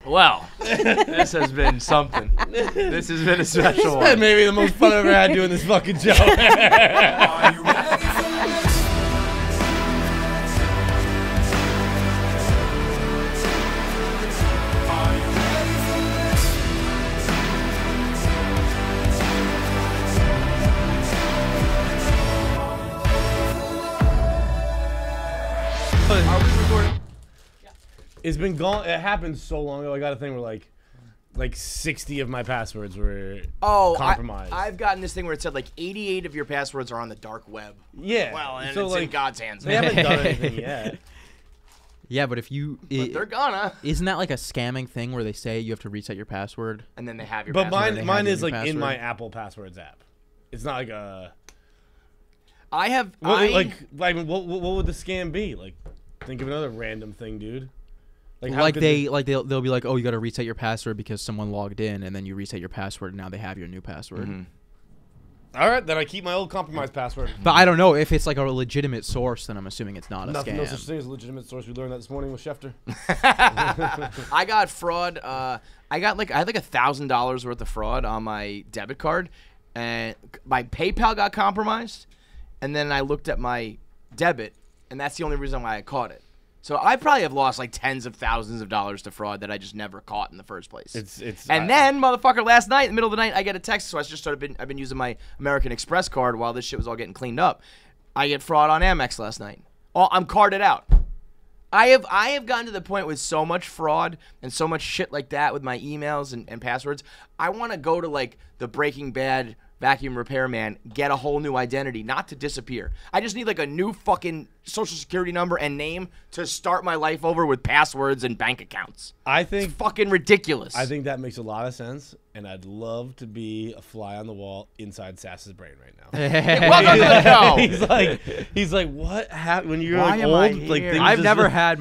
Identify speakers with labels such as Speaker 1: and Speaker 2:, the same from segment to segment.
Speaker 1: Well, this has been something. This has been a special one.
Speaker 2: Maybe the most fun I've ever had doing this fucking show.
Speaker 3: Are you ready for this? Are you ready for this?
Speaker 1: Are we recording?
Speaker 2: It's been gone. It happened so long ago. I got a thing where like 60 of my passwords were compromised.
Speaker 1: I've gotten this thing where it said like 88 of your passwords are on the dark web.
Speaker 2: Yeah.
Speaker 1: Well, and
Speaker 2: so
Speaker 1: it's in God's hands.
Speaker 2: They haven't done anything yet.
Speaker 4: Yeah, but if you...
Speaker 1: But they're gonna.
Speaker 4: Isn't that like a scamming thing where they say you have to reset your password?
Speaker 1: And then they have your
Speaker 2: But
Speaker 1: password.
Speaker 2: mine is
Speaker 4: your
Speaker 2: like in
Speaker 4: password.
Speaker 2: my Apple Passwords app. It's not like a...
Speaker 1: I have...
Speaker 2: What would the scam be? Like, think of another random thing, dude. How
Speaker 4: Like
Speaker 2: could
Speaker 4: they'll be like, oh, you got to reset your password because someone logged in, and then you reset your password, and now they have your new password.
Speaker 2: All right, then I keep my old compromised password.
Speaker 4: But I don't know if it's like a legitimate source, then I'm assuming it's not a
Speaker 2: Nothing,
Speaker 4: scam.
Speaker 2: no such thing as a legitimate source. We learned that this morning with Schefter.
Speaker 1: I got fraud. I had like $1,000 worth of fraud on my debit card, and my PayPal got compromised, and then I looked at my debit, and that's the only reason why I caught it. So I probably have lost like tens of thousands of dollars to fraud that I just never caught in the first place. And then, motherfucker, last night in the middle of the night, I get a text. So I just I've been using my American Express card while this shit was all getting cleaned up. I get fraud on Amex last night. I'm carded out. I have gotten to the point with so much fraud and so much shit like that with my emails and passwords. I want to go to like the Breaking Bad vacuum repairman, get a whole new identity, not to disappear. I just need like a new fucking social security number and name to start my life over with passwords and bank accounts.
Speaker 2: I think
Speaker 1: It's fucking ridiculous.
Speaker 2: I think that makes a lot of sense, and I'd love to be a fly on the wall inside Sass's brain right now.
Speaker 1: Welcome to the show.
Speaker 2: he's like, what happened when you're
Speaker 1: Why
Speaker 2: like
Speaker 1: am I
Speaker 2: old? Like
Speaker 1: here?
Speaker 2: things
Speaker 4: I've
Speaker 2: just-
Speaker 4: never had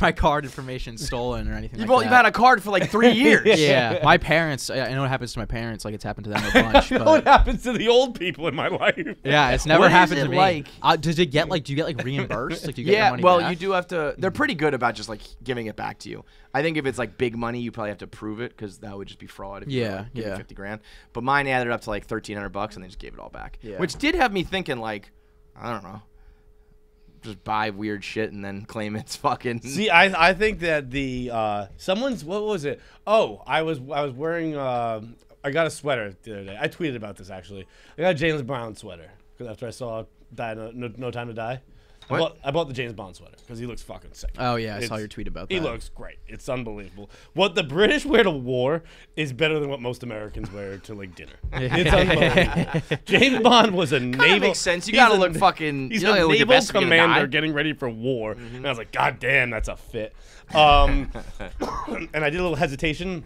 Speaker 4: my card information stolen or anything
Speaker 1: You've
Speaker 4: like that.
Speaker 1: had a card for like 3 years.
Speaker 4: Yeah, my parents. I know what happens to my parents. Like it's happened to them a bunch.
Speaker 2: You know what
Speaker 4: But
Speaker 2: happens to the old people in my life?
Speaker 4: yeah, it's never
Speaker 1: What is
Speaker 4: happened
Speaker 1: it
Speaker 4: to me.
Speaker 1: like?
Speaker 4: Do you get like reimbursed? Like do you get your
Speaker 1: Yeah,
Speaker 4: money
Speaker 1: well,
Speaker 4: back?
Speaker 1: you do have to. They're pretty good about just like giving it back to you. I think if it's like big money, you probably have to prove it because that would just be fraud. If you
Speaker 4: Yeah,
Speaker 1: were, like, giving
Speaker 4: yeah.
Speaker 1: 50 grand. But mine added up to like $1,300 and they just gave it all back.
Speaker 4: Yeah.
Speaker 1: Which did have me thinking like, I don't know, just buy weird shit and then claim it's fucking.
Speaker 2: See, I think that the someone's what was it? Oh, I was wearing I got a sweater the other day. I tweeted about this actually. I got a James Brown sweater because after I saw No Time to Die. I bought the James Bond sweater because he looks fucking sick.
Speaker 4: Oh yeah, I saw your tweet about that.
Speaker 2: He looks great. It's unbelievable. What the British wear to war is better than what most Americans wear to like dinner. It's unbelievable. James Bond was a naval.
Speaker 1: Makes sense. You
Speaker 2: he's
Speaker 1: gotta
Speaker 2: a-
Speaker 1: look fucking.
Speaker 2: He's
Speaker 1: you gotta
Speaker 2: a
Speaker 1: look your
Speaker 2: naval
Speaker 1: best if you're gonna
Speaker 2: commander
Speaker 1: die.
Speaker 2: getting ready for war, and I was like, God damn, that's a fit. And I did a little hesitation.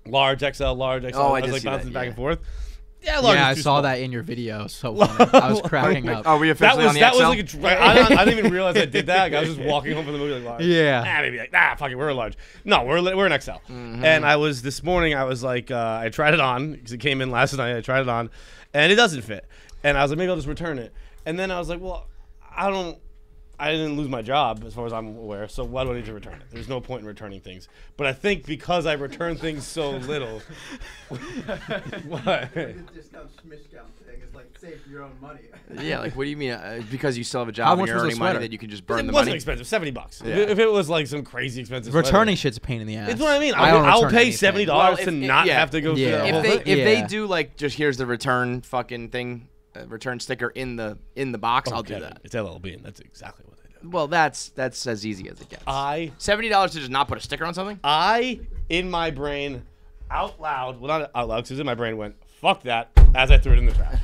Speaker 2: Large XL, large XL.
Speaker 1: Oh, I
Speaker 2: was
Speaker 1: did
Speaker 2: like
Speaker 1: see that,
Speaker 2: bouncing back
Speaker 1: yeah.
Speaker 2: and forth. Yeah, large
Speaker 4: Yeah,
Speaker 2: is
Speaker 4: I
Speaker 2: too
Speaker 4: saw
Speaker 2: small.
Speaker 4: that in your video. So funny. I was cracking up.
Speaker 1: Are we
Speaker 2: That
Speaker 1: officially
Speaker 2: was
Speaker 1: on the
Speaker 2: that was
Speaker 1: XL?
Speaker 2: like a I didn't even realize I did that. Like, I was just walking home from the movie like large.
Speaker 4: Yeah.
Speaker 2: Maybe like fuck it, we're a large. No, we're an XL. And I was this morning. I was like, I tried it on because it came in last night. I tried it on, and it doesn't fit. And I was like, maybe I'll just return it. And then I was like, well, I didn't lose my job as far as I'm aware, so why do I need to return it? There's no point in returning things. But I think because I return things so little. What?
Speaker 5: Discount schmishcount thing. It's like save your own money.
Speaker 1: Yeah, like what do you mean? Because you still have a job
Speaker 4: How
Speaker 1: and
Speaker 4: much
Speaker 1: you're
Speaker 4: was the
Speaker 1: earning money
Speaker 4: sweater?
Speaker 1: that you can just burn
Speaker 2: It
Speaker 1: the
Speaker 2: wasn't
Speaker 1: money?
Speaker 2: expensive, $70.
Speaker 1: Yeah.
Speaker 2: If it was like some crazy expensive
Speaker 4: Returning
Speaker 2: sweater.
Speaker 4: shit's a pain in the ass.
Speaker 2: It's what I mean.
Speaker 4: don't
Speaker 2: I'll
Speaker 4: return
Speaker 2: pay
Speaker 4: anything.
Speaker 2: $70
Speaker 1: Well,
Speaker 2: to
Speaker 1: if-
Speaker 2: not
Speaker 1: yeah.
Speaker 2: have to go through
Speaker 4: Yeah.
Speaker 2: that whole
Speaker 1: If
Speaker 2: thing.
Speaker 1: they
Speaker 4: Yeah.
Speaker 1: do like just here's the return fucking thing, return sticker in the box, I'll do
Speaker 2: Okay,
Speaker 1: that.
Speaker 2: It's LLB, and that's exactly what they do.
Speaker 1: Well, that's as easy as it gets. $70 to just not put a sticker on something?
Speaker 2: I, in my brain, out loud, well, not out loud, because in my brain went, fuck that, as I threw it in the trash.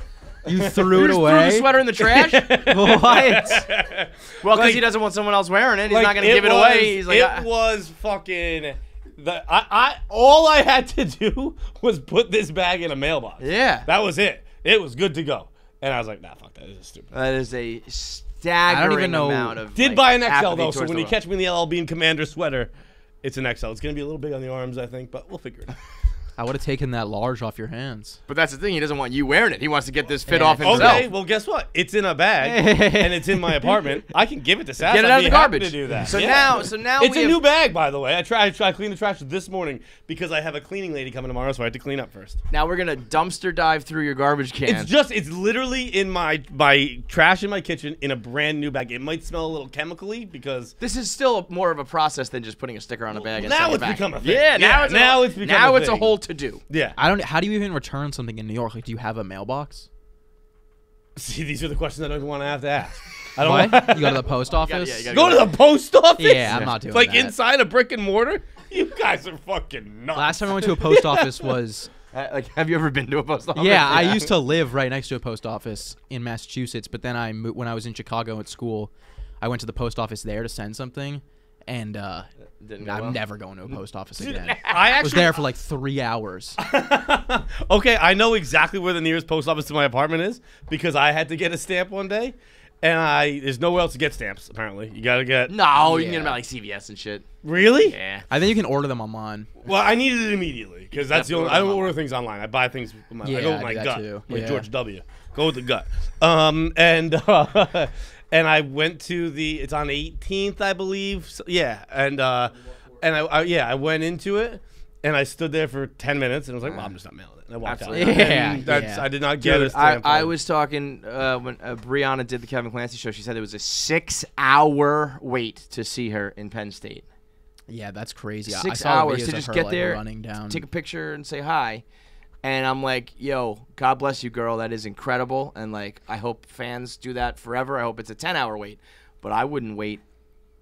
Speaker 4: You threw it
Speaker 1: Just
Speaker 4: away.
Speaker 1: threw the sweater in the trash?
Speaker 4: What?
Speaker 1: Well, because
Speaker 2: Like-
Speaker 1: he doesn't want someone else wearing it. He's
Speaker 2: Like,
Speaker 1: not gonna give it away. He's like,
Speaker 2: it was fucking. All I had to do was put this bag in a mailbox.
Speaker 1: Yeah.
Speaker 2: That was it. It was good to go. And I was like, nah, fuck that. This is stupid.
Speaker 1: That is a staggering
Speaker 4: know-
Speaker 1: amount of.
Speaker 2: Did
Speaker 1: like,
Speaker 2: buy an XL
Speaker 1: apathy
Speaker 2: though, so
Speaker 1: towards
Speaker 2: when
Speaker 1: the
Speaker 2: you
Speaker 1: world.
Speaker 2: catch me in the LL Bean Commander sweater, it's an XL. It's gonna be a little big on the arms, I think, but we'll figure it out.
Speaker 4: I would have taken that large off your hands.
Speaker 1: But that's the thing. He doesn't want you wearing it. He wants to get this fit
Speaker 4: Yeah.
Speaker 1: off himself.
Speaker 2: Okay, well, guess what? It's in a bag, and it's in my apartment. I can give it to Sass.
Speaker 1: Get it
Speaker 2: I'd
Speaker 1: out of
Speaker 2: be
Speaker 1: the
Speaker 2: happy
Speaker 1: garbage.
Speaker 2: To do that.
Speaker 1: So
Speaker 2: Yeah.
Speaker 1: now
Speaker 2: It's
Speaker 1: we
Speaker 2: a
Speaker 1: have-
Speaker 2: new bag, by the way. I cleaned the trash this morning because I have a cleaning lady coming tomorrow, so I had to clean up first.
Speaker 1: Now we're gonna dumpster dive through your garbage can.
Speaker 2: It's literally in my trash in my kitchen in a brand new bag. It might smell a little chemically because
Speaker 1: This is still more of a process than just putting a sticker on a bag. And
Speaker 2: now
Speaker 1: sending it
Speaker 2: it's
Speaker 1: back.
Speaker 2: become a thing.
Speaker 1: Yeah, now
Speaker 2: Yeah,
Speaker 1: it's
Speaker 2: become
Speaker 1: now
Speaker 2: a
Speaker 1: it's a
Speaker 2: thing.
Speaker 1: whole to do.
Speaker 2: yeah.
Speaker 4: How do you even return something in New York? Like, do you have a mailbox?
Speaker 2: See, these are the questions I don't even want to have to ask. I don't
Speaker 4: What?
Speaker 2: want
Speaker 4: You go to the post office?
Speaker 1: yeah, you gotta
Speaker 2: go to the post office.
Speaker 4: Yeah, I'm not doing
Speaker 2: like
Speaker 4: that.
Speaker 2: inside a brick and mortar. You guys are fucking nuts.
Speaker 4: Last time I went to a post office was
Speaker 1: Like, have you ever been to a post office?
Speaker 4: yeah. I used to live right next to a post office in Massachusetts, but then when I was in Chicago at school, I went to the post office there to send something, and
Speaker 1: Didn't go
Speaker 4: I'm
Speaker 1: well.
Speaker 4: never going to a post office again.
Speaker 2: I
Speaker 4: I was there for like 3 hours.
Speaker 2: Okay, I know exactly where the nearest post office to my apartment is because I had to get a stamp one day, and there's nowhere else to get stamps. Apparently, you gotta get.
Speaker 1: No, you can get
Speaker 4: Yeah.
Speaker 1: them at like CVS and shit.
Speaker 2: Really?
Speaker 1: Yeah.
Speaker 4: I think you can order them online.
Speaker 2: Well, I needed it immediately because that's the only. I don't order things online. I buy things. With my, I
Speaker 4: Yeah,
Speaker 2: go with
Speaker 4: I
Speaker 2: my
Speaker 4: do that
Speaker 2: gut,
Speaker 4: too.
Speaker 2: like
Speaker 4: Yeah.
Speaker 2: George W. Go with the gut. And I went to the. It's on 18th, I believe. So, yeah, and I went into it, and I stood there for 10 minutes, and I was like, well, I'm just not mailing it. And I walked out.
Speaker 1: Absolutely.
Speaker 2: And
Speaker 4: Yeah.
Speaker 2: I did not get a
Speaker 1: Dude,
Speaker 2: stamp.
Speaker 1: I was talking when Brianna did the Kevin Clancy show. She said it was a 6-hour wait to see her in Penn State.
Speaker 4: Yeah, that's crazy. I
Speaker 1: 6
Speaker 4: saw
Speaker 1: hours
Speaker 4: videos
Speaker 1: to
Speaker 4: of
Speaker 1: just
Speaker 4: her,
Speaker 1: get
Speaker 4: like,
Speaker 1: there,
Speaker 4: running down.
Speaker 1: take a picture, and say hi. And I'm like, yo, God bless you, girl. That is incredible. And like, I hope fans do that forever. I hope it's a 10-hour wait. But I wouldn't wait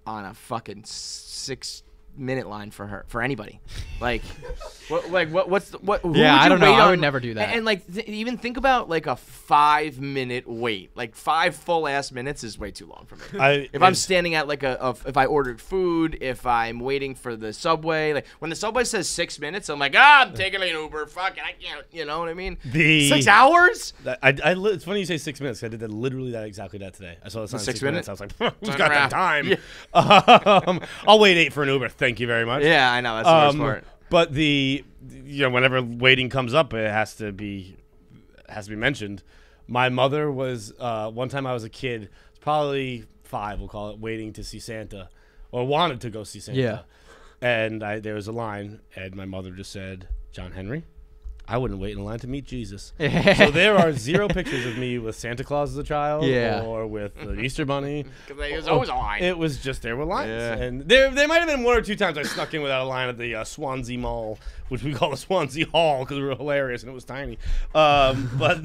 Speaker 1: on a fucking 6-minute line for anybody. Like, what's the, what? Who
Speaker 4: Yeah,
Speaker 1: would
Speaker 4: I
Speaker 1: you
Speaker 4: don't know.
Speaker 1: wait
Speaker 4: I
Speaker 1: on?
Speaker 4: would never do that.
Speaker 1: And like, even think about like a 5-minute wait. Like 5 full ass minutes is way too long for me. If I'm standing at like if I ordered food, if I'm waiting for the subway, like when the subway says 6 minutes, I'm like, I'm taking an Uber. Fuck it, I can't. You know what I mean? 6 hours?
Speaker 2: It's funny you say 6 minutes. I did that literally exactly that today. I saw the sign
Speaker 1: 6
Speaker 2: 6 minutes.
Speaker 1: minutes?
Speaker 2: I was like, who's
Speaker 1: Turn
Speaker 2: got
Speaker 1: around.
Speaker 2: the time?
Speaker 1: Yeah.
Speaker 2: I'll wait 8 for an Uber. Thank you very much.
Speaker 1: Yeah, I know. That's the worst part.
Speaker 2: But whenever waiting comes up, it has to be mentioned. My mother was one time I was a kid, probably 5, we'll call it, waiting to see Santa, or wanted to go see Santa.
Speaker 4: Yeah.
Speaker 2: And there was a line, and my mother just said, "John Henry, I wouldn't wait in line to meet Jesus." So there are 0 pictures of me with Santa Claus as a child,
Speaker 4: Yeah.
Speaker 2: or with the Easter Bunny.
Speaker 1: There's always a line.
Speaker 2: It was just there were lines,
Speaker 1: Yeah.
Speaker 2: and there might have been 1 or 2 times I snuck in without a line at the Swansea Mall, which we call the Swansea Hall because we were hilarious and it was tiny. But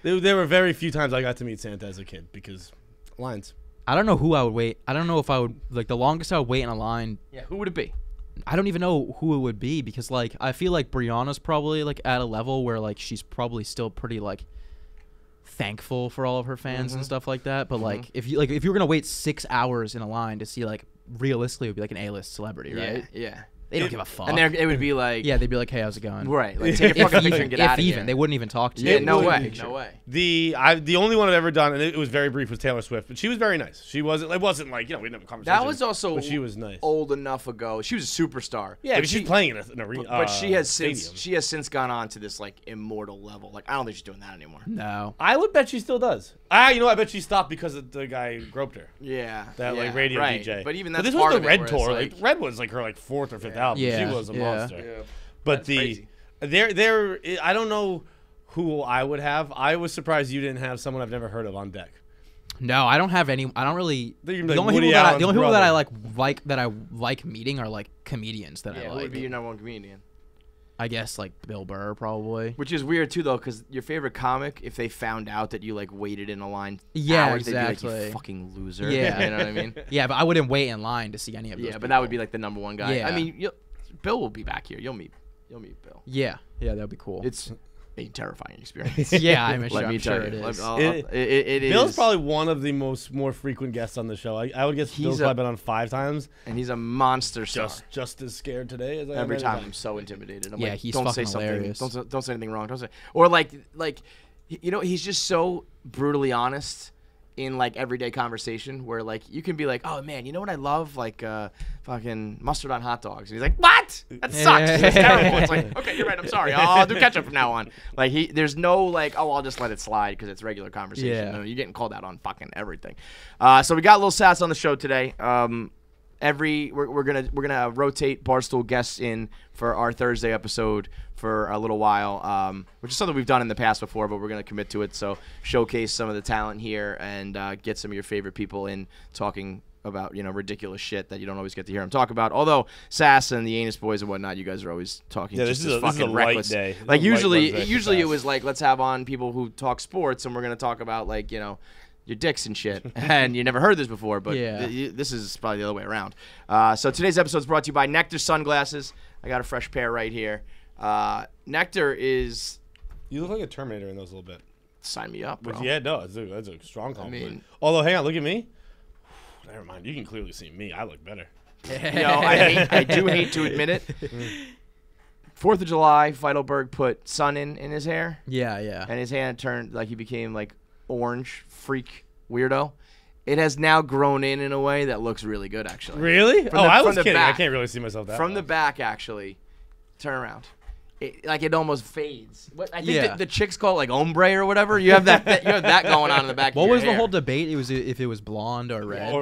Speaker 2: there were very few times I got to meet Santa as a kid because lines.
Speaker 4: I don't know who I would wait. I don't know if I would like the longest I would wait in a line.
Speaker 1: Yeah, who would it be?
Speaker 4: I don't even know who it would be because like I feel like Brianna's probably like at a level where like she's probably still pretty like thankful for all of her fans and stuff like that. But like if you were gonna wait 6 hours in a line to see like realistically it would be like an A-list celebrity, right?
Speaker 1: Yeah.
Speaker 4: They don't give a fuck.
Speaker 1: And it would be like,
Speaker 4: yeah, they'd be like, "Hey, how's it going?"
Speaker 1: right, like take a
Speaker 4: If
Speaker 1: fucking
Speaker 4: even,
Speaker 1: picture and get
Speaker 4: if
Speaker 1: out of
Speaker 4: even,
Speaker 1: here.
Speaker 4: they wouldn't even talk to you.
Speaker 1: Yeah,
Speaker 2: It
Speaker 1: no
Speaker 2: would
Speaker 1: way,
Speaker 2: be
Speaker 1: no way.
Speaker 2: The only one I've ever done, and it was very brief, was Taylor Swift, but she was very nice. She wasn't. It wasn't like we didn't have a conversation.
Speaker 1: That was also
Speaker 2: but she was nice.
Speaker 1: old enough ago. She was a superstar.
Speaker 2: Yeah, but
Speaker 1: she,
Speaker 2: she's playing in an arena.
Speaker 1: But she has
Speaker 2: stadium.
Speaker 1: since gone on to this like immortal level. Like I don't think she's doing that anymore.
Speaker 4: No.
Speaker 2: I would bet she still does. I bet she stopped because of the guy who groped her.
Speaker 1: Yeah,
Speaker 2: That
Speaker 1: yeah,
Speaker 2: like radio
Speaker 1: right.
Speaker 2: DJ.
Speaker 1: But even that's
Speaker 2: this
Speaker 1: part
Speaker 2: was
Speaker 1: of
Speaker 2: the
Speaker 1: it,
Speaker 2: Red
Speaker 1: where
Speaker 2: tour.
Speaker 1: it's
Speaker 2: Like Red was like her 4th or 5th album.
Speaker 4: Yeah,
Speaker 2: She was a
Speaker 4: yeah.
Speaker 2: monster. But
Speaker 1: That's crazy.
Speaker 2: there I don't know who I would have. I was surprised you didn't have someone I've never heard of on deck.
Speaker 4: No, I don't have any. I don't really.
Speaker 2: They're gonna
Speaker 4: The
Speaker 2: be like
Speaker 4: only
Speaker 2: Woody
Speaker 4: people that
Speaker 2: Allen's
Speaker 4: the only people that I
Speaker 2: brother.
Speaker 4: that I like meeting are like comedians that
Speaker 1: Yeah,
Speaker 4: I
Speaker 1: who
Speaker 4: like.
Speaker 1: would be your number one comedian?
Speaker 4: I guess like Bill Burr probably.
Speaker 1: Which is weird too, though, because your favorite comic, if they found out that you like waited in a line,
Speaker 4: Yeah,
Speaker 1: hours, they'd be like,
Speaker 4: exactly.
Speaker 1: you fucking loser.
Speaker 4: Yeah.
Speaker 1: You know what I mean?
Speaker 4: Yeah, but I wouldn't wait in line to see any of those.
Speaker 1: Yeah, but that would be like the number one guy.
Speaker 4: Yeah.
Speaker 1: I mean, Bill will be back here. You'll meet Bill.
Speaker 4: Yeah, that'd be cool.
Speaker 1: It's a terrifying experience.
Speaker 4: yeah, I'm sure,
Speaker 1: Let me
Speaker 4: I'm sure
Speaker 1: tell
Speaker 4: it
Speaker 1: you.
Speaker 4: is.
Speaker 1: It is.
Speaker 2: Bill's probably one of the more frequent guests on the show. I would guess
Speaker 1: He's
Speaker 2: Bill's
Speaker 1: a-
Speaker 2: probably been on 5 times.
Speaker 1: and he's a monster star.
Speaker 2: Just as scared today as I am
Speaker 1: Every
Speaker 2: anytime.
Speaker 1: time I'm so intimidated. I'm
Speaker 4: Yeah,
Speaker 1: like,
Speaker 4: he's
Speaker 1: don't say
Speaker 4: fucking
Speaker 1: something.
Speaker 4: hilarious.
Speaker 1: Don't say anything wrong. Don't say. Or like he's just so brutally honest, in like everyday conversation where like you can be like, oh man, you know what I love? Like fucking mustard on hot dogs. And he's like, what? That sucks. It's terrible. It's like, okay, you're right. I'm sorry. I'll do ketchup from now on. Like there's no like, oh, I'll just let it slide because it's regular conversation.
Speaker 4: Yeah.
Speaker 1: No, you're getting called out on fucking everything. So we got a little sass on the show today. We're gonna rotate Barstool guests in for our Thursday episode for a little while, which is something we've done in the past before, but we're gonna commit to it. So showcase some of the talent here and get some of your favorite people in talking about ridiculous shit that you don't always get to hear them talk about. Although Sass and the Anus Boys and whatnot, you guys are always talking.
Speaker 2: Yeah,
Speaker 1: just
Speaker 2: this is
Speaker 1: fucking
Speaker 2: a light
Speaker 1: reckless.
Speaker 2: day. This is
Speaker 1: Like
Speaker 2: a light
Speaker 1: usually
Speaker 2: Wednesday for
Speaker 1: it
Speaker 2: Sass.
Speaker 1: was like let's have on people who talk sports and we're gonna talk about like your dicks and shit. And you never heard this before, but
Speaker 4: Yeah.
Speaker 1: this is probably the other way around. So today's episode is brought to you by Nectar Sunglasses. I got a fresh pair right here. Nectar is...
Speaker 2: You look like a Terminator in those a little bit.
Speaker 1: Sign me up, bro.
Speaker 2: Yeah, no, that's a strong compliment.
Speaker 1: mean-
Speaker 2: Although, hang on, look at me. Never mind. You can clearly see me. I look better.
Speaker 1: I do hate to admit it. 4th of July, Feidelberg put sun in his hair,
Speaker 4: Yeah.
Speaker 1: and his hand turned like he became like orange freak weirdo. It has now grown in a way that looks really good, actually.
Speaker 2: Really?
Speaker 1: From
Speaker 2: Oh,
Speaker 1: the-
Speaker 2: I
Speaker 1: from
Speaker 2: was
Speaker 1: the
Speaker 2: kidding. I
Speaker 1: back.
Speaker 2: can't really see myself that
Speaker 1: From the
Speaker 2: well.
Speaker 1: back, actually. Turn around. It almost fades. I think
Speaker 4: Yeah.
Speaker 1: the chicks call it like ombre or whatever. You have that you have that going on in the back.
Speaker 4: What
Speaker 1: of your
Speaker 4: was the
Speaker 1: hair.
Speaker 4: whole debate? It was if it was blonde or red.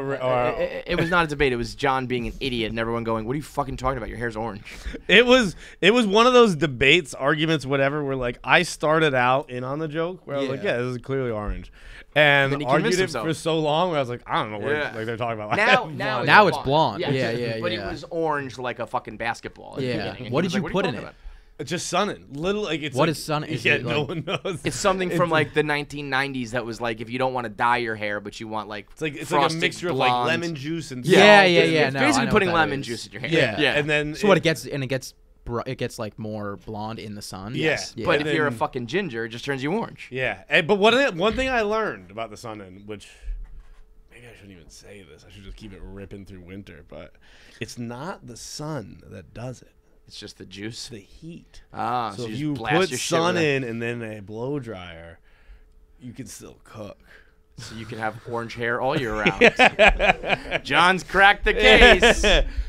Speaker 1: It was not a debate. It was John being an idiot and everyone going, "What are you fucking talking about? Your hair's orange."
Speaker 2: It was one of those debates, arguments, whatever, where like I started out in on the joke where I was like,
Speaker 4: Yeah.
Speaker 2: yeah, this is clearly orange. And
Speaker 1: Then he
Speaker 2: argued
Speaker 1: convinced
Speaker 2: it
Speaker 1: himself.
Speaker 2: for so long where I was like, I don't know what
Speaker 1: Yeah.
Speaker 2: like they're talking about.
Speaker 4: Now it's blonde.
Speaker 1: Yeah,
Speaker 4: Yeah,
Speaker 1: But
Speaker 4: yeah.
Speaker 1: it was orange like a fucking basketball. At the
Speaker 4: Yeah.
Speaker 1: beginning. And
Speaker 4: What
Speaker 1: he was
Speaker 4: did you
Speaker 1: like,
Speaker 4: put
Speaker 1: are
Speaker 4: in
Speaker 1: talking
Speaker 4: it?
Speaker 1: about?
Speaker 2: It's just sunning. Little like it's
Speaker 4: What
Speaker 2: like,
Speaker 4: is sun? Is
Speaker 2: yeah,
Speaker 4: it
Speaker 2: no
Speaker 4: like-
Speaker 2: one knows.
Speaker 1: It's something from like the 1990s that was like if you don't want to dye your hair, but you want like
Speaker 2: it's like a
Speaker 1: frosted
Speaker 2: mixture
Speaker 1: blonde.
Speaker 2: of like lemon juice and
Speaker 4: Yeah,
Speaker 2: salt.
Speaker 4: yeah,
Speaker 1: It's
Speaker 4: yeah. No, I
Speaker 1: basically
Speaker 4: know
Speaker 1: putting
Speaker 4: what that
Speaker 1: lemon
Speaker 4: is.
Speaker 1: juice in your hair.
Speaker 2: Yeah,
Speaker 1: yeah.
Speaker 2: And then
Speaker 4: So what it gets like more blonde in the sun.
Speaker 2: Yeah.
Speaker 4: Yeah.
Speaker 1: But
Speaker 2: And
Speaker 1: if you're a
Speaker 2: then-
Speaker 1: fucking ginger, it just turns you orange.
Speaker 2: Yeah, but one thing I learned about the sun, which maybe I shouldn't even say this. I should just keep it ripping through winter. But it's not the sun that does it.
Speaker 1: It's just the juice.
Speaker 2: It's the heat.
Speaker 1: Ah,
Speaker 2: So if
Speaker 1: just
Speaker 2: you
Speaker 1: blast
Speaker 2: put
Speaker 1: your shit
Speaker 2: sun
Speaker 1: with it.
Speaker 2: in and then a blow dryer, you can still cook.
Speaker 1: So you can have orange hair all year round. John's cracked the case.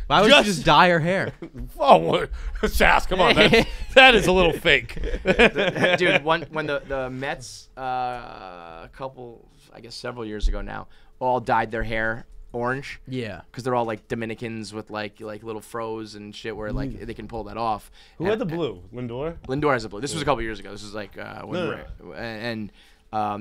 Speaker 4: Why would you just dye your hair?
Speaker 2: Oh, what? Sass, come on, that is a little fake.
Speaker 1: Dude, when the Mets, a couple, I guess several years ago now, all dyed their hair orange
Speaker 4: Yeah.
Speaker 1: because they're all like Dominicans with like little fros and shit where like they can pull that off.
Speaker 2: Who had the blue? Lindor?
Speaker 1: Lindor has a blue. This was a couple years ago. This was like when
Speaker 2: No.
Speaker 1: and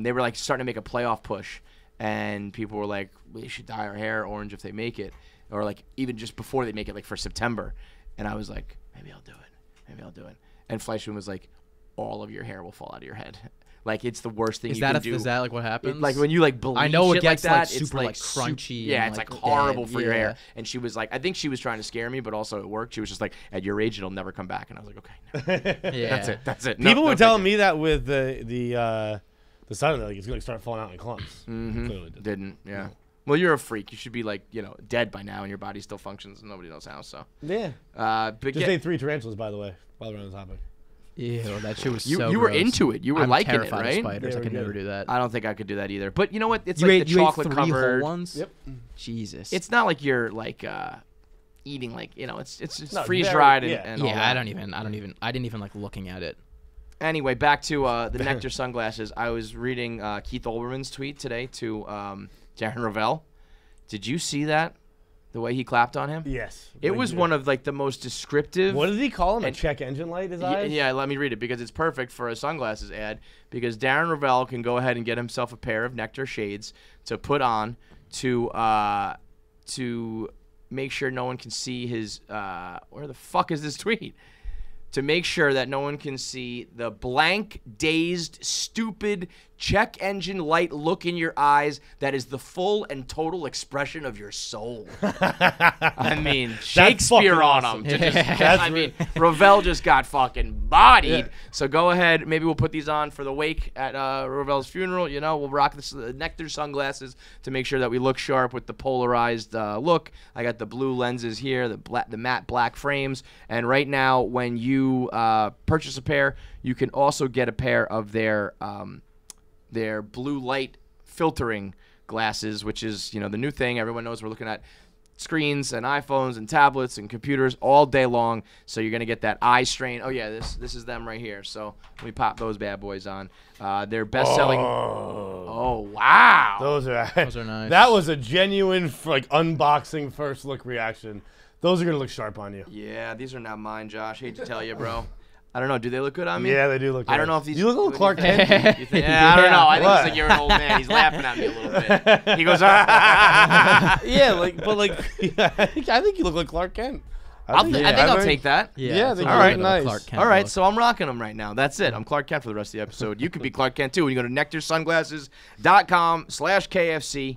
Speaker 1: they were like starting to make a playoff push, and people were like, "We should dye our hair orange if they make it," or like even just before they make it, like for September. And I was like, "Maybe I'll do it. Maybe I'll do it." And Fleischman was like, "All of your hair will fall out of your head." Like it's the worst thing
Speaker 4: Is
Speaker 1: you
Speaker 4: that
Speaker 1: can do.
Speaker 4: is that like what happens?
Speaker 1: Like when you like bleach
Speaker 4: I know it
Speaker 1: shit
Speaker 4: gets,
Speaker 1: like
Speaker 4: like,
Speaker 1: that, it's
Speaker 4: super, like, crunchy
Speaker 1: Yeah,
Speaker 4: and,
Speaker 1: it's like
Speaker 4: like,
Speaker 1: horrible
Speaker 4: dead.
Speaker 1: for your hair.
Speaker 4: Yeah.
Speaker 1: And she was like, I think she was trying to scare me, but also it worked. She was just like, at your age, it'll never come back. And I was like, okay, no.
Speaker 4: Yeah.
Speaker 1: That's it. That's it. No,
Speaker 2: People
Speaker 1: no,
Speaker 2: were
Speaker 1: thank
Speaker 2: telling
Speaker 1: you.
Speaker 2: me that with the sun, like it's gonna start falling out in clumps.
Speaker 1: Mm-hmm.
Speaker 2: Clearly did.
Speaker 1: Didn't. Yeah. Well, you're a freak. You should be like, dead by now, and your body still functions, and nobody knows how. So,
Speaker 2: Yeah.
Speaker 1: but
Speaker 2: Just ate 3 tarantulas, by the way, while we're on the topic.
Speaker 4: Ew, that shit was
Speaker 1: you
Speaker 4: so
Speaker 1: you were
Speaker 4: gross.
Speaker 1: into it. You were
Speaker 4: I'm
Speaker 1: liking it,
Speaker 4: terrified of
Speaker 1: right?
Speaker 4: spiders.
Speaker 2: They
Speaker 4: I
Speaker 2: were
Speaker 4: could never
Speaker 2: good.
Speaker 4: do that.
Speaker 1: I don't think I could do that either. But you know what? It's
Speaker 4: you
Speaker 1: like
Speaker 4: ate
Speaker 1: the chocolate
Speaker 4: 3
Speaker 1: covered.
Speaker 4: whole ones?
Speaker 2: Yep.
Speaker 4: Jesus.
Speaker 1: It's not like you're like eating like it's
Speaker 2: No,
Speaker 1: freeze
Speaker 2: very-
Speaker 1: dried and,
Speaker 2: yeah.
Speaker 1: and all
Speaker 4: yeah,
Speaker 1: that.
Speaker 4: I didn't even like looking at it.
Speaker 1: Anyway, back to the Nectar sunglasses. I was reading Keith Olbermann's tweet today to Darren Rovell. Did you see that? The way he clapped on him?
Speaker 2: Yes.
Speaker 1: It was one of like the most descriptive.
Speaker 2: What did he call him? A
Speaker 1: and-
Speaker 2: check engine light? His
Speaker 1: Yeah,
Speaker 2: eyes?
Speaker 1: yeah, let me read it because it's perfect for a sunglasses ad. Because Darren Rovell can go ahead and get himself a pair of Nectar shades to put on to make sure no one can see his. Where the fuck is this tweet? To make sure that no one can see the blank, dazed, stupid, check engine light look in your eyes that is the full and total expression of your soul. I mean, Shakespeare
Speaker 2: fucking
Speaker 1: on
Speaker 2: awesome.
Speaker 1: him. To just,
Speaker 2: That's
Speaker 1: I mean, Rovell just got fucking bodied. So go ahead. Maybe we'll put these on for the wake at Rovell's funeral. We'll rock the Nectar sunglasses to make sure that we look sharp with the polarized look. I got the blue lenses here, the matte black frames. And right now, when you purchase a pair, you can also get a pair of their blue light filtering glasses, which is the new thing. Everyone knows we're looking at screens and iPhones and tablets and computers all day long. So you're gonna get that eye strain. Oh yeah, this is them right here. So let me pop those bad boys on. They're best-selling. Oh wow.
Speaker 2: Those are
Speaker 4: nice.
Speaker 2: That was a genuine unboxing first look reaction. Those are gonna look sharp on you.
Speaker 1: Yeah, these are not mine, Josh. Hate to tell you, bro. I don't know. Do they look good on me?
Speaker 2: Yeah, they do look good.
Speaker 1: I don't know if these.
Speaker 2: You look a little Clark
Speaker 1: what do you
Speaker 2: Kent.
Speaker 1: think? You think- Yeah, I don't know. I think
Speaker 2: What?
Speaker 1: it's like you're an old man. He's laughing at me a little bit. He goes, ah.
Speaker 2: Yeah, I think you look like Clark Kent.
Speaker 1: I think I'll take that.
Speaker 2: Yeah,
Speaker 4: it's
Speaker 2: they
Speaker 4: a
Speaker 2: do.
Speaker 4: little
Speaker 2: Alright,
Speaker 4: bit of a
Speaker 2: nice.
Speaker 4: Clark Kent
Speaker 1: All right,
Speaker 4: look.
Speaker 1: so I'm rocking them right now. That's it. I'm Clark Kent for the rest of the episode. You could be Clark Kent too. When you go to nectarsunglasses.com/KFC,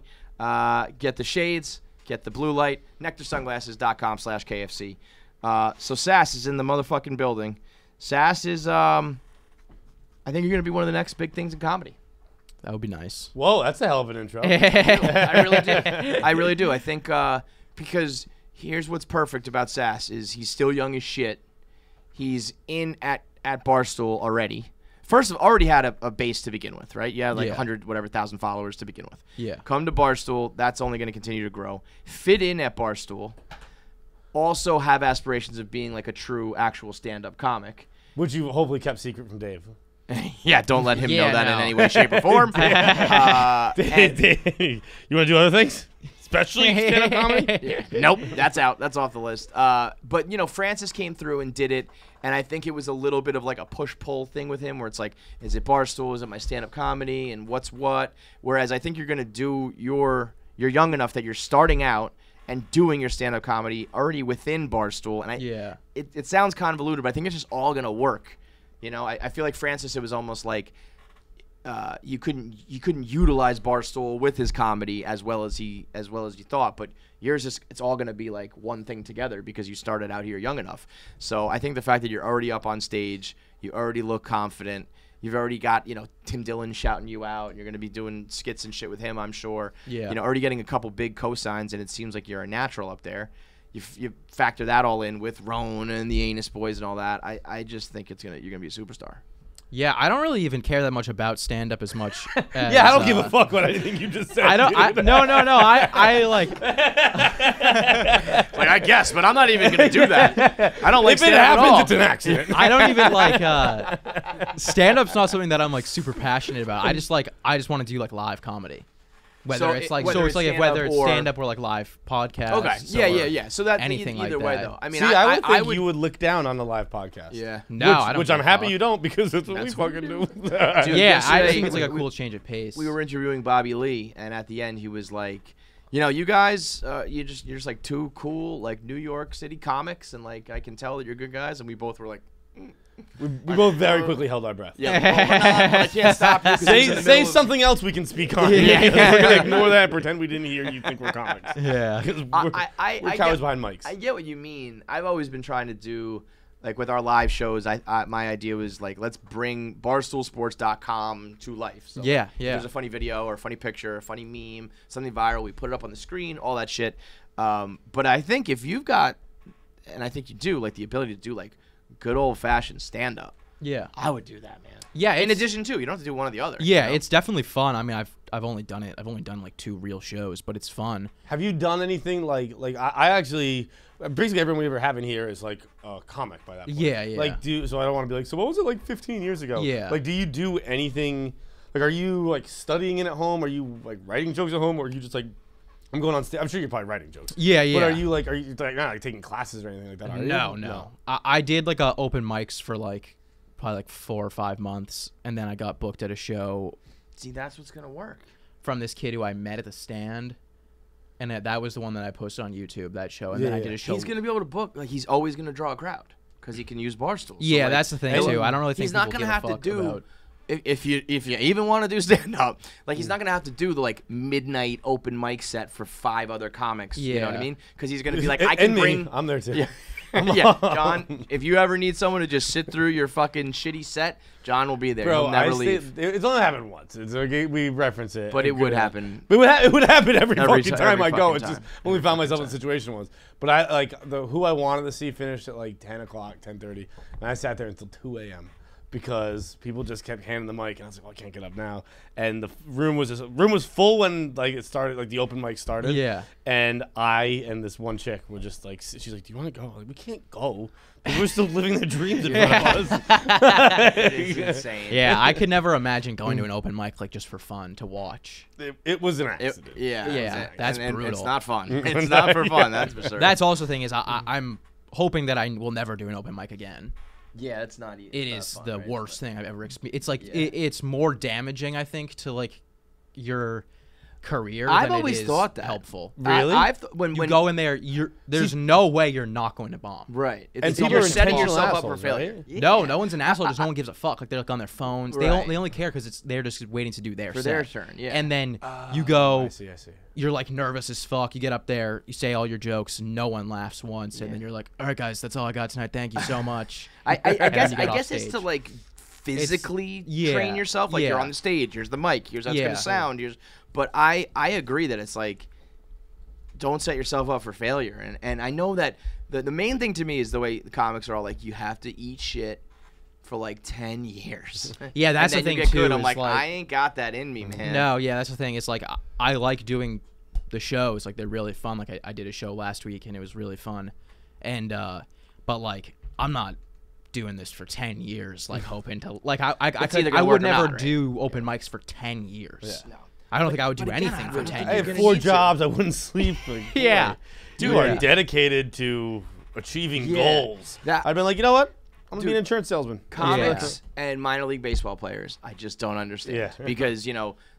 Speaker 1: get the shades, get the blue light. nectarsunglasses.com/KFC. So Sass is in the motherfucking building. Sass is, I think you're gonna be one of the next big things in comedy.
Speaker 4: That would be nice.
Speaker 2: Whoa, that's a hell of an intro.
Speaker 1: I really do. I really do. I think because here's what's perfect about Sass is he's still young as shit. He's in at Barstool already. First of all, already had a base to begin with, right? Yeah, like
Speaker 4: Yeah.
Speaker 1: 100,000 followers to begin with.
Speaker 4: Yeah.
Speaker 1: Come to Barstool. That's only going to continue to grow. Fit in at Barstool. Also have aspirations of being like a true, actual stand-up comic.
Speaker 2: Which you hopefully kept secret from Dave.
Speaker 1: Yeah, don't let him know
Speaker 4: Yeah,
Speaker 1: that in
Speaker 4: no.
Speaker 1: any way, shape, or form.
Speaker 2: You want to do other things? Especially stand-up comedy?
Speaker 1: Nope, that's out. That's off the list. But Francis came through and did it, and I think it was a little bit of like a push-pull thing with him, where it's like, is it Barstool? Is it my stand-up comedy? And what's what? Whereas I think you're gonna do you're young enough that you're starting out and doing your stand-up comedy already within Barstool, and
Speaker 4: Yeah.
Speaker 1: it sounds convoluted, but I think it's just all gonna work. I feel like Francis, it was almost like you couldn't utilize Barstool with his comedy as well as you thought, but yours it's all gonna be like one thing together because you started out here young enough. So I think the fact that you're already up on stage, you already look confident, you've already got Tim Dillon shouting you out, and you're gonna be doing skits and shit with him, I'm sure.
Speaker 4: Yeah.
Speaker 1: Already getting a couple big cosigns, and it seems like you're a natural up there. You factor that all in with Roan and the Anus Boys and all that. I just think you're gonna be a superstar.
Speaker 4: Yeah, I don't really even care that much about stand-up as much. As,
Speaker 2: Yeah, I don't give a fuck what anything you just said.
Speaker 4: I don't. No. I like.
Speaker 1: Like I guess, but I'm not even gonna do that. I don't like
Speaker 2: If it
Speaker 1: stand-up at all.
Speaker 2: happens, it's an accident.
Speaker 4: I don't even like. Stand-up's not something that I'm like super passionate about. I just want to do like live comedy. Whether
Speaker 1: So
Speaker 4: it's
Speaker 1: it-
Speaker 4: like
Speaker 1: whether
Speaker 4: so
Speaker 1: it's
Speaker 4: it's like
Speaker 1: stand-up
Speaker 4: whether it's
Speaker 1: or-
Speaker 4: stand-up or like live podcasts.
Speaker 1: Okay. Yeah. So that
Speaker 4: anything
Speaker 1: either
Speaker 4: like
Speaker 1: way
Speaker 4: that.
Speaker 1: though. I mean,
Speaker 2: See, I would
Speaker 1: I
Speaker 2: think you would look down on the live podcast.
Speaker 1: Yeah.
Speaker 4: No,
Speaker 2: which,
Speaker 4: I don't.
Speaker 2: which
Speaker 4: give
Speaker 2: I'm
Speaker 4: a
Speaker 2: happy
Speaker 4: fuck.
Speaker 2: you don't, because that's what
Speaker 1: That's
Speaker 2: we
Speaker 1: what
Speaker 2: fucking
Speaker 1: we
Speaker 2: do.
Speaker 4: Yeah, I
Speaker 1: yesterday,
Speaker 4: think it's like a
Speaker 1: we-
Speaker 4: cool change of pace.
Speaker 1: We were interviewing Bobby Lee, and at the end he was like, you guys, you're just like two cool like New York City comics, and like I can tell that you're good guys, and we both were like,
Speaker 2: We both very quickly held our breath.
Speaker 1: yeah, we're not, but I can't stop you. 'cause it was in the
Speaker 2: Say
Speaker 1: middle of-
Speaker 2: something else we can speak on.
Speaker 1: Yeah.
Speaker 2: We're gonna ignore that and pretend we didn't hear you think we're comics.
Speaker 4: Yeah.
Speaker 2: Because we're,
Speaker 1: I
Speaker 2: we're
Speaker 1: get-
Speaker 2: cowards behind mics.
Speaker 1: I get what you mean. I've always been trying to do, like with our live shows, my idea was like, let's bring barstoolsports.com to life. So
Speaker 4: Yeah,
Speaker 1: if
Speaker 4: yeah.
Speaker 1: there's a funny video or a funny picture, a funny meme, something viral, we put it up on the screen, all that shit. But I think if you've got, and I think you do, like the ability to do like good old fashioned stand up,
Speaker 4: Yeah.
Speaker 1: I would do that, man.
Speaker 4: Yeah.
Speaker 1: In
Speaker 4: it's-
Speaker 1: addition to, you don't have to do one or the other.
Speaker 4: Yeah,
Speaker 1: you know?
Speaker 4: it's definitely fun. I mean, I've only done it. I've only done like 2 real shows, but it's fun.
Speaker 2: Have you done anything like I actually basically everyone we ever have in here is like a comic by that point.
Speaker 4: Yeah, yeah.
Speaker 2: Like so I don't want to be like, so what was it like 15 years ago?
Speaker 4: Yeah.
Speaker 2: Like, do you do anything? Like, are you like studying it at home? Are you like writing jokes at home? Or are you just like, I'm going on stage? I'm sure you're probably writing jokes.
Speaker 4: Yeah, yeah.
Speaker 2: But are you like not like taking classes or anything like that? Are you?
Speaker 4: No. I did like a open mics for like probably like 4 or 5 months, and then I got booked at a show
Speaker 1: See, that's what's gonna work.
Speaker 4: from this kid who I met at the stand, and that was the one that I posted on YouTube. That show, and then I
Speaker 2: Yeah,
Speaker 4: did
Speaker 2: yeah.
Speaker 4: a show.
Speaker 1: He's gonna be able to book. Like he's always gonna draw a crowd because he can use Barstool. So,
Speaker 4: Yeah,
Speaker 1: like,
Speaker 4: that's the thing
Speaker 1: and
Speaker 4: too. I don't really think
Speaker 1: he's not
Speaker 4: people
Speaker 1: gonna
Speaker 4: give a
Speaker 1: have to
Speaker 4: fuck
Speaker 1: do.
Speaker 4: about-
Speaker 1: If you even want to do stand up, like he's not gonna have to do the like midnight open mic set for 5 other comics. You know what I
Speaker 4: Yeah.
Speaker 1: mean? Because he's gonna be like,
Speaker 2: And-
Speaker 1: I can
Speaker 2: and me.
Speaker 1: bring.
Speaker 2: I'm there too.
Speaker 1: Yeah. Yeah, John. If you ever need someone to just sit through your fucking shitty set, John will be there.
Speaker 2: Bro,
Speaker 1: He'll never leave.
Speaker 2: It's only happened once. It's okay, we reference it.
Speaker 1: But it would
Speaker 2: Good.
Speaker 1: happen.
Speaker 2: But it would happen every
Speaker 1: Every
Speaker 2: fucking
Speaker 1: ti-
Speaker 2: time
Speaker 1: every
Speaker 2: I go.
Speaker 1: fucking
Speaker 2: It's just
Speaker 1: time.
Speaker 2: only
Speaker 1: Every
Speaker 2: found myself
Speaker 1: fucking
Speaker 2: in situation once. But I like who I wanted to see finished at like 10 o'clock, 10:30, and I sat there until 2 a.m. because people just kept handing the mic, and I was like, well, I can't get up now. And the room was full when like it started, like the open mic started.
Speaker 4: Yeah.
Speaker 2: And I and this one chick were just like, she's like, do you want to go? I'm like, we can't go. We're still living their dreams in front of us.
Speaker 1: It's insane.
Speaker 4: Yeah, I could never imagine going to an open mic like just for fun to watch.
Speaker 2: It was an accident.
Speaker 4: Yeah, that's
Speaker 1: and
Speaker 4: brutal.
Speaker 1: It's not fun. It's not for fun. That's for sure.
Speaker 4: That's also the thing is I'm hoping that I will never do an open mic again.
Speaker 1: yeah, it's not easy.
Speaker 4: It is the worst thing I've ever experienced. It's like
Speaker 1: Yeah.
Speaker 4: it's more damaging, I think, to like your career.
Speaker 1: I've
Speaker 4: than it
Speaker 1: always
Speaker 4: is
Speaker 1: thought that.
Speaker 4: helpful.
Speaker 2: Really?
Speaker 1: When
Speaker 4: You go in there, there's no way you're not going to bomb.
Speaker 1: right,
Speaker 2: And
Speaker 1: it's,
Speaker 2: people
Speaker 1: you're
Speaker 2: are
Speaker 1: setting
Speaker 2: intentional
Speaker 1: yourself up for
Speaker 2: assholes,
Speaker 1: failure.
Speaker 2: right?
Speaker 1: Yeah.
Speaker 4: No one's an asshole. Just no one gives a fuck. Like they're like on their phones.
Speaker 1: Right.
Speaker 4: They only care because they're just waiting to do their
Speaker 1: For
Speaker 4: set.
Speaker 1: their turn, yeah.
Speaker 4: And then you
Speaker 2: I
Speaker 4: go.
Speaker 2: see.
Speaker 4: You're like nervous as fuck. You get up there, you say all your jokes, no one laughs once, and
Speaker 1: Yeah.
Speaker 4: then you're like, "All right, guys, that's all I got tonight. Thank you so much."
Speaker 1: I
Speaker 4: And then
Speaker 1: guess
Speaker 4: you get off
Speaker 1: it's to
Speaker 4: stage.
Speaker 1: like physically
Speaker 4: yeah,
Speaker 1: train yourself. Like you're
Speaker 4: yeah.
Speaker 1: on the stage. Here's the mic. Here's how it's
Speaker 4: Yeah.
Speaker 1: gonna sound. But I agree that it's like, don't set yourself up for failure. And I know that the main thing to me is the way the comics are all like, you have to eat shit for like 10 years.
Speaker 4: Yeah, that's
Speaker 1: and
Speaker 4: the
Speaker 1: then
Speaker 4: thing
Speaker 1: you get
Speaker 4: too.
Speaker 1: good. I'm
Speaker 4: is
Speaker 1: like,
Speaker 4: like,
Speaker 1: I ain't got that in me, man.
Speaker 4: no, yeah, that's the thing. It's like I like doing the shows. Like they're really fun. Like I did a show last week and it was really fun. And but like I'm not doing this for 10 years. Like hoping to like I
Speaker 1: either gonna
Speaker 4: I
Speaker 1: work
Speaker 4: would
Speaker 1: or
Speaker 4: never
Speaker 1: not, right?
Speaker 4: do open mics for 10 years.
Speaker 1: No.
Speaker 4: I don't think I would do
Speaker 1: but again,
Speaker 4: anything
Speaker 1: I
Speaker 4: for
Speaker 1: don't
Speaker 4: 10
Speaker 2: I
Speaker 4: years.
Speaker 2: have
Speaker 1: gonna
Speaker 2: 4
Speaker 1: need to.
Speaker 2: jobs. I wouldn't sleep. Like,
Speaker 4: Yeah.
Speaker 2: boy, you
Speaker 4: Yeah.
Speaker 2: are dedicated to achieving
Speaker 1: Yeah.
Speaker 2: goals.
Speaker 1: That-
Speaker 2: I've been like, you know what? I'm gonna be
Speaker 1: Dude,
Speaker 2: an insurance salesman.
Speaker 1: Comics and minor league baseball players, I just don't understand.
Speaker 2: Yeah.
Speaker 1: Because,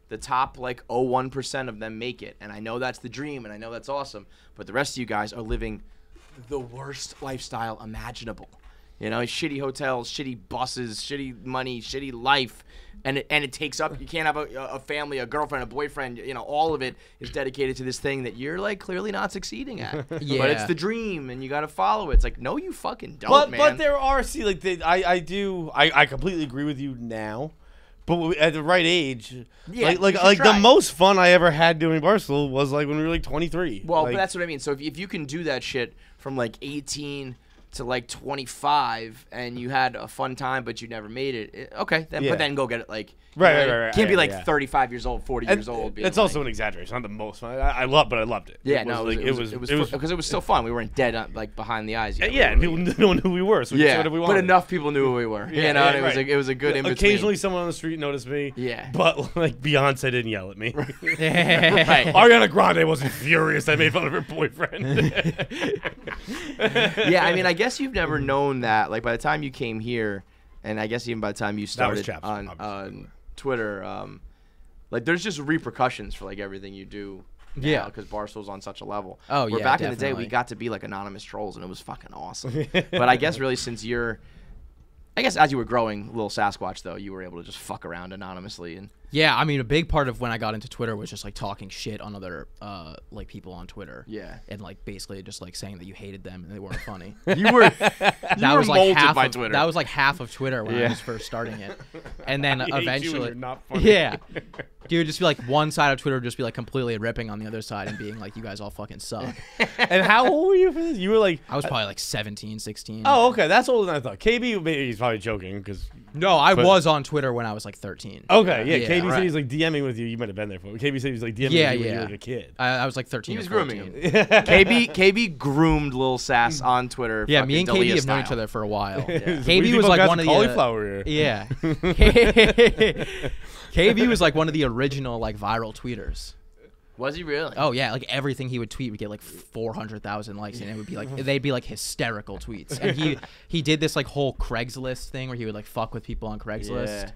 Speaker 1: the top like 0.1% of them make it. And I know that's the dream and I know that's awesome. But the rest of you guys are living the worst lifestyle imaginable. Shitty hotels, shitty buses, shitty money, shitty life. And it takes up, you can't have a family, a girlfriend, a boyfriend, all of it is dedicated to this thing that you're like clearly not succeeding at. But it's
Speaker 4: Yeah.
Speaker 1: the dream and you got to follow it. It's like, no, you fucking don't,
Speaker 2: But
Speaker 1: man.
Speaker 2: there are I completely agree with you now. But at the right age,
Speaker 1: Yeah,
Speaker 2: like
Speaker 1: you should
Speaker 2: like the
Speaker 1: try.
Speaker 2: most fun I ever had doing Barstool was like when we were like 23.
Speaker 1: Well,
Speaker 2: like,
Speaker 1: but that's what I mean. So if you can do that shit from like 18 to like 25 and you had a fun time but you never made it, okay, then
Speaker 2: Yeah.
Speaker 1: but then go get it like
Speaker 2: Right.
Speaker 1: Can't be
Speaker 2: Yeah,
Speaker 1: like
Speaker 2: yeah.
Speaker 1: 35 years old, 40
Speaker 2: and
Speaker 1: years old. being
Speaker 2: That's also
Speaker 1: like-
Speaker 2: an exaggeration. Not the most fun. I loved it.
Speaker 1: yeah,
Speaker 2: it
Speaker 1: no,
Speaker 2: was,
Speaker 1: it was because it was still fun. We weren't dead like behind the eyes. Yet.
Speaker 2: yeah, and people no one knew who we were, so we could say
Speaker 1: Yeah,
Speaker 2: whatever we
Speaker 1: but
Speaker 2: wanted.
Speaker 1: enough people knew who we were.
Speaker 2: Yeah,
Speaker 1: and it was
Speaker 2: right.
Speaker 1: it was a good in between.
Speaker 2: Occasionally, someone on the street noticed me.
Speaker 1: Yeah.
Speaker 2: but like Beyonce didn't yell at me.
Speaker 1: Right.
Speaker 2: Ariana Grande wasn't furious. I made fun of her boyfriend.
Speaker 1: Yeah, I mean, I guess you've never known that. Like by the time you came here, and I guess even by the time you
Speaker 2: That was
Speaker 1: started
Speaker 2: Chaps,
Speaker 1: on
Speaker 2: obviously.
Speaker 1: Twitter, like there's just repercussions for like everything you do.
Speaker 4: Yeah.
Speaker 1: because Barstool's on such a level.
Speaker 4: Oh,
Speaker 1: Where
Speaker 4: yeah,
Speaker 1: back in the day
Speaker 4: definitely.
Speaker 1: we got to be like anonymous trolls, and it was fucking awesome. But I guess really since I guess as you were growing, little Sasquatch though, you were able to just fuck around anonymously and.
Speaker 4: Yeah, I mean, a big part of when I got into Twitter was just like talking shit on other like people on Twitter.
Speaker 1: Yeah.
Speaker 4: and like basically just like saying that you hated them and they weren't funny.
Speaker 1: You were
Speaker 4: That
Speaker 1: were
Speaker 4: was like
Speaker 1: molded
Speaker 4: half
Speaker 1: by
Speaker 4: of
Speaker 1: Twitter.
Speaker 4: That was like half of Twitter when I
Speaker 1: Yeah.
Speaker 4: was first starting it, and then
Speaker 2: I hate you and
Speaker 4: eventually,
Speaker 2: you're not funny.
Speaker 4: yeah, dude, just be like one side of Twitter would just be like completely ripping on the other side and being like, you guys all fucking suck.
Speaker 2: And how old were you for this? You were like,
Speaker 4: I was probably like 17, 16.
Speaker 2: oh, okay, that's older than I thought. KB, maybe he's probably joking because.
Speaker 4: no, I
Speaker 2: but-
Speaker 4: was on Twitter when I was like 13.
Speaker 2: Okay, yeah,
Speaker 4: Yeah,
Speaker 2: KB said
Speaker 1: right.
Speaker 2: he's like DMing with you. You might have been there for it. KB said he was like DMing
Speaker 4: Yeah,
Speaker 2: with you when you
Speaker 4: yeah.
Speaker 2: were like a kid.
Speaker 4: I was like 13.
Speaker 1: He
Speaker 4: or
Speaker 1: was grooming
Speaker 4: 14.
Speaker 1: him. KB groomed Lil Sass on Twitter.
Speaker 4: Yeah, me and
Speaker 1: fucking
Speaker 4: KB
Speaker 1: Dalia
Speaker 4: have known each
Speaker 1: style.
Speaker 4: other for a while.
Speaker 2: What do you
Speaker 4: KB
Speaker 2: think
Speaker 4: was
Speaker 2: about
Speaker 4: like
Speaker 2: guys
Speaker 4: one
Speaker 2: with
Speaker 4: of the
Speaker 2: cauliflower ear?
Speaker 4: yeah. KB was like one of the original like viral tweeters.
Speaker 1: Was he really?
Speaker 4: Oh yeah, like everything he would tweet would get like 400,000 likes, and it would be like they'd be like hysterical tweets. And he did this like whole Craigslist thing where he would like fuck with people on Craigslist,
Speaker 1: Yeah.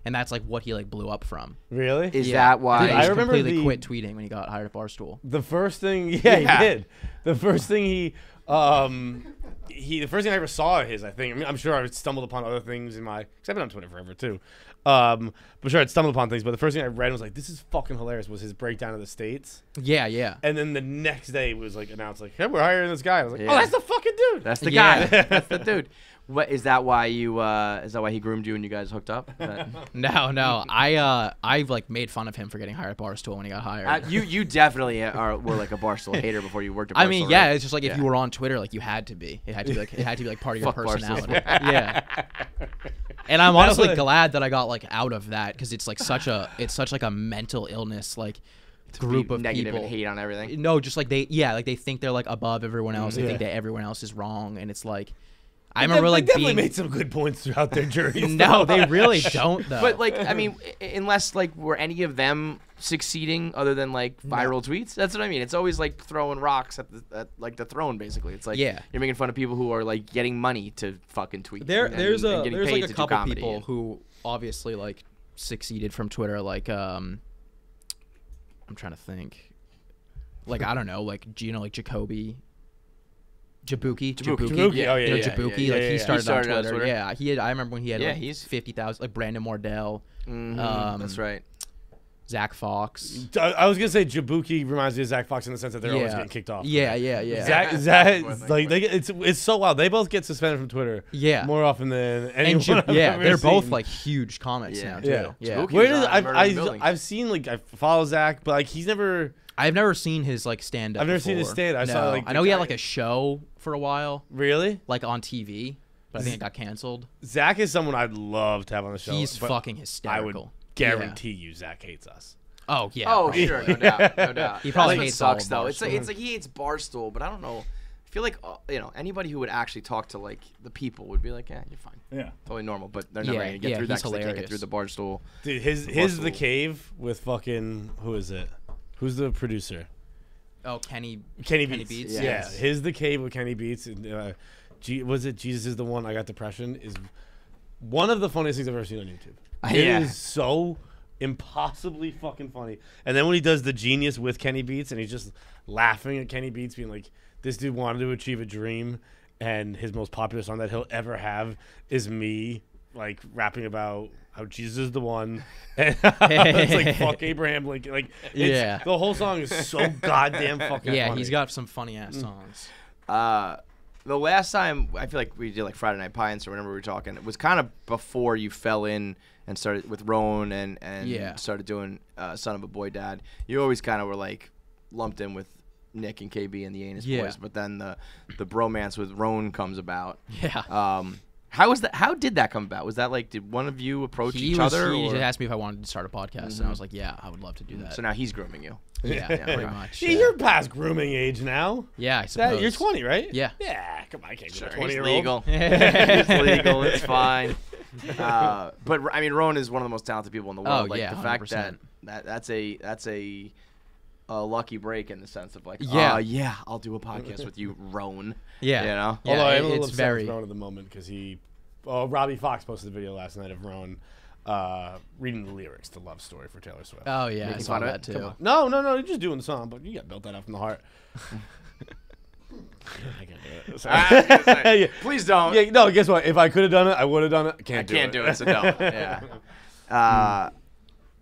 Speaker 4: and that's like what he like blew up from.
Speaker 2: Really?
Speaker 1: Is
Speaker 4: Yeah.
Speaker 1: that why?
Speaker 4: Dude,
Speaker 2: I
Speaker 4: he
Speaker 2: remember
Speaker 4: completely
Speaker 2: the-
Speaker 4: quit tweeting when he got hired at Barstool.
Speaker 2: The first thing,
Speaker 1: Yeah.
Speaker 2: he did. The first thing the first thing I ever saw of his, I think, I mean, I'm sure I stumbled upon other things in my, because I've been on Twitter forever too. But sure, I'd stumbled upon things, but the first thing I read was like, this is fucking hilarious, was his breakdown of the states.
Speaker 4: Yeah, yeah.
Speaker 2: And then the next day it was like announced like, hey, we're hiring this guy. I was like,
Speaker 1: Yeah.
Speaker 2: oh, that's the fucking dude.
Speaker 1: That's the
Speaker 4: Yeah.
Speaker 1: guy. That's the dude. What is that? Why you? Is that why he groomed you and you guys hooked up?
Speaker 4: No. I've like made fun of him for getting hired at Barstool when he got hired.
Speaker 1: You definitely were like a Barstool hater before you worked at Barstool.
Speaker 4: I mean, yeah,
Speaker 1: right?
Speaker 4: it's just like if
Speaker 1: Yeah.
Speaker 4: you were on Twitter, like you had to be. It had to be like part of your
Speaker 1: Fuck Barstool.
Speaker 4: personality. Yeah. And I'm honestly glad that I got like out of that because it's such like a mental illness like group
Speaker 1: Be
Speaker 4: of
Speaker 1: negative
Speaker 4: people.
Speaker 1: and hate on everything.
Speaker 4: No, just like they think they're like above everyone else. They think that everyone else is wrong, and it's like I remember like
Speaker 2: they definitely
Speaker 4: being
Speaker 2: made some good points throughout their journey.
Speaker 4: no, they really don't though.
Speaker 1: But like, I mean, unless like were any of them succeeding other than like viral tweets? That's what I mean. It's always like throwing rocks at like the throne, basically. It's like
Speaker 4: Yeah.
Speaker 1: you're making fun of people who are like getting money to fucking tweet.
Speaker 4: there's
Speaker 1: and getting paid
Speaker 4: like a
Speaker 1: to do
Speaker 4: couple
Speaker 1: comedy
Speaker 4: people
Speaker 1: and-
Speaker 4: who obviously like succeeded from Twitter. Like I'm trying to think. Like I don't know, like like Jabuki.
Speaker 1: Jabuki.
Speaker 2: Oh, yeah,
Speaker 4: You know
Speaker 2: yeah, yeah,
Speaker 4: Jabuki,
Speaker 2: yeah,
Speaker 4: like
Speaker 2: yeah,
Speaker 4: he
Speaker 2: yeah.
Speaker 4: started,
Speaker 1: He started
Speaker 4: on
Speaker 1: on
Speaker 4: Twitter.
Speaker 1: Twitter.
Speaker 4: Yeah, I remember when he had
Speaker 1: Yeah,
Speaker 4: like
Speaker 1: he's-
Speaker 4: 50,000. Like Brandon Mordell,
Speaker 1: That's right.
Speaker 4: Zach Fox.
Speaker 2: I was gonna say Jabuki reminds me of Zach Fox in the sense that they're always
Speaker 4: Yeah.
Speaker 2: getting kicked off.
Speaker 4: Yeah.
Speaker 2: Zach, like it's so wild. They both get suspended from Twitter.
Speaker 4: Yeah.
Speaker 2: more often than
Speaker 4: And
Speaker 2: anyone. I've ever
Speaker 4: they're both
Speaker 2: seen.
Speaker 4: like huge comics
Speaker 1: Yeah.
Speaker 4: now too.
Speaker 2: Yeah.
Speaker 4: Yeah.
Speaker 1: Jabuki.
Speaker 2: Where
Speaker 1: was
Speaker 2: did
Speaker 1: on Murder in the Building.
Speaker 2: I've seen like I follow Zach, but like he's never
Speaker 4: I've never seen his like stand up.
Speaker 2: I've never seen his stand-up. I saw, like,
Speaker 4: I know he had
Speaker 2: the
Speaker 4: like a show for a while,
Speaker 2: really.
Speaker 4: like on TV, but I think it got canceled.
Speaker 2: Zach is someone I'd love to have on the show.
Speaker 4: He's
Speaker 2: but
Speaker 4: fucking
Speaker 2: I would
Speaker 4: hysterical.
Speaker 2: guarantee you Zach hates us.
Speaker 4: Oh yeah.
Speaker 1: Oh
Speaker 4: probably.
Speaker 1: sure, no doubt, no doubt.
Speaker 4: He probably
Speaker 1: That's what
Speaker 4: hates
Speaker 1: sucks
Speaker 4: all of
Speaker 1: though. It's like
Speaker 4: Barstool.
Speaker 1: he hates Barstool, but I don't know. I feel like anybody who would actually talk to like the people would be like, yeah, you're fine,
Speaker 5: Yeah.
Speaker 1: totally normal. But they're never
Speaker 4: Yeah,
Speaker 1: gonna get
Speaker 4: yeah,
Speaker 1: through that
Speaker 4: he's
Speaker 1: 'cause they can't get
Speaker 4: hilarious.
Speaker 1: through the Barstool.
Speaker 2: Dude, his
Speaker 1: Barstool.
Speaker 2: The Cave with fucking who is it? Who's the producer?
Speaker 4: Oh Kenny.
Speaker 2: Kenny
Speaker 4: Kenny
Speaker 2: Beats.
Speaker 4: Beats,
Speaker 2: Yeah,
Speaker 1: yes.
Speaker 2: his The Cave with Kenny Beats. And, was it Jesus is the One? I Got Depression is one of the funniest things I've ever seen on YouTube. It
Speaker 1: Yeah.
Speaker 2: is so impossibly fucking funny. And then when he does the Genius with Kenny Beats and he's just laughing at Kenny Beats being like, this dude wanted to achieve a dream and his most popular song that he'll ever have is me like rapping about how Jesus is the one and it's like fuck Abraham Lincoln. Like it's,
Speaker 4: Yeah.
Speaker 2: the whole song is so goddamn fucking
Speaker 4: Yeah,
Speaker 2: funny.
Speaker 4: he's got some funny ass
Speaker 2: Mm.
Speaker 4: songs.
Speaker 1: The last time I feel like we did like Friday Night Pints or whenever we were talking, it was kind of before you fell in and started with Roan and
Speaker 4: Yeah.
Speaker 1: started doing Son of a Boy Dad. You always kind of were like lumped in with Nick and KB and the Anus
Speaker 4: Yeah.
Speaker 1: Boys, but then the bromance with Roan comes about.
Speaker 4: Yeah.
Speaker 1: How was that? How did that come about? Was that like did one of you approach
Speaker 4: He
Speaker 1: each
Speaker 4: was,
Speaker 1: other?
Speaker 4: he
Speaker 1: or-
Speaker 4: just asked me if I wanted to start a podcast, and I was like, yeah, I would love to do that.
Speaker 1: So now he's grooming you.
Speaker 4: yeah, pretty much.
Speaker 2: Yeah,
Speaker 4: Yeah,
Speaker 2: you're past grooming age now.
Speaker 4: I suppose.
Speaker 2: You're 20, right?
Speaker 4: Yeah.
Speaker 2: Yeah, come on, I can't
Speaker 1: Sure,
Speaker 2: be a
Speaker 1: he's
Speaker 2: 20-year-old.
Speaker 1: legal. He's legal. It's fine. But I mean, Roan is one of the most talented people in the world.
Speaker 4: Oh,
Speaker 1: like
Speaker 4: yeah,
Speaker 1: the fact
Speaker 4: 100%.
Speaker 1: that's a lucky break in the sense of like,
Speaker 4: Yeah.
Speaker 1: yeah, I'll do a podcast with you, Roan.
Speaker 4: Yeah.
Speaker 1: You know?
Speaker 4: Yeah,
Speaker 2: Although I'm a little
Speaker 4: it's
Speaker 2: upset
Speaker 4: very.
Speaker 2: with Rowan at the moment because Robbie Fox posted a video last night of Rowan reading the lyrics to Love Story for Taylor Swift.
Speaker 4: Oh yeah, I
Speaker 1: Making
Speaker 4: saw
Speaker 1: fun of
Speaker 4: that
Speaker 1: it?
Speaker 4: too.
Speaker 2: No, you're just doing the song, but you got built that up from the heart. I can't do it.
Speaker 1: I was gonna say,
Speaker 2: Yeah.
Speaker 1: please don't.
Speaker 2: Yeah, no, guess what? If I could have done it, I would have done it.
Speaker 1: I
Speaker 2: Can't
Speaker 1: can't do it. So no. Yeah.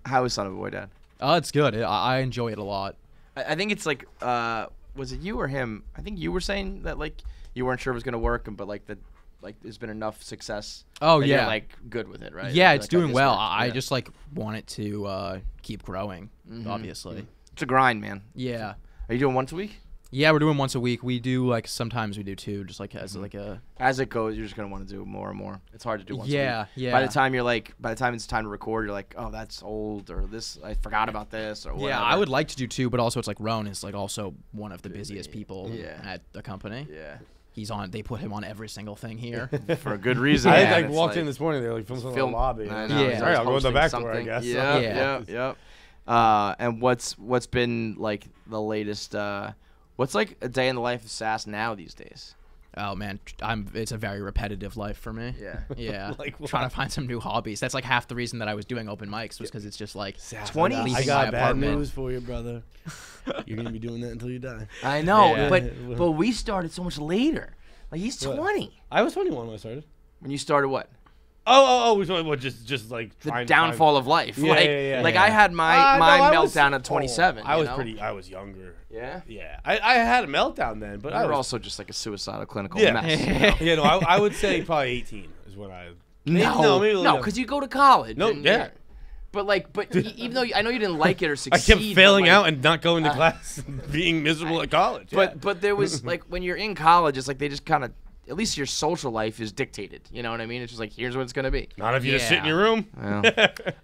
Speaker 1: How is Son of a Boy Dad?
Speaker 4: Oh, it's good. I enjoy it a lot.
Speaker 1: I think it's like, was it you or him? I think you were saying that like you weren't sure it was gonna work, but like that, like there's been enough success.
Speaker 4: Oh,
Speaker 1: that
Speaker 4: yeah.
Speaker 1: You're, like good with it, right?
Speaker 4: Yeah,
Speaker 1: Like,
Speaker 4: it's
Speaker 1: like,
Speaker 4: doing
Speaker 1: this
Speaker 4: well.
Speaker 1: works.
Speaker 4: I
Speaker 1: Yeah.
Speaker 4: just like want it to keep growing. Obviously.
Speaker 1: It's a grind, man.
Speaker 4: Yeah.
Speaker 1: Are you doing once a week?
Speaker 4: Yeah, we're doing once a week. We do like sometimes we do two, just like as like a.
Speaker 1: As it goes, you're just gonna want to do more and more. It's hard to do once.
Speaker 4: Yeah,
Speaker 1: a week.
Speaker 4: yeah.
Speaker 1: By the time it's time to record, you're like, oh, that's old, or this, I forgot about this, or whatever.
Speaker 4: Yeah, I would like to do two, but also it's like Roan is like also one of the busiest people
Speaker 1: Yeah.
Speaker 4: at the company.
Speaker 1: Yeah.
Speaker 4: He's on. They put him on every single thing here.
Speaker 1: For a good reason.
Speaker 2: I
Speaker 1: man.
Speaker 2: like
Speaker 1: It's
Speaker 2: walked in this morning. They were like filming something in the lobby.
Speaker 1: I
Speaker 2: I
Speaker 1: know.
Speaker 4: Yeah.
Speaker 1: he's
Speaker 2: Sorry, I'll go
Speaker 1: always
Speaker 2: in the
Speaker 1: posting
Speaker 2: back door, I
Speaker 1: something.
Speaker 2: guess.
Speaker 1: Yeah,
Speaker 4: Yeah.
Speaker 1: yep. And what's been like the latest? What's like a day in the life of Sass now these days?
Speaker 4: Oh man, it's a very repetitive life for me.
Speaker 1: Yeah.
Speaker 4: Yeah.
Speaker 2: Like what?
Speaker 4: Trying to find some new hobbies. That's like half the reason that I was doing open mics was because it's just like
Speaker 1: 20?
Speaker 2: I
Speaker 4: leaving
Speaker 2: got
Speaker 4: my
Speaker 2: bad
Speaker 4: apartment.
Speaker 2: news for you, brother. You're gonna be doing that until you die.
Speaker 1: I know,
Speaker 4: Yeah.
Speaker 1: but we started so much later. Like he's
Speaker 2: What?
Speaker 1: 20
Speaker 2: I was 21 when I started.
Speaker 1: when you started. What?
Speaker 2: What, just like
Speaker 1: The
Speaker 2: trying to
Speaker 1: downfall of life.
Speaker 2: Yeah,
Speaker 1: like,
Speaker 2: yeah,
Speaker 1: like
Speaker 2: yeah.
Speaker 1: I had my
Speaker 2: I was-
Speaker 1: meltdown at 27.
Speaker 2: I
Speaker 1: you
Speaker 2: was
Speaker 1: know?
Speaker 2: I was younger.
Speaker 1: Yeah.
Speaker 2: Yeah, I had a meltdown then, but I
Speaker 1: You're
Speaker 2: was
Speaker 1: also just like a suicidal clinical
Speaker 2: yeah.
Speaker 1: mess. You know?
Speaker 2: Yeah, no, I would say probably 18 is when I. Maybe a
Speaker 1: No,
Speaker 2: little younger.
Speaker 1: because you go to college.
Speaker 2: No,
Speaker 1: and
Speaker 2: yeah.
Speaker 1: you're- But even though I know you didn't like it or
Speaker 2: I
Speaker 1: succeed,
Speaker 2: kept failing
Speaker 1: but, like,
Speaker 2: out and not going to class, and being miserable at college.
Speaker 1: But there was like when you're in college, it's like they just kind of at least your social life is dictated. You know what I mean? It's just like here's what it's gonna be.
Speaker 2: not if you just sit in
Speaker 4: Yeah.
Speaker 2: your room.
Speaker 1: Well,
Speaker 4: No,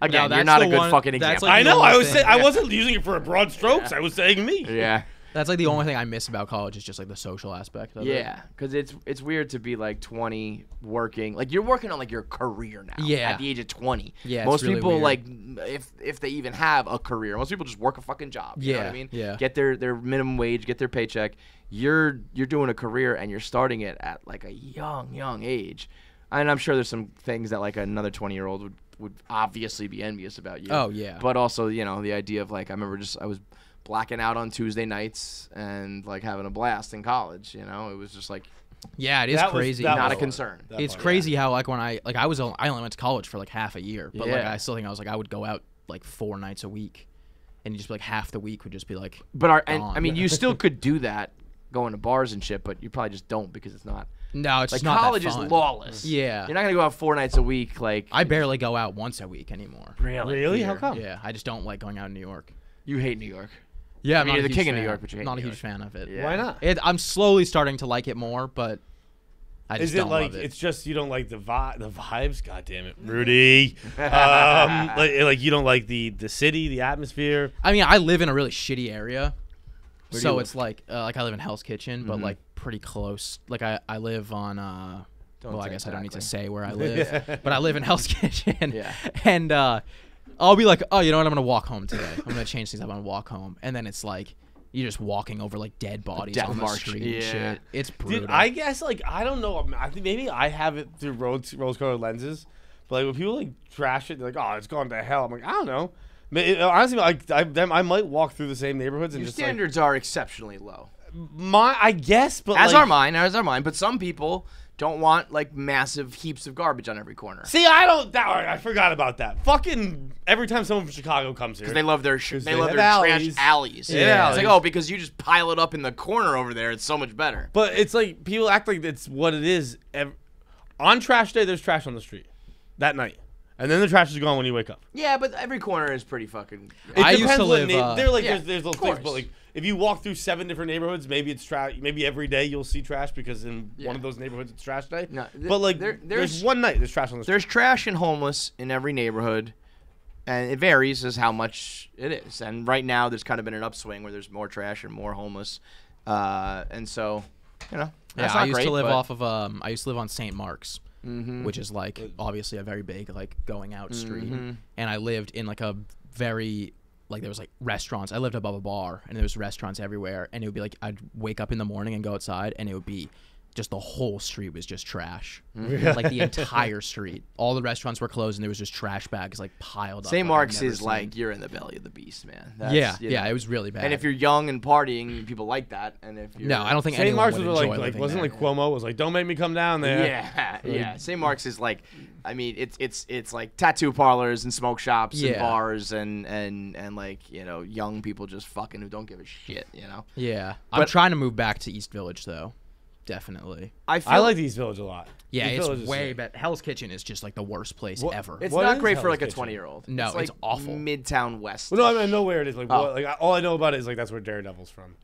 Speaker 1: again, you're
Speaker 4: that's
Speaker 1: not
Speaker 4: the
Speaker 1: a good
Speaker 4: one-
Speaker 1: fucking
Speaker 4: that's
Speaker 1: example.
Speaker 4: like
Speaker 2: I
Speaker 4: the
Speaker 2: know.
Speaker 4: only
Speaker 2: I was
Speaker 4: thing-
Speaker 2: I wasn't using it for broad strokes. I was saying me.
Speaker 1: yeah.
Speaker 4: That's like the only thing I miss about college is just like the social aspect of it.
Speaker 1: Yeah, because it's weird to be like 20 working, like you're working on like your career now.
Speaker 4: Yeah.
Speaker 1: At the age of 20.
Speaker 4: Yeah, it's
Speaker 1: Most
Speaker 4: really
Speaker 1: people
Speaker 4: weird.
Speaker 1: like if they even have a career, most people just work a fucking job. You know what I
Speaker 4: Yeah,
Speaker 1: mean?
Speaker 4: yeah.
Speaker 1: Get their minimum wage, get their paycheck. You're doing a career and you're starting it at like a young age. And I'm sure there's some things that like another 20-year-old would obviously be envious about you.
Speaker 4: Oh, yeah.
Speaker 1: But also, you know, the idea of like I remember I was blacking out on Tuesday nights and like having a blast in college. You know, it was just like
Speaker 4: Yeah, it is
Speaker 2: That was-
Speaker 4: crazy.
Speaker 2: that
Speaker 1: not
Speaker 2: was
Speaker 1: a
Speaker 2: hard.
Speaker 1: concern.
Speaker 2: That
Speaker 4: It's
Speaker 2: part,
Speaker 4: crazy how like when I only went to college for like half a year, but like
Speaker 1: Yeah.
Speaker 4: I still think I would go out like 4 nights a week, and just like half the week would just be like.
Speaker 1: But I
Speaker 4: gone.
Speaker 1: mean, you still could do that, going to bars and shit, but you probably just don't because it's not
Speaker 4: No, it's
Speaker 1: like
Speaker 4: just not
Speaker 1: college
Speaker 4: that
Speaker 1: is
Speaker 4: fun.
Speaker 1: lawless.
Speaker 4: Yeah,
Speaker 1: You're not gonna go out 4 nights a week. Like
Speaker 4: I barely go out once a week anymore.
Speaker 2: Really? How come?
Speaker 4: Yeah, I just don't like going out in New York.
Speaker 1: you hate New York.
Speaker 4: Yeah,
Speaker 1: I mean,
Speaker 4: I'm not
Speaker 1: you're
Speaker 4: a
Speaker 1: the
Speaker 4: huge
Speaker 1: king of New
Speaker 4: fan.
Speaker 1: York, but you hate
Speaker 4: not
Speaker 1: New
Speaker 4: a
Speaker 1: York.
Speaker 4: huge fan of it.
Speaker 1: Yeah.
Speaker 2: Why not?
Speaker 4: I'm slowly starting to like it more, but I just
Speaker 2: Is it
Speaker 4: don't
Speaker 2: like
Speaker 4: love it.
Speaker 2: it's just you don't like the vibes? God damn it, Rudy. Like you don't like the city, the atmosphere.
Speaker 4: I mean, I live in a really shitty area,
Speaker 1: Where do
Speaker 4: so
Speaker 1: you
Speaker 4: it's like I live in Hell's Kitchen, but like pretty close. Like I live on. Well, I
Speaker 1: say
Speaker 4: guess I don't need to
Speaker 1: exactly.
Speaker 4: say where I live, but I live in Hell's Kitchen.
Speaker 1: Yeah.
Speaker 4: And I'll be like, oh, you know what? I'm gonna walk home today. I'm gonna change things up. I'm gonna walk home, and then it's like you're just walking over like dead bodies
Speaker 1: death
Speaker 4: on the
Speaker 1: march.
Speaker 4: street
Speaker 1: Yeah.
Speaker 4: and shit. It's brutal.
Speaker 2: Dude, I guess like I don't know. I think maybe I have it through rose-colored lenses, but like when people like trash it, they're like, "Oh, it's gone to hell." I'm like, I don't know. Honestly, I might walk through the same neighborhoods and
Speaker 1: Your
Speaker 2: just
Speaker 1: standards are exceptionally low.
Speaker 2: like I guess, but
Speaker 1: As
Speaker 2: like,
Speaker 1: are mine. But some people don't want like massive heaps of garbage on every corner
Speaker 2: See, I don't. I forgot about that. Fucking every time someone from Chicago comes here,
Speaker 1: because they love their
Speaker 2: they
Speaker 1: love
Speaker 2: have
Speaker 1: their
Speaker 2: alleys.
Speaker 1: trash alleys.
Speaker 2: Yeah.
Speaker 1: It's like, oh, because you just pile it up in the corner over there, it's so much better.
Speaker 2: But it's like people act like it's what it is. On trash day, there's trash on the street that night, and then the trash is gone when you wake up.
Speaker 1: Yeah, but every corner is pretty fucking.
Speaker 2: It
Speaker 4: I used
Speaker 2: depends
Speaker 4: to
Speaker 2: what
Speaker 4: live,
Speaker 2: they're like
Speaker 1: yeah,
Speaker 2: there's little
Speaker 1: of
Speaker 2: things, but
Speaker 1: course.
Speaker 2: like if you walk through 7 different neighborhoods, maybe it's trash. Maybe every day you'll see trash because in
Speaker 1: Yeah.
Speaker 2: one of those neighborhoods it's trash day.
Speaker 1: No,
Speaker 2: but like
Speaker 1: there's
Speaker 2: there's one night there's trash on the street.
Speaker 1: There's trash and homeless in every neighborhood, and it varies as how much it is. And right now, there's kind of been an upswing where there's more trash and more homeless, and so, you know, that's
Speaker 4: yeah, I
Speaker 1: not
Speaker 4: used
Speaker 1: great,
Speaker 4: to live
Speaker 1: but-
Speaker 4: off of I used to live on St. Mark's, which is like obviously a very big like going out street, and I lived in like a very like there was like restaurants. I lived above a bar, and there was restaurants everywhere, and it would be like I'd wake up in the morning and go outside, and it would be just the whole street was just trash, like the entire street. All the restaurants were closed, and there was just trash bags like piled up.
Speaker 1: St.
Speaker 4: like, I've
Speaker 1: Mark's
Speaker 4: never
Speaker 1: is
Speaker 4: seen.
Speaker 1: like you're in the belly of the beast, man. That's,
Speaker 4: yeah,
Speaker 1: you
Speaker 4: yeah,
Speaker 1: know.
Speaker 4: it was really bad.
Speaker 1: And if you're young and partying, people like that. And if you're
Speaker 4: no, I don't think
Speaker 2: St.
Speaker 4: anyone
Speaker 2: Mark's
Speaker 4: would
Speaker 2: was
Speaker 4: enjoy
Speaker 2: like
Speaker 4: living
Speaker 2: wasn't
Speaker 4: there.
Speaker 2: like Cuomo was like, don't make me come down there.
Speaker 1: Yeah, yeah. St. Mark's is like, I mean, it's like tattoo parlors and smoke shops and
Speaker 4: Yeah.
Speaker 1: bars and like young people just fucking who don't give a shit.
Speaker 4: Yeah, I'm
Speaker 1: But-
Speaker 4: trying to move back to East Village though, definitely.
Speaker 1: I feel
Speaker 2: I like East Village a lot.
Speaker 4: Yeah,
Speaker 2: East Village
Speaker 4: it's
Speaker 2: is
Speaker 4: way
Speaker 2: sick.
Speaker 4: better. Hell's Kitchen is just like the worst place
Speaker 2: What-
Speaker 4: ever.
Speaker 1: It's
Speaker 2: What
Speaker 1: not
Speaker 2: is
Speaker 1: great for
Speaker 2: Hell's
Speaker 1: like a
Speaker 2: Kitchen?
Speaker 1: 20-year-old.
Speaker 4: No,
Speaker 1: it's, like
Speaker 4: it's awful.
Speaker 1: Midtown West.
Speaker 2: Well, no, I know where it is. Like,
Speaker 1: Oh.
Speaker 2: what, like all I know about it is like that's where Daredevil's from.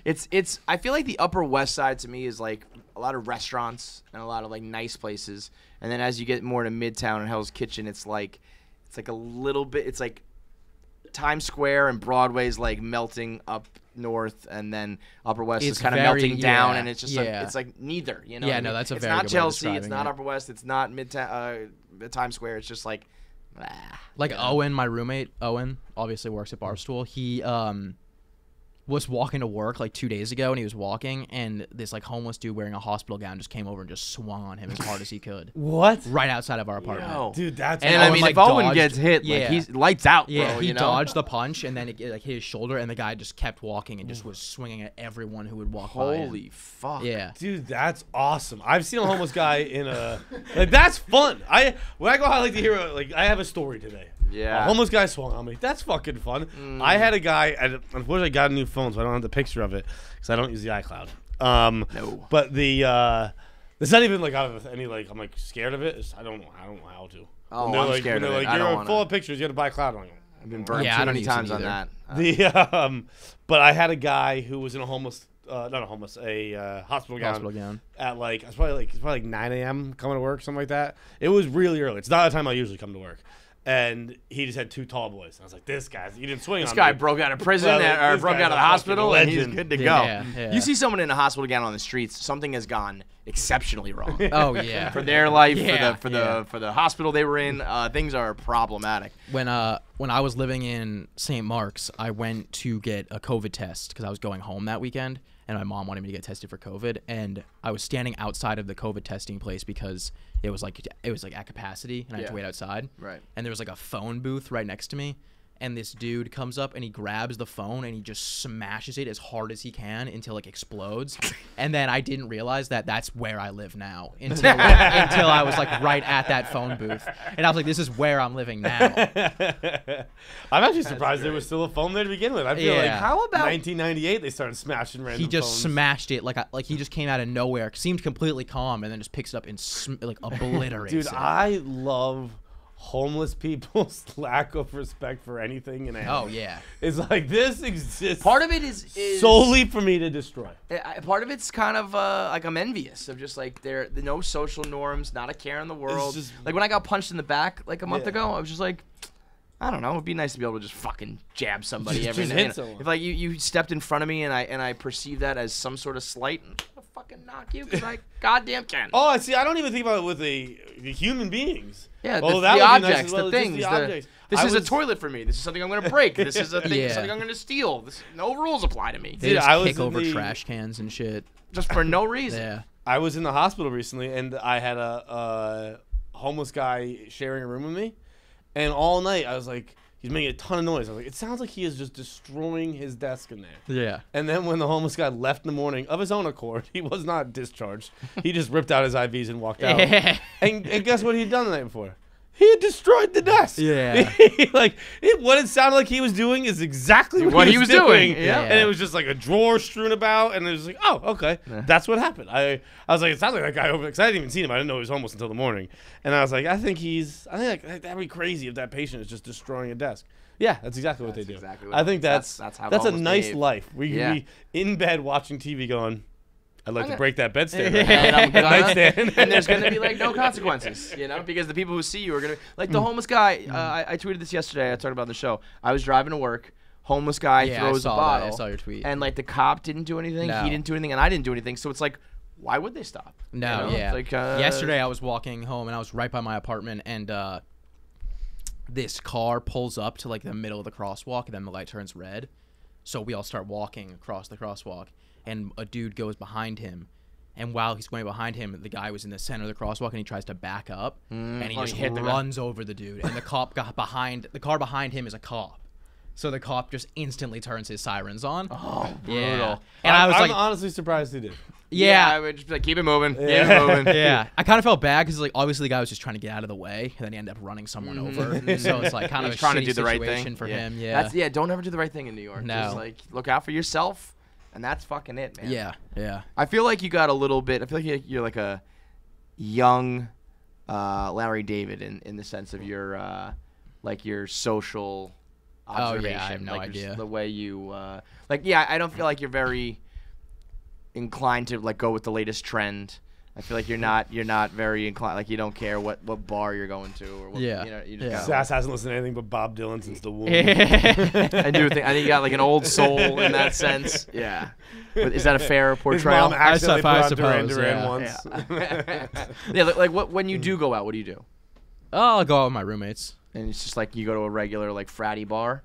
Speaker 1: it's I feel like the Upper West Side to me is like a lot of restaurants and a lot of like nice places, and then as you get more to Midtown and Hell's Kitchen, it's like a little bit. It's like Times Square and Broadway's like melting up north, and then Upper West
Speaker 4: It's
Speaker 1: is kind of
Speaker 4: very-
Speaker 1: melting down,
Speaker 4: yeah,
Speaker 1: and it's just
Speaker 4: yeah.
Speaker 1: like it's like neither. You know?
Speaker 4: Yeah,
Speaker 1: what I
Speaker 4: no,
Speaker 1: mean?
Speaker 4: that's a
Speaker 1: It's
Speaker 4: very
Speaker 1: not
Speaker 4: good way of
Speaker 1: Chelsea. It's
Speaker 4: describing
Speaker 1: not
Speaker 4: it.
Speaker 1: Upper West. It's not Midtown. Times Square. It's just like.
Speaker 4: Like Owen, my roommate, Owen, obviously works at Barstool. was walking to work like 2 days ago, and he was walking, and this like homeless dude wearing a hospital gown just came over and just swung on him as hard as he could,
Speaker 2: What?
Speaker 4: right outside of our apartment.
Speaker 1: Yo.
Speaker 2: Dude, that's
Speaker 1: And
Speaker 4: And
Speaker 1: I
Speaker 4: Owen,
Speaker 1: mean,
Speaker 4: like,
Speaker 1: if Owen
Speaker 4: dodged-
Speaker 1: gets hit, like
Speaker 4: yeah.
Speaker 1: he's lights out,
Speaker 4: Yeah,
Speaker 1: bro.
Speaker 4: he
Speaker 1: you know?
Speaker 4: dodged the punch, and then it like hit his shoulder, and the guy just kept walking and just was swinging at everyone who would walk by him.
Speaker 1: Holy fuck.
Speaker 4: Yeah.
Speaker 2: Dude, that's awesome. I've seen a homeless guy in a like that's fun. When I go out, I like to hear like I have a story today.
Speaker 1: Yeah.
Speaker 2: A homeless guy swung on me. That's fucking fun. I had a guy. Unfortunately, I got a new phone, so I don't have the picture of it because I don't use the iCloud.
Speaker 1: No.
Speaker 2: But it's not even like out of any like I'm like scared of it. I don't know how to.
Speaker 1: Oh,
Speaker 2: When they're
Speaker 1: I'm
Speaker 2: like,
Speaker 1: scared
Speaker 2: when
Speaker 1: of
Speaker 2: they're
Speaker 1: it.
Speaker 2: like,
Speaker 1: I don't
Speaker 2: you're
Speaker 1: wanna-
Speaker 2: full of pictures. You got to buy cloud. I'm like,
Speaker 1: I've been burned
Speaker 4: Yeah, I
Speaker 1: too
Speaker 4: don't
Speaker 1: many
Speaker 4: use it
Speaker 1: times on
Speaker 4: either.
Speaker 1: that.
Speaker 2: but I had a guy who was in a homeless, not a homeless, a hospital gown.
Speaker 4: Hospital gown.
Speaker 2: At like it's probably like 9 a.m. coming to work, something like that. It was really early. It's not the time I usually come to work. And he just had 2 tall boys. And I was like, this guy, he didn't swing
Speaker 1: This
Speaker 2: on
Speaker 1: guy
Speaker 2: me.
Speaker 1: broke out of prison
Speaker 2: Well,
Speaker 1: or
Speaker 2: this
Speaker 1: broke
Speaker 2: guy's
Speaker 1: out of
Speaker 2: a
Speaker 1: the hospital,
Speaker 2: fucking
Speaker 1: and he's
Speaker 2: legend.
Speaker 1: good to
Speaker 4: Yeah,
Speaker 1: go.
Speaker 4: yeah.
Speaker 1: You see someone in a hospital gown on the streets, something has gone exceptionally wrong.
Speaker 4: Oh yeah.
Speaker 1: For their life,
Speaker 4: Yeah,
Speaker 1: for the hospital they were in, things are problematic.
Speaker 4: When I was living in St. Mark's, I went to get a COVID test because I was going home that weekend, and my mom wanted me to get tested for COVID, and I was standing outside of the COVID testing place because it was like at capacity, and I had to
Speaker 1: Yeah.
Speaker 4: wait outside.
Speaker 1: Right.
Speaker 4: And there was like a phone booth right next to me, and this dude comes up and he grabs the phone and he just smashes it as hard as he can until it explodes. And then I didn't realize that that's where I live now until I was like right at that phone booth, and I was like, this is where I'm living now.
Speaker 2: I'm actually surprised there was still a phone there to begin with. I feel like
Speaker 4: Yeah.
Speaker 1: How about
Speaker 2: 1998 they started smashing random
Speaker 4: He just
Speaker 2: phones.
Speaker 4: smashed it like he just came out of nowhere, seemed completely calm, and then just picks it up and like obliterates
Speaker 2: Dude,
Speaker 4: it.
Speaker 2: I love homeless people's lack of respect for anything and
Speaker 4: Oh
Speaker 2: anything.
Speaker 4: yeah.
Speaker 2: It's like this exists
Speaker 1: part of it is
Speaker 2: solely for me to destroy.
Speaker 1: Part of it's kind of like I'm envious of just like there no social norms, not a care in the world.
Speaker 2: just-
Speaker 1: Like when I got punched in the back like a month
Speaker 2: Yeah.
Speaker 1: ago, I was just like, I don't know. It'd be nice to be able to just fucking jab somebody
Speaker 2: Just
Speaker 1: every
Speaker 2: hit
Speaker 1: now.
Speaker 2: someone.
Speaker 1: If like you stepped in front of me and I perceive that as some sort of slight, I'm gonna fucking knock you because I goddamn can.
Speaker 2: Oh, I see. I don't even think about it with the human beings.
Speaker 1: Yeah,
Speaker 2: Although
Speaker 1: the
Speaker 2: that would be nice
Speaker 1: objects,
Speaker 2: as well,
Speaker 1: the
Speaker 2: just
Speaker 1: things.
Speaker 2: objects.
Speaker 1: This
Speaker 2: I
Speaker 1: is
Speaker 2: was-
Speaker 1: a toilet for me. This is something I'm gonna break. This is a thing.
Speaker 4: Yeah.
Speaker 1: Something I'm gonna steal. No rules apply to me.
Speaker 4: They
Speaker 2: Dude,
Speaker 4: just
Speaker 2: I was
Speaker 4: kick
Speaker 2: in
Speaker 4: over
Speaker 2: the-
Speaker 4: trash cans and shit.
Speaker 1: Just for no reason.
Speaker 4: Yeah.
Speaker 2: I was in the hospital recently, and I had a homeless guy sharing a room with me, and all night I was like, he's making a ton of noise. I was like, it sounds like he is just destroying his desk in there.
Speaker 4: Yeah.
Speaker 2: And then when the homeless guy left in the morning of his own accord, he was not discharged. He just ripped out his IVs and walked out.
Speaker 4: Yeah.
Speaker 2: And guess what he'd done the night before? He had destroyed the desk.
Speaker 4: Yeah.
Speaker 2: What it sounded like he was doing is exactly what he was doing.
Speaker 1: Yeah.
Speaker 2: And it was just like a drawer strewn about, and it was like, oh, okay, that's what happened. I was like, it sounds like that guy over, because I hadn't even seen him. I didn't know he was homeless until the morning, and I was like, I think that'd be crazy if that patient is just destroying a desk. Yeah, that's exactly what
Speaker 1: That's
Speaker 2: they do.
Speaker 1: exactly what-
Speaker 2: I think
Speaker 1: that's how the
Speaker 2: that's a
Speaker 1: homeless
Speaker 2: nice
Speaker 1: behave.
Speaker 2: life. We can
Speaker 1: Yeah.
Speaker 2: be in bed watching TV, going, I'd like to
Speaker 1: gonna-
Speaker 2: break that bedstand. right
Speaker 1: And,
Speaker 2: now."
Speaker 1: I'm gonna-
Speaker 2: Nightstand.
Speaker 1: and there's gonna be like no consequences, you know, because the people who see you are gonna like the homeless guy. I tweeted this yesterday. I talked about it on the show. I was driving to work. Homeless guy
Speaker 4: Yeah, I
Speaker 1: throws a
Speaker 4: saw that.
Speaker 1: bottle.
Speaker 4: I saw your tweet.
Speaker 1: And like the cop didn't do anything.
Speaker 4: No.
Speaker 1: He didn't do anything, and I didn't do anything. So it's like, why would they stop?
Speaker 4: No,
Speaker 1: You know?
Speaker 4: yeah.
Speaker 1: Like
Speaker 4: Yesterday I was walking home and I was right by my apartment, and this car pulls up to like the middle of the crosswalk, and then the light turns red. So we all start walking across the crosswalk, and a dude goes behind him. And while he's going behind him, the guy was in the center of the crosswalk, and he tries to back up, and he
Speaker 1: Oh,
Speaker 4: just
Speaker 1: he hit the guy.
Speaker 4: runs over the dude. And the cop got behind. The car behind him is a cop, so the cop just instantly turns his sirens on.
Speaker 1: Oh,
Speaker 4: Yeah.
Speaker 1: brutal.
Speaker 4: And I was
Speaker 2: I'm
Speaker 4: like,
Speaker 2: honestly surprised he did.
Speaker 1: I
Speaker 4: yeah,
Speaker 1: would just be like, keep it moving. Keep
Speaker 2: Yeah.
Speaker 1: it moving.
Speaker 4: yeah. I kind of felt bad because, like, obviously the guy was just trying to get out of the way, and then he ended up running someone over. So it's like kind of
Speaker 1: He's
Speaker 4: a
Speaker 1: trying to
Speaker 4: shitty
Speaker 1: do the right
Speaker 4: situation
Speaker 1: thing
Speaker 4: for
Speaker 1: yeah.
Speaker 4: him. Yeah.
Speaker 1: Don't ever do the right thing in New York.
Speaker 4: No.
Speaker 1: Just like look out for yourself, and that's fucking it, man.
Speaker 4: Yeah. Yeah.
Speaker 1: I feel like you got a little bit. I feel like you're like a young Larry David in the sense of your like your social
Speaker 4: Oh, yeah, I
Speaker 1: observation.
Speaker 4: have no
Speaker 1: like
Speaker 4: idea.
Speaker 1: the way you like. Yeah, I don't feel like you're very inclined to like go with the latest trend. I feel like you're not very inclined. Like you don't care what bar you're going to or what,
Speaker 4: Yeah.
Speaker 1: you know. You just
Speaker 4: Yeah.
Speaker 1: gotta-
Speaker 2: Sass hasn't listened to anything but Bob Dylan since the womb.
Speaker 1: I do think you got like an old soul in that sense. Yeah. But is that a fair
Speaker 2: His
Speaker 1: portrayal?
Speaker 2: mom accidentally
Speaker 4: I
Speaker 2: put on Duran
Speaker 4: suppose,
Speaker 2: Duran
Speaker 4: yeah.
Speaker 2: once.
Speaker 1: Yeah, like what when you do go out, what do you do?
Speaker 4: Oh, I'll go out with my roommates.
Speaker 1: And it's just like you go to a regular like fratty bar,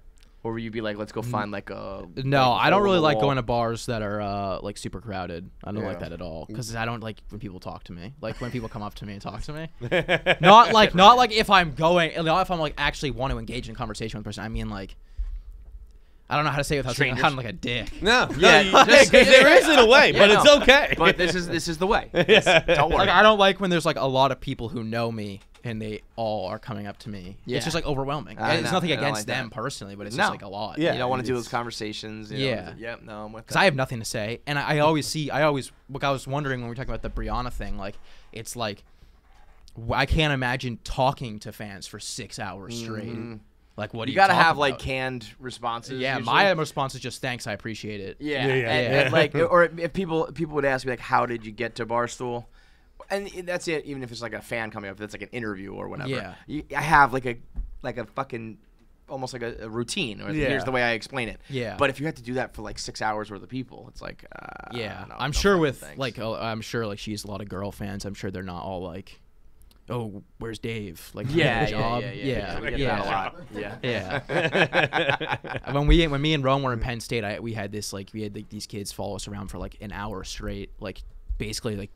Speaker 1: or would you be like, let's go find like a
Speaker 4: No,
Speaker 1: like,
Speaker 4: I don't
Speaker 1: hole in
Speaker 4: really
Speaker 1: the
Speaker 4: like
Speaker 1: wall?
Speaker 4: going to bars that are like super crowded. I don't like
Speaker 2: Yeah.
Speaker 4: that at all because I don't like when people talk to me. Like when people come up to me and talk to me. not like if I'm going, not if I'm like actually want to engage in conversation with a person. I mean like, I don't know how to say it without saying
Speaker 1: Strangers.
Speaker 4: sounding like a dick.
Speaker 2: No,
Speaker 1: Yeah,
Speaker 2: no,
Speaker 1: just-
Speaker 2: there is in a way,
Speaker 1: Yeah,
Speaker 2: but
Speaker 1: no.
Speaker 2: it's okay.
Speaker 1: But this is the way. Don't worry.
Speaker 4: Like I don't like when there's like a lot of people who know me and they all are coming up to me.
Speaker 1: Yeah.
Speaker 4: It's just like overwhelming.
Speaker 1: I
Speaker 4: It's
Speaker 1: know.
Speaker 4: nothing
Speaker 1: I don't
Speaker 4: against
Speaker 1: like
Speaker 4: them
Speaker 1: that.
Speaker 4: personally, but it's
Speaker 1: No.
Speaker 4: just like a lot.
Speaker 2: Yeah.
Speaker 1: You don't want to do
Speaker 2: it's-
Speaker 1: those conversations. You
Speaker 4: Yeah.
Speaker 1: know, yep. No, I'm with
Speaker 4: Because
Speaker 1: that.
Speaker 4: I have nothing to say, and I always like I was wondering when we were talking about the Brianna thing, like it's like I can't imagine talking to fans for 6 hours straight. Like what do
Speaker 1: You
Speaker 4: you
Speaker 1: gotta
Speaker 4: talk
Speaker 1: have like
Speaker 4: about?
Speaker 1: canned responses.
Speaker 4: Yeah,
Speaker 1: usually.
Speaker 4: my response is just thanks, I appreciate it.
Speaker 1: Yeah,
Speaker 2: Yeah, yeah.
Speaker 1: And like, or if people would ask me like, how did you get to Barstool? And that's it. Even if it's like a fan coming up, if it's like an interview or whatever.
Speaker 4: Yeah.
Speaker 1: I have like a fucking almost like a routine. Or
Speaker 2: Yeah.
Speaker 1: here's the way I explain it.
Speaker 4: Yeah.
Speaker 1: But if you have to do that for like 6 hours worth of people, it's like.
Speaker 4: Yeah,
Speaker 1: no,
Speaker 4: I'm
Speaker 1: no
Speaker 4: sure
Speaker 1: fucking
Speaker 4: with
Speaker 1: thanks.
Speaker 4: like I'm sure like she has a lot of girl fans. I'm sure they're not all like, oh, where's Dave? Like
Speaker 1: Yeah,
Speaker 4: good
Speaker 1: yeah,
Speaker 4: job.
Speaker 1: yeah. We get that a lot. Yeah.
Speaker 4: Yeah. when me and Rome were in Penn State, we had these kids follow us around for like an hour straight, like basically like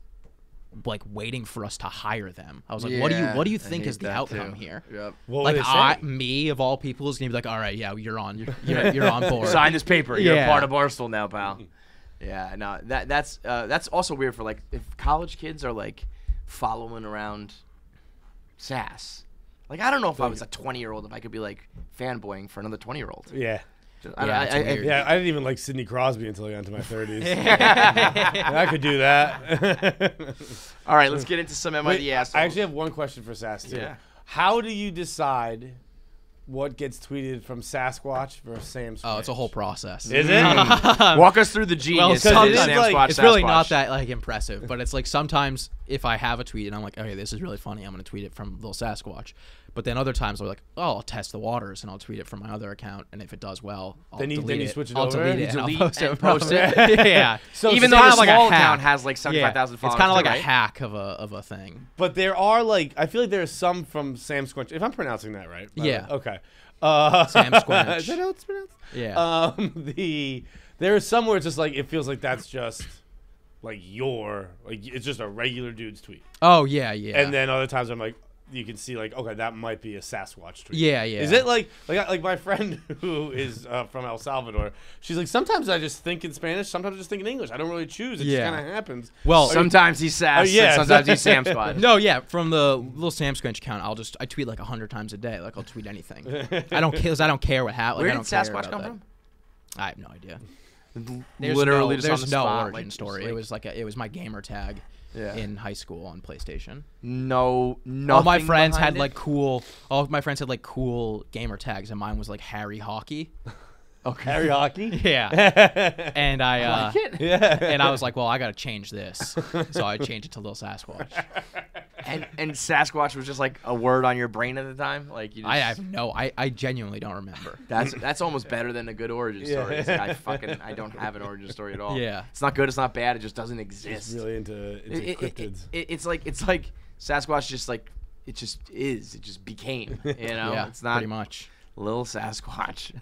Speaker 4: waiting for us to hire them. I was like, what do you
Speaker 1: I
Speaker 4: think
Speaker 1: hate
Speaker 4: is the
Speaker 1: that,
Speaker 4: outcome
Speaker 1: too.
Speaker 4: here?
Speaker 1: Yep.
Speaker 2: What
Speaker 4: Like
Speaker 2: would they say?
Speaker 4: me of all people is gonna be like, all right, yeah, you're on, you're on board.
Speaker 1: Sign this paper. You're
Speaker 4: Yeah.
Speaker 1: a part of Barstool now, pal. Yeah, no, that's also weird for like if college kids are like following around Sass. Like I don't know if I was a 20-year-old if I could be like fanboying for another 20-year-old.
Speaker 2: Yeah.
Speaker 4: Yeah, it's weird.
Speaker 2: Yeah, I didn't even like Sidney Crosby until I got into my 30s. I could do that.
Speaker 1: All right, let's get into some Am I the
Speaker 2: Wait,
Speaker 1: Asshole?
Speaker 2: I actually have one question for Sass, too.
Speaker 1: Yeah.
Speaker 2: How do you decide what gets tweeted from Sasquatch versus Sam Squatch?
Speaker 4: Oh, it's a whole process.
Speaker 2: Is it?
Speaker 1: Walk us through the genius
Speaker 2: Well,
Speaker 1: of
Speaker 2: 'cause
Speaker 1: the
Speaker 2: it is
Speaker 1: Sam
Speaker 2: like-
Speaker 1: Squatch
Speaker 4: It's really
Speaker 1: Sasquatch.
Speaker 4: not that like impressive, but it's like sometimes if I have a tweet and I'm like, okay, this is really funny, I'm gonna tweet it from Lil Sasquatch. But then other times I'm like, oh, I'll test the waters and I'll tweet it from my other account, and if it does well, I'll
Speaker 2: Then you
Speaker 4: delete it.
Speaker 2: switch it
Speaker 4: I'll
Speaker 2: over?
Speaker 4: delete
Speaker 2: You
Speaker 4: it and I'll
Speaker 1: delete
Speaker 4: post
Speaker 1: and
Speaker 4: it.
Speaker 1: post it?
Speaker 4: Yeah.
Speaker 2: So
Speaker 1: Even
Speaker 2: it's
Speaker 1: though
Speaker 2: kinda
Speaker 1: the
Speaker 2: like
Speaker 1: small
Speaker 4: hack.
Speaker 1: account has like 75,000 followers.
Speaker 4: It's kind of like
Speaker 1: right?
Speaker 4: a hack of a thing.
Speaker 2: But there are like, I feel like there are some from Sam Squatch. If I'm pronouncing that right. by the
Speaker 4: Yeah.
Speaker 2: way. Okay.
Speaker 4: Sam Squatch.
Speaker 2: Is that how it's pronounced?
Speaker 4: Yeah.
Speaker 2: There is some where it's just like, it feels like that's just like it's just a regular dude's tweet.
Speaker 4: Oh yeah, yeah.
Speaker 2: And then other times I'm like, you can see like, okay, that might be a Sasquatch tweet.
Speaker 4: Yeah, yeah.
Speaker 2: Is it like my friend who is from El Salvador? She's like, sometimes I just think in Spanish, sometimes I just think in English. I don't really choose. It
Speaker 4: Yeah.
Speaker 2: just kind of happens.
Speaker 4: Well,
Speaker 1: Sometimes he's Sass,
Speaker 2: Oh, yeah,
Speaker 1: and sometimes he's Sam Squatch.
Speaker 4: no, yeah, from the little Sam Squatch account, I tweet like 100 times a day. Like I'll tweet anything. I don't care what hat. Like,
Speaker 1: Where
Speaker 4: I
Speaker 1: did
Speaker 4: don't care
Speaker 1: Sasquatch
Speaker 4: about
Speaker 1: come
Speaker 4: that.
Speaker 1: from?
Speaker 4: I have no idea.
Speaker 1: Literally just on
Speaker 4: there's
Speaker 1: the
Speaker 4: no
Speaker 1: spot,
Speaker 4: origin
Speaker 1: like,
Speaker 4: story.
Speaker 1: just like-
Speaker 4: It was my gamer tag
Speaker 1: Yeah.
Speaker 4: in high school on PlayStation.
Speaker 1: No,
Speaker 4: All my
Speaker 1: nothing
Speaker 4: friends
Speaker 1: behind
Speaker 4: had
Speaker 1: it?
Speaker 4: like cool. All of my friends had like cool gamer tags, and mine was like Harry Hockey.
Speaker 2: Harry Hockey.
Speaker 4: Yeah, and I
Speaker 1: Like it?
Speaker 2: Yeah.
Speaker 4: and I was like, well, I gotta change this, so I changed it to Lil Sasquatch.
Speaker 1: And Sasquatch was just like a word on your brain at the time. Like you. Just,
Speaker 4: I genuinely don't remember.
Speaker 1: That's almost better than a good origin story. It's
Speaker 2: Yeah.
Speaker 1: like, I don't have an origin story at all.
Speaker 4: Yeah.
Speaker 1: It's not good. It's not bad. It just doesn't
Speaker 2: He's
Speaker 1: exist.
Speaker 2: really into cryptids.
Speaker 1: It's like Sasquatch just like it just is. It just became. You know.
Speaker 4: Yeah,
Speaker 1: it's not
Speaker 4: pretty much.
Speaker 1: Little Sasquatch.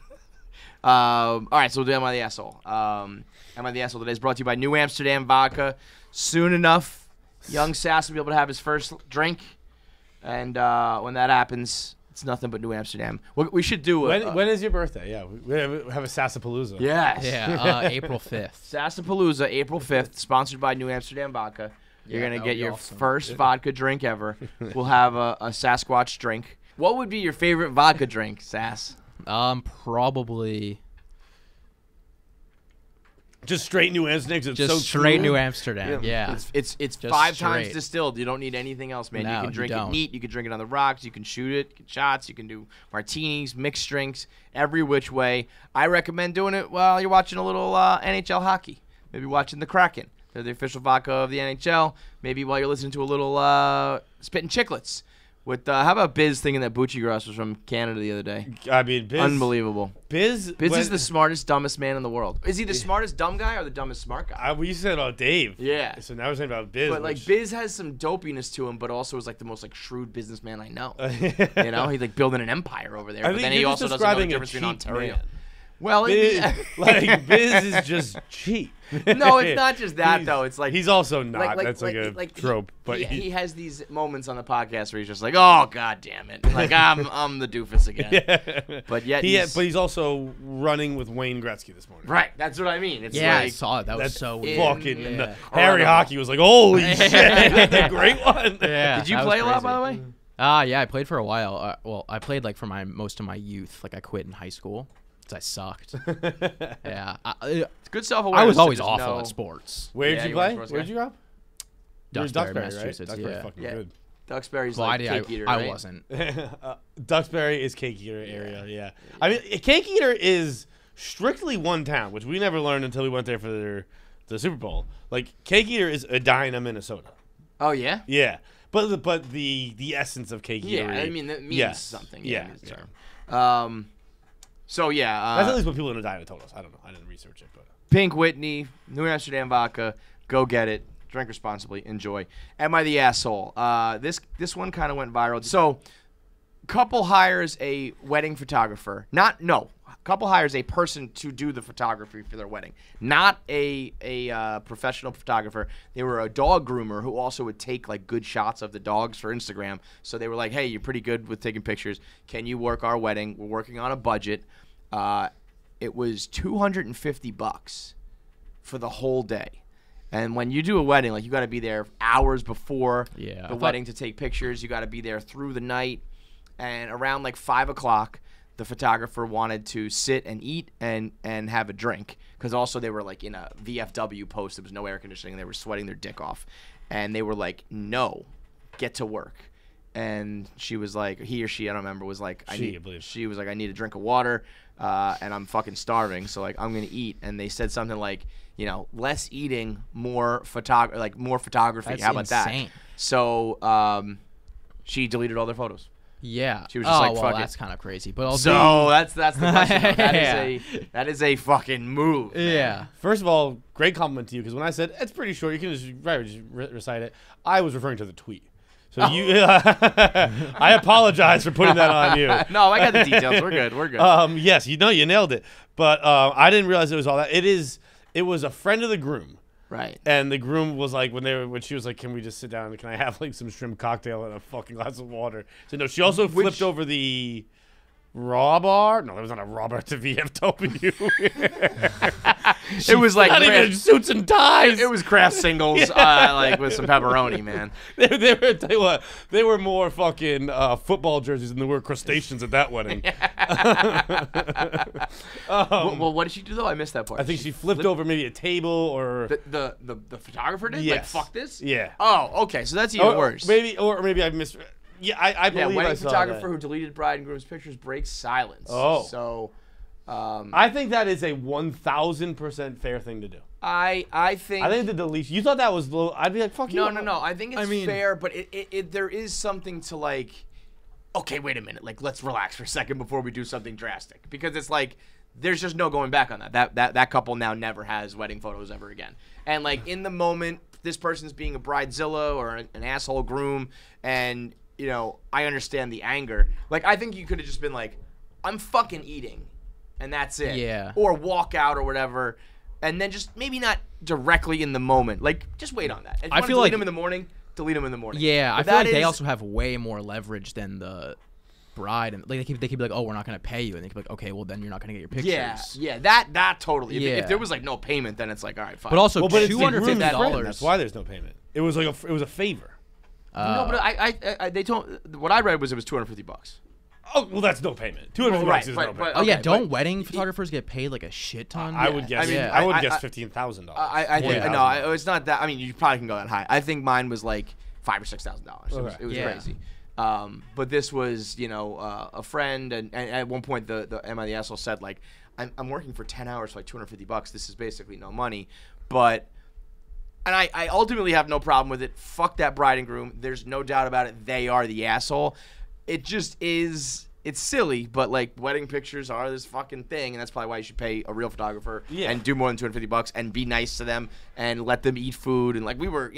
Speaker 1: All right, so we'll do Am I the Asshole? Am I the Asshole today is brought to you by New Amsterdam Vodka. Soon enough, young Sass will be able to have his first drink. And when that happens, it's nothing but New Amsterdam. We should do
Speaker 2: When is your birthday? Yeah, we have a Sassapalooza.
Speaker 1: Yes.
Speaker 4: Yeah, April 5th.
Speaker 1: Sassapalooza, April 5th, sponsored by New Amsterdam Vodka. You're
Speaker 4: Yeah,
Speaker 1: going
Speaker 4: that
Speaker 1: to
Speaker 4: would
Speaker 1: get
Speaker 4: be
Speaker 1: your
Speaker 4: awesome.
Speaker 1: first vodka drink ever. We'll have a Sasquatch drink. What would be your favorite vodka drink, Sass?
Speaker 4: Probably
Speaker 2: Just straight New Amsterdam. It's
Speaker 4: just
Speaker 2: so
Speaker 4: straight
Speaker 2: cool.
Speaker 4: New Amsterdam. Yeah.
Speaker 1: It's
Speaker 4: Just
Speaker 1: 5 times
Speaker 4: straight.
Speaker 1: distilled. You don't need anything else, man.
Speaker 4: No,
Speaker 1: you can
Speaker 4: you
Speaker 1: drink it
Speaker 4: don't.
Speaker 1: neat. You can drink it on the rocks. You can shoot it, get shots. You can do martinis, mixed drinks, every which way. I recommend doing it while you're watching a little NHL hockey. Maybe watching the Kraken. They're the official vodka of the NHL. Maybe while you're listening to a little Spittin' Chicklets. With how about Biz thinking that Bucci Gross was from Canada the other day?
Speaker 2: I mean, Biz.
Speaker 1: Unbelievable.
Speaker 2: Biz
Speaker 1: Biz is the smartest, dumbest man in the world. Is he the smartest dumb guy or the dumbest smart guy?
Speaker 2: We used to say about Dave.
Speaker 1: Yeah.
Speaker 2: So now we're saying about Biz.
Speaker 1: But like
Speaker 2: which-
Speaker 1: Biz has some dopiness to him, but also is like the most like shrewd businessman I know. You know, he's like building an empire over there.
Speaker 2: I
Speaker 1: But
Speaker 2: think
Speaker 1: then he
Speaker 2: you're
Speaker 1: also
Speaker 2: just
Speaker 1: doesn't know the
Speaker 2: describing a
Speaker 1: difference between
Speaker 2: cheap
Speaker 1: Ontario.
Speaker 2: man.
Speaker 1: Well,
Speaker 2: Biz, like Biz is just cheap.
Speaker 1: no, it's not just that
Speaker 2: He's-
Speaker 1: though. It's like
Speaker 2: he's also not. That's like a
Speaker 1: he-
Speaker 2: trope. But
Speaker 1: he has these moments on the podcast where he's just like, "Oh God damn it!" Like I'm the doofus again.
Speaker 2: yeah.
Speaker 1: But yet,
Speaker 2: But he's also running with Wayne Gretzky this morning.
Speaker 1: right. That's what I mean. It's
Speaker 4: Yeah, I
Speaker 1: like,
Speaker 4: saw it. That was
Speaker 2: That's
Speaker 4: so
Speaker 1: in-
Speaker 4: weird.
Speaker 2: fucking.
Speaker 4: Yeah.
Speaker 2: Harry Hockey was like, "Holy shit, that's a great one."
Speaker 4: Yeah,
Speaker 1: Did you
Speaker 4: that was
Speaker 1: play a lot,
Speaker 4: crazy.
Speaker 1: by the way?
Speaker 4: Yeah, I played for a while. Well, I played like for most of my youth. Like I quit in high school because I sucked. Yeah,
Speaker 1: It's good self-awareness.
Speaker 4: I was
Speaker 1: to
Speaker 4: always
Speaker 1: just
Speaker 4: awful
Speaker 1: know
Speaker 4: at sports.
Speaker 2: Where'd
Speaker 1: Yeah,
Speaker 2: you
Speaker 1: you were a
Speaker 2: play?
Speaker 1: sports
Speaker 2: Where'd
Speaker 1: guy.
Speaker 2: you go? You were
Speaker 4: Duxbury,
Speaker 2: right?
Speaker 4: Massachusetts.
Speaker 2: Duxbury's
Speaker 4: Yeah.
Speaker 2: fucking
Speaker 1: Yeah.
Speaker 2: good.
Speaker 1: Duxbury's
Speaker 4: Well,
Speaker 1: like cake eater,
Speaker 4: I
Speaker 1: right?
Speaker 4: wasn't.
Speaker 2: Duxbury is Cake Eater area. Yeah. I mean, Cake Eater is strictly one town, which we never learned until we went there for the Super Bowl. Like Cake Eater is Edina, Minnesota.
Speaker 1: Oh yeah.
Speaker 2: Yeah, but the essence of Cake
Speaker 1: Yeah,
Speaker 2: Eatery.
Speaker 1: I mean that means
Speaker 2: Yes.
Speaker 1: something.
Speaker 2: Yeah,
Speaker 1: it means a
Speaker 2: yeah.
Speaker 1: term. So yeah,
Speaker 2: That's at least what people in Edina told us. I don't know. I didn't research it, but
Speaker 1: Pink Whitney, New Amsterdam vodka. Go get it. Drink responsibly. Enjoy. Am I the asshole? This one kind of went viral. So, couple hires a wedding photographer. Couple hires a person to do the photography for their wedding. Not a professional photographer. They were a dog groomer who also would take like good shots of the dogs for Instagram. So they were like, "Hey, you're pretty good with taking pictures. Can you work our wedding? We're working on a budget." It was $250 for the whole day. And when you do a wedding, like you got to be there hours before
Speaker 4: Yeah, I
Speaker 1: the
Speaker 4: thought-
Speaker 1: wedding to take pictures. You got to be there through the night. And around like 5 o'clock, the photographer wanted to sit and eat and have a drink because also they were like in a VFW post. There was no air conditioning. They were sweating their dick off, and they were like, "No, get to work." And she was like, he or she, I don't remember, was like,
Speaker 2: I believe.
Speaker 1: she was like, "I need a drink of water, and I'm fucking starving, so like I'm gonna eat." And they said something like, less eating, more photography.
Speaker 4: That's
Speaker 1: How about
Speaker 4: insane.
Speaker 1: that? So she deleted all their photos.
Speaker 4: Yeah.
Speaker 1: She was just like,
Speaker 4: well,
Speaker 1: "Fuck it."
Speaker 4: that's kind of crazy. But
Speaker 1: So that's the question. though.
Speaker 4: Yeah.
Speaker 1: That is a fucking move. man.
Speaker 4: yeah.
Speaker 2: first of all, great compliment to you because when I said it's pretty short, you can just recite it. I was referring to the tweet. So you, I apologize for putting that on you.
Speaker 1: No, I got the details. We're good. We're good.
Speaker 2: Yes, you nailed it. But I didn't realize it was all that. It was a friend of the groom.
Speaker 1: Right.
Speaker 2: And the groom was like, when she was like, "Can we just sit down and can I have like some shrimp cocktail and a fucking glass of water?" So no, she also flipped over the raw bar. No, that was not a raw bar. It's a VFW.
Speaker 1: It was like
Speaker 2: not even suits and ties.
Speaker 1: it was craft singles, like with some pepperoni, man.
Speaker 2: They were more fucking football jerseys than there were crustaceans at that wedding.
Speaker 1: Well, what did she do though? I missed that part.
Speaker 2: I think she flipped over maybe a table or
Speaker 1: the photographer did. Like
Speaker 2: Yes.
Speaker 1: fuck this.
Speaker 2: yeah.
Speaker 1: Oh, okay. So that's even worse.
Speaker 2: Maybe I missed. Yeah, I
Speaker 1: Yeah,
Speaker 2: believe I
Speaker 1: wedding
Speaker 2: saw
Speaker 1: photographer
Speaker 2: that.
Speaker 1: who deleted bride and groom's pictures breaks silence.
Speaker 2: Oh.
Speaker 1: So,
Speaker 2: I think that is a 1,000% fair thing to do.
Speaker 1: I think.
Speaker 2: I think the deletion. You thought that was low. I'd be like, fuck you.
Speaker 1: No. I think it's
Speaker 4: mean-
Speaker 1: fair, but there is something to like. Okay, wait a minute. Like, let's relax for a second before we do something drastic, because it's like there's just no going back on that. That couple now never has wedding photos ever again. And like in the moment, this person's being a bridezilla or an asshole groom, and I understand the anger. Like, I think you could have just been like, "I'm fucking eating," and that's it.
Speaker 4: Yeah.
Speaker 1: Or walk out or whatever, and then just maybe not directly in the moment. Like, just wait on that. If you
Speaker 4: I
Speaker 1: wanna
Speaker 4: feel
Speaker 1: delete
Speaker 4: like-
Speaker 1: them in the morning, delete them in the morning.
Speaker 4: Yeah, I
Speaker 1: But
Speaker 4: feel like
Speaker 1: that
Speaker 4: they
Speaker 1: is-
Speaker 4: also have way more leverage than the bride, and like they could be like, "Oh, we're not gonna pay you," and they could be like, "Okay, well then you're not gonna get your pictures."
Speaker 1: Yeah, that totally. If
Speaker 4: Yeah.
Speaker 1: there was like no payment, then it's like, all right, fine.
Speaker 4: But also,
Speaker 2: Well, but it's the groom's
Speaker 4: $250.
Speaker 2: friend. That's why there's no payment. It was like it was a favor.
Speaker 1: no, but I they told what I read was it was $250.
Speaker 2: Oh well, that's no payment. $250
Speaker 1: right,
Speaker 2: is
Speaker 1: but-
Speaker 2: no
Speaker 1: but-
Speaker 2: payment.
Speaker 4: Oh yeah,
Speaker 1: Okay,
Speaker 4: don't
Speaker 1: but-
Speaker 4: wedding photographers get paid like a shit ton?
Speaker 2: I would guess.
Speaker 1: I mean,
Speaker 2: I would
Speaker 1: I-
Speaker 2: guess
Speaker 1: I-
Speaker 2: $15,000.
Speaker 1: I think
Speaker 2: Yeah.
Speaker 1: no, it's not that. I mean, you probably can go that high. I think mine was like $5,000 or $6,000.
Speaker 2: Okay.
Speaker 1: It was
Speaker 4: Yeah.
Speaker 1: crazy. But this was, a friend, and at one point the Am I the Asshole said like, I'm working for 10 hours for like $250. This is basically no money, but. And I ultimately have no problem with it. Fuck that bride and groom. There's no doubt about it. They are the asshole. It just is. It's silly, but like wedding pictures are this fucking thing, and that's probably why you should pay a real photographer
Speaker 2: Yeah.
Speaker 1: and do more than $250 and be nice to them and let them eat food. And like we were,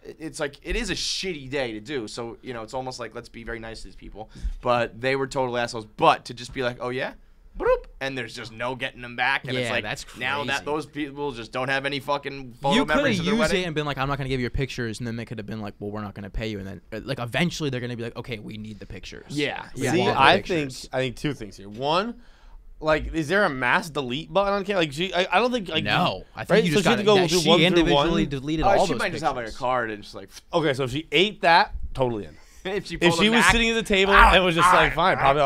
Speaker 1: it's like it is a shitty day to do. So it's almost like let's be very nice to these people. But they were total assholes. But to just be like, oh yeah, bloop, and there's just no getting them back. And it's
Speaker 4: Yeah,
Speaker 1: like
Speaker 4: that's
Speaker 1: now that
Speaker 4: crazy.
Speaker 1: those people just don't have any fucking photo
Speaker 4: You could have
Speaker 1: memories of their
Speaker 4: used
Speaker 1: wedding.
Speaker 4: it and been like, I'm not going to give you your pictures. And then they could have been like, well, we're not going to pay you. And then, like, eventually they're going to be like, okay, we need the pictures.
Speaker 1: Yeah,
Speaker 4: We
Speaker 1: yeah.
Speaker 2: See,
Speaker 4: want the
Speaker 2: I
Speaker 4: pictures.
Speaker 2: think two things here. One, like, is there a mass delete button on camera? Like, I don't think. Like,
Speaker 4: No. I think
Speaker 2: right?
Speaker 4: you
Speaker 2: So
Speaker 4: just
Speaker 2: she had
Speaker 4: got
Speaker 2: to go
Speaker 4: that
Speaker 2: through
Speaker 4: she
Speaker 2: one through
Speaker 4: individually
Speaker 2: one?
Speaker 4: deleted
Speaker 1: Oh,
Speaker 4: all
Speaker 1: she
Speaker 4: those
Speaker 1: might just have like a
Speaker 4: pictures.
Speaker 1: card and just like
Speaker 2: Okay, so if she ate that, totally in.
Speaker 1: if she
Speaker 2: If
Speaker 1: pulled
Speaker 2: she
Speaker 1: them
Speaker 2: was
Speaker 1: back,
Speaker 2: sitting at the table and was just like, fine, probably.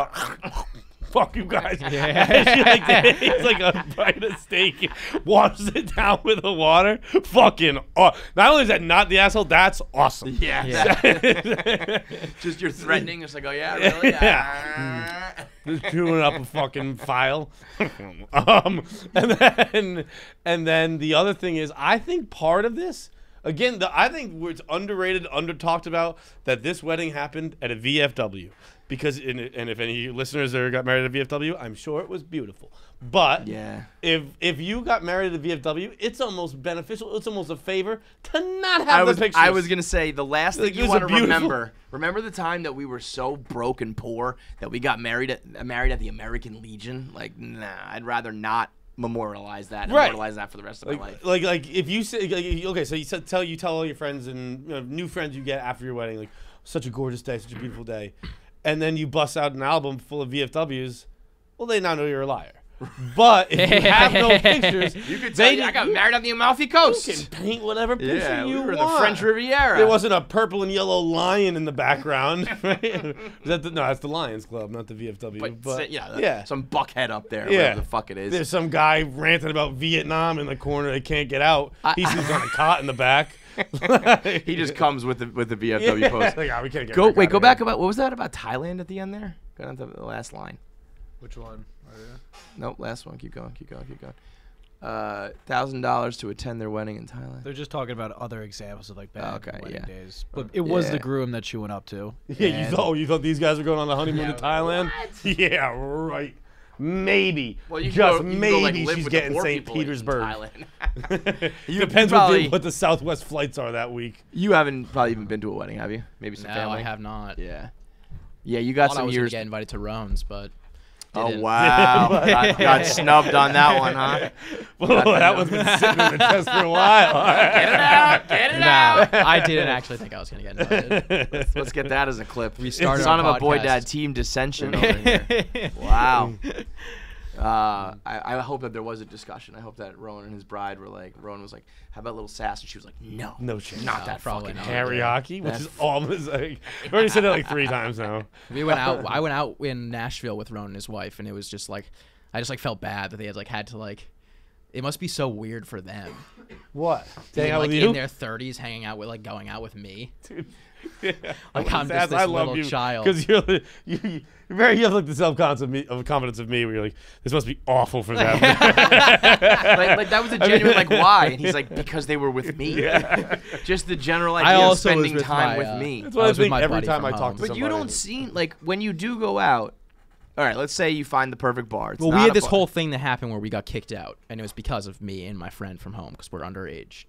Speaker 2: Fuck you guys.
Speaker 4: Yeah.
Speaker 2: She like takes like a bite of steak, washes it down with the water. Fucking. Not only is that not the asshole, that's awesome.
Speaker 1: yeah, just you're threatening. It's like, oh yeah, really?
Speaker 2: Yeah. Just chewing up a fucking file. And then the other thing is, I think part of this, again, I think it's underrated, under talked about, that this wedding happened at a VFW. Because, and if any of you listeners there got married at a VFW, I'm sure it was beautiful. But
Speaker 1: Yeah.
Speaker 2: if you got married at a VFW, it's almost beneficial. It's almost a favor to not have the pictures.
Speaker 1: I was gonna say the last
Speaker 2: Like,
Speaker 1: thing you
Speaker 2: these
Speaker 1: want
Speaker 2: are
Speaker 1: to
Speaker 2: beautiful.
Speaker 1: remember the time that we were so broke and poor that we got married at the American Legion. Like, nah, I'd rather not memorialize that.
Speaker 2: Right.
Speaker 1: Immortalize that for the rest of my life.
Speaker 2: Like if you say, okay, so you tell all your friends and new friends you get after your wedding, like, such a gorgeous day, such a beautiful day, and then you bust out an album full of VFWs. Well, they now know you're a liar. But if you have no pictures,
Speaker 1: You could say I got married on the Amalfi Coast.
Speaker 2: You can paint whatever picture
Speaker 1: Yeah,
Speaker 2: you
Speaker 1: we were in
Speaker 2: want.
Speaker 1: the French Riviera.
Speaker 2: There wasn't a purple and yellow lion in the background. Right? Is that no, that's the Lions Club, not the VFW.
Speaker 1: But yeah, some buckhead up there,
Speaker 2: Yeah.
Speaker 1: whatever the fuck it is.
Speaker 2: There's some guy ranting about Vietnam in the corner. They can't get out. He sleeps on a cot in the back.
Speaker 1: He just comes with the VFW post.
Speaker 2: Like, we can't get
Speaker 1: Go
Speaker 2: out
Speaker 1: back
Speaker 2: here.
Speaker 1: about what was that about Thailand at the end there? Go down to the last line.
Speaker 5: Which one?
Speaker 1: Nope, last one. Keep going. $1,000 to attend their wedding in Thailand.
Speaker 5: They're just talking about other examples of like bad
Speaker 1: Okay,
Speaker 5: wedding
Speaker 1: yeah.
Speaker 5: days. But it was
Speaker 1: Yeah.
Speaker 5: the groom that she went up to.
Speaker 2: Yeah, you thought these guys were going on a honeymoon
Speaker 1: Yeah,
Speaker 2: to Thailand? Yeah, right. Maybe.
Speaker 1: Well, you can
Speaker 2: just
Speaker 1: go, you can
Speaker 2: maybe
Speaker 1: go, like, live
Speaker 2: she's
Speaker 1: with the
Speaker 2: getting
Speaker 1: poor
Speaker 2: St.
Speaker 1: people in
Speaker 2: Petersburg.
Speaker 1: Thailand. You
Speaker 2: Depends
Speaker 1: probably-
Speaker 2: what the Southwest flights are that week.
Speaker 1: You haven't probably even been to a wedding, have you? Maybe some
Speaker 4: No,
Speaker 1: family.
Speaker 4: I have not.
Speaker 1: Yeah. Yeah, you got
Speaker 4: Thought I
Speaker 1: some
Speaker 4: was gonna
Speaker 1: years.
Speaker 4: get invited to Roan's, but
Speaker 1: Oh
Speaker 4: didn't.
Speaker 1: wow! got snubbed on that one, huh?
Speaker 2: Well, that one's been sitting in the chest for a while.
Speaker 1: Get it out! Get it
Speaker 4: No,
Speaker 1: out!
Speaker 4: I didn't actually think I was gonna get invited.
Speaker 1: Let's get that as a clip.
Speaker 4: We started
Speaker 1: Son
Speaker 4: our
Speaker 1: of a boy,
Speaker 4: podcast.
Speaker 1: dad, team dissension over here. Wow. I hope that there was a discussion. I hope that Rowan and his bride were like, Rowan was like, "How about a little sass?" And she was like, "No,
Speaker 2: No chance.
Speaker 1: not
Speaker 4: No,
Speaker 1: that
Speaker 4: probably
Speaker 1: fucking
Speaker 4: not.
Speaker 2: Harry hockey, which
Speaker 1: That's-
Speaker 2: is almost like I've already said that like 3 times now.
Speaker 4: We went out. I went out in Nashville with Rowan and his wife, and it was just like, I just like felt bad that they had to like. It must be so weird for them,
Speaker 2: What?
Speaker 4: being,
Speaker 2: Hang out
Speaker 4: like
Speaker 2: with you?
Speaker 4: in their 30s, hanging out with going out with me.
Speaker 2: Yeah.
Speaker 4: Like, I'm just this little child.
Speaker 2: Because you have like the self-confidence of me where you're like, this must be awful for them.
Speaker 1: like that was a genuine like why, and he's like because they were with me.
Speaker 2: Yeah.
Speaker 1: Just the general
Speaker 4: I
Speaker 1: idea of
Speaker 4: also was
Speaker 1: spending
Speaker 4: with
Speaker 1: time
Speaker 4: my,
Speaker 1: with me.
Speaker 2: That's what
Speaker 4: I
Speaker 2: I
Speaker 4: was with
Speaker 2: think
Speaker 4: my
Speaker 2: every
Speaker 4: buddy
Speaker 2: time
Speaker 4: from
Speaker 2: I talk
Speaker 4: home.
Speaker 2: to
Speaker 1: But
Speaker 2: somebody.
Speaker 1: you don't seem like when you do go out. All right, let's say you find the perfect bar. It's
Speaker 4: Well, we
Speaker 1: not
Speaker 4: had
Speaker 1: a
Speaker 4: this
Speaker 1: bar.
Speaker 4: whole thing that happened where we got kicked out, and it was because of me and my friend from home because we're underage.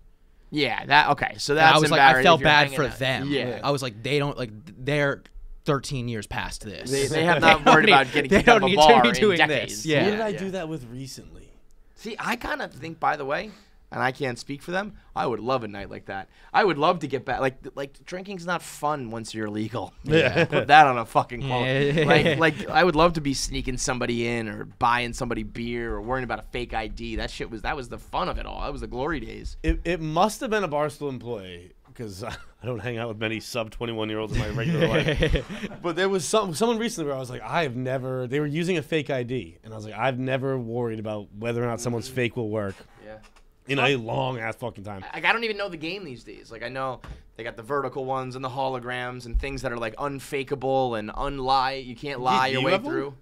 Speaker 1: Yeah, that okay. So
Speaker 4: And
Speaker 1: that's
Speaker 4: I was like, I
Speaker 1: embarrassing
Speaker 4: felt
Speaker 1: if you're
Speaker 4: bad
Speaker 1: hanging
Speaker 4: for
Speaker 1: out.
Speaker 4: them.
Speaker 1: Yeah.
Speaker 4: I was like, they don't like they're 13 years past this.
Speaker 1: They have not worried about getting
Speaker 4: They
Speaker 1: kicked out
Speaker 4: don't
Speaker 1: of a
Speaker 4: need to
Speaker 1: bar
Speaker 4: be
Speaker 1: in
Speaker 4: doing
Speaker 1: decades.
Speaker 4: this. Yeah.
Speaker 2: Who did I do that with recently?
Speaker 1: See, I kind of think, by the way, and I can't speak for them. I would love a night like that. I would love to get back. Like drinking's not fun once you're legal.
Speaker 2: Yeah.
Speaker 1: Put that on a fucking quote.
Speaker 4: Yeah.
Speaker 1: Like I would love to be sneaking somebody in or buying somebody beer or worrying about a fake ID. That was the fun of it all. That was the glory days.
Speaker 2: It must have been a Barstool employee because I don't hang out with many sub 21-year-olds in my regular life. But there was someone recently where I was like, they were using a fake ID, and I was like, I've never worried about whether or not someone's fake will work
Speaker 1: Yeah.
Speaker 2: in a long ass fucking time.
Speaker 1: Like I don't even know the game these days. Like I know they got the vertical ones and the holograms and things that are like unfakeable and unlie. You can't lie
Speaker 2: Do
Speaker 1: your
Speaker 2: you
Speaker 1: way
Speaker 2: have one?
Speaker 1: through.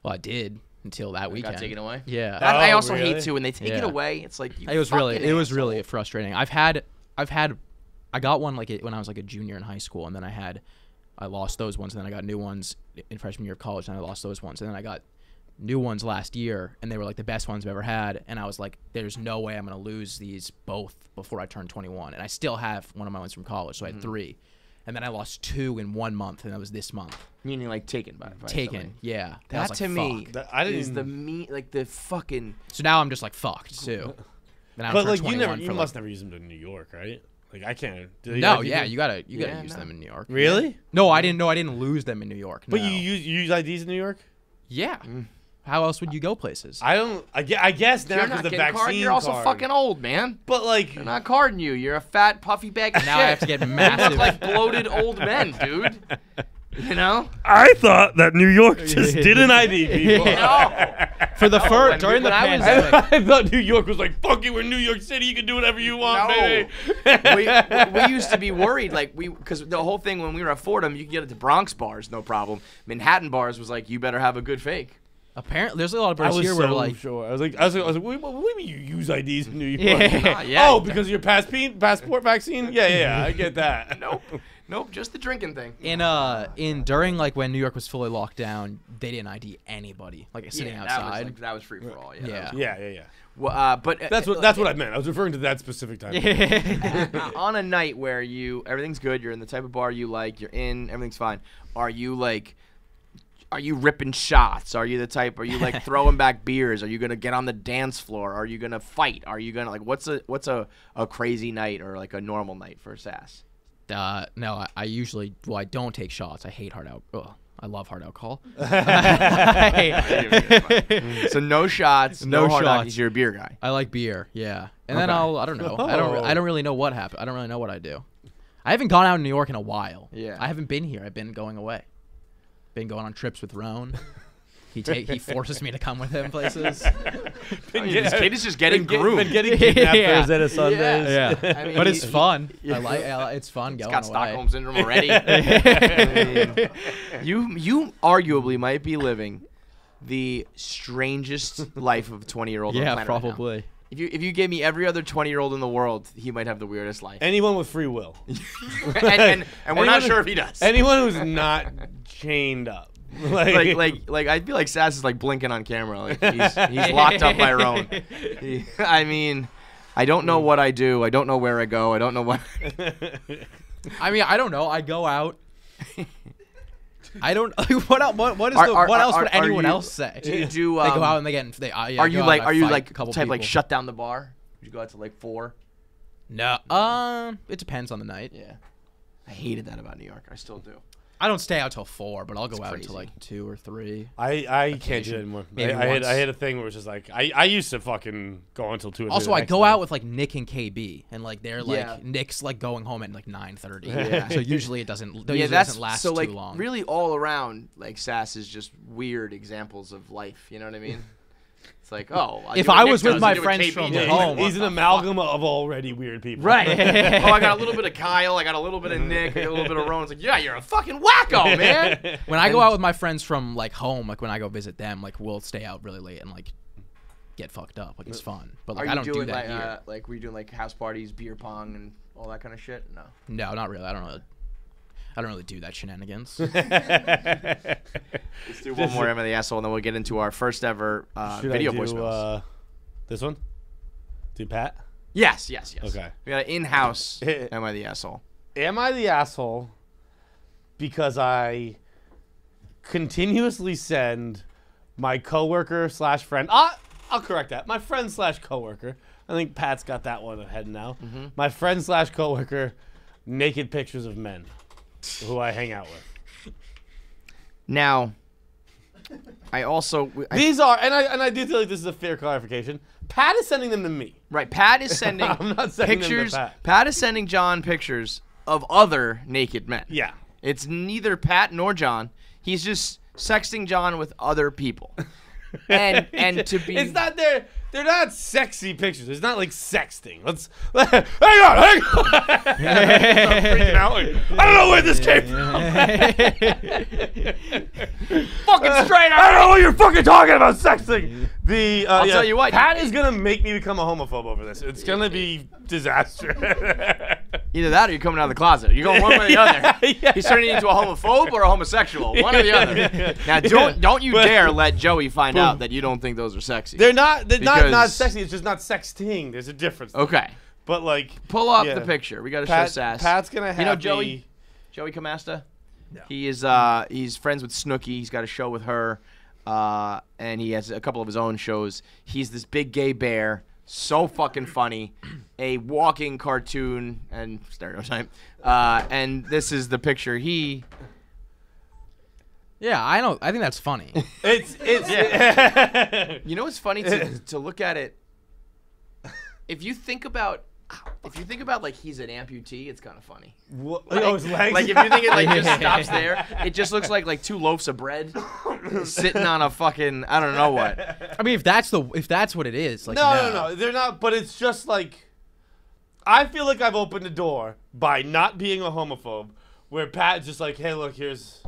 Speaker 4: Well, I did until that
Speaker 1: It
Speaker 4: weekend.
Speaker 1: got taken away.
Speaker 4: Yeah.
Speaker 1: That I
Speaker 2: Oh,
Speaker 1: also
Speaker 2: really?
Speaker 1: hate too when they take it
Speaker 4: Yeah.
Speaker 1: away. It's like you
Speaker 4: It was
Speaker 1: fucking
Speaker 4: really
Speaker 1: asshole.
Speaker 4: frustrating. I got one when I was like a junior in high school, and then I lost those ones, and then I got new ones in freshman year of college, and I lost those ones, and then I got new ones last year, and they were like the best ones I've ever had, and I was like, there's no way I'm gonna lose these both before I turn 21, and I still have one of my ones from college, so I had 3, and then I lost 2 in 1 month, and that was this month.
Speaker 1: Meaning like taken by
Speaker 4: Taken,
Speaker 1: somebody.
Speaker 4: yeah.
Speaker 1: That
Speaker 4: I was
Speaker 1: to
Speaker 4: like,
Speaker 1: me
Speaker 4: fuck.
Speaker 2: I didn't
Speaker 1: is
Speaker 2: even-
Speaker 1: the meat, like the fucking.
Speaker 4: So now I'm just like fucked too. Then I
Speaker 2: But
Speaker 4: turned
Speaker 2: like you
Speaker 4: 21
Speaker 2: never, you
Speaker 4: for,
Speaker 2: must never use them to New York, right? Like I can't. Do they
Speaker 4: No,
Speaker 2: let
Speaker 4: yeah,
Speaker 2: people-
Speaker 4: you gotta
Speaker 1: Yeah,
Speaker 4: use
Speaker 1: no.
Speaker 4: them in New York.
Speaker 2: Really?
Speaker 4: No, I didn't know. I didn't lose them in New York.
Speaker 2: But
Speaker 4: no.
Speaker 2: you use IDs in New York?
Speaker 4: Yeah. How else would you go places?
Speaker 2: I don't. I guess now
Speaker 1: You're
Speaker 2: because
Speaker 1: not
Speaker 2: the
Speaker 1: getting
Speaker 2: vaccine
Speaker 1: carded. You're also
Speaker 2: card.
Speaker 1: fucking old, man.
Speaker 2: But like,
Speaker 1: They're not carding you. You're a fat, puffy bag of
Speaker 4: Now
Speaker 1: shit.
Speaker 4: I have to get
Speaker 1: You look
Speaker 4: massive.
Speaker 1: like bloated old men, dude. You know?
Speaker 2: I thought that New York just didn't ID people.
Speaker 1: No.
Speaker 4: For the
Speaker 1: when-
Speaker 4: during the
Speaker 1: when I was-
Speaker 4: pandemic.
Speaker 2: I thought New York was like, fuck you, we're New York City, you can do whatever you want,
Speaker 1: No.
Speaker 2: baby.
Speaker 1: we used to be worried, like because the whole thing when we were at Fordham, you could get it to Bronx bars, no problem. Manhattan bars was like, you better have a good fake.
Speaker 4: Apparently, there's a lot of
Speaker 2: I
Speaker 4: bars
Speaker 2: was
Speaker 4: here
Speaker 2: so
Speaker 4: where like
Speaker 2: sure. I was like, what do you mean you use IDs in New York?
Speaker 4: Yeah.
Speaker 1: Yeah.
Speaker 2: Oh, because of your passport vaccine? Yeah, I get that.
Speaker 1: Nope, just the drinking thing.
Speaker 4: in during like when New York was fully locked down, they didn't ID anybody like sitting
Speaker 1: Yeah,
Speaker 4: outside.
Speaker 1: that was free for all. Yeah.
Speaker 4: Yeah.
Speaker 2: Yeah.
Speaker 1: Well, but
Speaker 2: That's what I meant. I was referring to that specific time.
Speaker 1: on a night where everything's good, you're in the type of bar you like, you're in, everything's fine. Are you ripping shots? Are you the type? Are you like throwing back beers? Are you gonna get on the dance floor? Are you gonna fight? Are you gonna like what's a crazy night or like a normal night for Sass?
Speaker 4: No, I usually I don't take shots. I hate hard alcohol. I love hard alcohol.
Speaker 1: So no shots,
Speaker 4: No
Speaker 1: no hard
Speaker 4: shots.
Speaker 1: alcohol, you're a beer guy.
Speaker 4: I like beer, yeah. And then
Speaker 1: Okay.
Speaker 4: I don't know.
Speaker 2: Oh.
Speaker 4: I don't really know what happened. I don't really know what I do. I haven't gone out in New York in a while.
Speaker 1: Yeah.
Speaker 4: I haven't been here. I've been going away. Been going on trips with Roan. He forces me to come with him places.
Speaker 1: This kid is just getting groomed.
Speaker 2: Been getting kidnapped
Speaker 4: Yeah.
Speaker 2: Thursday to Sundays.
Speaker 4: Yeah.
Speaker 1: I mean,
Speaker 4: But it's fun.
Speaker 1: Yeah.
Speaker 4: It's fun
Speaker 1: He's
Speaker 4: going
Speaker 1: got
Speaker 4: away.
Speaker 1: Stockholm syndrome already. I mean, you arguably might be living the strangest life of a 20-year-old. on the
Speaker 4: Yeah,
Speaker 1: planet right now.
Speaker 4: probably.
Speaker 1: If you gave me every other 20-year-old in the world, he might have the weirdest life.
Speaker 2: Anyone with free will.
Speaker 1: and we're not
Speaker 2: Anyone-
Speaker 1: sure if he does.
Speaker 2: Anyone who's not chained up.
Speaker 1: like I feel like Sass is like blinking on camera. Like he's locked up by Roan. I mean, I don't know what I do. I don't know where I go. I don't know what.
Speaker 4: I mean, I don't know. I go out. I don't. What else would anyone else say?
Speaker 1: Do you do?
Speaker 4: They go out and they get.
Speaker 1: Are you
Speaker 4: go out
Speaker 1: like?
Speaker 4: and I
Speaker 1: Are you
Speaker 4: fight
Speaker 1: like
Speaker 4: a couple
Speaker 1: type like
Speaker 4: people.
Speaker 1: shut down the bar? Would you go out to like 4?
Speaker 4: No. It depends on the night.
Speaker 1: Yeah. I hated that about New York. I still do.
Speaker 4: I don't stay out till 4, but I'll go
Speaker 1: It's
Speaker 4: out
Speaker 1: crazy.
Speaker 4: until like 2 or 3.
Speaker 2: I can't do it anymore.
Speaker 4: Maybe
Speaker 2: I
Speaker 4: once.
Speaker 2: had a thing where it's just like I used to fucking go until 2 or 3
Speaker 4: Also,
Speaker 2: the
Speaker 4: I
Speaker 2: next
Speaker 4: go
Speaker 2: night.
Speaker 4: out with like Nick and KB, and like they're like
Speaker 1: Yeah.
Speaker 4: Nick's like going home at like 9:30.
Speaker 1: Yeah.
Speaker 4: So usually it doesn't.
Speaker 1: Yeah,
Speaker 4: Usually
Speaker 1: that's
Speaker 4: doesn't last
Speaker 1: so like
Speaker 4: too long.
Speaker 1: really all around. Like Sass is just weird exammples of life. You know what I mean? It's like, oh,
Speaker 4: If
Speaker 1: do what
Speaker 4: I
Speaker 1: Nick
Speaker 4: was with
Speaker 1: does,
Speaker 4: my
Speaker 1: I do what
Speaker 4: friends
Speaker 1: KB
Speaker 4: from
Speaker 1: does.
Speaker 4: home,
Speaker 2: He's an amalgam of already weird people.
Speaker 1: Right. Oh, I got a little bit of Kyle. I got a little bit of Nick. I got a little bit of Rowan. It's like, yeah, you're a fucking wacko, man.
Speaker 4: When I go out with my friends from like home, like when I go visit them, like we'll stay out really late and like get fucked up. Like it's fun, but like
Speaker 1: Are
Speaker 4: I
Speaker 1: you
Speaker 4: don't do
Speaker 1: doing
Speaker 4: that
Speaker 1: like,
Speaker 4: here.
Speaker 1: like were you doing like house parties, beer pong, and all that kind of shit? No.
Speaker 4: No, not really. I don't really do that shenanigans.
Speaker 1: Let's do one more Am I the Asshole, and then we'll get into our first ever
Speaker 2: Should
Speaker 1: video
Speaker 2: I do,
Speaker 1: voicemails.
Speaker 2: this one? Do Pat?
Speaker 1: Yes.
Speaker 2: Okay.
Speaker 1: We got an in-house Am I the Asshole?
Speaker 2: Am I the asshole because I continuously send my coworker / friend? I'll correct that. My friend / coworker. I think Pat's got that one ahead now. My friend / coworker, naked pictures of men who I hang out with.
Speaker 1: Now, I also
Speaker 2: These are, and I do feel like this is a fair clarification. Pat is sending them to me.
Speaker 1: right. Pat is sending
Speaker 2: I'm not sending them to
Speaker 1: pictures.
Speaker 2: Pat.
Speaker 1: Is sending John pictures of other naked men.
Speaker 2: Yeah.
Speaker 1: It's neither Pat nor John. He's just sexting John with other people. And to be
Speaker 2: It's not they're not sexy pictures. It's not like sexting. Hang on. I'm freaking out. Like, I don't know where this came from.
Speaker 1: fucking straight
Speaker 2: I don't
Speaker 1: up.
Speaker 2: know what you're fucking talking about sexting.
Speaker 1: I'll tell you what,
Speaker 2: Pat is gonna make me become a homophobe over this. It's gonna be disaster.
Speaker 1: Either that or you're coming out of the closet. You're going one way or the other.
Speaker 2: Yeah.
Speaker 1: He's turning into a homophobe or a homosexual. One or the other. Now don't you dare let Joey find out that you don't think those are sexy.
Speaker 2: They're not
Speaker 1: Because-
Speaker 2: sexy. It's just not sexting. There's a difference.
Speaker 1: Okay.
Speaker 2: But like,
Speaker 1: Pull up
Speaker 2: yeah.
Speaker 1: the picture. We got to show Sass.
Speaker 2: Pat's gonna have
Speaker 1: You know, Joey,
Speaker 2: me-
Speaker 1: Joey Camasta? No. He is he's friends with Snooki. He's got a show with her, and he has a couple of his own shows. He's this big gay bear, so fucking funny, a walking cartoon and stereotype. And this is the picture he.
Speaker 4: Yeah, I think that's funny.
Speaker 2: It's
Speaker 1: You know what's funny to look at it. If you think about like he's an amputee, it's kind of funny.
Speaker 2: his legs.
Speaker 1: Like if you think it like just stops there, it just looks like two loaves of bread sitting on a fucking I don't know what.
Speaker 4: I mean, if that's what it is, like
Speaker 2: No, they're not. But it's just like, I feel like I've opened the door by not being a homophobe, where Pat's just like, hey, look, here's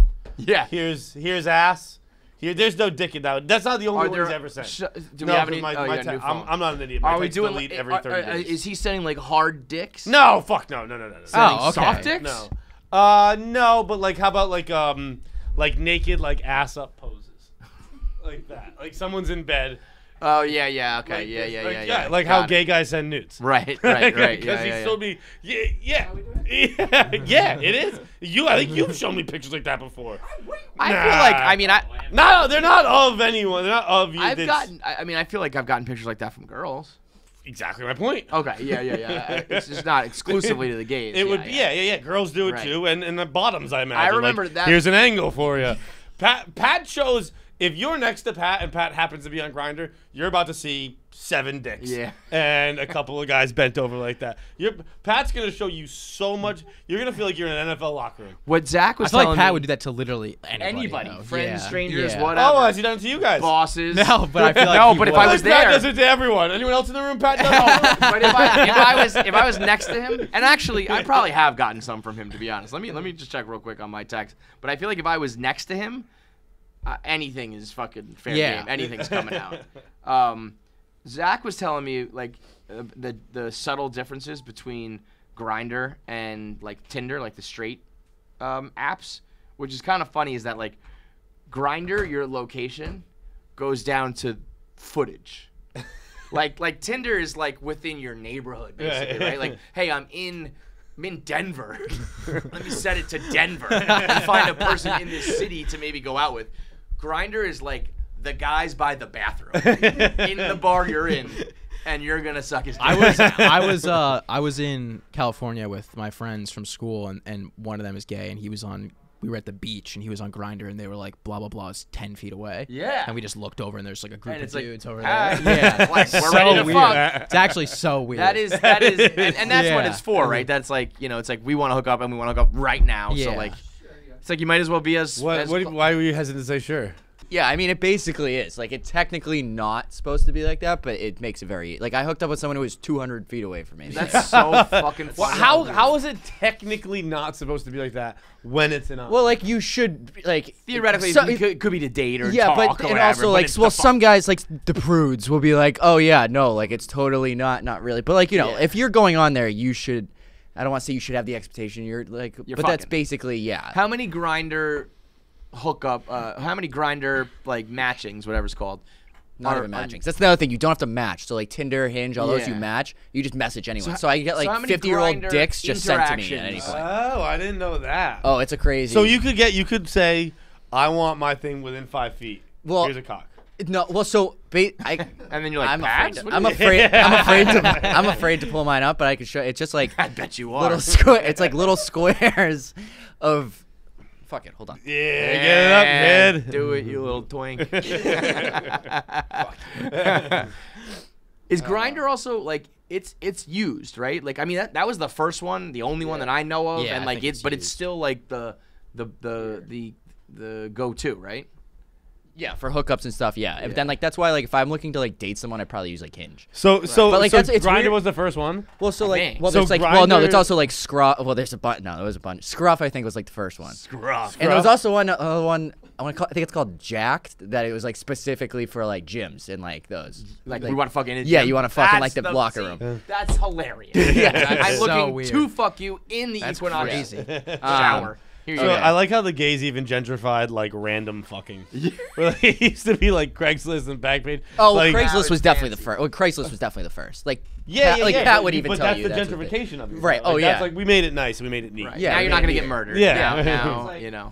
Speaker 2: ass. Here, there's no dick in that. That's not the only one he's ever said.
Speaker 1: Do we have any?
Speaker 2: I'm not an idiot. My
Speaker 1: Are we
Speaker 2: text
Speaker 1: doing
Speaker 2: delete every 30 days.
Speaker 1: Is he sending like hard dicks?
Speaker 2: No, fuck no.
Speaker 4: Oh, okay.
Speaker 1: Soft dicks?
Speaker 2: No. No, but like, how about like naked, like ass up poses, like that. Like someone's in bed.
Speaker 1: Oh yeah, okay,
Speaker 2: Like
Speaker 1: yeah,
Speaker 2: this.
Speaker 1: yeah.
Speaker 2: Like
Speaker 1: Got
Speaker 2: how
Speaker 1: it.
Speaker 2: gay guys send nudes.
Speaker 1: Right.
Speaker 2: Because he'd still be yeah. It is. I think you've shown me pictures like that before.
Speaker 1: I feel like
Speaker 2: No, they're not of anyone. They're not of you.
Speaker 1: I feel like I've gotten pictures like that from girls.
Speaker 2: Exactly my point.
Speaker 1: Okay, yeah. It's just not exclusively to the gays.
Speaker 2: It would be yeah. Girls do it
Speaker 1: Right.
Speaker 2: too, and the bottoms, I imagine.
Speaker 1: I remember
Speaker 2: like,
Speaker 1: that.
Speaker 2: Here's an angle for you. Pat shows. If you're next to Pat and Pat happens to be on Grindr, you're about to see 7 dicks.
Speaker 1: Yeah.
Speaker 2: And a couple of guys bent over like that. Pat's gonna show you so much. You're gonna feel like you're in an NFL locker room.
Speaker 1: What Zach
Speaker 4: I
Speaker 1: was
Speaker 4: feel
Speaker 1: telling
Speaker 4: like Pat
Speaker 1: me,
Speaker 4: would do that to literally
Speaker 1: anybody,
Speaker 4: though.
Speaker 1: friends,
Speaker 4: Yeah.
Speaker 1: strangers,
Speaker 4: Yeah.
Speaker 1: whatever.
Speaker 2: Oh, has he done it to you guys?
Speaker 1: Bosses.
Speaker 4: No, but I feel like
Speaker 1: No,
Speaker 4: he
Speaker 1: but if
Speaker 4: would.
Speaker 1: I was
Speaker 2: Pat
Speaker 1: there-
Speaker 2: does it to everyone. Anyone else in the room? Pat does it.
Speaker 1: But if I was next to him, and actually I probably have gotten some from him, to be honest. Let me just check real quick on my text. But I feel like if I was next to him, anything is fucking fair
Speaker 4: Yeah.
Speaker 1: game. Anything's coming out. Zach was telling me like the subtle differences between Grindr and like Tinder, like the straight apps, which is kind of funny. Is that like Grindr, your location goes down to footage. Like Tinder is like within your neighborhood, basically, right? Like, hey, I'm in Denver. Let me set it to Denver and find a person in this city to maybe go out with. Grindr is like the guys by the bathroom in the bar you're in, and you're gonna suck his dick.
Speaker 4: I was in California with my friends from school, and one of them is gay, and we were at the beach, and he was on Grindr, and they were like, blah blah blah is 10 feet away.
Speaker 1: Yeah.
Speaker 4: And we just looked over, and there's like a group
Speaker 1: And
Speaker 4: of
Speaker 1: it's like,
Speaker 4: dudes over
Speaker 1: ah,
Speaker 4: there. Yeah.
Speaker 1: like, we're
Speaker 4: So
Speaker 1: ready to
Speaker 4: weird.
Speaker 1: fuck.
Speaker 4: It's actually so weird.
Speaker 1: That is, and that's what
Speaker 4: Yeah.
Speaker 1: it's for, right? That's like, it's like we want to hook up and we want to hook up right now. So
Speaker 4: Yeah.
Speaker 1: like, it's like you might as well be as.
Speaker 2: Why were you hesitant to say sure?
Speaker 6: Yeah, I mean, it basically is. Like, it's technically not supposed to be like that, but it makes it very... Like, I hooked up with someone who was 200 feet away from me.
Speaker 1: That's so fucking
Speaker 2: Well,
Speaker 1: funny.
Speaker 2: how is it technically not supposed to be like that when it's an
Speaker 6: well, like, you should, like...
Speaker 1: Theoretically,
Speaker 6: so-
Speaker 1: it could be to date or
Speaker 6: yeah,
Speaker 1: talk
Speaker 6: but
Speaker 1: or
Speaker 6: and
Speaker 1: whatever,
Speaker 6: also
Speaker 1: but
Speaker 6: like
Speaker 1: it's
Speaker 6: well,
Speaker 1: the fuck.
Speaker 6: some guys like the prudes will be like, oh yeah, no, like it's totally not really. But like
Speaker 1: Yeah.
Speaker 6: if you're going on there, you should. I don't want to say you should have the expectation. You're like,
Speaker 1: You're
Speaker 6: but that's
Speaker 1: fucking.
Speaker 6: basically yeah.
Speaker 1: How many Grindr hookup? How many Grindr like matchings, whatever it's called?
Speaker 6: Not
Speaker 1: are-
Speaker 6: even matching. That's another thing. You don't have to match. So like Tinder, Hinge, all those you
Speaker 1: Yeah.
Speaker 6: match. You just message anyone.
Speaker 1: So-
Speaker 6: So I get
Speaker 1: so how
Speaker 6: like
Speaker 1: many
Speaker 6: 50-year-old
Speaker 1: Grindr
Speaker 6: dicks just sent to me at any
Speaker 1: interactions?
Speaker 6: point.
Speaker 2: Oh, I didn't know that.
Speaker 6: Oh, it's a crazy.
Speaker 2: So you could say, I want my thing within 5 feet.
Speaker 6: Well-
Speaker 2: Here's a cock.
Speaker 6: no. Well, so I.
Speaker 1: And then you're like,
Speaker 6: I'm
Speaker 1: Pads?
Speaker 6: afraid.
Speaker 1: What do
Speaker 6: I'm
Speaker 1: you-
Speaker 6: afraid. I'm afraid to pull mine up, but I could show. It's just like
Speaker 1: I bet you are.
Speaker 6: little square. It's like little squares of. Fuck it. Hold on.
Speaker 2: Yeah, get it up, kid.
Speaker 1: Do it, you little twink. Is Grindr also like it's used, right? Like I mean that was the first one, the only one that I know of,
Speaker 4: Yeah,
Speaker 1: and
Speaker 4: I
Speaker 1: like
Speaker 4: think
Speaker 1: it's
Speaker 4: it's
Speaker 1: but it's
Speaker 4: used.
Speaker 1: still like the go-to, right?
Speaker 6: Yeah, for hookups and stuff. Yeah, but then like that's why like if I'm looking to like date someone, I probably use like Hinge.
Speaker 2: So
Speaker 6: But, like, it's
Speaker 2: Grindr
Speaker 6: weird-
Speaker 2: was the first one.
Speaker 6: Well, so
Speaker 1: think.
Speaker 6: like well,
Speaker 2: So
Speaker 6: there's like well no,
Speaker 2: Grindr-
Speaker 6: there's also like Scruff. Well, there's a bunch. No, there was a bunch. Scruff I think was like the first one.
Speaker 1: Scruff.
Speaker 6: And there was also one I think it's called Jacked that it was like specifically for like gyms and like those.
Speaker 1: Like we want to fuck in a
Speaker 6: Yeah,
Speaker 1: gym.
Speaker 6: you wanna fuck in, like,
Speaker 1: That's
Speaker 6: the locker
Speaker 1: see,
Speaker 6: room.
Speaker 1: That's hilarious. I'm
Speaker 4: so
Speaker 1: looking
Speaker 4: weird.
Speaker 1: to fuck you in the
Speaker 4: That's
Speaker 1: Equinox
Speaker 4: crazy.
Speaker 1: shower. Here you
Speaker 2: So
Speaker 1: go.
Speaker 2: I like how the gays even gentrified like random fucking. Where, like, it used to be like Craigslist and Backpage.
Speaker 6: Oh,
Speaker 2: like,
Speaker 6: Craigslist was
Speaker 1: it's
Speaker 6: definitely the
Speaker 1: fancy.
Speaker 6: first. Well, Craigslist was definitely the first. Like,
Speaker 2: Yeah,
Speaker 6: Pat,
Speaker 2: yeah,
Speaker 6: like
Speaker 2: yeah.
Speaker 6: Pat
Speaker 2: but
Speaker 6: would
Speaker 2: you-
Speaker 6: even
Speaker 2: but
Speaker 6: tell
Speaker 2: that's
Speaker 6: you
Speaker 2: the
Speaker 6: that's what they-
Speaker 2: gentrification of it.
Speaker 6: Right,
Speaker 2: Like,
Speaker 6: oh,
Speaker 2: that's
Speaker 6: yeah.
Speaker 2: like we made it nice. We made it neat.
Speaker 1: Right.
Speaker 6: Yeah,
Speaker 1: Now you're not gonna
Speaker 6: maybe.
Speaker 1: get murdered.
Speaker 2: Yeah.
Speaker 1: Now,
Speaker 2: It's
Speaker 1: you know.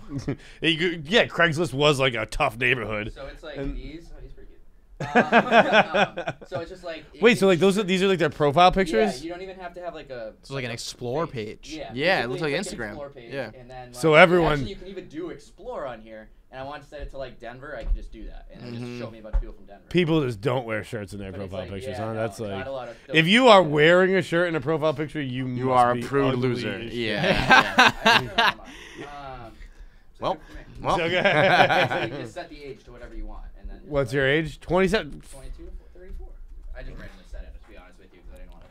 Speaker 2: Yeah, Craigslist was like a tough neighborhood.
Speaker 6: So it's like
Speaker 2: And-
Speaker 6: these. Oh, he's pretty good. So it's just like.
Speaker 2: Wait, so like these are like their profile pictures?
Speaker 6: Yeah, you don't even have to have like a.
Speaker 4: It's like an explore page.
Speaker 6: Yeah,
Speaker 1: Yeah, it
Speaker 6: basically
Speaker 1: looks
Speaker 6: it's
Speaker 1: like
Speaker 6: an
Speaker 1: Instagram.
Speaker 6: explore page,
Speaker 1: Yeah.
Speaker 6: And then, like,
Speaker 2: So everyone-
Speaker 6: Actually, you can even do explore on here, and I want to set it to like Denver. I can just do that, and it
Speaker 1: Mm-hmm.
Speaker 6: just show me a bunch of people from Denver.
Speaker 2: People just don't wear shirts in their
Speaker 6: But it's
Speaker 2: profile
Speaker 6: like,
Speaker 2: pictures,
Speaker 6: yeah,
Speaker 2: huh?
Speaker 6: no,
Speaker 2: That's
Speaker 6: not
Speaker 2: like
Speaker 6: a lot of-
Speaker 2: if you are wearing a shirt in a profile picture, you
Speaker 1: You
Speaker 2: must
Speaker 1: are a
Speaker 2: be
Speaker 1: prude
Speaker 2: ugly
Speaker 1: loser.
Speaker 2: as shit.
Speaker 1: Yeah. Well, well.
Speaker 2: Okay.
Speaker 6: So you can just set the age to whatever you want, and then.
Speaker 2: What's your age? 27.
Speaker 6: 22, 34. I just randomly set it, to be honest with you, because I didn't want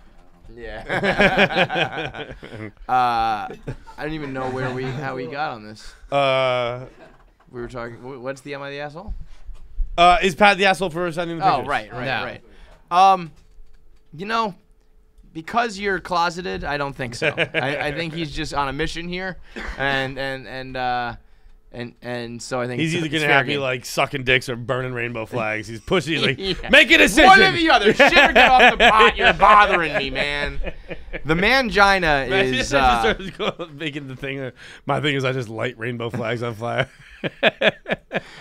Speaker 6: to.
Speaker 1: Yeah. I don't even know how we got on this. We were talking. What's the Am I the Asshole?
Speaker 2: Is Pat the asshole for sending the
Speaker 1: Oh,
Speaker 2: pictures?
Speaker 1: right.
Speaker 4: No.
Speaker 1: You know, because you're closeted, I don't think so. I think he's just on a mission here, and so I think
Speaker 2: He's either
Speaker 1: it's
Speaker 2: gonna
Speaker 1: fair
Speaker 2: have me
Speaker 1: game.
Speaker 2: like sucking dicks or burning rainbow flags. He's pushing. He's like,
Speaker 1: Yeah.
Speaker 2: make a decision.
Speaker 1: One or the other. Shit or get off the pot. You're bothering me, man. The mangina
Speaker 2: Imagine
Speaker 1: is.
Speaker 2: if I just started going- making the thing. My thing is I just light rainbow flags on fire.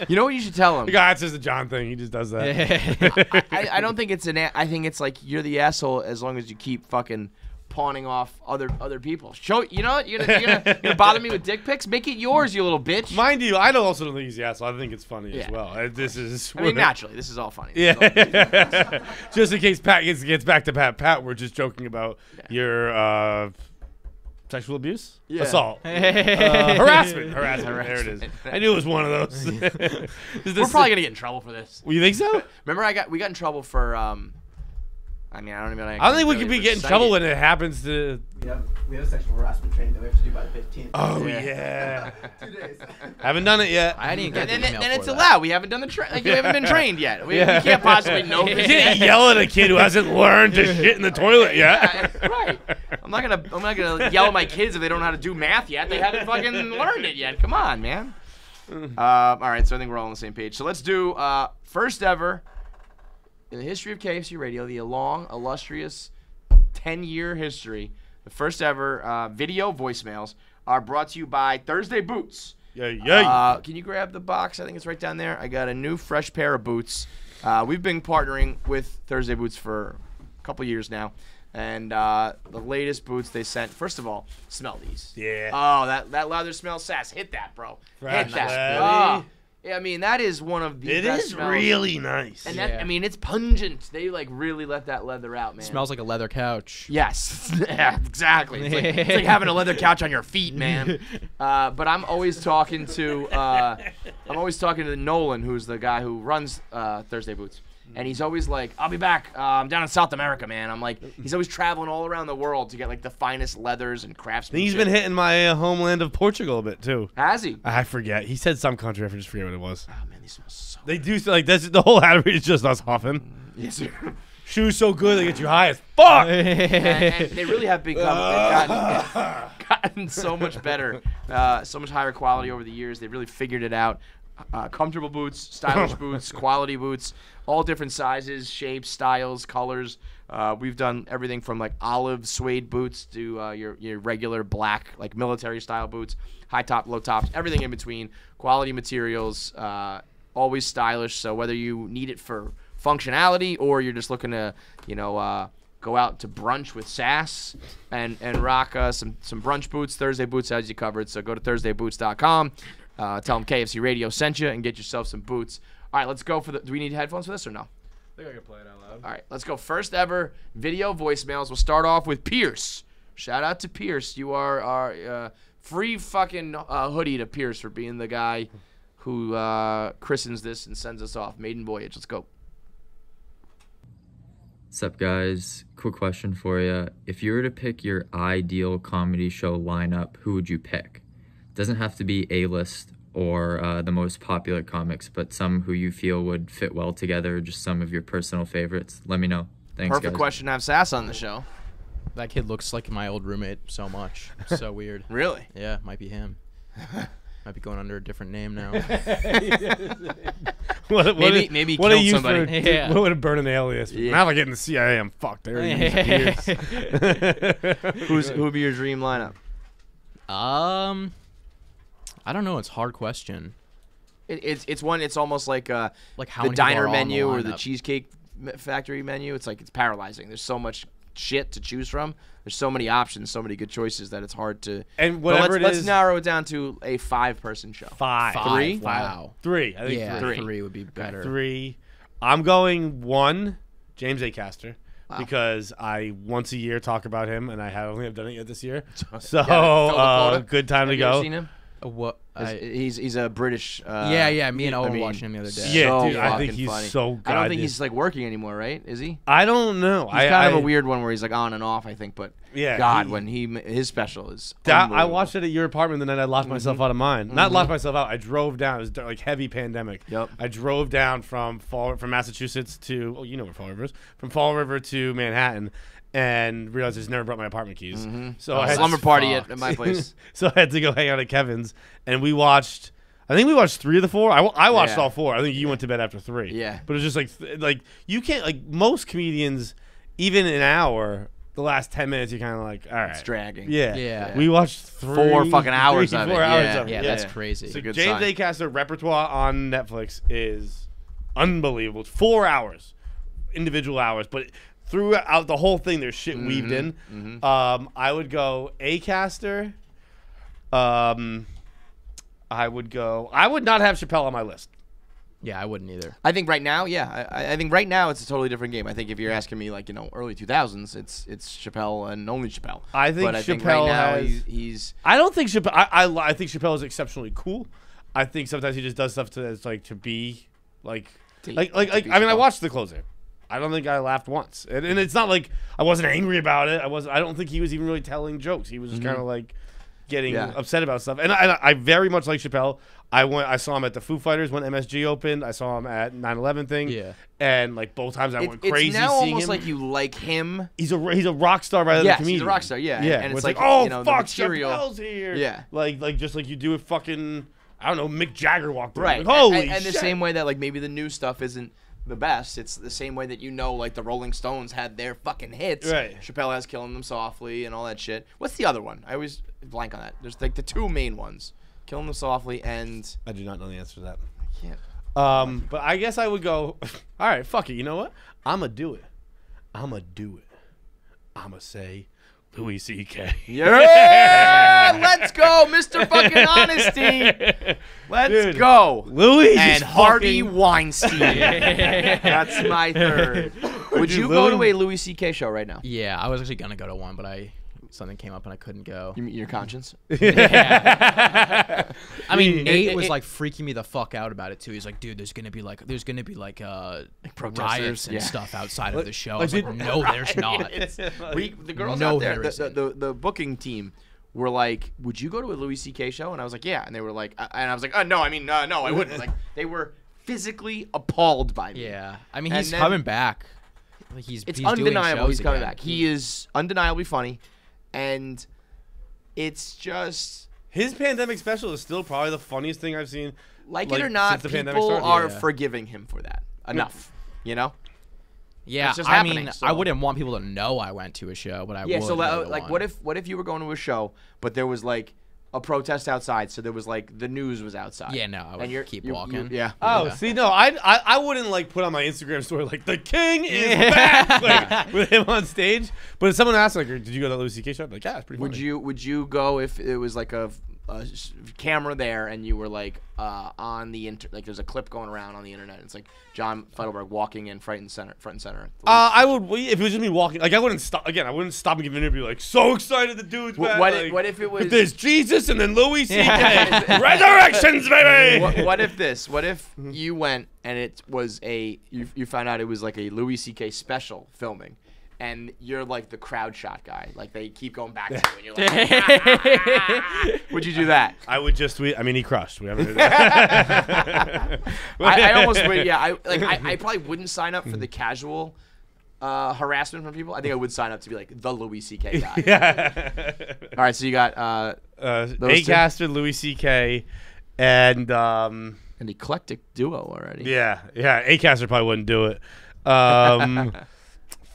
Speaker 1: You know what you should tell him?
Speaker 2: That's just a John thing. He just does that.
Speaker 1: I don't think it's I think it's like you're the asshole as long as you keep fucking pawning off other people. Show you know what you're gonna bother me with dick pics? Make it yours, you little bitch.
Speaker 2: Mind you, I also don't think he's the asshole. I think it's funny as
Speaker 1: Yeah.
Speaker 2: well. This is.
Speaker 1: I mean, naturally, this is all funny. This is all-
Speaker 2: Yeah. Just in case Pat gets back to Pat, we're just joking about your sexual abuse,
Speaker 1: Yeah.
Speaker 2: assault, harassment. There it is. I knew it was one of those.
Speaker 1: We're probably gonna get in trouble for this.
Speaker 2: You think so?
Speaker 1: Remember, we got in trouble for. I mean, I don't even.
Speaker 2: I don't think we could be getting in trouble when it happens to.
Speaker 7: We have a sexual harassment training that we have to do by the 15th.
Speaker 2: Oh
Speaker 1: Yeah.
Speaker 2: yeah.
Speaker 7: 2 days.
Speaker 2: Haven't done it yet.
Speaker 4: I didn't get
Speaker 1: And
Speaker 4: the
Speaker 1: then,
Speaker 4: email
Speaker 1: then it's
Speaker 4: for that.
Speaker 1: allowed. We haven't done the we haven't been trained yet. We can't possibly know
Speaker 2: You
Speaker 1: this.
Speaker 2: can't yell at a kid who hasn't learned to shit in the toilet yet.
Speaker 1: Yeah, right. I'm not gonna yell at my kids if they don't know how to do math yet. They haven't fucking learned it yet. Come on, man. All right, so I think we're all on the same page. So let's do first ever in the history of KFC Radio, the long, illustrious 10-year history. The first ever video voicemails are brought to you by Thursday Boots.
Speaker 2: Yeah.
Speaker 1: Can you grab the box? I think it's right down there. I got a new fresh pair of boots. We've been partnering with Thursday Boots for a couple years now. And the latest boots they sent, first of all, smell these.
Speaker 2: Yeah.
Speaker 1: Oh, that leather smells sass. Hit that, bro.
Speaker 2: Fresh
Speaker 1: Hit that.
Speaker 2: leather.
Speaker 1: Oh, yeah, I mean, that is one of the
Speaker 2: It
Speaker 1: best
Speaker 2: is
Speaker 1: smells.
Speaker 2: really nice.
Speaker 1: And that,
Speaker 4: Yeah.
Speaker 1: I mean, it's pungent. They like really let that leather out, man.
Speaker 4: Smells like a leather couch.
Speaker 1: Yes, yeah, exactly. It's like having a leather couch on your feet, man. But I'm always talking to Nolan, who's the guy who runs Thursday Boots, and he's always like, "I'll be back. I'm down in South America, man." I'm like, he's always traveling all around the world to get like the finest leathers and
Speaker 2: I think
Speaker 1: craftsmanship.
Speaker 2: he's been hitting my homeland of Portugal a bit too.
Speaker 1: Has he?
Speaker 2: I forget. He said some country. I just forget what it was.
Speaker 1: Oh man, these smell so.
Speaker 2: They do like that's the whole attitude is just us huffing.
Speaker 1: Yes, sir.
Speaker 2: Shoes so good they get you high as fuck.
Speaker 1: and they really have become they've gotten so much better, so much higher quality over the years. They've really figured it out. Comfortable boots, stylish boots, quality boots, all different sizes, shapes, styles, colors. We've done everything from like olive suede boots to your regular black like military style boots, high top, low tops, everything in between. Quality materials, always stylish. So whether you need it for functionality or you're just looking to, go out to brunch with sass and rock some brunch boots, Thursday Boots has you covered. So go to ThursdayBoots.com. Tell them KFC Radio sent you and get yourself some boots. All right, let's go for do we need headphones for this or no?
Speaker 5: I think I can play it out loud.
Speaker 1: All right, let's go. First ever video voicemails. We'll start off with Pierce. Shout out to Pierce. You are our free fucking hoodie to Pierce for being the guy who christens this and sends us off. Maiden voyage. Let's go.
Speaker 8: What's up, guys? Quick question for you. If you were to pick your ideal comedy show lineup, who would you pick? Doesn't have to be A-list or the most popular comics, but some who you feel would fit well together, just some of your personal favorites. Let me know. Thanks,
Speaker 1: Perfect
Speaker 8: guys.
Speaker 1: question to have Sass on the show.
Speaker 4: That kid looks like my old roommate so much. So weird.
Speaker 1: Really?
Speaker 4: Yeah, might be him. Might be going under a different name now.
Speaker 1: Maybe
Speaker 2: what
Speaker 1: killed
Speaker 2: use
Speaker 1: somebody.
Speaker 2: For,
Speaker 4: Yeah.
Speaker 2: What would burn an alias?
Speaker 1: Yeah.
Speaker 2: Now if I get in the CIA, I'm fucked. There it is.
Speaker 1: Who would be your dream lineup?
Speaker 4: I don't know. It's a hard question.
Speaker 1: It's one. It's almost like
Speaker 4: Like how
Speaker 1: the
Speaker 4: many people
Speaker 1: diner
Speaker 4: are on the
Speaker 1: menu or the
Speaker 4: lineup?
Speaker 1: Cheesecake Factory menu. It's like it's paralyzing. There's so much shit to choose from. There's so many options, so many good choices that it's hard to.
Speaker 2: And
Speaker 1: But
Speaker 2: whatever
Speaker 1: let's
Speaker 2: it is,
Speaker 1: narrow it down to a 5-person show.
Speaker 2: five.
Speaker 1: Three?
Speaker 4: Wow.
Speaker 2: Three. I think
Speaker 4: Yeah,
Speaker 2: three.
Speaker 4: three would be better.
Speaker 2: Three. I'm going one, James Acaster.
Speaker 1: Wow.
Speaker 2: Because I once a year talk about him, and I only have done it yet this year. So
Speaker 1: fill the quota.
Speaker 2: good time
Speaker 1: Have
Speaker 2: to
Speaker 1: you ever
Speaker 2: go.
Speaker 1: seen him?
Speaker 4: What?
Speaker 1: He's a British.
Speaker 4: Yeah. Me and Owen
Speaker 1: I
Speaker 4: were
Speaker 1: mean,
Speaker 4: watching him the other day.
Speaker 2: Yeah,
Speaker 1: so
Speaker 2: dude, I think
Speaker 1: fucking
Speaker 2: he's
Speaker 1: funny.
Speaker 2: so
Speaker 1: I don't
Speaker 2: goddamn-
Speaker 1: think he's like working anymore, right? Is he?
Speaker 2: I don't know.
Speaker 1: He's kind of a weird one where he's like on and off, I think. But
Speaker 2: Yeah,
Speaker 1: God,
Speaker 2: he-
Speaker 1: when his special is.
Speaker 2: I
Speaker 1: unbelievable.
Speaker 2: watched it at your apartment the night I locked myself out of mine. Not locked myself out. I drove down. It was like heavy pandemic.
Speaker 1: Yep.
Speaker 2: I drove down from Massachusetts to you know where Fall River is, from Fall River to Manhattan, and realized I just never brought my apartment keys. So I had
Speaker 1: slumber
Speaker 2: to-
Speaker 1: party at my place.
Speaker 2: So I had to go hang out at Kevin's, and we watched. I think we watched 3 of the 4. I watched
Speaker 1: Yeah.
Speaker 2: all 4. I think you went to bed after 3.
Speaker 1: Yeah.
Speaker 2: But it was just like you can't like most comedians, even an hour. The last 10 minutes, you're kind of like, all right,
Speaker 1: It's dragging.
Speaker 2: Yeah.
Speaker 4: Yeah.
Speaker 2: We watched
Speaker 1: 4 fucking hours
Speaker 2: 3,
Speaker 1: of
Speaker 2: 4
Speaker 1: it.
Speaker 2: hours
Speaker 1: Yeah.
Speaker 2: of it.
Speaker 4: Yeah, that's crazy.
Speaker 1: It's a good
Speaker 2: James
Speaker 1: sign.
Speaker 2: Acaster repertoire on Netflix is unbelievable. It's 4 hours, individual hours, but throughout the whole thing, there's shit weaved in. I would go Acaster. I would not have Chappelle on my list.
Speaker 4: Yeah, I wouldn't either.
Speaker 1: I think right now, yeah. I think right now it's a totally different game. I think if you're asking me, like, early 2000s, it's Chappelle and only Chappelle.
Speaker 2: I think
Speaker 1: but I think
Speaker 2: Chappelle
Speaker 1: right now
Speaker 2: has-
Speaker 1: he's
Speaker 2: I don't think Chappelle. I think Chappelle is exceptionally cool. I think sometimes he just does stuff to be like
Speaker 1: To-
Speaker 2: like
Speaker 1: to
Speaker 2: like
Speaker 1: be
Speaker 2: I mean I
Speaker 1: Chappelle.
Speaker 2: watched The Closer. I don't think I laughed once, and it's not like I wasn't angry about it. I don't think he was even really telling jokes. He was just kind of like getting
Speaker 1: Yeah.
Speaker 2: upset about stuff. And I very much like Chappelle. I saw him at the Foo Fighters when MSG opened. I saw him at 9/11 thing.
Speaker 4: Yeah.
Speaker 2: And like both times I went crazy
Speaker 1: it's now
Speaker 2: seeing
Speaker 1: almost
Speaker 2: him.
Speaker 1: like you like him.
Speaker 2: He's a rock star rather than a
Speaker 1: Yes,
Speaker 2: comedian.
Speaker 1: he's a rock star, yeah.
Speaker 2: Yeah,
Speaker 1: And
Speaker 2: where
Speaker 1: it's
Speaker 2: like,
Speaker 1: like,
Speaker 2: oh
Speaker 1: the
Speaker 2: fuck,
Speaker 1: material.
Speaker 2: Chappelle's here.
Speaker 1: Yeah.
Speaker 2: like just like you do with fucking I don't know, Mick Jagger walked in.
Speaker 1: Right.
Speaker 2: Like, holy
Speaker 1: and
Speaker 2: shit.
Speaker 1: the same way that like maybe the new stuff isn't the best. It's the same way that like the Rolling Stones had their fucking hits.
Speaker 2: Right.
Speaker 1: Chappelle has Killing Them Softly and all that shit. What's the other one? I always blank on that. There's like the 2 main ones. Killing Them Softly and
Speaker 2: I do not know the answer to that.
Speaker 1: I can't.
Speaker 2: But I guess I would go. All right, fuck it. You know what? I'ma do it. I'ma say Louis C.K.
Speaker 1: Yeah, let's go, Mr. Fucking Honesty. Let's
Speaker 2: Dude,
Speaker 1: go.
Speaker 2: Louis
Speaker 1: And
Speaker 2: is
Speaker 1: Harvey
Speaker 2: fucking-
Speaker 1: Weinstein. That's my third. Would
Speaker 2: Dude,
Speaker 1: you go to
Speaker 2: Louis-
Speaker 1: a Louis C.K. show right now?
Speaker 4: Yeah, I was actually gonna go to one, but something came up and I couldn't go.
Speaker 1: You mean your conscience?
Speaker 4: I mean, Nate
Speaker 1: it-
Speaker 4: was
Speaker 1: it-
Speaker 4: like freaking me the fuck out about it too. He's like, dude, there's gonna be like
Speaker 1: protesters,
Speaker 4: riots and
Speaker 1: yeah.
Speaker 4: stuff outside of the show. I
Speaker 2: like,
Speaker 4: was like,
Speaker 2: did-
Speaker 4: no, there's not.
Speaker 1: The girls
Speaker 4: No,
Speaker 1: out there,
Speaker 4: there isn't.
Speaker 1: the booking team were like, "Would you go to a Louis C.K. show?" And I was like, "Yeah." And they were like, and I was like, "No, I mean, no, I wouldn't." Like, they were physically appalled by me.
Speaker 4: Yeah, I mean,
Speaker 1: And
Speaker 4: he's
Speaker 1: then-
Speaker 4: coming back. Like
Speaker 1: It's
Speaker 4: he's doing
Speaker 1: undeniable
Speaker 4: shows
Speaker 1: he's coming
Speaker 4: again.
Speaker 1: back. He is undeniably funny, and it's just
Speaker 2: His pandemic special is still probably the funniest thing I've seen.
Speaker 1: like
Speaker 2: Like,
Speaker 1: it or not,
Speaker 2: since the pandemic
Speaker 1: people
Speaker 2: started.
Speaker 1: are
Speaker 4: Yeah.
Speaker 1: forgiving him for that enough. You know?
Speaker 4: Yeah,
Speaker 1: It's just
Speaker 4: I
Speaker 1: happening,
Speaker 4: mean,
Speaker 1: so-
Speaker 4: I wouldn't want people to know I went to a show, but I
Speaker 1: Yeah.
Speaker 4: would.
Speaker 1: So
Speaker 4: go to
Speaker 1: like,
Speaker 4: one.
Speaker 1: what if you were going to a show, but there was like a protest outside, so there was like the news was outside.
Speaker 4: Yeah, no, I would
Speaker 1: and you're,
Speaker 4: keep
Speaker 1: you-
Speaker 4: walking.
Speaker 1: yeah.
Speaker 2: Oh,
Speaker 4: Yeah.
Speaker 2: see, no, I wouldn't like put on my Instagram story like the king is back like, with him on stage. But if someone asked like, "Did you go to that Louis C.K. show?" I'd be like, "Yeah, it's pretty funny."
Speaker 1: Would you go if it was like a camera there and you were like on the like there's a clip going around on the internet? It's like John Feidelberg walking in front and center.
Speaker 2: I would if it was just me walking. Like I wouldn't stop. Again, I wouldn't stop and give an interview. Like so excited the dude's back.
Speaker 1: What if it was?
Speaker 2: There's Jesus and then Louis C.K. Resurrections, baby.
Speaker 1: What if this? What if you went and it was you found out it was like a Louis C.K. special filming, and you're like the crowd shot guy. Like they keep going back to you, and you're like, would you do that?
Speaker 2: I would just tweet. I mean, he crushed. We haven't. I
Speaker 1: I almost would. Yeah, I probably wouldn't sign up for the casual harassment from people, I think I would sign up to be like the Louis C.K. guy.
Speaker 2: Yeah.
Speaker 1: All right, so you got those two?
Speaker 2: A-Caster, Louis C.K. and
Speaker 1: an eclectic duo already.
Speaker 2: yeah, A-Caster probably wouldn't do it.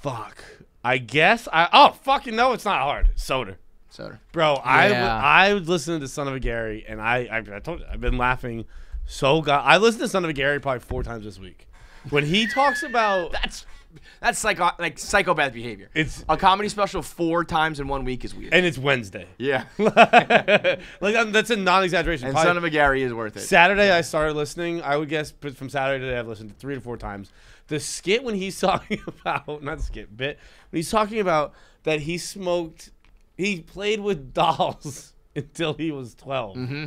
Speaker 2: Fuck. I guess fucking no, it's not hard. Soder.
Speaker 1: So
Speaker 2: Bro,
Speaker 4: Yeah.
Speaker 2: I would listen to Son of a Gary, and I told you, I've been laughing so god. I listened to Son of a Gary probably 4 times this week. When he talks about
Speaker 1: that's psychopath behavior.
Speaker 2: It's
Speaker 1: A comedy special 4 times in 1 week is weird.
Speaker 2: and it's Wednesday.
Speaker 1: Yeah.
Speaker 2: That's a non-exaggeration.
Speaker 1: And
Speaker 2: Probably
Speaker 1: Son of a Gary is worth it.
Speaker 2: Saturday I started listening. I would guess but from Saturday to today I've listened to 3 to 4 times. The skit when he's talking about not skit bit when he's talking about that he played with dolls until he was 12.
Speaker 1: Mm-hmm.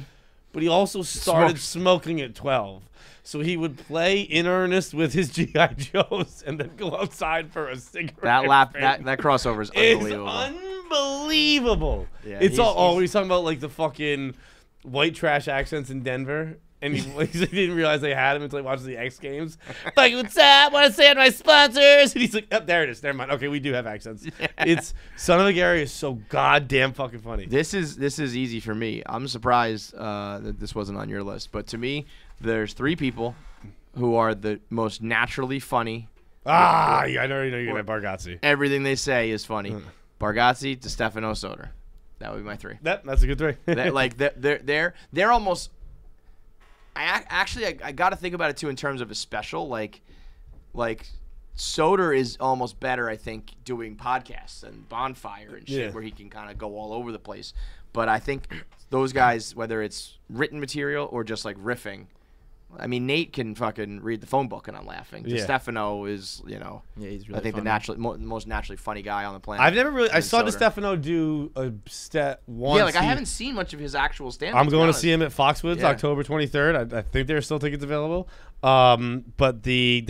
Speaker 2: But he also started smoking at 12. So he would play in earnest with his G.I. Joes and then go outside for a cigarette.
Speaker 1: That crossover is
Speaker 2: It's
Speaker 1: unbelievable.
Speaker 2: unbelievable.
Speaker 1: Yeah,
Speaker 2: It's
Speaker 1: he's-
Speaker 2: he's talking about like the fucking white trash accents in Denver. And he didn't realize they had him until he watched the X Games. Like, what's up? Want to say on my sponsors? And he's like, oh, there it is. Never mind. Okay, we do have accents. It's Son of a Gary is so goddamn fucking funny.
Speaker 1: This is easy for me. I'm surprised that this wasn't on your list, but to me, there's 3 people who are the most naturally funny.
Speaker 2: Yeah, I already know you're gonna have Bargatze.
Speaker 1: Everything they say is funny. Bargatze, DeStefano, Soder. That would be my 3.
Speaker 2: That's a good 3.
Speaker 1: They're almost. I got to think about it too in terms of a special. Like Soder is almost better, I think, doing podcasts and Bonfire and shit,
Speaker 2: Yeah.
Speaker 1: where he can kind of go all over the place. But I think those guys, whether it's written material or just like riffing, I mean, Nate can fucking read the phone book and I'm laughing.
Speaker 2: Yeah.
Speaker 1: DeStefano is,
Speaker 4: Yeah, he's really
Speaker 1: I think
Speaker 4: funny.
Speaker 1: the most naturally funny guy on the planet.
Speaker 2: I've never really. I
Speaker 1: And
Speaker 2: saw
Speaker 1: Soder.
Speaker 2: DeStefano do a step once.
Speaker 1: Yeah, like I haven't seen much of his actual stand-up.
Speaker 2: I'm going to
Speaker 1: honest.
Speaker 2: see him at Foxwoods
Speaker 1: Yeah.
Speaker 2: October 23rd. I think there are still tickets available. But I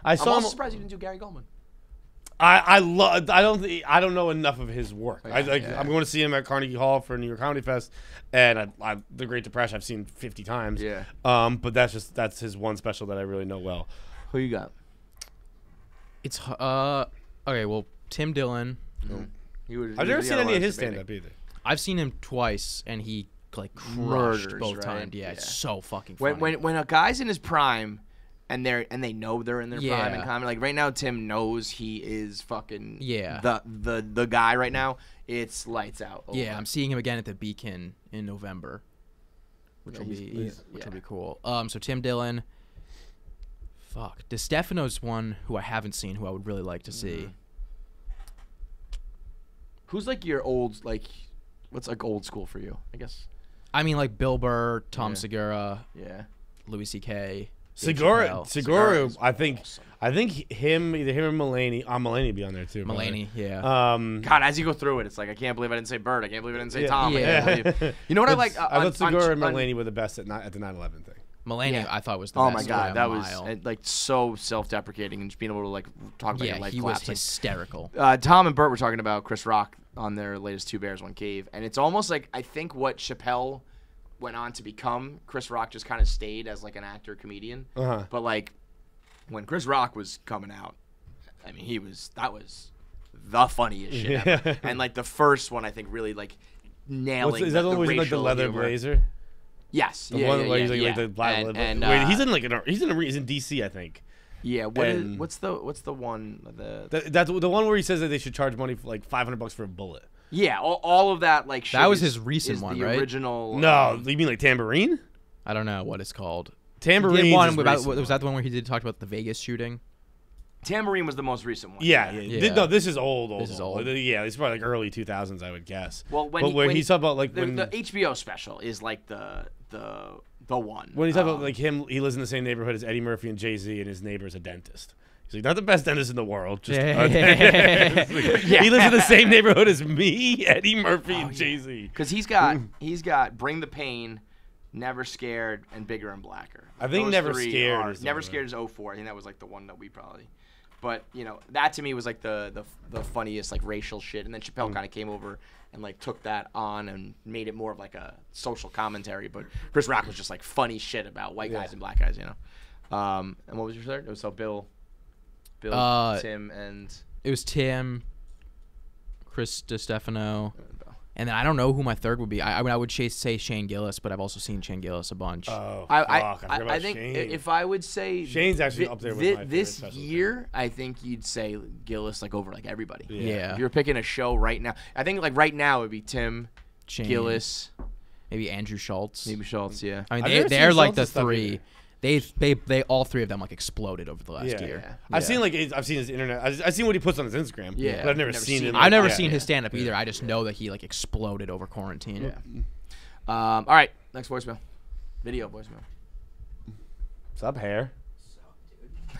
Speaker 1: I'm
Speaker 2: saw
Speaker 1: also
Speaker 2: him.
Speaker 1: surprised you didn't do Gary Goldman.
Speaker 2: I don't know enough of his work.
Speaker 1: Yeah, yeah.
Speaker 2: I'm going to see him at Carnegie Hall for New York Comedy Fest, and The Great Depression I've seen 50 times.
Speaker 1: Yeah.
Speaker 2: But that's his one special that I really know well.
Speaker 1: Who you got?
Speaker 4: It's okay. Well, Tim Dillon.
Speaker 2: I've never seen any of his stand up either.
Speaker 4: I've seen him twice, and he like crushed
Speaker 1: Murders,
Speaker 4: both
Speaker 1: right?
Speaker 4: times. Yeah,
Speaker 1: Yeah.
Speaker 4: it's so fucking funny.
Speaker 1: When a guy's in his prime, and they know they're in their prime in
Speaker 4: Yeah.
Speaker 1: comedy. Like right now, Tim knows he is fucking
Speaker 4: Yeah.
Speaker 1: the guy right now. It's lights out. over.
Speaker 4: Yeah, I'm seeing him again at the Beacon in November, which will be
Speaker 1: yeah.
Speaker 4: cool. So Tim Dillon. Fuck, DeStefano's one who I haven't seen, who I would really like to see.
Speaker 1: Who's like your old what's like old school for you? I guess.
Speaker 4: I mean, like Bill Burr, Tom
Speaker 1: Yeah.
Speaker 4: Segura,
Speaker 1: Yeah.
Speaker 4: Louis C.K. Dave
Speaker 2: Segura,
Speaker 4: Chappelle.
Speaker 1: Segura is
Speaker 2: I think
Speaker 1: awesome.
Speaker 2: either him or Mulaney. Mulaney would be on there too. by the way.
Speaker 4: Mulaney, yeah.
Speaker 1: God, as you go through it, it's like I can't believe I didn't say Bird. I can't believe I didn't say
Speaker 2: Yeah.
Speaker 1: Tom. I
Speaker 4: Yeah.
Speaker 1: can't believe. You know what I like?
Speaker 2: I thought Segura and
Speaker 1: on-
Speaker 2: Mulaney were the best at the 9/11 thing.
Speaker 4: Mulaney,
Speaker 1: yeah.
Speaker 4: I thought was the
Speaker 1: Oh
Speaker 4: best.
Speaker 1: my God,
Speaker 4: by a
Speaker 1: that was
Speaker 4: mile.
Speaker 1: like so self-deprecating and just being able to like talk about your
Speaker 4: Yeah,
Speaker 1: life
Speaker 4: he was
Speaker 1: collapsing.
Speaker 4: hysterical.
Speaker 1: Tom and Bert were talking about Chris Rock on their latest Two Bears, One Cave, and it's almost like I think what Chappelle went on to become, Chris Rock just kind of stayed as like an actor comedian.
Speaker 2: Uh-huh.
Speaker 1: But like when Chris Rock was coming out, I mean that was the funniest shit ever. And like the first one, I think really like nailing.
Speaker 2: Is that the one where he's in like the
Speaker 1: racial
Speaker 2: leather
Speaker 1: humor.
Speaker 2: blazer?
Speaker 1: Yes,
Speaker 2: The
Speaker 1: yeah,
Speaker 2: one
Speaker 1: yeah,
Speaker 2: where
Speaker 1: yeah,
Speaker 2: he's like,
Speaker 1: yeah.
Speaker 2: like the black
Speaker 1: and,
Speaker 2: leather.
Speaker 1: and
Speaker 2: Wait, he's in like he's in DC, I think.
Speaker 1: yeah.
Speaker 2: and-
Speaker 1: What's the one
Speaker 2: That's the one where he says that they should charge money for like $500 for a bullet.
Speaker 1: yeah, all of that like shit
Speaker 4: That was
Speaker 1: is-
Speaker 4: his recent
Speaker 1: is
Speaker 4: one,
Speaker 1: the
Speaker 4: right?
Speaker 1: Original.
Speaker 2: No, you mean like Tambourine?
Speaker 4: I don't know what it's called.
Speaker 2: Tambourine.
Speaker 4: He did one
Speaker 2: is
Speaker 4: about,
Speaker 2: recent.
Speaker 4: was that the one where he did talk about the Vegas shooting?
Speaker 1: Tambourine was the most recent one.
Speaker 2: Yeah.
Speaker 4: Yeah.
Speaker 2: No, this is old.
Speaker 4: This is old.
Speaker 2: Yeah, it's probably like early 2000s, I would guess.
Speaker 1: Well,
Speaker 2: but when he's talking about like
Speaker 1: the
Speaker 2: when
Speaker 1: HBO special is like the one.
Speaker 2: when he's talking about like him, he lives in the same neighborhood as Eddie Murphy and Jay-Z, and his neighbor's a dentist. He's like, not the best dentist in the world, just a dentist. He lives in the same neighborhood as me, Eddie Murphy, and Jay-Z.
Speaker 1: because he's got Bring the Pain, Never Scared, and Bigger and Blacker.
Speaker 2: I think
Speaker 1: Those
Speaker 2: Never
Speaker 1: three
Speaker 2: Scared
Speaker 1: are-
Speaker 2: is the
Speaker 1: Never
Speaker 2: one,
Speaker 1: Scared is 04. I think that was like the one that we probably. But you know that to me was like the funniest like racial shit, and then Chappelle kind of came over and like took that on and made it more of like a social commentary. But Chris Rock was just like funny shit about white guys and black guys, you know. And what was your third? It was so Bill Bill, Tim, and
Speaker 4: It was Tim, Chris DiStefano, and then I don't know who my third would be. I mean, I would say Shane Gillis, but I've also seen Shane Gillis a bunch.
Speaker 2: Oh,
Speaker 1: I
Speaker 2: forgot about
Speaker 1: think
Speaker 2: Shane.
Speaker 1: if I would say
Speaker 2: Shane's actually up there with my
Speaker 1: this
Speaker 2: favorite
Speaker 1: year, I think you'd say Gillis like over like everybody.
Speaker 4: Yeah.
Speaker 1: If you're picking a show right now, I think like right now it would be Tim,
Speaker 4: Shane,
Speaker 1: Gillis,
Speaker 4: maybe Andrew Schultz.
Speaker 1: maybe Schultz. Yeah.
Speaker 4: I mean,
Speaker 2: I've never
Speaker 4: they're
Speaker 2: seen
Speaker 4: like the
Speaker 2: Schultz's stuff
Speaker 4: three.
Speaker 2: either.
Speaker 4: They all three of them like exploded over the last year.
Speaker 1: Yeah.
Speaker 2: I've seen his internet. I've seen what he puts on his Instagram.
Speaker 1: Yeah.
Speaker 2: but I've never seen him.
Speaker 4: I've never
Speaker 2: Yeah.
Speaker 4: seen his stand up either. I just know that he like exploded over quarantine.
Speaker 1: Yeah. All right, next voicemail, video voicemail.
Speaker 2: What's up, hair?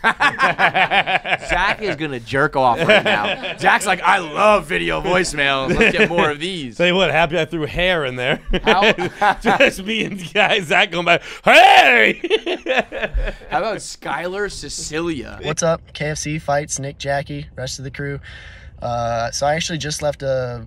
Speaker 1: Zach is gonna jerk off right now. Zach's like, I love video voicemails. Let's get more of these.
Speaker 2: Tell you what, happy I threw hair in there.
Speaker 1: How-
Speaker 2: Just me and Zach going by. Hey!
Speaker 1: How about Skylar Cecilia?
Speaker 9: What's up? KFC fights, Nick, Jackie, rest of the crew. So I actually just left an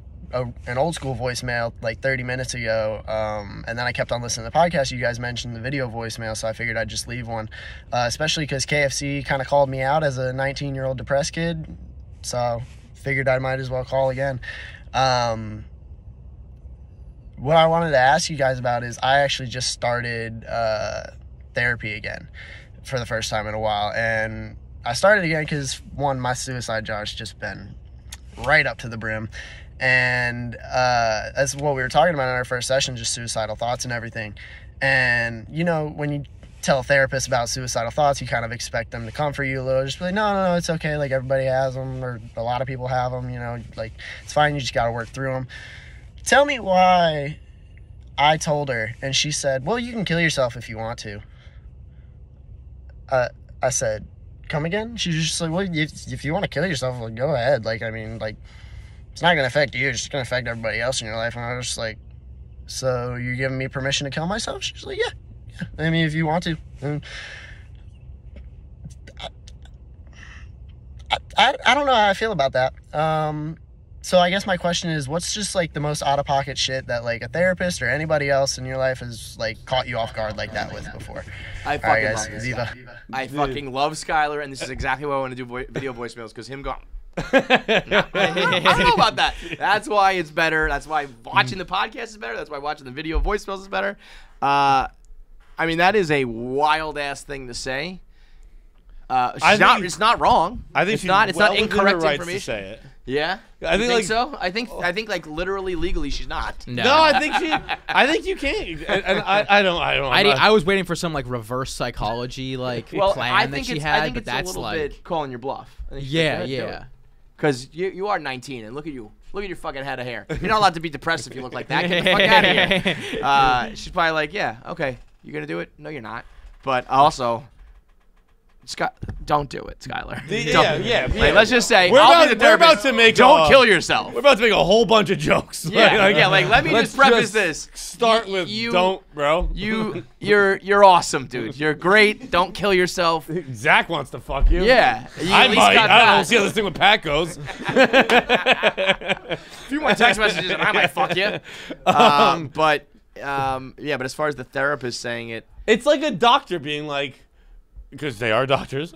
Speaker 9: old school voicemail like 30 minutes ago, and then I kept on listening to the podcast. You guys mentioned the video voicemail, so I figured I'd just leave one, especially because KFC kind of called me out as a 19-year-old depressed kid, so figured I might as well call again. What I wanted to ask you guys about is I actually just started therapy again for the first time in a while, and I started again because, one, my suicide jar's just been right up to the brim. And that's what we were talking about in our first session, just suicidal thoughts and everything. And, you know, when you tell a therapist about suicidal thoughts, you kind of expect them to comfort you a little. Just be like, no, it's okay. Like, everybody has them, or a lot of people have them, you know. Like, it's fine. You just got to work through them. Tell me why I told her, and she said, well, you can kill yourself if you want to. I said, come again? She was just like, well, if you want to kill yourself, like, go ahead. Like, I mean, like, it's not going to affect you. It's just going to affect everybody else in your life. And I was just like, so you're giving me permission to kill myself? She's like, yeah. I mean, if you want to. And I don't know how I feel about that. So I guess my question is, what's just like the most out-of-pocket shit that like a therapist or anybody else in your life has like caught you off guard like that with before?
Speaker 1: I
Speaker 9: All
Speaker 1: fucking
Speaker 9: right, guys.
Speaker 1: love this
Speaker 9: Viva.
Speaker 1: guy. I fucking love Skylar, and this is exactly why I want to do video voicemails, because him going, I don't know about that. That's why it's better. That's why watching the podcast is better. That's why watching the video voicemails is better. I mean, that is a wild-ass thing to say. It's not wrong.
Speaker 2: I think
Speaker 1: it's
Speaker 2: she's
Speaker 1: not. It's
Speaker 2: well
Speaker 1: not
Speaker 2: within her
Speaker 1: incorrect
Speaker 2: rights
Speaker 1: information.
Speaker 2: to say it.
Speaker 1: Yeah,
Speaker 2: I
Speaker 1: You
Speaker 2: think, like-
Speaker 1: so. I think like literally legally she's not.
Speaker 4: No,
Speaker 2: No, I think you can. And I don't.
Speaker 4: I was waiting for some like reverse psychology like
Speaker 1: Well,
Speaker 4: plan
Speaker 1: I
Speaker 4: that
Speaker 1: think
Speaker 4: she
Speaker 1: it's.
Speaker 4: had,
Speaker 1: I think
Speaker 4: but
Speaker 1: it's
Speaker 4: that's
Speaker 1: a little
Speaker 4: like
Speaker 1: bit calling your bluff.
Speaker 4: yeah.
Speaker 1: Because you are 19, and look at you. Look at your fucking head of hair. You're not allowed to be depressed if you look like that. Get the fuck out of here. She's probably like, yeah, okay, you're gonna do it. No, you're not. But also, don't do it, Skylar.
Speaker 2: Yeah.
Speaker 1: Like, let's just say
Speaker 2: We're
Speaker 1: I'll
Speaker 2: about-
Speaker 1: be the
Speaker 2: we're about
Speaker 1: therapist.
Speaker 2: to make
Speaker 1: Don't
Speaker 2: a-
Speaker 1: kill yourself.
Speaker 2: We're about to make a whole bunch of jokes.
Speaker 1: Yeah, like let me
Speaker 2: let's
Speaker 1: just preface this.
Speaker 2: Start with don't, bro.
Speaker 1: You're awesome, dude. You're great. Don't kill yourself.
Speaker 2: Zach wants to fuck you.
Speaker 1: Yeah, you
Speaker 2: I
Speaker 1: at least
Speaker 2: might.
Speaker 1: got
Speaker 2: I don't know.
Speaker 1: that.
Speaker 2: We'll see how this thing with Pat goes.
Speaker 1: A few more text messages and I might fuck you. But as far as the therapist saying it,
Speaker 2: It's like a doctor being like, because they are doctors,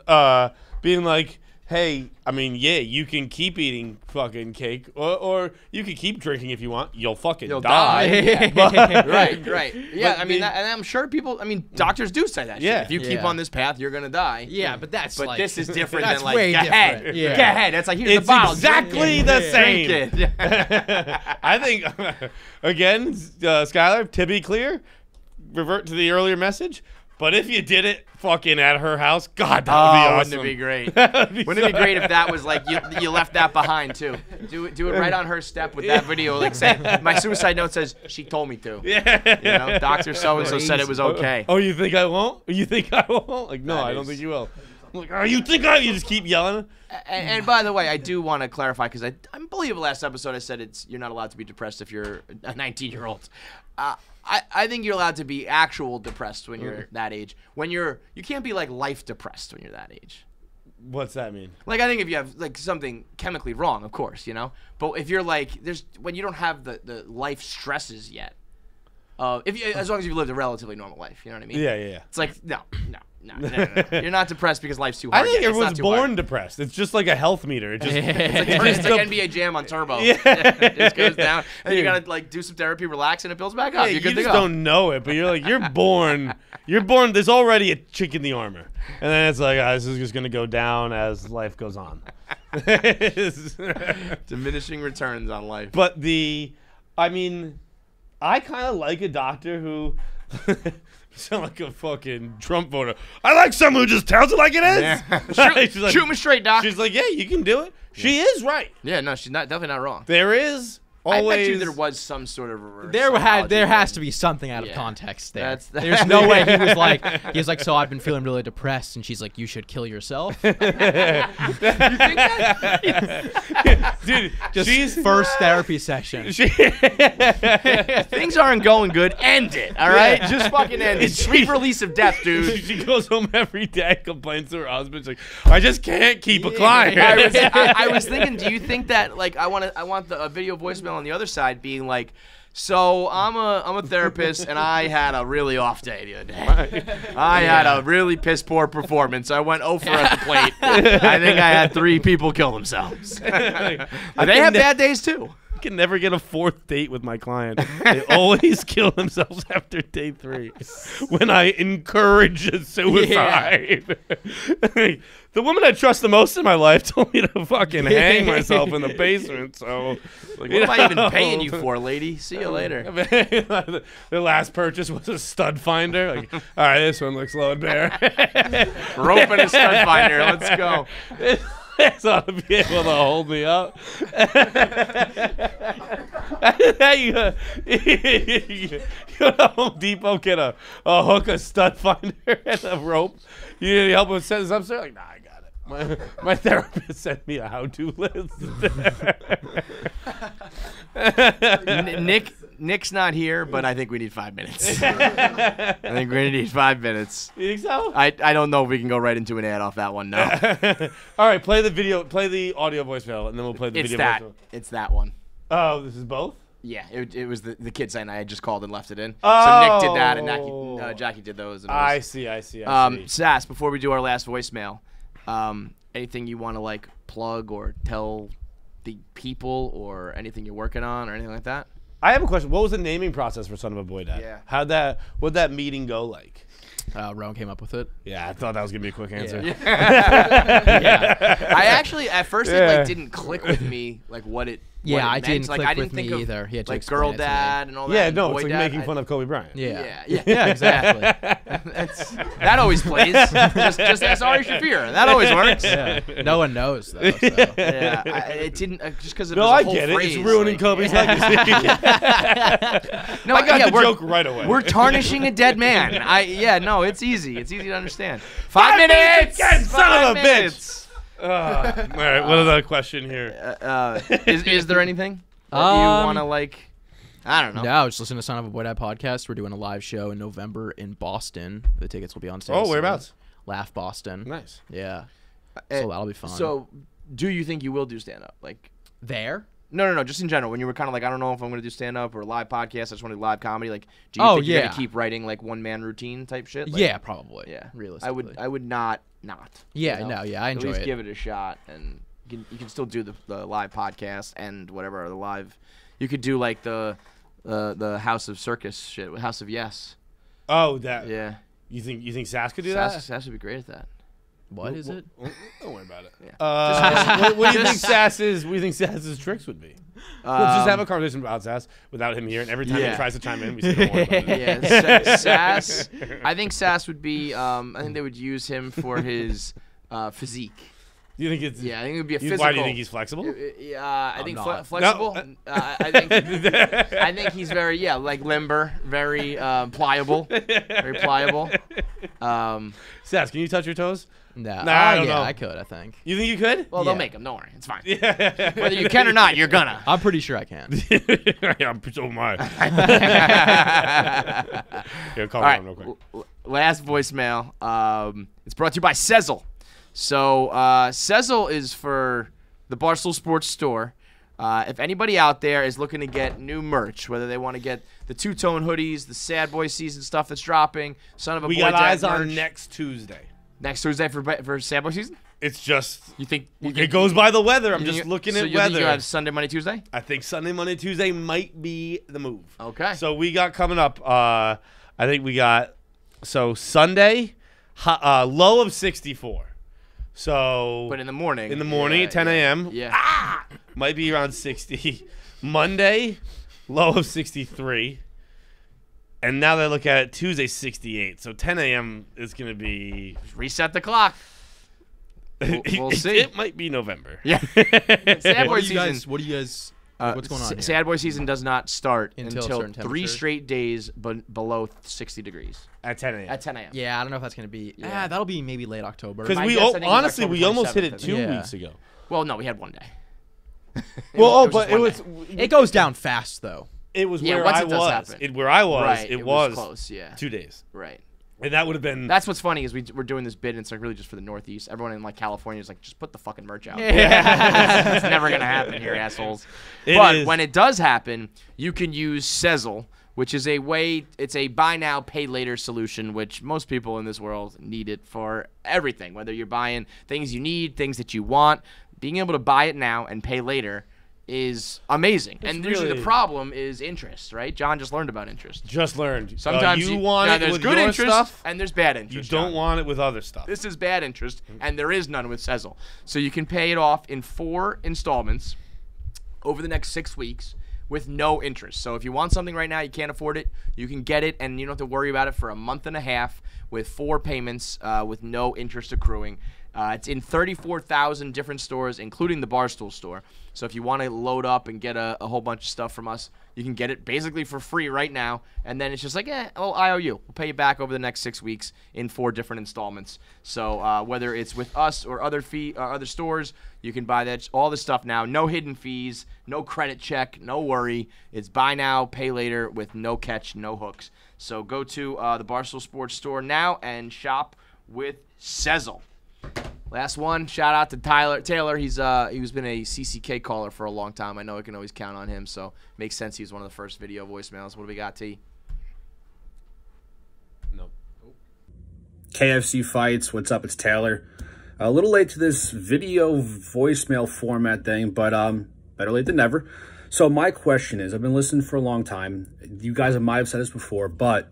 Speaker 2: being like, hey, I mean, yeah, you can keep eating fucking cake, or you can keep drinking if you want. You'll fucking
Speaker 1: you'll
Speaker 2: die.
Speaker 1: die. right. Yeah,
Speaker 2: But
Speaker 1: I mean,
Speaker 2: the-
Speaker 1: and I'm sure people. I mean, doctors do say that.
Speaker 2: Yeah.
Speaker 1: Shit. If you keep
Speaker 4: Yeah.
Speaker 1: on this path, you're gonna die.
Speaker 4: Yeah, but that's
Speaker 1: But
Speaker 4: like
Speaker 1: this is different
Speaker 4: that's
Speaker 1: than like
Speaker 4: way
Speaker 1: go ahead.
Speaker 4: different. Yeah.
Speaker 1: Go ahead. It's like here's
Speaker 2: It's
Speaker 1: the bottle.
Speaker 2: exactly the same.
Speaker 1: Drink it.
Speaker 2: I think, again, Skylar, to be clear, revert to the earlier message. But if you did it fucking at her house, God, that would be awesome.
Speaker 1: Wouldn't it be great?
Speaker 2: That would
Speaker 1: Wouldn't it be great if that was like you left that behind too? Do it right on her step with that video. Like say, my suicide note says she told me to.
Speaker 2: Yeah.
Speaker 1: You know, Doctor so and so said it was okay.
Speaker 2: Oh, you think I won't? You think I won't? Like, no, I don't think you will. I'm like, oh, you think you just keep yelling?
Speaker 1: And by the way, I do want to clarify because I believe last episode I said you're not allowed to be depressed if you're a 19-year-old. I think you're allowed to be actual depressed when you're that age. You can't be like life depressed when you're that age.
Speaker 2: What's that mean?
Speaker 1: Like I think if you have like something chemically wrong, of course, you know. But if you're like when you don't have the life stresses yet, as long as you've lived a relatively normal life, you know what I mean?
Speaker 2: Yeah.
Speaker 1: It's like no. No. You're not depressed because life's too
Speaker 2: I
Speaker 1: hard.
Speaker 2: think
Speaker 1: yet. It's not
Speaker 2: everyone's
Speaker 1: too
Speaker 2: born
Speaker 1: hard.
Speaker 2: depressed. It's just like a health meter. It just
Speaker 1: It's like NBA Jam on turbo. It just goes down, and you gotta like do some therapy, relax, and it builds back up.
Speaker 2: Yeah,
Speaker 1: You're good
Speaker 2: you
Speaker 1: to
Speaker 2: just
Speaker 1: go.
Speaker 2: don't know it, but you're like you're born. You're born. There's already a chink in the armor, and then it's like this is just gonna go down as life goes on.
Speaker 1: Diminishing returns on life.
Speaker 2: But I mean, I kind of like a doctor who sound like a fucking Trump voter. I like someone who just tells it like it is. She's like-
Speaker 1: Shoot me straight, doc.
Speaker 2: She's like, yeah, you can do it. She is right.
Speaker 1: Yeah, no, she's definitely not wrong.
Speaker 2: There is
Speaker 1: I
Speaker 2: always.
Speaker 1: bet you there was some sort of reverse.
Speaker 4: There
Speaker 1: psychology
Speaker 4: has
Speaker 1: thing.
Speaker 4: to be something out of
Speaker 1: Yeah.
Speaker 4: context there.
Speaker 1: That's-
Speaker 4: There's no way he was like, so I've been feeling really depressed, and she's like, you should kill yourself.
Speaker 2: Dude,
Speaker 4: Just
Speaker 2: she's
Speaker 4: first therapy session.
Speaker 1: Things aren't going good. End it. All right, just fucking end it.
Speaker 2: She-
Speaker 1: Sweet release of death, dude.
Speaker 2: She goes home every day, complains to her husband. She's like, I just can't keep a client.
Speaker 1: I was thinking, do you think that like I want the video voicemail on the other side being like, so I'm a therapist and I had a really off day the other day. I had a really piss poor performance. I went 0 for at the plate. I think I had 3 people kill themselves. They have bad days too.
Speaker 2: I can never get a 4th date with my client. They always kill themselves after day 3 when I encourage a suicide. The woman I trust the most in my life told me to fucking hang myself in the basement. So,
Speaker 1: Like, what am I even paying you for, lady? See you later.
Speaker 2: Their last purchase was a stud finder. Like, all right, this one looks low and bare.
Speaker 1: Rope and a stud finder. Let's go.
Speaker 2: This ought to be able to hold me up. You go to Home Depot, get a hook, a stud finder, and a rope. You need help with setting this up, sir? Like, nah, I got it. My therapist sent me a how-to list.
Speaker 1: Nick's not here, but I think we need 5 minutes. I think we're gonna need 5 minutes.
Speaker 2: You think so?
Speaker 1: I don't know if we can go right into an ad off that one. No,
Speaker 2: All right, play the audio voicemail, and then we'll play the
Speaker 1: it's
Speaker 2: video
Speaker 1: that.
Speaker 2: voicemail.
Speaker 1: It's that one.
Speaker 2: Oh, this is both?
Speaker 1: Yeah, it was the kid saying I had just called and left it in.
Speaker 2: Oh.
Speaker 1: So Nick did that, and Jackie did those. And it
Speaker 2: I
Speaker 1: was-
Speaker 2: see.
Speaker 1: Sass, before we do our last voicemail, anything you want to like plug or tell the people, or anything you're working on, or anything like that?
Speaker 2: I have a question. What was the naming process for Son of a Boy Dad?
Speaker 1: Yeah.
Speaker 2: What'd that meeting go like?
Speaker 4: Rowan came up with it.
Speaker 2: Yeah, I thought that was gonna be a quick answer.
Speaker 1: I actually at first it
Speaker 2: Yeah.
Speaker 1: like didn't click with me like what it.
Speaker 4: Yeah,
Speaker 1: what it
Speaker 4: I
Speaker 1: meant.
Speaker 4: didn't
Speaker 1: Like,
Speaker 4: click
Speaker 1: I didn't
Speaker 4: with me
Speaker 1: think of,
Speaker 4: either. He had to
Speaker 1: like
Speaker 4: explain
Speaker 1: girl
Speaker 4: it to me.
Speaker 1: dad and all that.
Speaker 2: Yeah,
Speaker 1: and
Speaker 2: no,
Speaker 1: boy
Speaker 2: it's like
Speaker 1: dad.
Speaker 2: making fun of Kobe Bryant.
Speaker 4: Yeah.
Speaker 1: Yeah.
Speaker 4: Yeah, exactly.
Speaker 1: That always plays. just ask Ari Shafir. That always works.
Speaker 4: Yeah. No one knows though. So.
Speaker 1: Yeah, it didn't just because it
Speaker 2: No,
Speaker 1: was a
Speaker 2: I
Speaker 1: whole
Speaker 2: get
Speaker 1: phrase,
Speaker 2: it. It's ruining
Speaker 1: like,
Speaker 2: Kobe's
Speaker 1: yeah.
Speaker 2: legacy.
Speaker 1: No,
Speaker 2: I got
Speaker 1: yeah,
Speaker 2: the
Speaker 1: we're-
Speaker 2: joke right away.
Speaker 1: We're tarnishing a dead man. No, it's easy. It's easy to understand. 5 minutes.
Speaker 2: again, son of a
Speaker 1: minutes.
Speaker 2: All right, what other question here?
Speaker 1: Is there anything that you want to like? I don't know.
Speaker 4: No, just listen to Son of a Boy Dad podcast. We're doing a live show in November in Boston. The tickets will be on sale.
Speaker 2: Oh,
Speaker 4: soon.
Speaker 2: whereabouts?
Speaker 4: Laugh Boston.
Speaker 2: Nice.
Speaker 4: Yeah. So that'll be fun.
Speaker 1: So, do you think you will do stand up? Like,
Speaker 4: there?
Speaker 1: no, just in general. When you were kind of like, I don't know if I'm going to do stand up or live podcast. I just want to do live comedy. Like, do you
Speaker 4: Oh,
Speaker 1: think you're
Speaker 4: yeah.
Speaker 1: going to keep writing like one man routine type shit? Like,
Speaker 4: Yeah, probably.
Speaker 1: Yeah.
Speaker 4: Realistically.
Speaker 1: I would not.
Speaker 4: Yeah,
Speaker 1: you know?
Speaker 4: no, yeah, I enjoy
Speaker 1: At least
Speaker 4: it.
Speaker 1: give it a shot, and you can still do the live podcast and whatever the live. You could do like the House of Circus shit, House of Yes.
Speaker 2: Oh, that.
Speaker 1: Yeah.
Speaker 2: You think Sass could do
Speaker 1: Sass would be great at that.
Speaker 4: What is it?
Speaker 2: Don't worry about it.
Speaker 1: Yeah.
Speaker 2: What do you think Sass's? What do you think Sass's tricks would be? Let's just have a conversation about Sass without him here, and every time
Speaker 1: Yeah.
Speaker 2: he tries to chime in, we say don't worry about it.
Speaker 1: Yeah, Sass. I think Sass would be. I think they would use him for his physique.
Speaker 2: You think it's?
Speaker 1: Yeah, I think it would be a physical.
Speaker 2: Why do you think he's flexible?
Speaker 1: Yeah, I think
Speaker 4: not.
Speaker 1: flexible.
Speaker 2: No.
Speaker 1: I think he's very like limber, very pliable, very pliable.
Speaker 2: Sass, can you touch your toes?
Speaker 4: No.
Speaker 2: Nah, I don't
Speaker 4: yeah,
Speaker 2: know.
Speaker 4: I could, I think.
Speaker 2: You think you could?
Speaker 1: Well, they'll
Speaker 4: Yeah.
Speaker 1: make him. Don't worry, it's fine.
Speaker 2: Yeah.
Speaker 1: Whether you can or not, you're gonna.
Speaker 4: I'm pretty sure I can.
Speaker 2: Yeah, so am I. Yeah, calm
Speaker 1: All
Speaker 2: down
Speaker 1: right,
Speaker 2: real quick.
Speaker 1: last voicemail. It's brought to you by Sezzle. So Sezzle is for the Barstool Sports Store. If anybody out there is looking to get new merch, whether they want to get the two-tone hoodies, the Sad Boy season stuff that's dropping, Son of a
Speaker 2: We
Speaker 1: Boy
Speaker 2: got
Speaker 1: Dad
Speaker 2: eyes
Speaker 1: merch.
Speaker 2: on next Tuesday.
Speaker 1: Next Tuesday for Sad Boy season?
Speaker 2: It's just
Speaker 1: You think
Speaker 2: it goes by the weather. I'm
Speaker 1: you
Speaker 2: just
Speaker 1: think-
Speaker 2: looking
Speaker 1: so
Speaker 2: at
Speaker 1: you think
Speaker 2: weather.
Speaker 1: you have Sunday, Monday, Tuesday?
Speaker 2: I think Sunday, Monday, Tuesday might be the move.
Speaker 1: Okay.
Speaker 2: So we got coming up. I think we got Sunday, low of 64. So
Speaker 1: But in the morning.
Speaker 2: at 10 a.m.
Speaker 1: Yeah.
Speaker 2: might be around 60. Monday, low of 63. And now that I look at it, Tuesday 68. So 10 a.m. is going to be.
Speaker 1: Reset the clock. We'll see.
Speaker 2: It might be November.
Speaker 1: Yeah. Sad Boy
Speaker 4: What do you
Speaker 1: season.
Speaker 4: guys? What do you guys? What's going on here?
Speaker 1: Sad Boy season does not start
Speaker 4: Until
Speaker 1: until
Speaker 4: certain
Speaker 1: 3
Speaker 4: temperature?
Speaker 1: straight days below 60 degrees
Speaker 2: At 10 a.m.
Speaker 1: at 10 a.m.
Speaker 4: Yeah, I don't know if that's gonna be.
Speaker 1: Yeah.
Speaker 4: That'll be maybe late October.
Speaker 2: Because
Speaker 1: My
Speaker 2: we
Speaker 1: guess, I think, was
Speaker 2: honestly,
Speaker 1: October
Speaker 2: we almost hit
Speaker 1: 27th,
Speaker 2: it
Speaker 1: I
Speaker 2: 2
Speaker 1: think.
Speaker 2: weeks ago.
Speaker 1: Well, no, we had one day.
Speaker 2: Well,
Speaker 1: it was just one day.
Speaker 4: It goes down fast though.
Speaker 2: It was
Speaker 1: Yeah,
Speaker 2: where
Speaker 1: once
Speaker 2: I
Speaker 1: it does
Speaker 2: was.
Speaker 1: happen.
Speaker 2: Where I was,
Speaker 1: Right,
Speaker 2: it was
Speaker 1: close. Yeah.
Speaker 2: 2 days.
Speaker 1: Right.
Speaker 2: And that would have been.
Speaker 1: That's what's funny is we're doing this bid and it's like really just for the Northeast. Everyone in like California is like, just put the fucking merch out. It's never gonna happen here, assholes.
Speaker 2: It
Speaker 1: But
Speaker 2: is.
Speaker 1: when it does happen, you can use Sezzle, which is it's a buy now, pay later solution, which most people in this world need it for everything. Whether you're buying things you need, things that you want, being able to buy it now and pay later is amazing. And usually
Speaker 2: really-
Speaker 1: the problem is interest, right? John just learned about interest.
Speaker 2: Just learned.
Speaker 1: Sometimes
Speaker 2: you want
Speaker 1: now
Speaker 2: it
Speaker 1: there's
Speaker 2: with
Speaker 1: good
Speaker 2: your
Speaker 1: interest
Speaker 2: stuff.
Speaker 1: and there's bad
Speaker 2: You
Speaker 1: interest.
Speaker 2: don't
Speaker 1: John.
Speaker 2: want it with other stuff.
Speaker 1: This is bad interest, and there is none with Sezzle. So you can pay it off in 4 installments over the next 6 weeks with no interest. So if you want something right now, you can't afford it, you can get it, and you don't have to worry about it for a month and a half with 4 payments with no interest accruing. It's in 34,000 different stores, including the Barstool store. So if you want to load up and get a whole bunch of stuff from us, you can get it basically for free right now. And then it's just like, well, I owe you. We'll pay you back over the next 6 weeks in 4 different installments. So whether it's with us or other stores, you can buy that all this stuff now. No hidden fees, no credit check, no worry. It's buy now, pay later with no catch, no hooks. So go to the Barstool Sports store now and shop with Sezzle. Last one, shout out to Taylor. He's been a CCK caller for a long time. I know I can always count on him, so makes sense. He's one of the first video voicemails. What do we got, T?
Speaker 2: Nope.
Speaker 10: KFC Fights, what's up? It's Taylor. A little late to this video voicemail format thing, but better late than never. So my question is, I've been listening for a long time. You guys might have said this before, but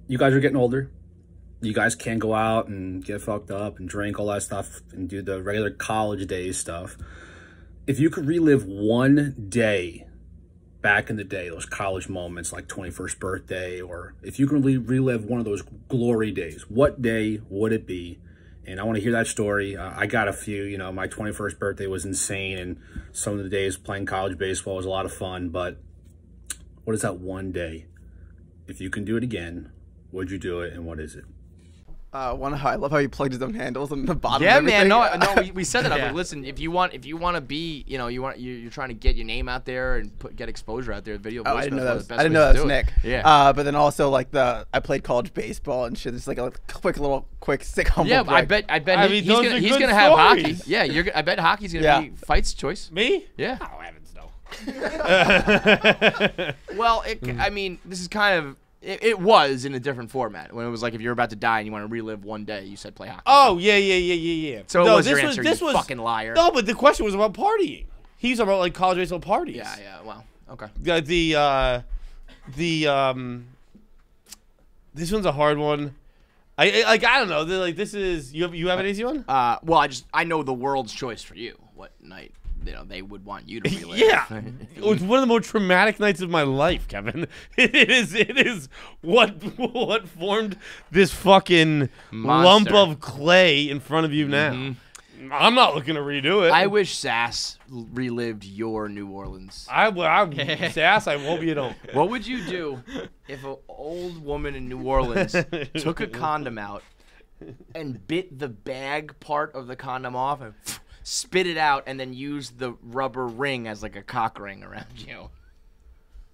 Speaker 10: you guys are getting older. You guys can't go out and get fucked up and drink all that stuff and do the regular college days stuff. If you could relive one day back in the day, those college moments like 21st birthday, or if you can relive one of those glory days, what day would it be? And I want to hear that story. I got a few. You know, my 21st birthday was insane, and some of the days playing college baseball was a lot of fun. But what is that one day? If you can do it again, would you do it, and what is it?
Speaker 7: I love how he plugged his own handles in the bottom.
Speaker 1: Yeah,
Speaker 7: of everything.
Speaker 1: man. No, we said that. I was like, listen, if you want to be, you're trying to get your name out there and get exposure out there. Video.
Speaker 7: Oh, I didn't know that
Speaker 1: voicemails are
Speaker 7: was.
Speaker 1: the
Speaker 7: I
Speaker 1: best
Speaker 7: didn't
Speaker 1: way
Speaker 7: know
Speaker 1: to
Speaker 7: that was
Speaker 1: do it.
Speaker 7: Nick.
Speaker 1: Yeah.
Speaker 7: But then also like I played college baseball and shit. It's like a quick sick humble.
Speaker 1: Yeah, I
Speaker 7: brag.
Speaker 1: bet
Speaker 2: I mean, those are
Speaker 1: he's
Speaker 2: good
Speaker 1: gonna have hockey.
Speaker 2: stories.
Speaker 1: Yeah, I bet hockey's gonna be Fight's choice.
Speaker 2: Me?
Speaker 1: Yeah.
Speaker 2: Oh, heavens no.
Speaker 1: Well, I mean, this is kind of. It was in a different format when it was like if you're about to die and you want to relive one day, you said play hockey.
Speaker 2: Oh, yeah.
Speaker 1: So
Speaker 2: no,
Speaker 1: it was your
Speaker 2: this
Speaker 1: answer,
Speaker 2: this
Speaker 1: you
Speaker 2: was,
Speaker 1: fucking liar.
Speaker 2: No, but the question was about partying. He's about like college baseball parties.
Speaker 1: Yeah. Well, okay.
Speaker 2: This one's a hard one. I don't know. This is you have an easy one.
Speaker 1: Well, I know the world's choice for you. What night they would want you to relive?
Speaker 2: Yeah, it was one of the most traumatic nights of my life, Kevin. It is what formed this fucking lump
Speaker 1: Monster.
Speaker 2: of clay in front of you now. I'm not looking to redo it.
Speaker 1: I wish Sass relived your New Orleans.
Speaker 2: Sass, I won't be at home.
Speaker 1: What would you do if an old woman in New Orleans took a condom out and bit the bag part of the condom off and spit it out and then used the rubber ring as like a cock ring around you?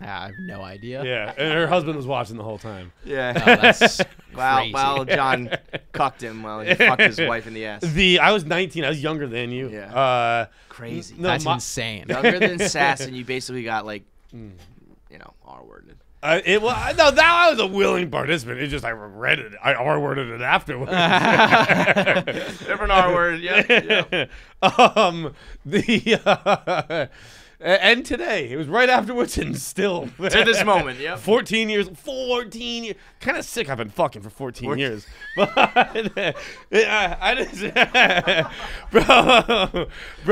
Speaker 4: I have no idea.
Speaker 2: Yeah, and her husband was watching the whole time.
Speaker 1: Yeah.
Speaker 4: Oh, that's crazy.
Speaker 1: Well, John cucked him while he fucked his wife in the ass.
Speaker 2: I was 19. I was younger than you.
Speaker 1: Yeah. Crazy.
Speaker 2: No,
Speaker 4: That's insane.
Speaker 1: Younger than Sass, and you basically got like, R-worded.
Speaker 2: No, that I was a willing participant. It's just I regretted it. I R-worded it afterwards.
Speaker 1: Different R-word. Yeah.
Speaker 2: And today it was right afterwards, and still
Speaker 1: To this moment, yeah.
Speaker 2: 14 years. 14 years. Kind of sick. I've been fucking for 14 years. But I just, bro,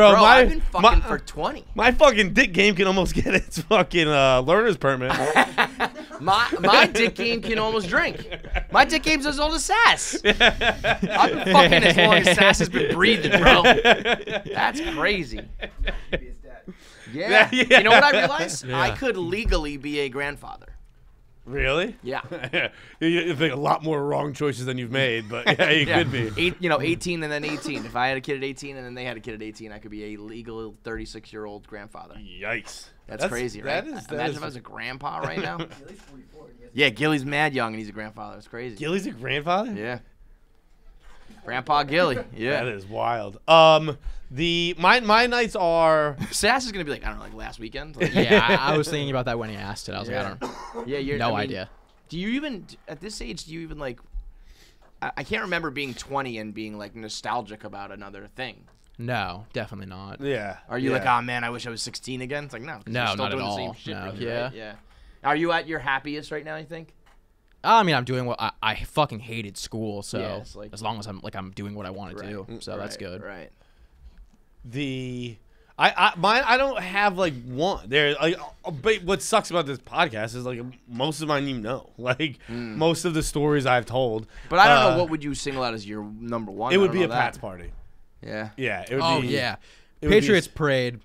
Speaker 1: I've been fucking for 20.
Speaker 2: My fucking dick game can almost get its fucking learner's permit.
Speaker 1: My dick game can almost drink. My dick game's as old as Sass. I've been fucking as long as Sass has been breathing, bro. That's crazy. Yeah. You know what I realized?
Speaker 2: Yeah.
Speaker 1: I could legally be a grandfather.
Speaker 2: Really?
Speaker 1: Yeah.
Speaker 2: You think a lot more wrong choices than you've made, but yeah, you could be.
Speaker 1: 18 and then 18. If I had a kid at 18 and then they had a kid at 18, I could be a legal 36-year-old grandfather.
Speaker 2: Yikes.
Speaker 1: That's crazy, right?
Speaker 2: That
Speaker 1: Imagine
Speaker 2: is
Speaker 1: if I was a grandpa right now. Yeah, Gilly's mad young and he's a grandfather. It's crazy.
Speaker 2: Gilly's a grandfather?
Speaker 1: Yeah. Grandpa Gilly. Yeah.
Speaker 2: That is wild. My nights are
Speaker 1: Sass is gonna be like, I don't know, like last weekend. Like,
Speaker 4: Yeah, I was thinking about that when he asked it. I was like, I don't know.
Speaker 1: Yeah, you're
Speaker 4: No idea.
Speaker 1: Do you even at this age? Do you even like? I can't remember being 20 and being like nostalgic about another thing.
Speaker 4: No, definitely not.
Speaker 2: Yeah.
Speaker 1: Are you
Speaker 2: yeah.
Speaker 1: like, oh man, I wish I was 16 again? It's like no, 'cause
Speaker 4: No,
Speaker 1: you're still
Speaker 4: not at
Speaker 1: doing the same
Speaker 4: all.
Speaker 1: shit
Speaker 4: No.
Speaker 1: really,
Speaker 4: Yeah.
Speaker 1: right? Yeah. Are you at your happiest right now? You think?
Speaker 4: I mean, I'm doing what I fucking hated school, so
Speaker 1: Yeah, it's like-
Speaker 4: as long as I'm doing what I want to do, so that's good.
Speaker 1: Right.
Speaker 2: I don't have like one there. Like, but what sucks about this podcast is like most of mine like most of the stories I've told.
Speaker 1: But I don't know what would you single out as your number one.
Speaker 2: It
Speaker 1: I
Speaker 2: would
Speaker 1: don't
Speaker 2: be a
Speaker 1: know that.
Speaker 2: Pat's party.
Speaker 1: Yeah.
Speaker 2: Yeah. It would
Speaker 4: Oh
Speaker 2: be,
Speaker 4: yeah,
Speaker 2: it would be-
Speaker 4: Patriots parade.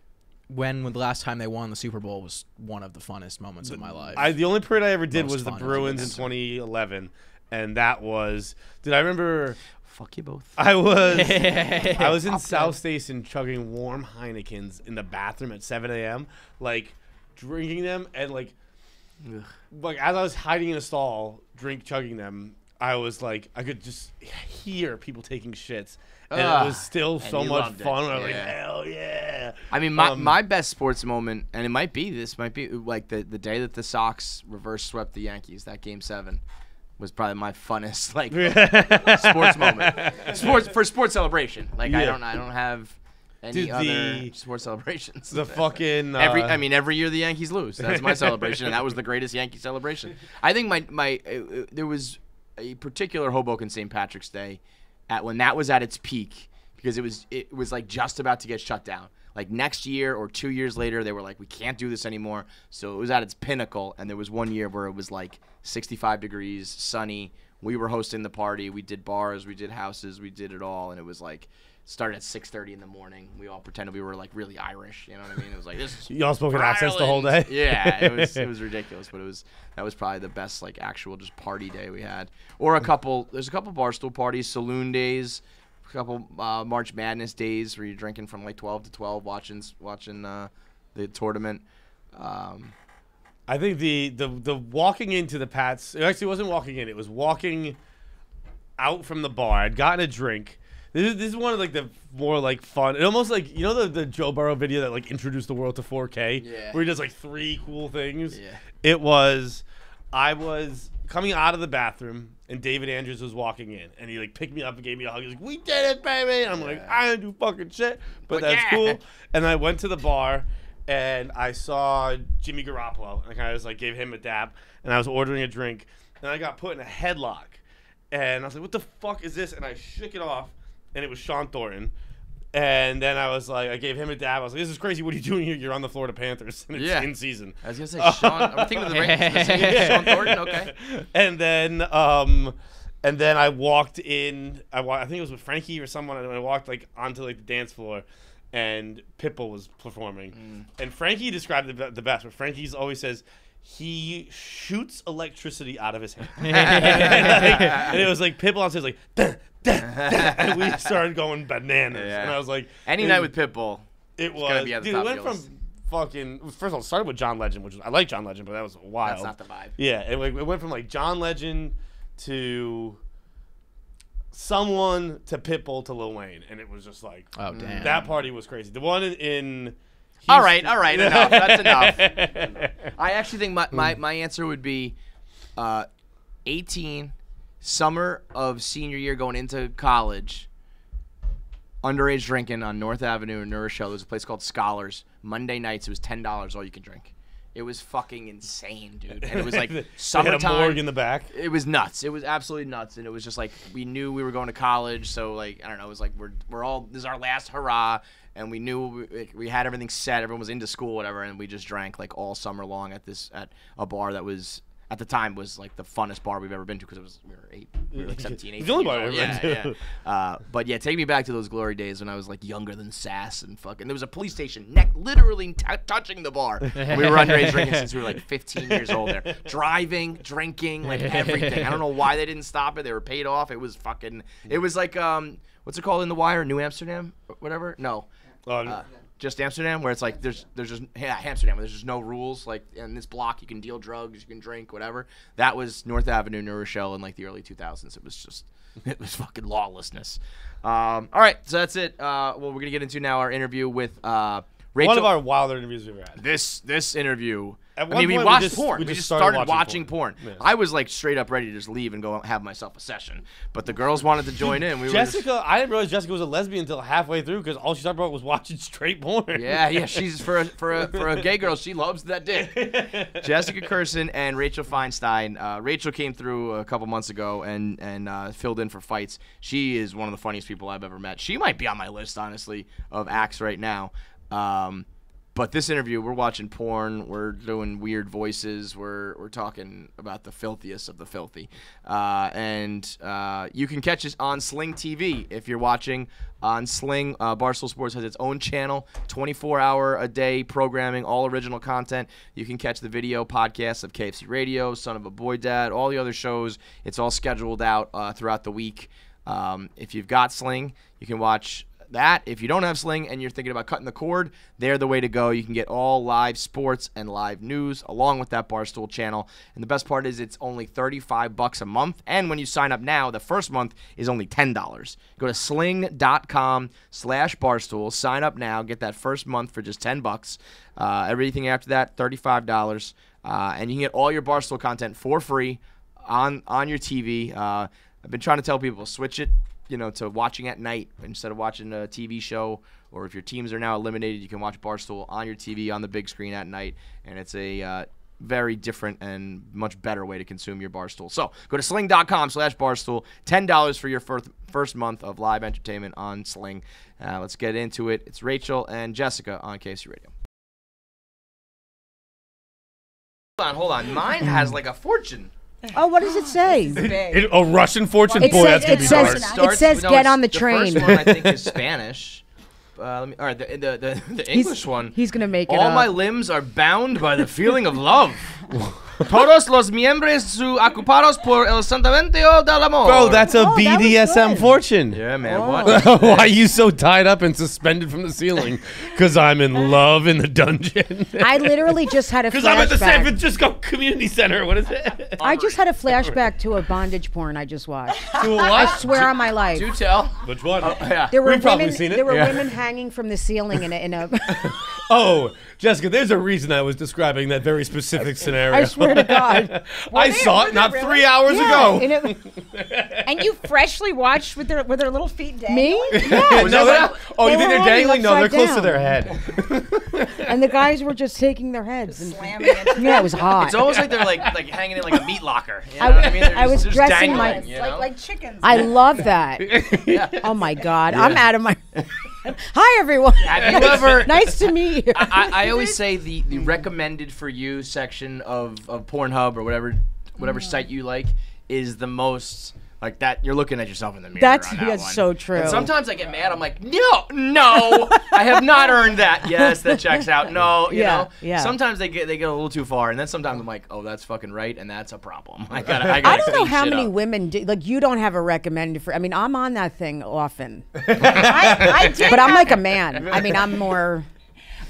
Speaker 4: When the last time they won the Super Bowl was one of the funnest moments of my life.
Speaker 2: The only parade I ever did
Speaker 4: Most
Speaker 2: was the
Speaker 4: fun,
Speaker 2: Bruins in
Speaker 4: yes.
Speaker 2: 2011, and that was. Did I remember?
Speaker 1: Fuck you both.
Speaker 2: I was in South Station chugging warm Heinekens in the bathroom at 7 a.m. like drinking them and like as I was hiding in a stall, chugging them. I was like, I could just hear people taking shits, and it was still so
Speaker 1: you
Speaker 2: much
Speaker 1: loved it.
Speaker 2: fun. I was like,
Speaker 1: Yeah.
Speaker 2: hell yeah!
Speaker 1: I mean, my best sports moment, and it might be like the day that the Sox reverse swept the Yankees. That Game 7 was probably my funnest like sports moment. Sports celebration. Like
Speaker 2: Yeah.
Speaker 1: I don't have any
Speaker 2: Dude,
Speaker 1: other sports celebrations.
Speaker 2: The fucking
Speaker 1: every year the Yankees lose. That's my celebration, and that was the greatest Yankee celebration. I think there was a particular Hoboken St. Patrick's Day when that was at its peak because it was like just about to get shut down. Like next year or 2 years later, they were like, we can't do this anymore. So it was at its pinnacle, and there was one year where it was like 65 degrees, sunny. We were hosting the party. We did bars, we did houses, we did it all, and it was like started at 6:30 in the morning. We all pretended we were like really Irish. You know what I mean? It was like this.
Speaker 2: Y'all spoke in
Speaker 1: for
Speaker 2: accents the whole day.
Speaker 1: Ireland. Yeah, it was ridiculous, but that was probably the best like actual just party day we had. Or there's a couple barstool parties, saloon days, a couple March Madness days where you're drinking from like 12 to 12, watching the tournament.
Speaker 2: I think the walking into the Pats. It actually wasn't walking in. It was walking out from the bar. I'd gotten a drink. This is one of like the more like fun. It almost like the Joe Burrow video that like introduced the world to 4K.
Speaker 1: Yeah.
Speaker 2: Where he does like 3 cool things.
Speaker 1: Yeah.
Speaker 2: I was coming out of the bathroom and David Andrews was walking in and he like picked me up and gave me a hug. He's like, "We did it, baby!" And I'm like, "I didn't do fucking shit," but that's cool. And I went to the bar and I saw Jimmy Garoppolo and I was like, gave him a dap and I was ordering a drink and I got put in a headlock and I was like, "What the fuck is this?" And I shook it off. And it was Sean Thornton. And then I was like, I gave him a dab. I was like, "This is crazy. What are you doing here? You're on the Florida Panthers. And it's in season."
Speaker 1: I was going to say Sean. I'm thinking of the Rangers. Sean Thornton, okay.
Speaker 2: And then I walked in. I think it was with Frankie or someone. And I walked like onto like the dance floor. And Pitbull was performing. And Frankie described it the best. But Frankie's always says, he shoots electricity out of his hand. and it was like Pitbull on stage like, "Duh, duh, duh," and we started going bananas.
Speaker 1: Yeah.
Speaker 2: And I was like,
Speaker 1: Any night with Pitbull.
Speaker 2: it
Speaker 1: gonna
Speaker 2: was,
Speaker 1: be at the
Speaker 2: dude,
Speaker 1: top
Speaker 2: it went
Speaker 1: of your
Speaker 2: from fucking. First of all, it started with John Legend, which was, I like John Legend, but that was wild.
Speaker 1: That's not the vibe.
Speaker 2: Yeah, it went from like John Legend to someone to Pitbull to Lil Wayne, and it was just like,
Speaker 4: Oh, damn.
Speaker 2: that party was crazy. The one in.
Speaker 1: All right, enough. That's enough. I actually think my answer would be 18, summer of senior year going into college, underage drinking on North Avenue in New Rochelle. There's a place called Scholars. Monday nights, it was $10 all you can drink. It was fucking insane, dude. And it was like
Speaker 2: They
Speaker 1: summertime.
Speaker 2: had a morgue in the back.
Speaker 1: It was nuts. It was absolutely nuts, and it was just like we knew we were going to college, so like I don't know. It was like we're all this is our last hurrah, and we knew we had everything set. Everyone was into school, whatever, and we just drank like all summer long at a bar that was at the time was like the funnest bar we've ever been to because we were like 17, 18.
Speaker 2: It's the only bar
Speaker 1: years
Speaker 2: we've
Speaker 1: old.
Speaker 2: ever been to.
Speaker 1: Yeah. But yeah, take me back to those glory days when I was like younger than Sass and fucking. There was a police station literally touching the bar. We were underage drinking since we were like 15 years old. There, driving, drinking, like everything. I don't know why they didn't stop it. They were paid off. It was fucking. It was like what's it called in The Wire? New Amsterdam, whatever. No. Just Amsterdam, where it's like there's just Amsterdam, where there's just no rules. Like in this block, you can deal drugs, you can drink, whatever. That was North Avenue, New Rochelle, in like the early 2000s. It was fucking lawlessness. All right, so that's it. Well, we're gonna get into now our interview with Rachel.
Speaker 2: One of our wilder interviews we've ever had.
Speaker 1: This interview.
Speaker 2: At
Speaker 1: I
Speaker 2: one
Speaker 1: mean, we
Speaker 2: point,
Speaker 1: watched porn. We just started
Speaker 2: watching
Speaker 1: watching porn.
Speaker 2: Yeah.
Speaker 1: I was like straight up ready to just leave and go have myself a session, but the girls wanted to join in. We
Speaker 2: Jessica, I didn't realize Jessica was a lesbian until halfway through because all she talked about was watching straight porn.
Speaker 1: Yeah. She's for a gay girl. She loves that dick. Jessica Curson and Rachel Feinstein. Rachel came through a couple months ago and filled in for fights. She is one of the funniest people I've ever met. She might be on my list, honestly, of acts right now. But this interview, we're watching porn, we're doing weird voices, we're talking about the filthiest of the filthy. And you can catch us on Sling TV if you're watching on Sling. Barstool Sports has its own channel, 24-hour-a-day programming, all original content. You can catch the video podcasts of KFC Radio, Son of a Boy Dad, all the other shows. It's all scheduled out throughout the week. If you've got Sling, you can watch that. If you don't have Sling and you're thinking about cutting the cord, they're the way to go. You can get all live sports and live news along with that Barstool channel. And the best part is it's only $35 a month. And when you sign up now, the first month is only $10. Go to sling.com/Barstool. Sign up now. Get that first month for just $10. Everything after that, $35. And you can get all your Barstool content for free on your TV. I've been trying to tell people, switch it to watching at night instead of watching a TV show, or if your teams are now eliminated, you can watch Barstool on your TV on the big screen at night, and it's a very different and much better way to consume your Barstool. So go to sling.com/Barstool, $10 for your first month of live entertainment on Sling. Let's get into it. It's Rachel and Jessica on KFC Radio. Hold on. Mine has like a fortune.
Speaker 11: Oh, what does it say?
Speaker 2: A Russian fortune?
Speaker 11: It
Speaker 2: Boy,
Speaker 11: says,
Speaker 2: that's going to be dark.
Speaker 11: it says get on the train.
Speaker 1: The first one I think is Spanish. All right, the English one.
Speaker 11: He's gonna make it
Speaker 1: All
Speaker 11: up.
Speaker 1: my limbs are bound by the feeling of love. Todos los miembros su ocupados por el sentimiento del amor.
Speaker 2: Bro, that's a BDSM fortune.
Speaker 1: Yeah, man.
Speaker 11: Oh.
Speaker 1: What?
Speaker 2: Why are you so tied up and suspended from the ceiling? Because I'm in love in the dungeon.
Speaker 11: I literally just had a
Speaker 2: Because I'm at the San
Speaker 11: flashback.
Speaker 2: Francisco Community Center. What is it?
Speaker 11: I just had a flashback to a bondage porn I just watched.
Speaker 2: To a
Speaker 11: I
Speaker 2: what?
Speaker 11: swear on my life.
Speaker 1: Do tell.
Speaker 2: Which one?
Speaker 1: Yeah.
Speaker 11: There were
Speaker 2: We've probably
Speaker 11: women.
Speaker 2: seen it.
Speaker 11: There were
Speaker 2: Yeah.
Speaker 11: women hanging from the ceiling in a
Speaker 2: Oh, Jessica, there's a reason I was describing that very specific scenario.
Speaker 11: I swear to God.
Speaker 2: I saw it not 3 hours ago.
Speaker 12: And you freshly watched with their little feet dangling?
Speaker 11: Me? Yeah.
Speaker 2: No,
Speaker 11: They
Speaker 2: oh, you
Speaker 11: were
Speaker 2: think they're
Speaker 11: hanging
Speaker 2: dangling? No, they're
Speaker 11: upside
Speaker 2: close to their
Speaker 11: down.
Speaker 2: head.
Speaker 11: And the guys were just taking their heads. And,
Speaker 12: Slamming into
Speaker 11: yeah, it was hot.
Speaker 1: It's almost like they're like hanging in like a meat locker. You know what I mean? They're
Speaker 11: I was
Speaker 1: just
Speaker 11: dressing
Speaker 1: dangling,
Speaker 11: my-
Speaker 1: you know?
Speaker 12: like chickens.
Speaker 11: I love that. Oh my God. I'm out of my. Hi, everyone.
Speaker 1: Have you ever?
Speaker 11: Nice to meet you.
Speaker 1: I always say the recommended for you section of Pornhub or whatever site you like is the most like that. You're looking at yourself in the mirror.
Speaker 11: That's
Speaker 1: on that
Speaker 11: that's
Speaker 1: one.
Speaker 11: so true.
Speaker 1: And sometimes I get mad. I'm like, no, I have not earned that. Yes, that checks out. No, you
Speaker 11: Yeah,
Speaker 1: know.
Speaker 11: yeah.
Speaker 1: Sometimes they get a little too far, and then sometimes I'm like, oh, that's fucking right, and that's a problem. I gotta
Speaker 11: I don't know
Speaker 1: clean
Speaker 11: how
Speaker 1: shit
Speaker 11: many
Speaker 1: up.
Speaker 11: women do. Like, you don't have a recommended for. I mean, I'm on that thing often.
Speaker 12: I did
Speaker 11: But I'm
Speaker 12: have-
Speaker 11: like a man. I mean, I'm more.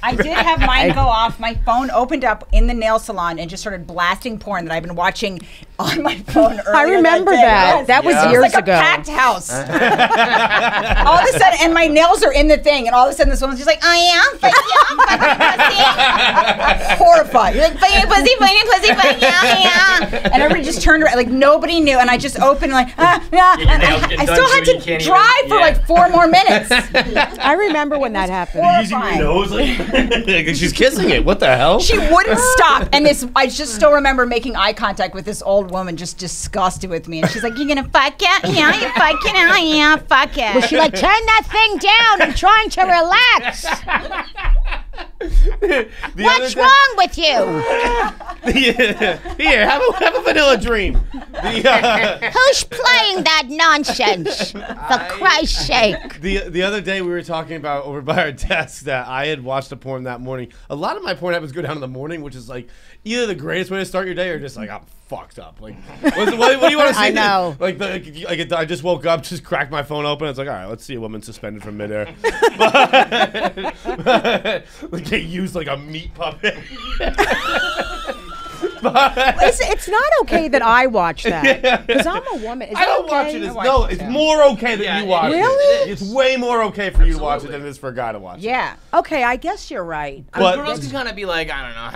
Speaker 12: I did have mine go off. My phone opened up in the nail salon and just started blasting porn that I've been watching on my phone earlier.
Speaker 11: I remember
Speaker 12: that.
Speaker 11: that.
Speaker 12: Yes.
Speaker 11: That was
Speaker 12: It
Speaker 11: years
Speaker 12: like
Speaker 11: ago.
Speaker 12: A packed house. All of a sudden, and my nails are in the thing, and all of a sudden, this woman's just like, "I am, pussy." Horrified. You're like, pussy, yeah. And everybody just turned around, like nobody knew, and I just opened like, and I still had to drive for like 4 more minutes.
Speaker 11: I remember when that happened.
Speaker 2: Using your nose like she's kissing it. What the hell?
Speaker 12: She wouldn't stop, and I just still remember making eye contact with this old woman, just disgusted with me, and she's like, "You gonna fuck it? Yeah, you fuck it? Oh, yeah, fuck it."
Speaker 11: Was she like, turn that thing down? I'm trying to relax. What's wrong with you?
Speaker 2: Here, have a vanilla dream.
Speaker 11: Who's playing that nonsense? For Christ's sake.
Speaker 2: The other day we were talking about over by our desk that I had watched a porn that morning. A lot of my porn habits go down in the morning, which is like either the greatest way to start your day or just like I'm fucked up. Like, what do you want to see?
Speaker 11: I know.
Speaker 2: Like I just woke up, just cracked my phone open. It's like, all right, let's see a woman suspended from midair. Like get used like a meat puppet.
Speaker 11: It's not okay that I watch that because I'm a woman. Is
Speaker 2: I don't
Speaker 11: okay?
Speaker 2: watch it. It's more okay that you watch
Speaker 11: Really?
Speaker 2: it. It's way more okay for you to watch it than it is for a guy to watch it.
Speaker 11: Yeah. Okay, I guess you're right.
Speaker 2: But-
Speaker 1: girls can kind of be like, I don't know,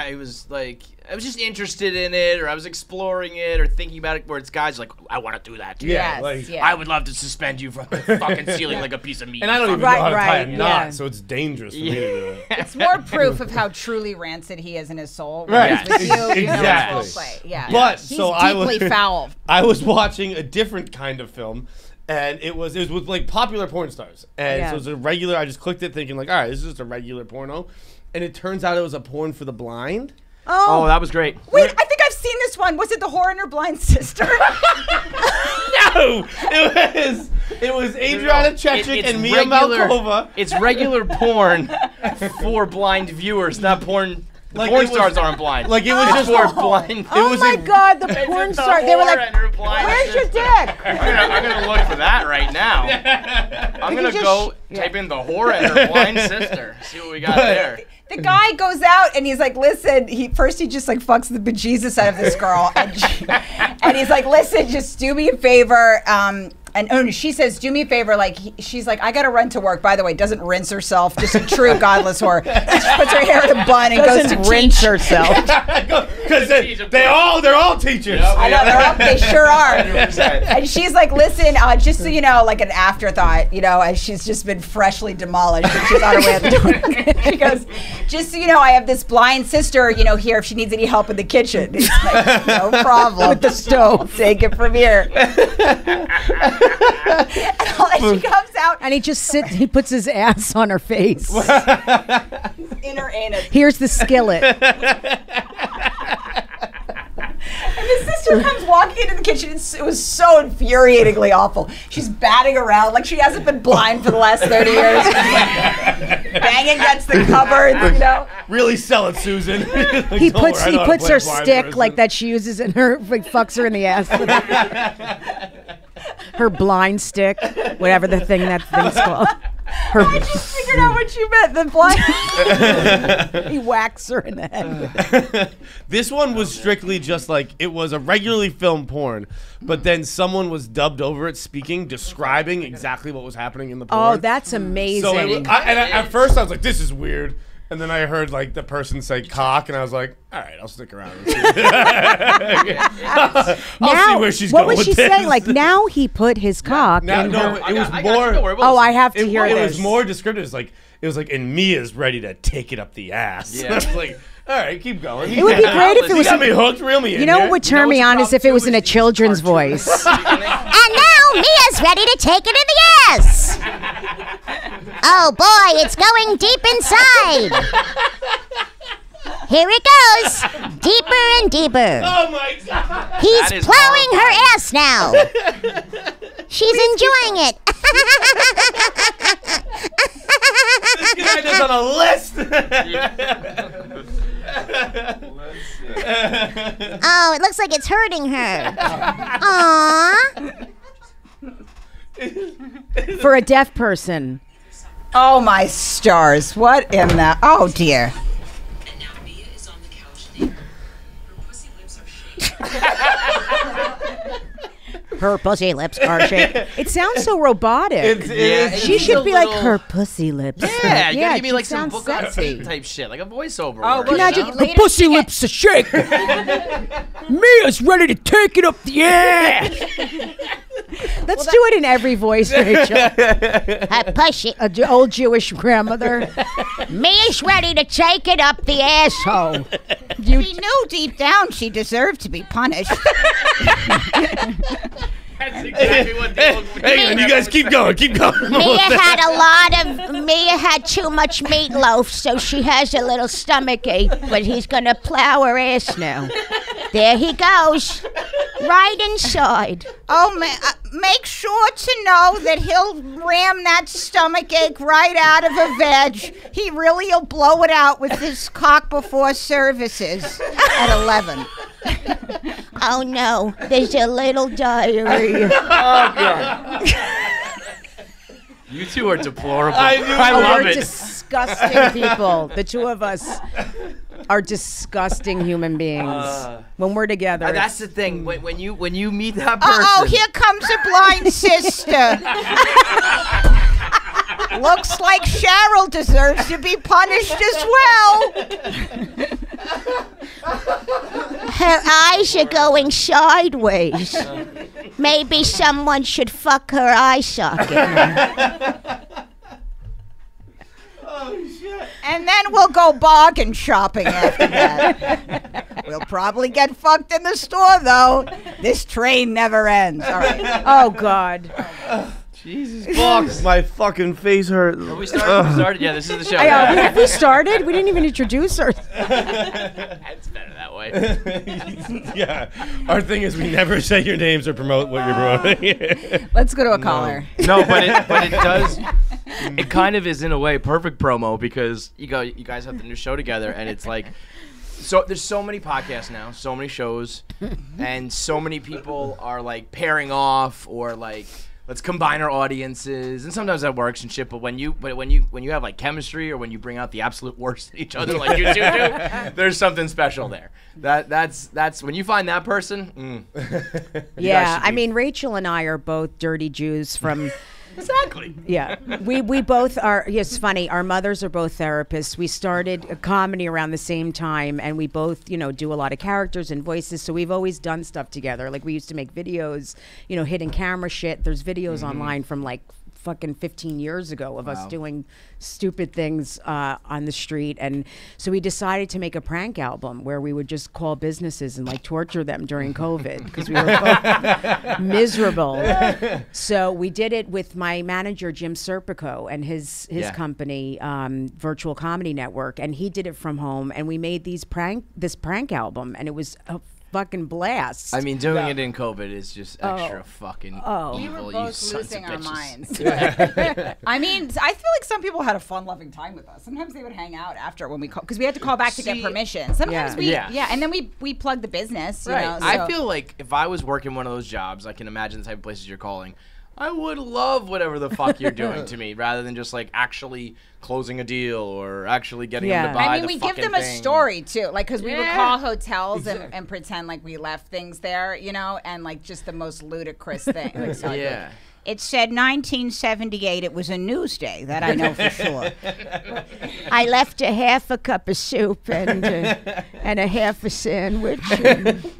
Speaker 1: I was just interested in it, or I was exploring it, or thinking about it. Where it's guys like, I want to do that too.
Speaker 2: Yeah, like-
Speaker 1: I would love to suspend you from the fucking ceiling like a piece of meat.
Speaker 2: And I don't even know how to tie a knot, so it's dangerous for me to do it.
Speaker 12: It's more proof of how truly rancid he is in his soul.
Speaker 2: Right.
Speaker 12: With you, you know,
Speaker 2: Exactly.
Speaker 12: it's role play. Yeah.
Speaker 2: But
Speaker 12: He's
Speaker 2: so I was
Speaker 12: deeply foul.
Speaker 2: I was watching a different kind of film, and it was with like popular porn stars, and
Speaker 11: Yeah.
Speaker 2: so it was a regular. I just clicked it thinking like, all right, this is just a regular porno, and it turns out it was a porn for the blind.
Speaker 1: Oh, that was great.
Speaker 12: Wait, I think I've seen this one. Was it The Whore and Her Blind Sister?
Speaker 2: No, it was Adriana Chechik and Mia Malkova.
Speaker 1: It's regular porn for blind viewers, not porn.
Speaker 2: Like,
Speaker 1: Porn
Speaker 2: it was-
Speaker 1: stars aren't blind.
Speaker 2: like, it was
Speaker 1: It's
Speaker 2: just
Speaker 1: for
Speaker 2: for-
Speaker 1: blind.
Speaker 11: Oh my God, the porn star. They were like, where's your dick?
Speaker 1: I'm gonna look for that right now. I'm gonna go type in The Whore and Her Blind Sister. See what we got there.
Speaker 12: The guy goes out and he's like, listen, he just like fucks the bejesus out of this girl. And he's like, listen, just do me a favor. And she says, do me a favor. Like, she's like, I got to run to work. By the way, doesn't rinse herself. Just a true godless whore. She puts her hair in a bun and goes to
Speaker 11: rinse
Speaker 12: teach.
Speaker 11: herself.
Speaker 2: Because they're all teachers.
Speaker 12: I know, they sure are. And she's like, listen, just so you know, like an afterthought, you know, as she's just been freshly demolished and she's on her way out the door. She goes, just so you know, I have this blind sister, you know, here if she needs any help in the kitchen. He's like, no problem. With the stove. Take it from here. And she comes out.
Speaker 11: And he just sits, he puts his ass on her face.
Speaker 12: In her anus.
Speaker 11: Here's the skillet.
Speaker 12: And the sister comes walking into the kitchen. It was so infuriatingly awful. She's batting around like she hasn't been blind for the last 30 years. Banging against the cupboards, you know.
Speaker 2: Really sell it, Susan. Like,
Speaker 11: He
Speaker 2: don't
Speaker 11: puts
Speaker 2: worry, I know how to
Speaker 11: puts
Speaker 2: play
Speaker 11: her
Speaker 2: a blind
Speaker 11: stick
Speaker 2: person.
Speaker 11: like that she uses in her, like fucks her in the ass. with it. Her blind stick, whatever that thing's called.
Speaker 12: I just figured out what you meant. The blind.
Speaker 11: He whacks her in the head.
Speaker 2: This one was strictly just like it was a regularly filmed porn, but then someone was dubbed over it speaking, describing exactly what was happening in the porn.
Speaker 11: Oh, that's amazing.
Speaker 2: So at first I was like, this is weird. And then I heard like the person say cock, and I was like, all right, I'll stick around. And see. I'll see where she's
Speaker 11: what
Speaker 2: going
Speaker 11: was
Speaker 2: with
Speaker 11: she
Speaker 2: this.
Speaker 11: saying? Like now he put his cock in her.
Speaker 2: It was more.
Speaker 11: Oh, I have to hear
Speaker 2: It
Speaker 11: this.
Speaker 2: was more descriptive. It was like, and Mia's ready to take it up the ass.
Speaker 1: Yeah.
Speaker 2: I was like, all right, keep going.
Speaker 11: It would be great if it was.
Speaker 2: You got me hooked, reel me in.
Speaker 11: You know
Speaker 2: yeah?
Speaker 11: what would turn me on is if it was in a children's voice.
Speaker 13: And now Mia's ready to take it in the ass. Oh boy, it's going deep inside. Here it goes, deeper and deeper.
Speaker 2: Oh my God!
Speaker 13: He's plowing her ass now. She's enjoying it.
Speaker 2: This guy is on a list.
Speaker 13: Oh, it looks like it's hurting her. Aww.
Speaker 11: For a deaf person.
Speaker 12: Oh my stars! What in the? Oh dear.
Speaker 11: Her pussy lips are shaking. It sounds so robotic.
Speaker 1: Yeah,
Speaker 11: She
Speaker 1: it's
Speaker 11: should
Speaker 1: a
Speaker 11: be like
Speaker 1: little-
Speaker 11: her pussy lips.
Speaker 1: Yeah, you gotta give me
Speaker 11: she
Speaker 1: like some
Speaker 11: sounds
Speaker 1: book on
Speaker 11: sexy.
Speaker 1: tape type shit, like a voiceover.
Speaker 12: Oh,
Speaker 1: word,
Speaker 12: well,
Speaker 1: you
Speaker 11: Imagine
Speaker 1: know?
Speaker 11: her pussy lips are shaking. Mia's ready to take it up the ass. Let's do it in every voice, Rachel.
Speaker 13: Her pussy.
Speaker 11: Old Jewish grandmother.
Speaker 13: Mia's ready to take it up the asshole.
Speaker 12: She knew deep down she deserved to be punished.
Speaker 1: That's exactly what they look for.
Speaker 2: Hang on, you guys keep going. Keep going.
Speaker 13: Mia had too much meatloaf, so she has a little stomach ache, but he's gonna plow her ass now. There he goes. Right inside.
Speaker 12: Oh, make sure to know that he'll ram that stomach ache right out of a veg. He really will blow it out with his cock before services at 11.
Speaker 13: Oh no, there's a little diarrhea.
Speaker 1: You two are deplorable.
Speaker 2: I
Speaker 1: love
Speaker 11: We're
Speaker 1: it.
Speaker 11: disgusting people. The two of us are disgusting human beings. When we're together,
Speaker 1: That's the thing. When you meet that person,
Speaker 12: Oh, here comes a blind sister. Looks like Cheryl deserves to be punished as well.
Speaker 13: Her eyes are going sideways. Maybe someone should fuck her eye socket.
Speaker 12: And then we'll go bargain shopping after that. We'll probably get fucked in the store, though. This train never ends. All right.
Speaker 11: oh God.
Speaker 2: Jesus fuck. My fucking face hurts.
Speaker 1: we started. Yeah, this is the show.
Speaker 11: Have we started? We didn't even introduce her.
Speaker 1: That's better that way.
Speaker 2: Yeah. Our thing is we never say your names or promote what you're promoting.
Speaker 12: Let's go to a caller.
Speaker 1: No, but it does. It kind of is in a way perfect promo because you guys have the new show together, and it's like, so there's so many podcasts now, so many shows, and so many people are like pairing off or like, let's combine our audiences, and sometimes that works and shit. But when you have like chemistry or when you bring out the absolute worst in each other, like you two do, there's something special there. That's when you find that person.
Speaker 11: Yeah, I mean, Rachel and I are both dirty Jews from.
Speaker 1: Exactly.
Speaker 11: Yeah, we both are. It's funny. Our mothers are both therapists. We started a comedy around the same time, and we both, do a lot of characters and voices. So we've always done stuff together. Like we used to make videos, hidden camera shit. There's videos online from like fucking 15 years ago of us doing stupid things on the street. And so we decided to make a prank album where we would just call businesses and like torture them during COVID because we were both miserable. So we did it with my manager, Jim Serpico, and his company, Virtual Comedy Network. And he did it from home. And we made this prank album, and it was a fucking blast.
Speaker 1: I mean, doing it in COVID is just extra fucking evil.
Speaker 12: We were
Speaker 1: you
Speaker 12: both
Speaker 1: sons of
Speaker 12: losing our
Speaker 1: bitches.
Speaker 12: minds. I mean, I feel like some people had a fun-loving time with us. Sometimes they would hang out after when we call, because we had to call back to get permission. Sometimes and then we plug the business.
Speaker 1: Right.
Speaker 12: You know,
Speaker 1: I
Speaker 12: so-
Speaker 1: feel like if I was working one of those jobs, I can imagine the type of places you're calling. I would love whatever the fuck you're doing to me, rather than just like actually closing a deal or actually getting them to buy
Speaker 12: I mean,
Speaker 1: the
Speaker 12: we give
Speaker 1: fucking
Speaker 12: them a
Speaker 1: thing.
Speaker 12: story too, like because we would call hotels and pretend like we left things there, and like just the most ludicrous thing. Like, so
Speaker 1: Yeah.
Speaker 12: It said 1978. It was a news day. That I know for sure.
Speaker 13: I left a half a cup of soup and a half a sandwich.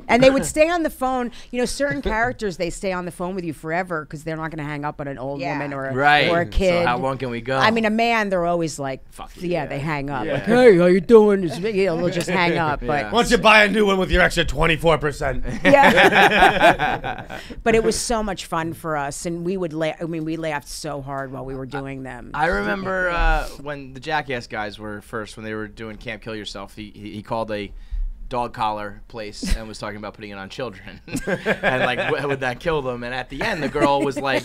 Speaker 11: And they would stay on the phone. Certain characters, they stay on the phone with you forever because they're not going to hang up on an old woman or a kid.
Speaker 1: So how long can we go?
Speaker 11: I mean, a man, they're always like,
Speaker 1: Fuck you,
Speaker 11: they hang up.
Speaker 1: Yeah.
Speaker 11: Like, hey, how you doing? They'll just hang up.
Speaker 1: Yeah.
Speaker 11: But
Speaker 2: Why don't you buy a new one with your extra 24%?
Speaker 11: yeah. But it was so much fun for us, and we would laugh. I mean, we laughed so hard while we were doing them.
Speaker 1: I remember when the Jackass guys were first, when they were doing Can't Kill Yourself, he called a dog collar place and was talking about putting it on children and like would that kill them, and at the end the girl was like,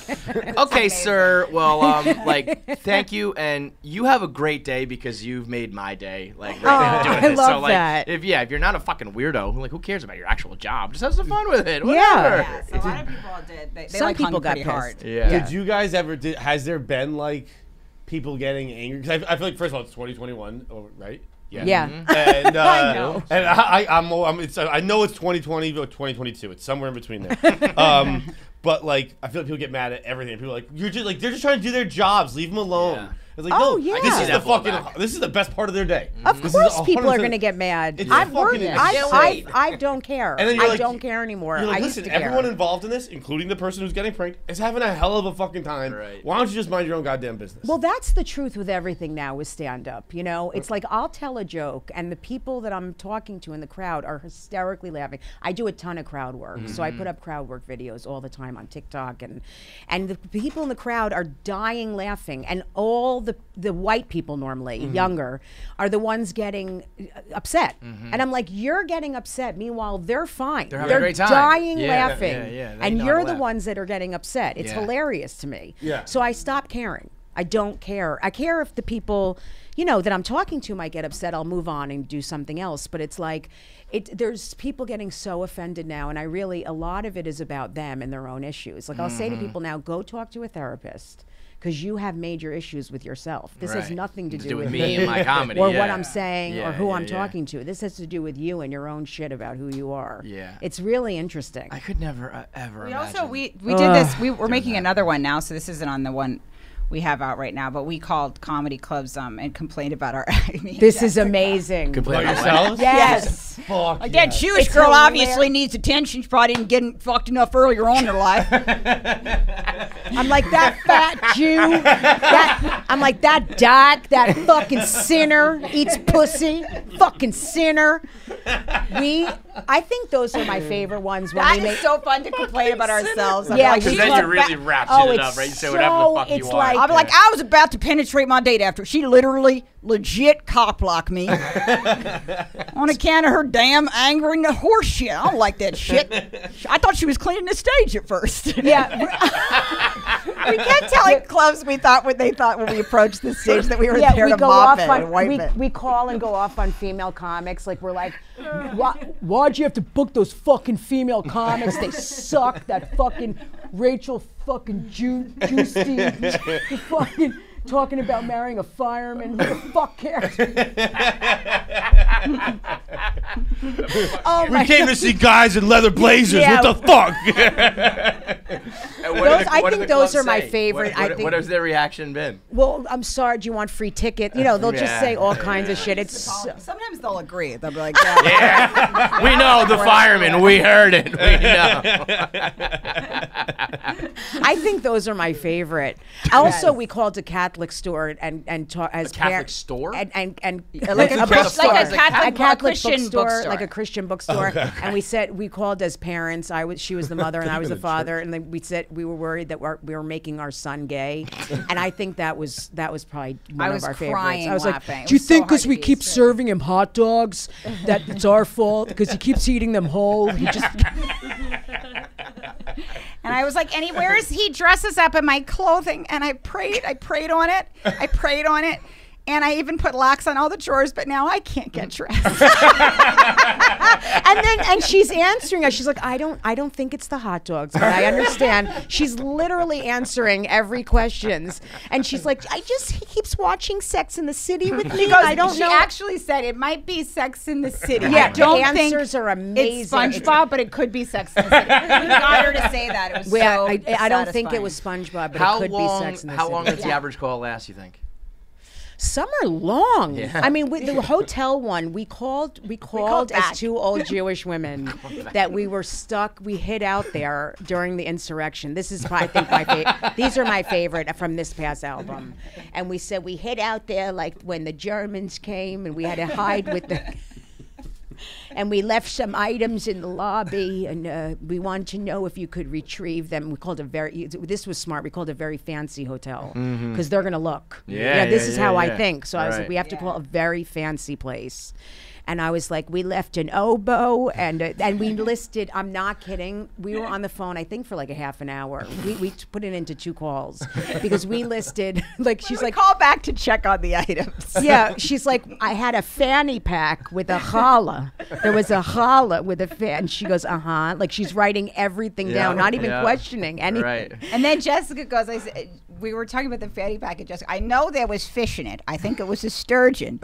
Speaker 1: okay sir, well like thank you and you have a great day because you've made my day, like right now doing
Speaker 11: I
Speaker 1: this.
Speaker 11: love
Speaker 1: so like
Speaker 11: that.
Speaker 1: if you're not a fucking weirdo, like who cares about your actual job, just have some fun with it,
Speaker 11: Yeah.
Speaker 1: whatever.
Speaker 12: Yes, a lot of people did. They
Speaker 11: Some
Speaker 12: like
Speaker 11: people
Speaker 12: hung
Speaker 11: got
Speaker 12: pretty
Speaker 11: pissed.
Speaker 12: hard.
Speaker 1: Yeah.
Speaker 2: Did you guys ever? Has there been like people getting angry because I feel like first of all it's 2021, right?
Speaker 11: Yeah.
Speaker 2: And
Speaker 11: I know.
Speaker 2: and I know it's 2020 or 2022. It's somewhere in between there. But like I feel like people get mad at everything. People are like they're just trying to do their jobs. Leave them alone. It's like
Speaker 11: Oh,
Speaker 2: no,
Speaker 11: yeah.
Speaker 2: this is the best part of their day.
Speaker 11: Of
Speaker 2: This
Speaker 11: course,
Speaker 2: is
Speaker 11: people are
Speaker 2: 100%
Speaker 11: going to get mad.
Speaker 2: It's
Speaker 11: I've
Speaker 2: fucking
Speaker 11: worked.
Speaker 2: insane.
Speaker 11: I don't care.
Speaker 2: And then you're
Speaker 11: I
Speaker 2: like-
Speaker 11: don't care anymore.
Speaker 2: You're like,
Speaker 11: I used
Speaker 2: listen,
Speaker 11: to care.
Speaker 2: everyone involved in this, including the person who's getting pranked, is having a hell of a fucking time. Right. Why don't you just mind your own goddamn business?
Speaker 11: Well, that's the truth with everything now with stand-up. You know, it's like I'll tell a joke, and the people that I'm talking to in the crowd are hysterically laughing. I do a ton of crowd work, so I put up crowd work videos all the time on TikTok, and the people in the crowd are dying laughing, and all the white people normally, younger, are the ones getting upset. And I'm like, you're getting upset. Meanwhile, they're fine.
Speaker 1: They're having a great time.
Speaker 11: dying
Speaker 1: Yeah,
Speaker 11: laughing,
Speaker 1: yeah, they
Speaker 11: and
Speaker 1: know how
Speaker 11: you're
Speaker 1: to
Speaker 11: the
Speaker 1: laugh.
Speaker 11: ones that are getting upset. It's
Speaker 1: Yeah.
Speaker 11: hilarious to me.
Speaker 2: Yeah.
Speaker 11: So I stopped caring. I don't care. I care if the people, you know, that I'm talking to might get upset. I'll move on and do something else. But it's like, there's people getting so offended now, and a lot of it is about them and their own issues. Like I'll say to people now, go talk to a therapist. Because you have major issues with yourself. This has
Speaker 1: Right.
Speaker 11: nothing to
Speaker 1: To
Speaker 11: do with
Speaker 1: me and my comedy,
Speaker 11: or what
Speaker 1: yeah.
Speaker 11: I'm saying,
Speaker 1: Yeah,
Speaker 11: or who
Speaker 1: yeah,
Speaker 11: I'm
Speaker 1: yeah.
Speaker 11: talking to. This has to do with you and your own shit about who you are.
Speaker 1: Yeah.
Speaker 11: It's really interesting.
Speaker 1: I could never ever
Speaker 12: We
Speaker 1: imagine.
Speaker 12: also we did this. We're making another one now, so this isn't on the one we have out right now. But we called comedy clubs and complained about our.
Speaker 11: This is amazing.
Speaker 1: Complain
Speaker 2: About
Speaker 1: about
Speaker 2: yourselves?
Speaker 11: Yes.
Speaker 2: Fuck
Speaker 12: Like that
Speaker 2: yes.
Speaker 12: Jewish
Speaker 11: It's
Speaker 12: girl
Speaker 11: hilarious.
Speaker 12: obviously needs attention. She probably didn't get fucked enough earlier on in her life.
Speaker 11: I'm like that fat Jew. I'm like that doc, that fucking sinner eats pussy, fucking sinner. I think those are my favorite ones when
Speaker 12: That
Speaker 11: we
Speaker 12: is
Speaker 11: make.
Speaker 12: so fun to complain about ourselves. I'm
Speaker 11: Yeah,
Speaker 12: like,
Speaker 11: because
Speaker 1: Because
Speaker 12: she's
Speaker 1: then you
Speaker 12: like,
Speaker 1: really ratchet
Speaker 11: oh,
Speaker 1: it up,
Speaker 11: it's
Speaker 1: right? You say whatever the fuck
Speaker 11: it's
Speaker 1: you
Speaker 11: like-
Speaker 1: want.
Speaker 12: I'll be like, I was about to penetrate my date after she literally legit cockblocked me on account of her damn anger and the horse shit. I don't like that shit. I thought she was cleaning the stage at first.
Speaker 11: Yeah,
Speaker 12: We kept telling clubs they thought when we approached the stage that we were
Speaker 11: yeah,
Speaker 12: there
Speaker 11: we
Speaker 12: to
Speaker 11: go
Speaker 12: mop
Speaker 11: off
Speaker 12: it
Speaker 11: on
Speaker 12: and wipe it.
Speaker 11: we call and go off on female comics. Like we're like, why'd you have to book those fucking female comics? They suck. That fucking Rachel fucking Juicy, fucking talking about marrying a fireman. Who the fuck cares? Oh my
Speaker 2: We came to see guys in leather blazers.
Speaker 11: Yeah.
Speaker 2: What the fuck?
Speaker 1: And what
Speaker 11: Those-
Speaker 1: do
Speaker 11: I
Speaker 1: what do
Speaker 11: think
Speaker 1: the
Speaker 11: those
Speaker 1: clubs
Speaker 11: are my
Speaker 1: say?
Speaker 11: favorite.
Speaker 1: What,
Speaker 11: I think-
Speaker 1: what has their reaction been?
Speaker 11: Well, I'm sorry. Do you want free ticket? You know, they'll just
Speaker 1: Yeah.
Speaker 11: say all kinds of shit. It's so,
Speaker 12: Sometimes they'll agree. They'll be like, yeah.
Speaker 1: We know the fireman. We heard it. We know.
Speaker 11: I think those are my favorite. Also, we called a Catholic store and taught as
Speaker 1: Catholic store?
Speaker 11: and
Speaker 12: Like a
Speaker 11: bookstore.
Speaker 12: Catholic
Speaker 11: Christian
Speaker 12: bookstore.
Speaker 11: like a Christian bookstore. And we called as parents. She was the mother and I was the father, and then we said we were worried that we were making our son gay, and I think that was probably one
Speaker 12: I
Speaker 11: of
Speaker 12: was
Speaker 11: our
Speaker 12: crying
Speaker 11: favorites. I was
Speaker 12: laughing.
Speaker 11: like,
Speaker 12: It
Speaker 11: do you
Speaker 12: was so
Speaker 11: think
Speaker 12: hard
Speaker 11: because
Speaker 12: to
Speaker 11: we
Speaker 12: be
Speaker 11: keep
Speaker 12: straight.
Speaker 11: serving him hot dogs that it's our fault because he keeps eating them whole? He just
Speaker 12: And I was like, and he dresses up in my clothing, and I prayed on it, and I even put locks on all the drawers, but now I can't get dressed.
Speaker 11: and she's answering us. She's like, I don't think it's the hot dogs, but I understand. She's literally answering every questions, and she's like, he keeps watching Sex in the City with me. I don't
Speaker 12: she
Speaker 11: know.
Speaker 12: actually said it might be Sex in the City.
Speaker 11: Yeah,
Speaker 12: I don't
Speaker 11: the
Speaker 12: think
Speaker 11: answers are amazing.
Speaker 12: It's SpongeBob, but it could be Sex in the City. We got her to say that. It was
Speaker 11: Well,
Speaker 12: so
Speaker 11: I don't think it
Speaker 12: satisfying.
Speaker 11: was SpongeBob, but
Speaker 1: How
Speaker 11: it could
Speaker 1: long?
Speaker 11: be Sex in the
Speaker 1: How
Speaker 11: City.
Speaker 1: long does the average call last? You think?
Speaker 11: Some are long.
Speaker 1: Yeah.
Speaker 11: I mean, with the hotel one, we called
Speaker 12: back.
Speaker 11: as two old Jewish women that we were stuck. We hid out there during the insurrection. This is, I think, my favorite. These are my favorite from this past album. And we said we hid out there like when the Germans came, and we had to hide with the. And we left some items in the lobby, and we wanted to know if you could retrieve them. We called this was smart. We called a very fancy hotel because they're gonna look.
Speaker 1: Yeah,
Speaker 11: this
Speaker 1: yeah,
Speaker 11: is
Speaker 1: yeah,
Speaker 11: how I
Speaker 1: yeah.
Speaker 11: think. So I was like,
Speaker 1: Right.
Speaker 11: we have to call a very fancy place. And I was like, we left an oboe, and we listed. I'm not kidding. We were on the phone, I think, for like a half an hour. We put it into 2 calls because we listed. Like she's like,
Speaker 12: call back to check on the items.
Speaker 11: yeah. She's like, I had a fanny pack with a challah, There was a challah with a fan. She goes, like she's writing everything down, not even questioning anything.
Speaker 1: Right.
Speaker 12: And then Jessica goes, we were talking about the fanny pack, and Jessica, I know there was fish in it. I think it was a sturgeon.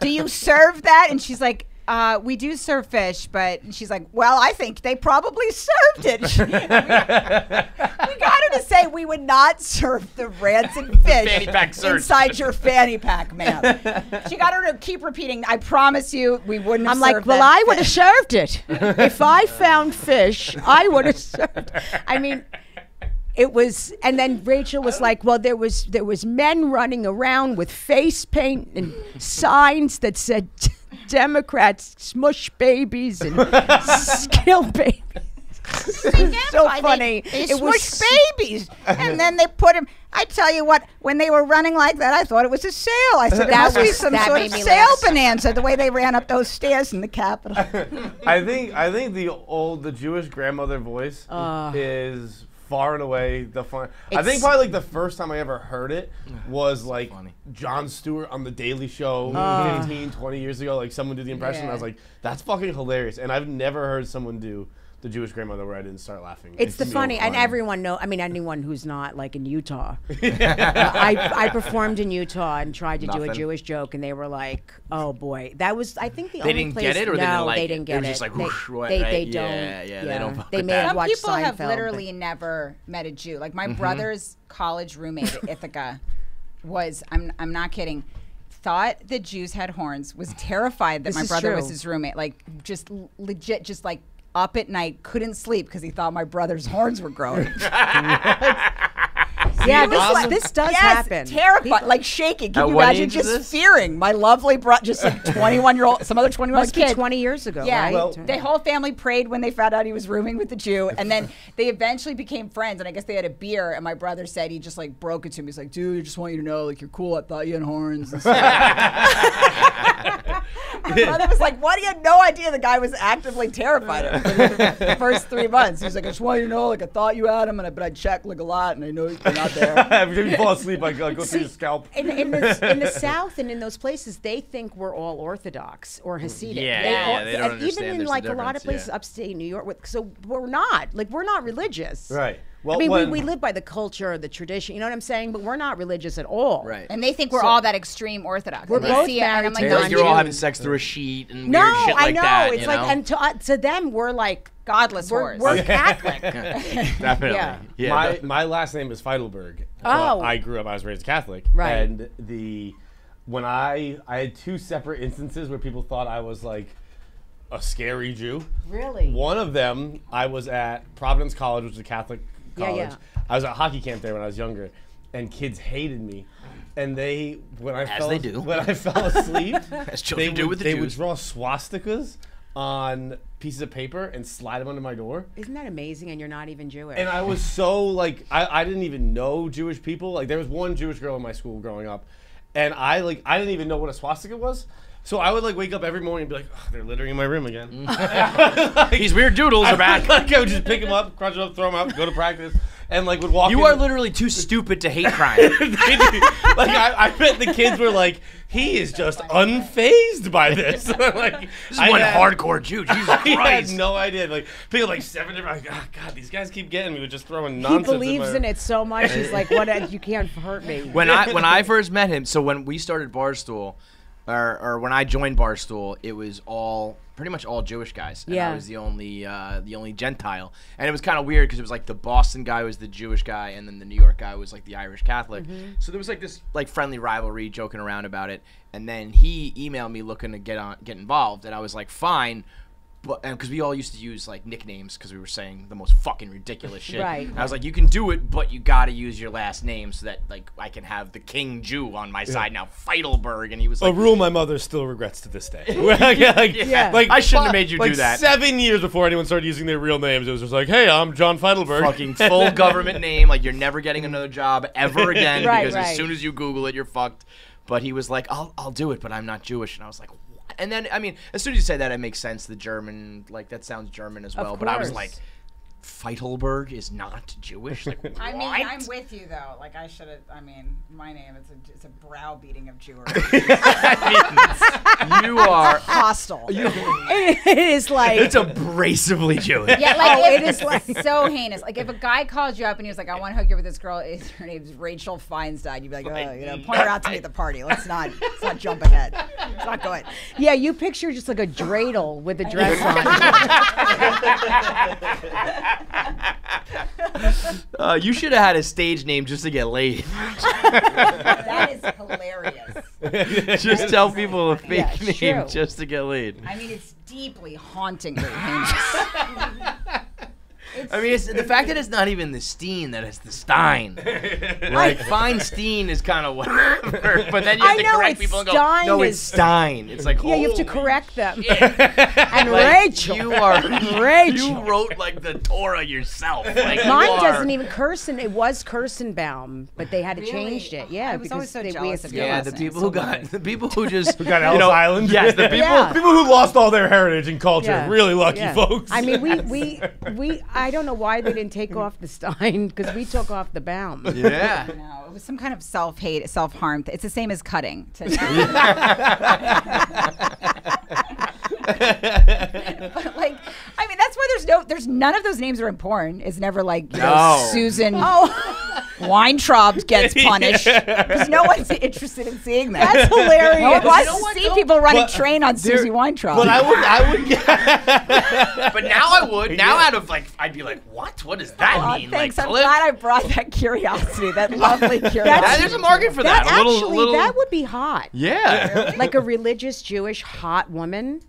Speaker 12: Do you serve that? And she's like, we do serve fish, but she's like, well, I think they probably served it. we got her to say we would not serve the rancid fish
Speaker 1: Fanny pack search.
Speaker 12: inside your fanny pack, ma'am. She got her to keep repeating, I promise you we wouldn't have
Speaker 11: I'm like,
Speaker 12: served
Speaker 11: well,
Speaker 12: that
Speaker 11: I would have
Speaker 12: fish."
Speaker 11: served it. If I found fish, I would have served. I mean, it was, and then Rachel was like, well, there was men running around with face paint and signs that said Democrats smush babies and skill babies. So funny.
Speaker 12: They
Speaker 11: It was
Speaker 12: smush babies, and then they put him. I tell you what, when they were running like that, I thought it was a sale. I said, there must be some
Speaker 11: that
Speaker 12: sort
Speaker 11: made
Speaker 12: of
Speaker 11: me
Speaker 12: sale
Speaker 11: laugh.
Speaker 12: bonanza, the way they ran up those stairs in the Capitol.
Speaker 2: I think the Jewish grandmother voice is far and away the fun. I think probably like the first time I ever heard it was like Jon Stewart on The Daily Show 15, 20 years ago. Like someone did the impression. And I was like, that's fucking hilarious. And I've never heard someone do the Jewish grandmother where I didn't start laughing.
Speaker 11: It's the
Speaker 2: so
Speaker 11: funny, and everyone know. I mean, anyone who's not like in Utah. I performed in Utah and tried to do a
Speaker 1: Nothing.
Speaker 11: Jewish joke, and they were like, "Oh boy, that was." I think the
Speaker 1: They
Speaker 11: only
Speaker 1: didn't
Speaker 11: place.
Speaker 1: get it, or they
Speaker 11: no,
Speaker 1: didn't like
Speaker 11: they
Speaker 1: it?
Speaker 11: didn't
Speaker 1: It
Speaker 11: get
Speaker 1: was
Speaker 11: it.
Speaker 1: just like,
Speaker 11: They-
Speaker 1: whoosh, right,
Speaker 11: they
Speaker 1: right?
Speaker 11: don't.
Speaker 1: Yeah, they don't fuck
Speaker 11: They
Speaker 1: with
Speaker 11: may
Speaker 1: that.
Speaker 11: have
Speaker 12: Some
Speaker 11: watched
Speaker 12: people have
Speaker 11: Seinfeld,
Speaker 12: literally never met a Jew. Like my brother's college roommate at Ithaca was, I'm not kidding, thought the Jews had horns, was terrified that
Speaker 11: This
Speaker 12: my
Speaker 11: is
Speaker 12: brother was
Speaker 11: true.
Speaker 12: his roommate. Like just legit, just like up at night, couldn't sleep because he thought my brother's horns were growing.
Speaker 11: Yeah, this does happen.
Speaker 12: Terrified, like shaking. Can
Speaker 1: At
Speaker 12: you
Speaker 1: what
Speaker 12: imagine
Speaker 1: age is
Speaker 12: just
Speaker 1: this?
Speaker 12: fearing my lovely brother, just like 21-year-old, some other 21-year-old
Speaker 11: Must be
Speaker 12: kid.
Speaker 11: 20 years ago,
Speaker 12: Yeah,
Speaker 11: right?
Speaker 2: Well-
Speaker 12: the whole family prayed when they found out he was rooming with the Jew, and then they eventually became friends. And I guess they had a beer, and my brother said he just like broke it to me. He's like, "Dude, I just want you to know, like, you're cool. I thought you had horns." And stuff. My brother was like, "What? He had no idea the guy was actively terrified of him for the first 3 months." He's like, "I just want you to know, like, I thought you had him, but I checked like a lot, and I know you're not there."
Speaker 2: Every time you fall asleep, I go through your scalp.
Speaker 11: In the South and in those places, they think we're all Orthodox or Hasidic.
Speaker 1: Yeah, they don't
Speaker 11: and
Speaker 1: understand
Speaker 11: even in
Speaker 1: there's a
Speaker 11: like a lot of
Speaker 1: difference,
Speaker 11: places upstate New York, so we're not religious.
Speaker 2: Right. Well,
Speaker 11: I mean,
Speaker 2: when-
Speaker 11: we live by the culture, the tradition. You know what I'm saying? But we're not religious at all.
Speaker 1: Right.
Speaker 12: And they think we're all that extreme Orthodox.
Speaker 11: We're
Speaker 12: And they
Speaker 11: both
Speaker 12: see it, and
Speaker 11: married
Speaker 12: I'm like,
Speaker 11: to
Speaker 1: It's
Speaker 12: "No,
Speaker 1: like you're all
Speaker 12: you-
Speaker 1: having sex through a sheet and
Speaker 11: No,
Speaker 1: weird shit like
Speaker 11: I know.
Speaker 1: that.
Speaker 11: It's
Speaker 1: you
Speaker 11: like,
Speaker 1: know?
Speaker 11: and to them, we're like
Speaker 12: godless
Speaker 11: we're
Speaker 12: whores."
Speaker 11: Catholic.
Speaker 1: Definitely.
Speaker 11: Yeah.
Speaker 1: Yeah.
Speaker 2: My last name is Feidelberg.
Speaker 11: Oh.
Speaker 2: But I grew up. I was raised Catholic.
Speaker 11: Right.
Speaker 2: And when I had two separate instances where people thought I was like a scary Jew.
Speaker 11: Really?
Speaker 2: One of them, I was at Providence College, which is a Catholic college.
Speaker 11: Yeah.
Speaker 2: I was at hockey camp there when I was younger, and kids hated me. And when I fell asleep,
Speaker 1: As children do with the
Speaker 2: they would
Speaker 1: Jews.
Speaker 2: draw swastikas on pieces of paper and slide them under my door.
Speaker 11: Isn't that amazing? And you're not even Jewish.
Speaker 2: And I was so like, I didn't even know Jewish people. Like there was one Jewish girl in my school growing up, and I didn't even know what a swastika was. So I would like wake up every morning and be like, oh, they're littering in my room again.
Speaker 1: These weird doodles are back.
Speaker 2: Like I would just pick them up, crunch them up, throw them out, go to practice, and like would walk.
Speaker 1: You
Speaker 2: in-
Speaker 1: are literally too stupid to hate crime.
Speaker 2: Like I bet the kids were like, he is just unfazed by this. Like
Speaker 1: This is one hardcore Jew. Jesus
Speaker 2: I had
Speaker 1: Christ.
Speaker 2: no idea. Like people like 7 different. Like, oh, God, these guys keep getting me with just throwing
Speaker 11: he
Speaker 2: nonsense.
Speaker 11: believes in it so much. He's like, "What? You can't hurt me."
Speaker 1: When I first met him, so when we started Barstool, or when I joined Barstool, it was pretty much all Jewish guys. And
Speaker 11: Yeah.
Speaker 1: I was the only Gentile, and it was kind of weird because it was like the Boston guy was the Jewish guy, and then the New York guy was like the Irish Catholic. So there was like this like friendly rivalry, joking around about it. And then he emailed me looking to get involved, and I was like, fine. But because we all used to use like nicknames because we were saying the most fucking ridiculous shit.
Speaker 11: Right.
Speaker 1: And I was like, you can do it, but you got to use your last name so that like I can have the King Jew on my side now, Feidelberg. And he was
Speaker 2: A
Speaker 1: like,
Speaker 2: rule my mother still regrets to this day.
Speaker 1: Yeah. I shouldn't have made you do that.
Speaker 2: 7 years before anyone started using their real names, it was just like, hey, I'm John Feidelberg.
Speaker 1: fucking full government name. Like you're never getting another job ever again
Speaker 11: Right,
Speaker 1: because
Speaker 11: right.
Speaker 1: as soon as you Google it, you're fucked. But he was like, I'll do it, but I'm not Jewish. And I was like, what? And then I mean, as soon as you say that, it makes sense. The German, like that sounds German as well. But I was
Speaker 11: course.
Speaker 1: like, Feitelberg is not Jewish. Like,
Speaker 12: I mean,
Speaker 1: what?
Speaker 12: I'm with you though. Like I should have. I mean, my name it's a browbeating of Jewry.
Speaker 1: You are
Speaker 12: hostile.
Speaker 11: It is like
Speaker 1: It's abrasively Jewish.
Speaker 12: Yeah, like
Speaker 11: it is like
Speaker 12: so heinous. Like if a guy called you up and he was like, "I want to hook you up with this girl. Her name's Rachel Feinstein," you'd be like, "Oh, point her out to me at the party. Let's not jump ahead. It's not good."
Speaker 11: Yeah, you picture just like a dreidel with a dress on.
Speaker 1: You should have had a stage name just to get laid.
Speaker 12: That is hilarious.
Speaker 1: Just tell people a fake
Speaker 12: Yeah, it's
Speaker 1: name
Speaker 12: true.
Speaker 1: just to get laid.
Speaker 12: I mean, it's deeply, hauntingly heinous.
Speaker 1: I mean, it's the fact that it's not even the Steen, that it's the Stein. Like, Feinstein is kind of whatever, but then you have
Speaker 11: I
Speaker 1: to
Speaker 11: know,
Speaker 1: correct
Speaker 11: it's
Speaker 1: people and go,
Speaker 11: Stein
Speaker 1: no,
Speaker 11: is-
Speaker 1: it's Stein. It's like,
Speaker 11: Yeah, you have to
Speaker 1: holy
Speaker 11: correct them.
Speaker 1: Like,
Speaker 11: And Rachel.
Speaker 1: You are
Speaker 11: Rachel.
Speaker 1: You wrote like the Torah yourself. Like, you
Speaker 11: Mine
Speaker 1: are-
Speaker 11: doesn't even Kirsten. It was Kirstenbaum, but they had to
Speaker 12: Really?
Speaker 11: change it. Yeah,
Speaker 12: I was always so
Speaker 11: because
Speaker 12: jealous of
Speaker 11: we
Speaker 12: your
Speaker 1: Yeah,
Speaker 12: last
Speaker 1: the
Speaker 12: name.
Speaker 1: people
Speaker 12: So
Speaker 1: who got
Speaker 12: funny.
Speaker 1: the people who just
Speaker 2: Who got Ellis Island?
Speaker 1: Yes, the people.
Speaker 11: Yeah.
Speaker 2: People who lost all their heritage and culture.
Speaker 11: Yeah.
Speaker 2: Really lucky
Speaker 11: Yeah.
Speaker 2: folks.
Speaker 11: I mean, we. I don't know why they didn't take off the Stein because we took off the Baum.
Speaker 1: Yeah.
Speaker 12: No, it was some kind of self-hate, self-harm. It's the same as cutting. But like, I mean, that's why there's none of those names are in porn. It's never like you know,
Speaker 1: No.
Speaker 12: Susan Weintraub gets punished because no one's interested in seeing that.
Speaker 11: That's hilarious.
Speaker 12: No one
Speaker 1: You
Speaker 12: wants
Speaker 1: know
Speaker 12: to
Speaker 1: what,
Speaker 12: see
Speaker 1: though?
Speaker 12: people running
Speaker 2: But
Speaker 12: train on
Speaker 2: there-
Speaker 12: Susie Weintraub.
Speaker 2: but I would.
Speaker 1: But now I would. Now out of like, I'd be like, what? What does that
Speaker 12: Oh,
Speaker 1: mean?
Speaker 12: thanks.
Speaker 1: Like,
Speaker 12: I'm
Speaker 1: Cliff?
Speaker 12: glad I brought that curiosity, that lovely curiosity.
Speaker 1: Yeah, there's a market for that.
Speaker 11: That
Speaker 1: A little,
Speaker 11: actually,
Speaker 1: little.
Speaker 11: that would be hot.
Speaker 1: Yeah.
Speaker 11: Like a religious Jewish hot woman.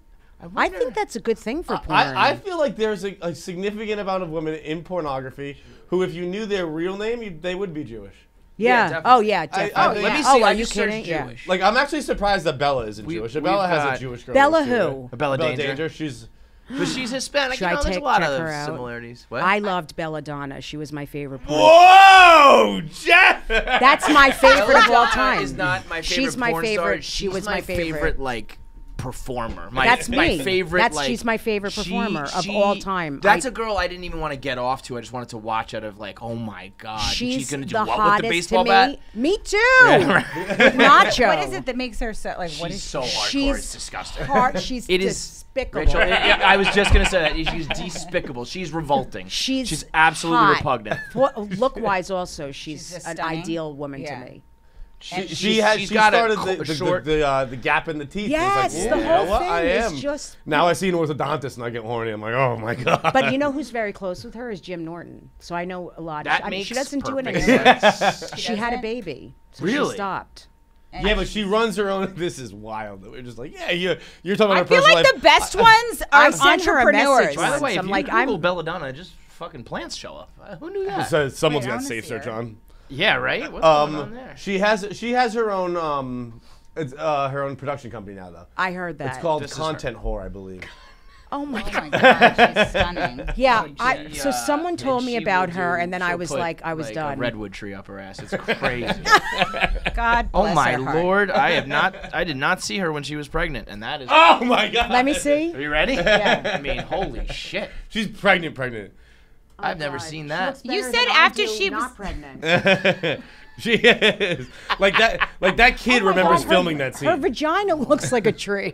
Speaker 11: I think that's a good thing for porn.
Speaker 2: I feel like there's a significant amount of women in pornography who, if you knew their real name, they would be Jewish.
Speaker 11: yeah.
Speaker 1: definitely.
Speaker 11: Oh yeah. Definitely.
Speaker 1: Let me
Speaker 11: Oh,
Speaker 1: see.
Speaker 11: are
Speaker 1: I
Speaker 11: you
Speaker 1: just searched
Speaker 11: kidding? Yeah.
Speaker 1: Jewish.
Speaker 2: Like, I'm actually surprised that Bella isn't Jewish.
Speaker 1: we've
Speaker 2: Bella has
Speaker 1: got
Speaker 2: a Jewish girl.
Speaker 11: Bella
Speaker 2: next to her.
Speaker 11: who?
Speaker 1: Bella
Speaker 2: Bella
Speaker 1: Danger.
Speaker 2: Danger. She's.
Speaker 1: But she's Hispanic.
Speaker 11: Should
Speaker 1: You know,
Speaker 11: I
Speaker 1: there's a
Speaker 11: check
Speaker 1: lot of
Speaker 11: her out?
Speaker 1: similarities. What?
Speaker 11: I loved Belladonna. She was my favorite porn.
Speaker 2: Whoa, Jeff!
Speaker 11: That's my favorite of all
Speaker 1: Belladonna
Speaker 11: time.
Speaker 1: is not my favorite
Speaker 11: She's my
Speaker 1: porn
Speaker 11: favorite.
Speaker 1: star.
Speaker 11: She
Speaker 1: She's
Speaker 11: was my
Speaker 1: favorite like performer. My,
Speaker 11: That's
Speaker 1: my
Speaker 11: me.
Speaker 1: favorite.
Speaker 11: That's
Speaker 1: like,
Speaker 11: she's my favorite performer of all time.
Speaker 1: That's a girl I didn't even want to get off to. I just wanted to watch out of like, oh my god,
Speaker 11: She's
Speaker 1: gonna do
Speaker 11: the
Speaker 1: what
Speaker 11: hottest
Speaker 1: with the baseball
Speaker 11: to
Speaker 1: bat?
Speaker 11: me. Me too.
Speaker 1: Yeah, right.
Speaker 11: With Nacho.
Speaker 12: What is it that makes her so like? What
Speaker 1: She's
Speaker 12: is
Speaker 1: so hardcore.
Speaker 11: She's
Speaker 1: It's disgusting.
Speaker 11: She's
Speaker 1: It is
Speaker 11: despicable.
Speaker 1: Rachel, yeah, I was just gonna say that she's despicable. She's revolting.
Speaker 11: She's
Speaker 1: absolutely
Speaker 11: hot.
Speaker 1: repugnant.
Speaker 11: Look-wise, also, she's
Speaker 12: just
Speaker 11: an
Speaker 12: stunning.
Speaker 11: ideal woman
Speaker 12: Yeah.
Speaker 11: to me.
Speaker 2: She
Speaker 1: she's got a
Speaker 2: started
Speaker 1: short-
Speaker 2: the gap in the teeth.
Speaker 11: Yes,
Speaker 2: it's like,
Speaker 11: the
Speaker 2: you know
Speaker 11: whole
Speaker 2: what?
Speaker 11: thing
Speaker 2: I
Speaker 11: is
Speaker 2: am.
Speaker 11: just.
Speaker 2: Now I see an orthodontist and I get horny. I'm like, oh my god.
Speaker 11: But you know who's very close with her is Jim Norton. So I know a lot.
Speaker 1: That
Speaker 11: I mean, she
Speaker 1: makes
Speaker 11: doesn't do it
Speaker 1: perfect
Speaker 11: anymore.
Speaker 1: sense.
Speaker 11: She had a
Speaker 12: doesn't?
Speaker 11: baby. So
Speaker 1: Really?
Speaker 11: She stopped.
Speaker 2: Yeah, but she runs her own. This is wild. We're just like, yeah, you're talking about
Speaker 12: I
Speaker 2: her
Speaker 12: feel
Speaker 2: personal
Speaker 12: like
Speaker 2: life.
Speaker 12: the best ones
Speaker 11: I
Speaker 12: are
Speaker 11: sent her a message
Speaker 12: entrepreneurs.
Speaker 1: By the way,
Speaker 11: I'm
Speaker 1: if
Speaker 11: like,
Speaker 1: you
Speaker 11: I'm-
Speaker 1: Google Belladonna, just fucking plants show up. Who knew that?
Speaker 2: So someone's
Speaker 12: Wait, I
Speaker 2: got
Speaker 12: wanna
Speaker 2: safe
Speaker 12: see
Speaker 2: search
Speaker 12: her.
Speaker 2: on.
Speaker 1: Yeah, right. What's going on there?
Speaker 2: She has her own her own production company now though.
Speaker 11: I heard that.
Speaker 2: It's called
Speaker 1: This is
Speaker 2: Content Whore, I believe.
Speaker 11: Oh my
Speaker 12: Oh
Speaker 11: god.
Speaker 12: my god, she's stunning.
Speaker 11: Yeah,
Speaker 1: She,
Speaker 11: so someone told me
Speaker 1: she
Speaker 11: about
Speaker 1: will
Speaker 11: her,
Speaker 1: do-
Speaker 11: and then I
Speaker 1: she'll
Speaker 11: was
Speaker 1: put,
Speaker 11: like, I was
Speaker 1: a
Speaker 11: done.
Speaker 1: redwood tree up her ass. It's crazy.
Speaker 12: God
Speaker 1: Oh
Speaker 12: bless
Speaker 1: my
Speaker 12: her heart.
Speaker 1: lord! I did not see her when she was pregnant, and that is.
Speaker 2: Oh my god.
Speaker 11: Let me see.
Speaker 1: Are you ready?
Speaker 11: Yeah.
Speaker 1: I mean, holy shit!
Speaker 2: She's pregnant.
Speaker 1: I've never seen that.
Speaker 12: You said after she was
Speaker 11: not pregnant.
Speaker 2: She is. Like that kid remembers filming that scene.
Speaker 11: Her vagina looks like a tree.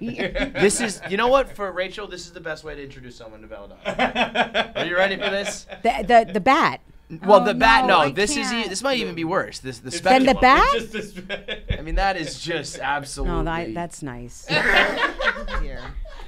Speaker 1: This is, you know what, for Rachel, this is the best way to introduce someone to Belladonna. Are you ready for this?
Speaker 11: The bat.
Speaker 1: Well,
Speaker 12: Oh,
Speaker 1: the bat.
Speaker 12: no,
Speaker 1: No,
Speaker 12: I
Speaker 1: this is.
Speaker 12: can't.
Speaker 1: This might even be worse. The
Speaker 11: Then
Speaker 1: speculum.
Speaker 11: the bat?
Speaker 2: It's just this-
Speaker 1: I mean, that is just absolutely.
Speaker 11: No, that's nice.
Speaker 12: Dear.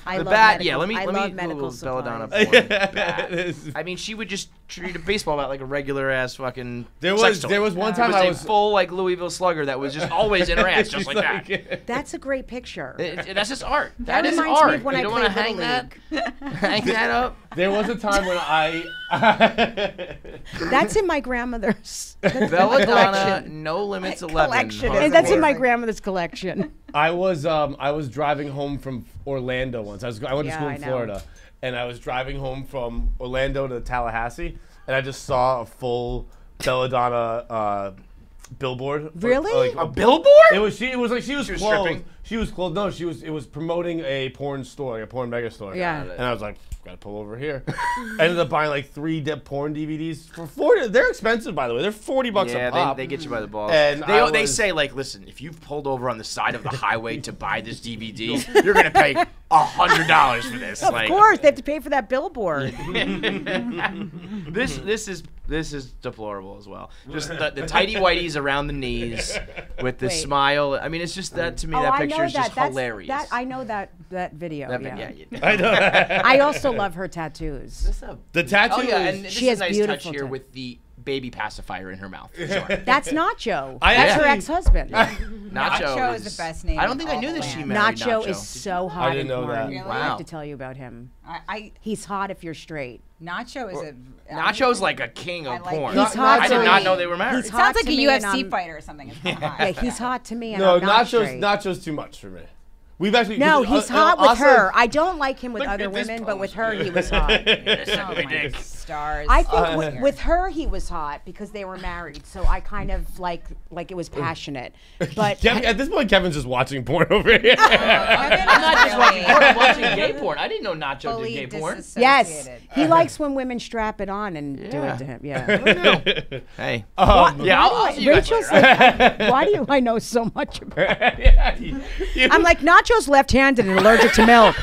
Speaker 11: I
Speaker 1: The
Speaker 11: love
Speaker 1: bat.
Speaker 11: medical,
Speaker 1: Yeah, let me
Speaker 11: I
Speaker 1: let
Speaker 11: love
Speaker 1: me
Speaker 11: medical
Speaker 1: Google Belladonna
Speaker 11: supplies.
Speaker 1: porn. Bat. I mean, she would just treat a baseball bat like a regular ass fucking.
Speaker 2: There
Speaker 1: sex
Speaker 2: was
Speaker 1: toy.
Speaker 2: one
Speaker 1: It
Speaker 2: time
Speaker 1: was
Speaker 2: I
Speaker 1: a
Speaker 2: was
Speaker 1: full like Louisville Slugger that was just always in her ass, just
Speaker 2: She's
Speaker 1: like that.
Speaker 11: That's a great picture.
Speaker 1: That's just art. That is
Speaker 11: reminds me
Speaker 1: art.
Speaker 11: of when
Speaker 1: you
Speaker 11: I
Speaker 1: don't want to
Speaker 11: played
Speaker 1: hang
Speaker 11: Little
Speaker 1: that, hang that up.
Speaker 2: There was a time when
Speaker 11: That's in my grandmother's.
Speaker 1: Belladonna,
Speaker 11: collection.
Speaker 1: No Limits 11.
Speaker 12: Collection.
Speaker 11: And that's in my grandmother's collection.
Speaker 2: I was driving home from Orlando once. I went to
Speaker 11: Yeah,
Speaker 2: school
Speaker 11: I
Speaker 2: in
Speaker 11: know.
Speaker 2: Florida, and I was driving home from Orlando to Tallahassee, and I just saw a full Belladonna billboard.
Speaker 11: Really?
Speaker 1: A billboard?
Speaker 2: It was like she was
Speaker 1: She was
Speaker 2: clothed.
Speaker 1: stripping?
Speaker 2: She was close. No, she was. It was promoting a porn store, like a porn mega store.
Speaker 11: Yeah.
Speaker 2: And I was like, gotta pull over here. Ended up buying like 3 porn DVDs for $40. They're expensive, by the way. They're $40 a pop.
Speaker 1: They get you by the balls.
Speaker 2: And
Speaker 1: they say like, listen, if you've pulled over on the side of the highway to buy this DVD, you're gonna pay $100 for this.
Speaker 11: Of course, they have to pay for that billboard.
Speaker 1: This is deplorable as well. Just the tighty whities around the knees with the
Speaker 11: Wait.
Speaker 1: smile. I mean, it's just that to me.
Speaker 11: Oh,
Speaker 1: that
Speaker 11: I
Speaker 1: picture
Speaker 11: know
Speaker 1: is just
Speaker 11: that.
Speaker 1: hilarious.
Speaker 11: I know that video.
Speaker 1: That-
Speaker 11: yeah.
Speaker 1: yeah, you do.
Speaker 2: I know.
Speaker 11: I also love her tattoos.
Speaker 2: The tattoo
Speaker 1: Oh yeah,
Speaker 2: is-
Speaker 1: and this
Speaker 11: She
Speaker 1: is
Speaker 11: has
Speaker 1: a nice
Speaker 11: beautiful
Speaker 1: touch here
Speaker 11: tattoos.
Speaker 1: with the baby pacifier in her mouth. Sure.
Speaker 11: That's Nacho.
Speaker 2: I
Speaker 11: That's her
Speaker 2: actually-
Speaker 11: ex-husband.
Speaker 1: Nacho
Speaker 12: is the best name
Speaker 1: I don't
Speaker 12: in
Speaker 1: think I
Speaker 12: all
Speaker 1: knew
Speaker 12: the
Speaker 1: that she
Speaker 12: land.
Speaker 1: married
Speaker 11: Nacho
Speaker 1: Nacho.
Speaker 11: is so hot
Speaker 2: didn't
Speaker 11: in
Speaker 2: know
Speaker 11: porn.
Speaker 2: that.
Speaker 12: Really?
Speaker 11: I have
Speaker 1: Wow.
Speaker 11: to tell you about him.
Speaker 12: I
Speaker 11: He's hot if you're straight.
Speaker 12: Nacho is a
Speaker 1: Nacho's like a king
Speaker 12: I
Speaker 1: of
Speaker 12: like
Speaker 1: porn.
Speaker 12: it.
Speaker 11: He's hot
Speaker 1: I
Speaker 11: to
Speaker 1: did not
Speaker 11: me.
Speaker 1: know they were married.
Speaker 11: He's
Speaker 12: It
Speaker 11: hot
Speaker 12: sounds like
Speaker 11: to
Speaker 12: a
Speaker 11: me and
Speaker 12: UFC
Speaker 11: I'm-
Speaker 12: fighter or something. It's not hot.
Speaker 11: Yeah, he's hot to me and
Speaker 2: No,
Speaker 11: I'm not
Speaker 2: Nacho's
Speaker 11: straight.
Speaker 2: Nacho's too much for me. We've actually
Speaker 11: No, he's hot with
Speaker 2: also-
Speaker 11: her. I don't like him with
Speaker 2: Look
Speaker 11: other
Speaker 2: at this
Speaker 11: women, but with
Speaker 2: pose.
Speaker 11: her he was hot.
Speaker 12: Oh my stars.
Speaker 11: I think with her he was hot because they were married, so I kind of like it was passionate. But
Speaker 2: Kevin, at this point, Kevin's just watching porn over here.
Speaker 1: I'm not just watching porn. I'm watching gay porn. I didn't know Nacho did gay porn.
Speaker 11: yes, he likes when women strap it on and do it to him. Yeah.
Speaker 1: Hey.
Speaker 2: Yeah,
Speaker 1: I'll see you guys
Speaker 11: Rachel's
Speaker 1: later.
Speaker 11: like, why do I know so much about?
Speaker 2: yeah,
Speaker 11: I'm like, Nacho's left-handed and allergic to milk.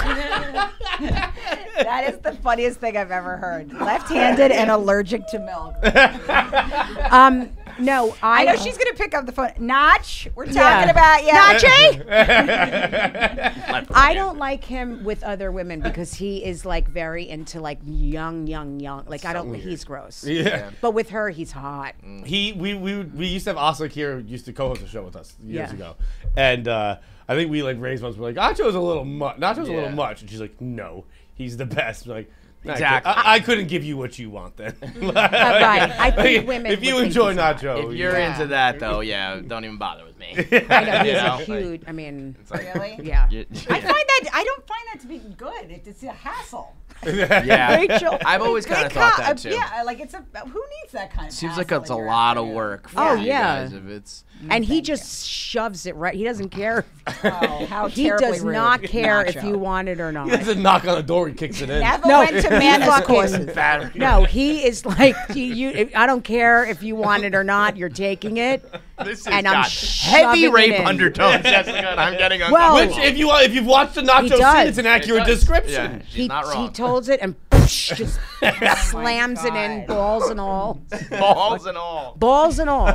Speaker 12: That is the funniest thing I've ever heard. Left-handed and allergic to milk.
Speaker 11: No,
Speaker 12: I know she's gonna pick up the phone. Notch, we're talking
Speaker 11: Yeah.
Speaker 12: about you.
Speaker 11: Notchy. I don't like him with other women because he is like very into like young. Like I don't. He's gross.
Speaker 2: Yeah.
Speaker 11: But with her, he's hot.
Speaker 2: We used to have Asa here used to co-host a show with us years
Speaker 11: Yeah.
Speaker 2: ago, and I think we like raised once. We're like, Nacho's a little much. Nacho's a little
Speaker 1: Yeah.
Speaker 2: much, and she's like, no, he's the best. We're like.
Speaker 1: Exactly.
Speaker 2: I couldn't give you what you want then.
Speaker 11: Right. I think women.
Speaker 2: If you
Speaker 11: would think
Speaker 2: enjoy
Speaker 11: he's hot.
Speaker 2: Nacho,
Speaker 1: If you're
Speaker 11: Yeah.
Speaker 1: into that though, yeah, don't even bother with me.
Speaker 11: I know he's
Speaker 1: You
Speaker 11: a
Speaker 1: know?
Speaker 11: huge. I mean,
Speaker 12: Really?
Speaker 11: yeah.
Speaker 12: I don't find that to be good. It's a hassle.
Speaker 1: Yeah.
Speaker 11: Rachel.
Speaker 1: I've always kind of thought that too.
Speaker 12: Yeah, like it's a. Who needs that kind of?
Speaker 1: Seems like
Speaker 12: hassle
Speaker 1: it's
Speaker 12: in
Speaker 1: a
Speaker 12: your
Speaker 1: lot of
Speaker 12: afternoon?
Speaker 1: work for
Speaker 11: Oh,
Speaker 1: you
Speaker 11: yeah.
Speaker 1: guys if it's
Speaker 11: And he just shoves it right. He doesn't care.
Speaker 12: Oh, how
Speaker 11: He
Speaker 12: terribly
Speaker 11: does
Speaker 12: rude.
Speaker 11: not care if
Speaker 12: Nacho.
Speaker 11: you want it or not.
Speaker 2: He doesn't knock on the door. He kicks it in.
Speaker 12: Never
Speaker 11: No,
Speaker 12: went to
Speaker 11: he
Speaker 12: Mana's
Speaker 11: fucking-
Speaker 12: courses.
Speaker 1: battery.
Speaker 11: No, he is like I don't care if you want it or not. You're taking it.
Speaker 1: This
Speaker 11: And
Speaker 1: has
Speaker 11: I'm
Speaker 1: got
Speaker 11: shoving
Speaker 1: heavy
Speaker 11: it
Speaker 1: rape
Speaker 11: in.
Speaker 1: undertones, Jessica, and I'm getting
Speaker 11: Well-
Speaker 1: uncomfortable.
Speaker 2: Which, if you've watched the Nacho scene,
Speaker 11: does.
Speaker 2: it's an accurate
Speaker 1: It does.
Speaker 2: description.
Speaker 1: Yeah, she's
Speaker 11: He
Speaker 1: not wrong.
Speaker 11: holds it and just slams it in,
Speaker 12: God.
Speaker 11: balls and all.
Speaker 1: Balls and all.
Speaker 11: Balls and all.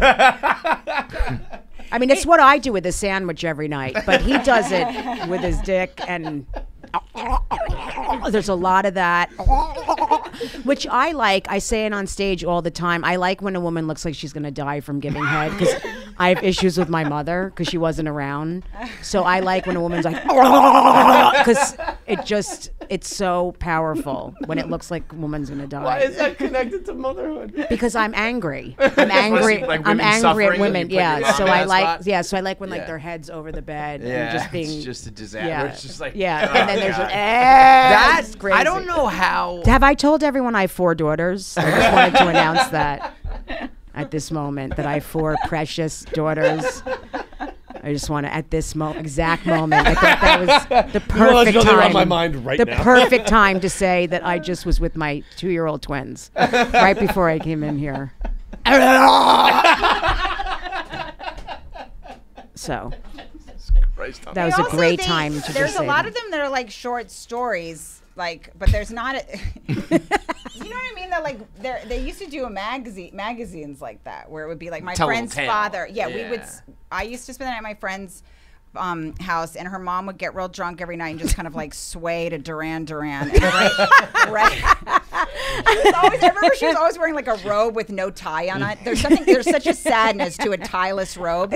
Speaker 11: I mean, it's what I do with a sandwich every night, but he does it with his dick, and there's a lot of that, which I like. I say it on stage all the time. I like when a woman looks like she's going to die from giving head because I have issues with my mother because she wasn't around. So I like when a woman's like, because it's so powerful when it looks like a woman's going to die.
Speaker 2: Why is that connected to motherhood?
Speaker 11: Because I'm angry. I'm angry.
Speaker 1: Like
Speaker 11: I'm
Speaker 1: women
Speaker 11: angry
Speaker 1: suffering
Speaker 11: at
Speaker 1: and
Speaker 11: women.
Speaker 1: you put your
Speaker 11: Yeah.
Speaker 1: mom
Speaker 11: So
Speaker 1: in
Speaker 11: I
Speaker 1: that
Speaker 11: like.
Speaker 1: spot?
Speaker 11: Yeah. So I like when like
Speaker 1: Yeah.
Speaker 11: their heads over the bed
Speaker 1: Yeah,
Speaker 11: and just being.
Speaker 1: it's just a disaster.
Speaker 11: Yeah.
Speaker 1: It's just like
Speaker 11: Yeah.
Speaker 1: oh,
Speaker 11: And then there's
Speaker 1: God.
Speaker 11: that's
Speaker 1: that.
Speaker 11: crazy.
Speaker 1: I don't know how.
Speaker 11: Have I told everyone I have 4 daughters? I just wanted to announce that at this moment that I have 4 precious daughters. I just want to, at this exact moment, I thought that was the
Speaker 2: You realize
Speaker 11: perfect
Speaker 2: you're
Speaker 11: time.
Speaker 2: on my mind right
Speaker 11: the
Speaker 2: now.
Speaker 11: perfect time to say that I just was with my 2-year-old twins right before I came in here. So that was a
Speaker 12: Also,
Speaker 11: great time to just
Speaker 12: There's
Speaker 11: say
Speaker 12: a lot
Speaker 11: that.
Speaker 12: of them that are like short stories, like, but there's not. You know what I mean? They're like they used to do a magazines like that where it would be like my
Speaker 1: Tell a
Speaker 12: friend's
Speaker 1: little tale.
Speaker 12: father. Yeah, we would.
Speaker 1: Yeah.
Speaker 12: I used to spend the night at my friend's house, and her mom would get real drunk every night and just kind of like sway to Duran Duran. And I remember she was always wearing like a robe with no tie on it. There's such a sadness to a tieless robe,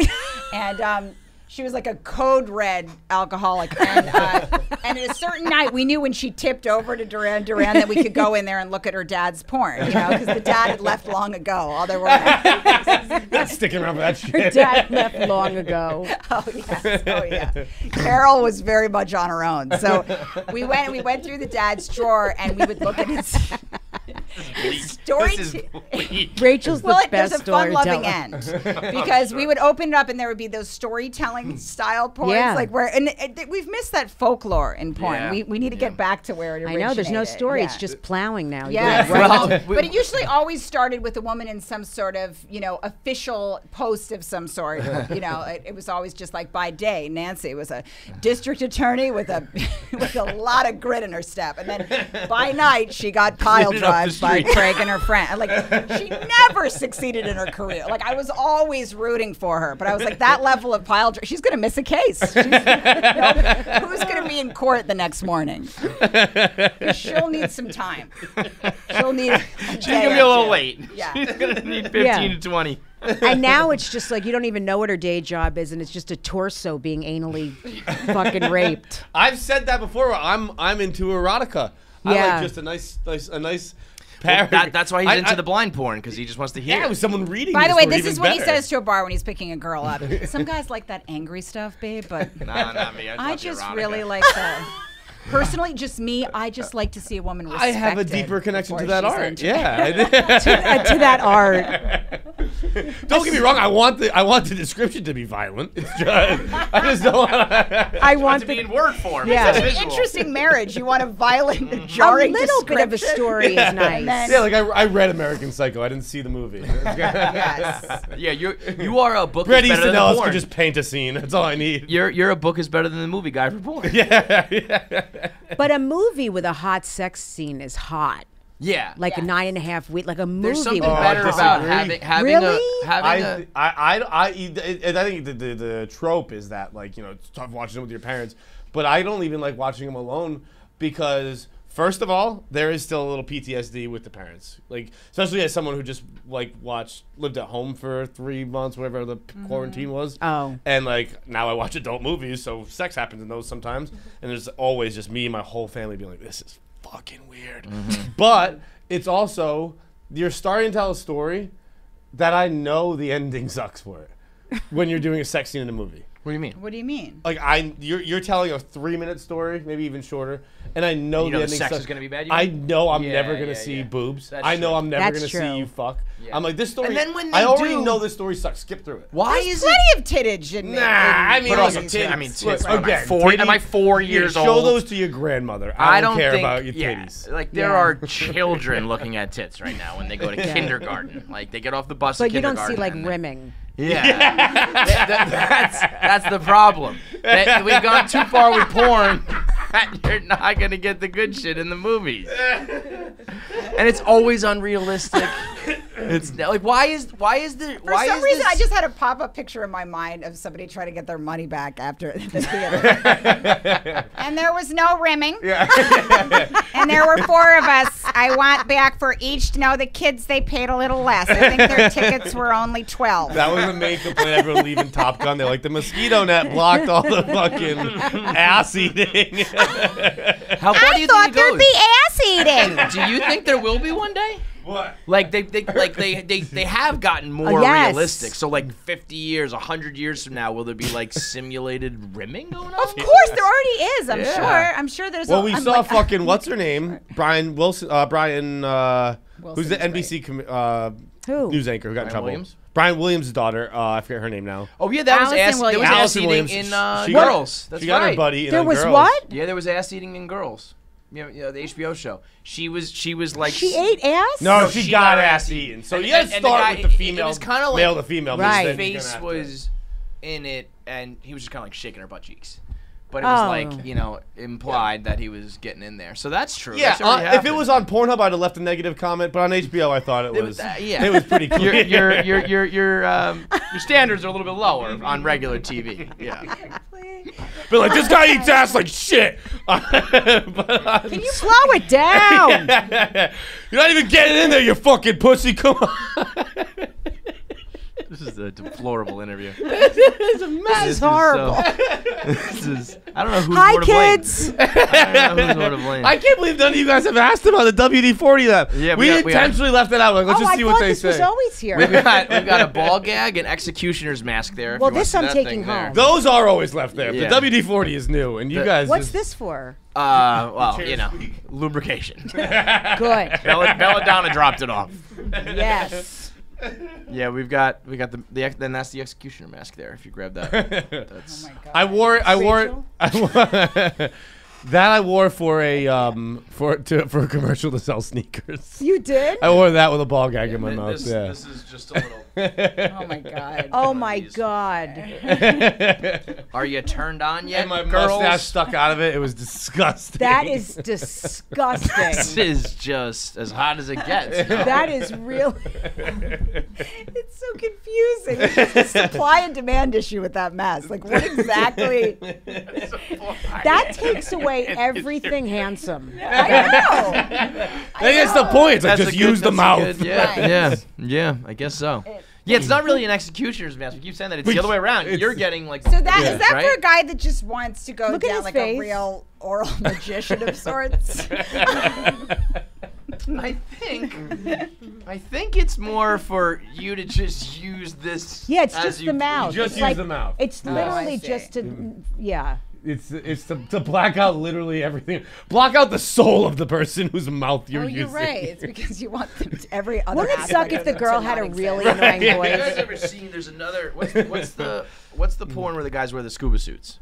Speaker 12: and she was like a code red alcoholic, and at a certain night we knew when she tipped over to Duran Duran that we could go in there and look at her dad's porn, you know, because the dad had left long ago. All there were.
Speaker 2: Not sticking around for that shit.
Speaker 11: Her dad left long ago.
Speaker 12: Oh yes, oh yeah. Carol was very much on her own. So we went through the dad's drawer and we would look at his Story.
Speaker 1: This is bleak.
Speaker 11: Rachel's the
Speaker 12: Well,
Speaker 11: best
Speaker 12: there's a fun-loving
Speaker 11: storyteller.
Speaker 12: end because we would open it up and there would be those storytelling style porns,
Speaker 11: Yeah.
Speaker 12: like where we've missed that folklore in porn.
Speaker 1: Yeah.
Speaker 12: We need to get back to where it
Speaker 11: I
Speaker 12: originated.
Speaker 11: know. There's no story.
Speaker 12: Yeah.
Speaker 11: It's just plowing now. You
Speaker 12: Yeah,
Speaker 11: go right
Speaker 1: Well,
Speaker 11: into-
Speaker 12: but it usually always started with a woman in some sort of, official post of some sort. It was always just like by day, Nancy was a district attorney with a with a lot of grit in her step, and then by night she got pile
Speaker 1: Lit it up the
Speaker 12: drives by
Speaker 1: street.
Speaker 12: Craig and her friend. Like she never succeeded in her career. Like I was always rooting for her, but I was like that level of pile drive, she's gonna miss a case. Who's gonna be in court the next morning? She'll need some time. She'll need.
Speaker 1: She's gonna be a little late.
Speaker 12: Yeah.
Speaker 1: She's gonna need 15
Speaker 11: Yeah.
Speaker 1: to 20.
Speaker 11: And now it's just like you don't even know what her day job is, and it's just a torso being anally fucking raped.
Speaker 2: I've said that before. I'm into erotica. I
Speaker 11: Yeah.
Speaker 2: like just a nice
Speaker 1: Well,
Speaker 2: parody.
Speaker 1: that's why he's
Speaker 2: I-
Speaker 1: into
Speaker 2: I-
Speaker 1: the blind porn, because he just wants to hear.
Speaker 2: Yeah, it was someone reading.
Speaker 12: By the way,
Speaker 2: or
Speaker 12: this
Speaker 2: even
Speaker 12: is what he
Speaker 2: better.
Speaker 12: says to a bar when he's picking a girl up. Some guys like that angry stuff, babe, but
Speaker 1: Nah, not me.
Speaker 12: I
Speaker 1: love the
Speaker 12: just
Speaker 1: erotica.
Speaker 12: really like the. Personally, just me, I just like to see a woman
Speaker 2: I
Speaker 12: respected.
Speaker 2: have a deeper connection to
Speaker 12: before
Speaker 2: that
Speaker 12: she's
Speaker 2: art.
Speaker 12: into it.
Speaker 2: Yeah.
Speaker 11: To that art.
Speaker 2: Don't get me wrong. I want the description to be violent. It's just I just don't want to.
Speaker 11: I
Speaker 1: Want
Speaker 11: want
Speaker 1: to be
Speaker 11: the
Speaker 1: in word form.
Speaker 11: Yeah.
Speaker 1: It's
Speaker 12: It's an
Speaker 1: visual.
Speaker 12: interesting marriage. You want a violent,
Speaker 11: a
Speaker 12: jarring
Speaker 11: little bit of a
Speaker 12: description?
Speaker 11: story is nice.
Speaker 12: And then-
Speaker 2: Yeah, like I read American Psycho. I didn't see the movie.
Speaker 12: Yes.
Speaker 1: Yeah, you are a book.
Speaker 2: Bret
Speaker 1: is better
Speaker 2: Easton
Speaker 1: than
Speaker 2: Ellis
Speaker 1: porn.
Speaker 2: could just paint a scene. That's all I need.
Speaker 1: You're a book is better than the movie guy for porn.
Speaker 2: Yeah.
Speaker 11: But a movie with a hot sex scene is hot.
Speaker 1: Yeah.
Speaker 11: Like a 9.5 week, like a movie.
Speaker 1: There's something
Speaker 11: with
Speaker 1: better
Speaker 11: hot
Speaker 1: about
Speaker 11: sex.
Speaker 1: having
Speaker 11: Really?
Speaker 2: I think the trope is that, like, it's tough watching them with your parents, but I don't even like watching them alone because first of all, there is still a little PTSD with the parents, like especially as someone who just lived at home for 3 months, whatever the quarantine was.
Speaker 11: Oh.
Speaker 2: And like now I watch adult movies, so sex happens in those sometimes, and there's always just me and my whole family being like, this is fucking weird. But it's also, you're starting to tell a story that I know the ending sucks for it when you're doing a sex scene in a movie.
Speaker 1: What do you mean?
Speaker 12: What do you mean?
Speaker 2: Like you're telling a 3-minute story, maybe even shorter, and I know
Speaker 1: You
Speaker 2: the
Speaker 1: know
Speaker 2: ending
Speaker 1: sex
Speaker 2: sucks.
Speaker 1: is gonna be bad, you
Speaker 2: I
Speaker 1: mean?
Speaker 2: know I'm
Speaker 1: Yeah,
Speaker 2: never gonna
Speaker 1: yeah,
Speaker 2: see
Speaker 1: yeah.
Speaker 2: boobs.
Speaker 1: That's
Speaker 2: I know
Speaker 1: true.
Speaker 2: I'm never
Speaker 11: That's
Speaker 2: gonna
Speaker 11: true.
Speaker 2: see you fuck.
Speaker 1: Yeah.
Speaker 2: I'm like, this story.
Speaker 1: And then when they
Speaker 2: I already
Speaker 1: do-
Speaker 2: know this story sucks. Skip through it.
Speaker 1: Why
Speaker 12: There's
Speaker 1: is
Speaker 12: plenty
Speaker 1: it?
Speaker 12: of tittage in
Speaker 2: Nah, I mean,
Speaker 1: But also,
Speaker 2: look,
Speaker 1: I mean,
Speaker 2: look,
Speaker 1: tits. Am I
Speaker 2: again,
Speaker 1: 40? Am I
Speaker 2: titty-
Speaker 1: 4
Speaker 2: yeah,
Speaker 1: years
Speaker 2: show
Speaker 1: old?
Speaker 2: those to your grandmother. I don't care
Speaker 1: think,
Speaker 2: about your
Speaker 1: yeah,
Speaker 2: titties.
Speaker 1: like there
Speaker 11: Yeah.
Speaker 1: are children looking at tits right now when they go to kindergarten. Like they get off the bus.
Speaker 11: But
Speaker 1: at
Speaker 11: you don't see
Speaker 1: kindergarten
Speaker 11: like
Speaker 1: and
Speaker 11: rimming.
Speaker 1: Yeah, that's the problem. We've gone too far with porn. You're not gonna get the good shit in the movies, and it's always unrealistic. It's like why is
Speaker 12: For
Speaker 1: the
Speaker 12: some reason, I just had a pop-up picture in my mind of somebody trying to get their money back after the theater. And there was no rimming. And there were 4 of us. I want back for each. No, the kids, they paid a little less. I think their tickets were only 12.
Speaker 2: That was the main complaint. Everyone leaving Top Gun. They're like, the mosquito net blocked all the fucking ass eating.
Speaker 1: How far do you
Speaker 13: Thought
Speaker 1: think it
Speaker 13: there'd
Speaker 1: goes?
Speaker 13: be ass eating.
Speaker 1: Do you think there will be one day?
Speaker 2: What?
Speaker 1: Like they have gotten more
Speaker 11: yes.
Speaker 1: realistic. So like 50 years, 100 years from now, will there be like simulated rimming going on?
Speaker 12: Of course, there already is. I'm
Speaker 1: Yeah.
Speaker 12: sure. I'm sure there's.
Speaker 2: Well,
Speaker 12: a,
Speaker 2: we
Speaker 12: I'm
Speaker 2: saw
Speaker 12: like,
Speaker 2: fucking what's her name, Brian Wilson, who's the
Speaker 12: Wilson's
Speaker 2: NBC
Speaker 11: Who?
Speaker 2: news anchor who got in
Speaker 1: Brian
Speaker 2: trouble.
Speaker 1: Williams?
Speaker 2: Brian Williams' daughter. I forget her name now.
Speaker 1: Oh yeah, that was
Speaker 12: Allison
Speaker 1: ass. There was
Speaker 12: Williams.
Speaker 1: ass
Speaker 2: Allison
Speaker 1: eating
Speaker 2: Williams.
Speaker 1: in
Speaker 2: She got-
Speaker 1: Girls. That's
Speaker 2: she got
Speaker 1: right.
Speaker 2: her buddy.
Speaker 11: There
Speaker 2: in
Speaker 11: was
Speaker 2: Girls.
Speaker 11: what?
Speaker 1: Yeah, there was ass eating in Girls. Yeah, the HBO show. She was like
Speaker 11: She ate ass?
Speaker 2: No,
Speaker 1: No,
Speaker 2: she
Speaker 1: she
Speaker 2: got
Speaker 1: got
Speaker 2: ass
Speaker 1: ass
Speaker 2: eaten. So
Speaker 1: And-
Speaker 2: you got to
Speaker 1: and the
Speaker 2: start
Speaker 1: guy-
Speaker 2: with the
Speaker 1: it
Speaker 2: female,
Speaker 1: was kinda like-
Speaker 2: male to female.
Speaker 11: Right.
Speaker 1: his
Speaker 2: then you're gonna
Speaker 1: face
Speaker 2: have to-
Speaker 1: was in it, and he was just kind of like shaking her butt cheeks. But it was
Speaker 11: Oh.
Speaker 1: like, implied that he was getting in there. So that's true.
Speaker 2: Yeah,
Speaker 1: That's already
Speaker 2: if it
Speaker 1: happened.
Speaker 2: was on Pornhub, I'd have left a negative comment. But on HBO, I thought it was.
Speaker 1: yeah.
Speaker 2: It was pretty clear.
Speaker 1: Your standards are a little bit lower on regular TV. Yeah.
Speaker 2: But like, this guy eats ass like shit.
Speaker 11: Can you slow it down?
Speaker 2: You're not even getting in there, you fucking pussy. Come on.
Speaker 1: This is a deplorable interview.
Speaker 2: It's a mess.
Speaker 11: This is horrible.
Speaker 1: This is. I don't know who's
Speaker 11: Hi,
Speaker 1: more to blame.
Speaker 11: kids.
Speaker 1: I don't know who's more to blame.
Speaker 2: I can't believe none of you guys have asked about the WD-40 that.
Speaker 1: Yeah,
Speaker 2: we intentionally left it out. Like, let's
Speaker 11: Oh,
Speaker 2: just
Speaker 11: I
Speaker 2: see
Speaker 11: thought
Speaker 2: what they
Speaker 11: this
Speaker 2: say.
Speaker 11: was always here.
Speaker 1: We've got a ball gag and executioner's mask there. if
Speaker 11: Well,
Speaker 1: you wanna
Speaker 11: this
Speaker 1: see
Speaker 11: I'm
Speaker 1: that
Speaker 11: taking
Speaker 1: thing there.
Speaker 11: home.
Speaker 2: Those are always left there.
Speaker 1: Yeah.
Speaker 2: The WD-40 is new, and you guys.
Speaker 11: What's
Speaker 2: just,
Speaker 11: this for?
Speaker 1: Well, you know, lubrication.
Speaker 11: Good.
Speaker 1: Belladonna dropped it off.
Speaker 11: Yes.
Speaker 1: Yeah, we got the then that's the executioner mask there. If you grab that, that's.
Speaker 2: I wore it. That I wore for a for a commercial to sell sneakers.
Speaker 11: You did?
Speaker 2: I wore that with a ball gag in my mouth.
Speaker 1: This,
Speaker 2: Yeah.
Speaker 1: this is just a little.
Speaker 12: Oh my god.
Speaker 11: Oh my God.
Speaker 1: Are you turned on yet,
Speaker 2: And my
Speaker 1: girls?
Speaker 2: mustache stuck out of it. It was disgusting.
Speaker 11: That is disgusting.
Speaker 1: This is just as hot as it gets.
Speaker 11: That is really.
Speaker 12: It's so confusing. It's just a supply and demand issue with that mask. Like, what exactly?
Speaker 11: That takes away everything handsome.
Speaker 12: I know.
Speaker 2: That's the point. It's like,
Speaker 1: That's
Speaker 2: just
Speaker 1: a good-
Speaker 2: use the
Speaker 1: that's a
Speaker 2: mouth.
Speaker 1: good- yeah,
Speaker 12: Right.
Speaker 1: yeah, I guess so. Yeah, it's not really an executioner's mask. We keep saying that. It's the other way around. You're getting like.
Speaker 12: So that is that
Speaker 1: right?
Speaker 12: for a guy that just wants to go
Speaker 11: Look at
Speaker 12: down
Speaker 11: his
Speaker 12: like
Speaker 11: face.
Speaker 12: a real oral magician of sorts?
Speaker 1: I think it's more for you to just use this.
Speaker 11: Yeah, it's
Speaker 1: as
Speaker 11: just
Speaker 1: you
Speaker 11: the mouth.
Speaker 2: Just
Speaker 11: It's
Speaker 2: use
Speaker 11: like,
Speaker 2: the mouth.
Speaker 11: It's
Speaker 12: I
Speaker 11: literally
Speaker 12: see.
Speaker 11: just to, yeah.
Speaker 2: It's to black out literally everything. Block out the soul of the person whose mouth you're
Speaker 12: Oh,
Speaker 2: using.
Speaker 12: you're right. It's because you want them to, every other.
Speaker 11: Wouldn't it suck
Speaker 12: aspect
Speaker 11: if
Speaker 12: of
Speaker 11: the
Speaker 12: them
Speaker 11: girl
Speaker 12: to
Speaker 11: had
Speaker 12: not
Speaker 11: a really
Speaker 12: exist.
Speaker 11: annoying
Speaker 1: Have you guys
Speaker 11: voice?
Speaker 1: ever seen? There's another. What's the porn where the guys wear the scuba suits?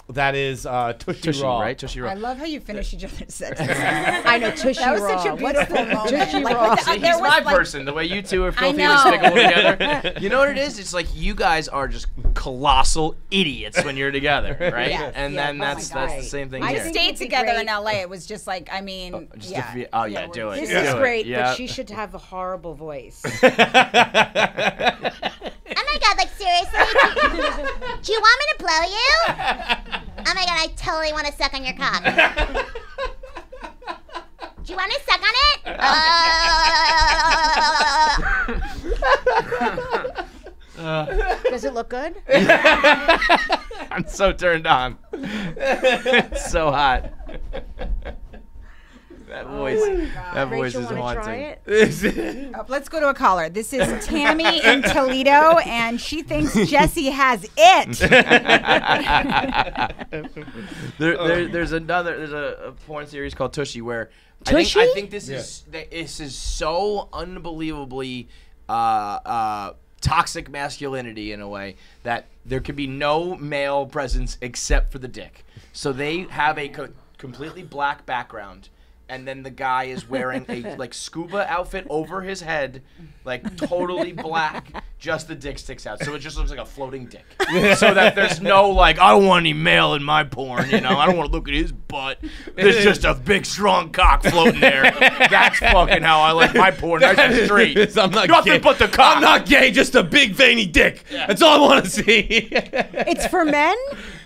Speaker 2: That is Tushy,
Speaker 1: Tushy,
Speaker 2: Raw.
Speaker 1: right? Tushy Raw.
Speaker 12: I love how you finish each other's sentences.
Speaker 11: I know, Tushy
Speaker 12: That was
Speaker 11: Raw.
Speaker 12: such a
Speaker 11: What's
Speaker 12: beautiful
Speaker 11: the-
Speaker 12: moment.
Speaker 11: Tushy
Speaker 12: Like,
Speaker 11: Raw.
Speaker 12: with the-
Speaker 1: See,
Speaker 12: there
Speaker 1: he's
Speaker 12: was,
Speaker 1: my
Speaker 12: like-
Speaker 1: person. The way you two are filthy
Speaker 12: know.
Speaker 1: despicable together. You know what it is? It's like you guys are just colossal idiots when you're together, right?
Speaker 12: Yes,
Speaker 1: and
Speaker 12: yeah.
Speaker 1: then
Speaker 12: Oh my
Speaker 1: that's
Speaker 12: God.
Speaker 1: the same thing
Speaker 12: I
Speaker 1: here.
Speaker 11: think
Speaker 12: stayed
Speaker 11: it'd be
Speaker 12: together
Speaker 11: great.
Speaker 12: in LA. It was just like, I mean,
Speaker 1: Just
Speaker 12: yeah.
Speaker 1: do it.
Speaker 11: This
Speaker 1: Do
Speaker 11: is
Speaker 1: it.
Speaker 11: great,
Speaker 1: Yeah.
Speaker 11: but she should have a horrible voice.
Speaker 13: Oh my god, like seriously? Do you want me to blow you? Oh my god, I totally want to suck on your cock. Do you want to suck on it?
Speaker 11: Does it look good?
Speaker 1: I'm so turned on. It's so hot. That voice. That voice
Speaker 11: Rachel,
Speaker 1: is
Speaker 11: wanna
Speaker 1: haunting.
Speaker 11: try it?
Speaker 12: Let's go to a caller. This is Tammy in Toledo, and she thinks Jesse has it.
Speaker 1: There's a porn series called Tushy where
Speaker 11: Tushy?
Speaker 1: I think this is so unbelievably toxic masculinity in a way that there could be no male presence except for the dick. So they have a completely black background. And then the guy is wearing a like scuba outfit over his head, like totally black. Just the dick sticks out, so it just looks like a floating dick. So that there's no like, I don't want any male in my porn, you know. I don't want to look at his butt. There's just a big strong cock floating there. That's fucking how I like my porn. Nice and straight.
Speaker 2: I'm not
Speaker 1: Nothing
Speaker 2: gay.
Speaker 1: but the cock.
Speaker 2: I'm not gay, just a big veiny dick. That's all I want to see.
Speaker 11: It's for men?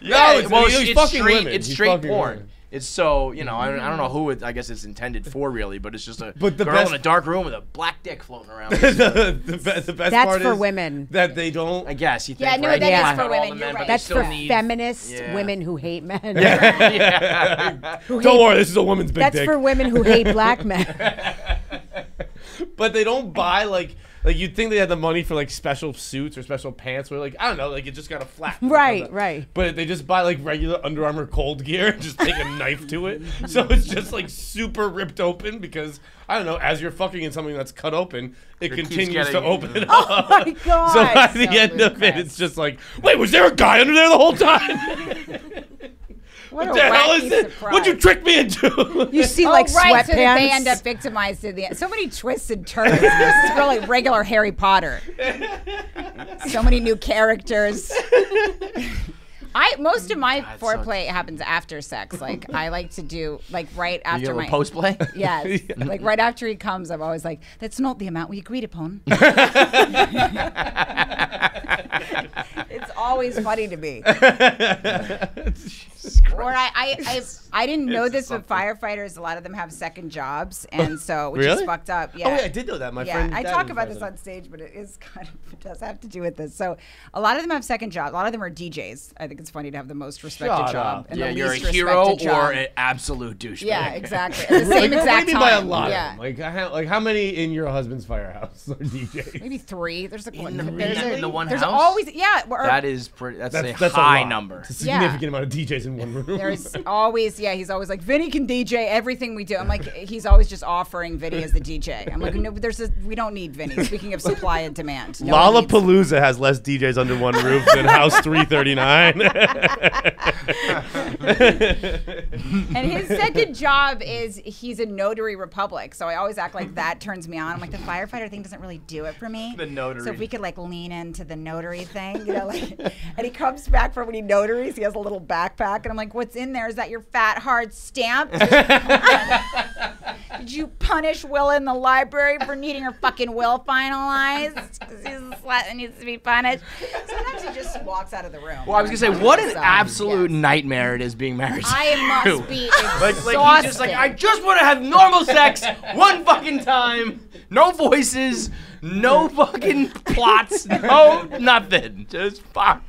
Speaker 1: Yeah,
Speaker 2: No,
Speaker 1: well,
Speaker 2: he's
Speaker 1: it's
Speaker 2: fucking
Speaker 1: straight.
Speaker 2: women.
Speaker 1: It's
Speaker 2: He's
Speaker 1: straight
Speaker 2: fucking
Speaker 1: porn.
Speaker 2: women.
Speaker 1: It's so, you know, I don't know who I guess it's intended for really, but it's just a
Speaker 2: But the
Speaker 1: girl
Speaker 2: best-
Speaker 1: in a dark room with a black dick floating around.
Speaker 2: the best
Speaker 11: That's
Speaker 2: part
Speaker 11: for
Speaker 2: is
Speaker 11: women.
Speaker 2: that they don't.
Speaker 1: I guess you think,
Speaker 12: Yeah, no,
Speaker 1: right?
Speaker 12: that
Speaker 1: You
Speaker 12: is
Speaker 1: find
Speaker 12: for
Speaker 1: out all
Speaker 12: women,
Speaker 1: the
Speaker 12: you're
Speaker 1: men, but
Speaker 12: right.
Speaker 1: they
Speaker 11: That's
Speaker 1: still
Speaker 11: for
Speaker 1: need-
Speaker 11: feminist
Speaker 1: Yeah.
Speaker 11: women who hate men.
Speaker 1: Yeah.
Speaker 11: Who
Speaker 2: Don't
Speaker 11: hate-
Speaker 2: worry, this is a woman's big
Speaker 11: That's
Speaker 2: dick.
Speaker 11: for women who hate black men.
Speaker 2: But they don't buy like you'd think they had the money for like special suits or special pants where like I don't know, like it just got a flap.
Speaker 11: Right, right.
Speaker 2: But they just buy like regular Under Armour cold gear and just take a knife to it. So it's just like super ripped open because I don't know, as you're fucking in something that's cut open, it
Speaker 1: keeps
Speaker 2: continues to
Speaker 1: getting-
Speaker 2: open it
Speaker 11: Oh
Speaker 2: up.
Speaker 11: my God.
Speaker 2: So by the
Speaker 12: So
Speaker 2: end of it,
Speaker 12: ludicrous.
Speaker 2: it's just like, wait, was there a guy under there the whole time?
Speaker 12: What
Speaker 2: What
Speaker 12: a
Speaker 2: the hell
Speaker 12: wacky
Speaker 2: is it?
Speaker 12: surprise.
Speaker 2: What'd you trick me into?
Speaker 11: You see like
Speaker 12: oh, right, so that they
Speaker 11: sweatpants.
Speaker 12: end up victimized at the end. So many twists and turns. This is really regular Harry Potter. So many new characters. Most of my
Speaker 1: God,
Speaker 12: foreplay happens after sex. Like I like to do like right
Speaker 1: You
Speaker 12: after
Speaker 1: get a
Speaker 12: my
Speaker 1: little post play.
Speaker 12: Yes. Like right after he comes, I'm always like, that's not the amount we agreed upon. It's always funny to me. Or I I didn't know
Speaker 2: It's
Speaker 12: this,
Speaker 2: something.
Speaker 12: but firefighters, a lot of them have second jobs, and so which is
Speaker 2: Really?
Speaker 12: fucked up. Yeah.
Speaker 2: Oh, yeah, I did know that. My friend
Speaker 12: I
Speaker 2: dad
Speaker 12: talk
Speaker 2: was
Speaker 12: about
Speaker 2: a
Speaker 12: this
Speaker 2: firefighter.
Speaker 12: on stage, but it is kind of it does have to do with this. So a lot of them have second jobs. A lot of them are DJs. I think it's funny to have the most respected
Speaker 2: Shut
Speaker 12: job
Speaker 2: up.
Speaker 12: and
Speaker 1: Yeah,
Speaker 12: the
Speaker 1: you're a
Speaker 12: least
Speaker 1: hero
Speaker 12: respected job.
Speaker 1: or an absolute douchebag.
Speaker 12: Yeah, exactly. At the same
Speaker 2: What
Speaker 12: exact
Speaker 2: do you mean by a
Speaker 12: time.
Speaker 2: lot?
Speaker 12: Yeah.
Speaker 2: Like how many in your husband's firehouse are DJs?
Speaker 12: Maybe 3. There's a
Speaker 1: In the-
Speaker 12: there's a-
Speaker 1: in the one
Speaker 12: there's
Speaker 1: house?
Speaker 12: always or-
Speaker 1: That is pretty. That's a
Speaker 2: That's
Speaker 1: high
Speaker 2: lot.
Speaker 1: number.
Speaker 2: It's a
Speaker 12: Yeah.
Speaker 2: significant amount of DJs in one room.
Speaker 12: There's always, he's always like, Vinny can DJ everything we do. I'm like, he's always just offering Vinny as the DJ. I'm like, no, we don't need Vinny. Speaking of supply and demand. No one needs-
Speaker 2: Lollapalooza has less DJs under one roof than House 339.
Speaker 12: And his second job is he's a notary republic. So I always act like that turns me on. I'm like, the firefighter thing doesn't really do it for me.
Speaker 1: The notary.
Speaker 12: So if we could like lean into the notary thing, like, and he comes back from when he notaries, he has a little backpack, and I'm like, what's in there? Is that your fat hard stamp? Did you punish Willa in the library for needing her fucking will finalized? Because he's a slut and needs to be punished. Sometimes he just walks out of the room.
Speaker 1: Well, I was gonna say, what an
Speaker 12: So,
Speaker 1: absolute nightmare it is being married to
Speaker 12: I
Speaker 1: you.
Speaker 12: must be
Speaker 1: Like he's just like,
Speaker 12: exhausted.
Speaker 1: I just want to have normal sex one fucking time. No voices, no fucking plots, no nothing. Just fuck.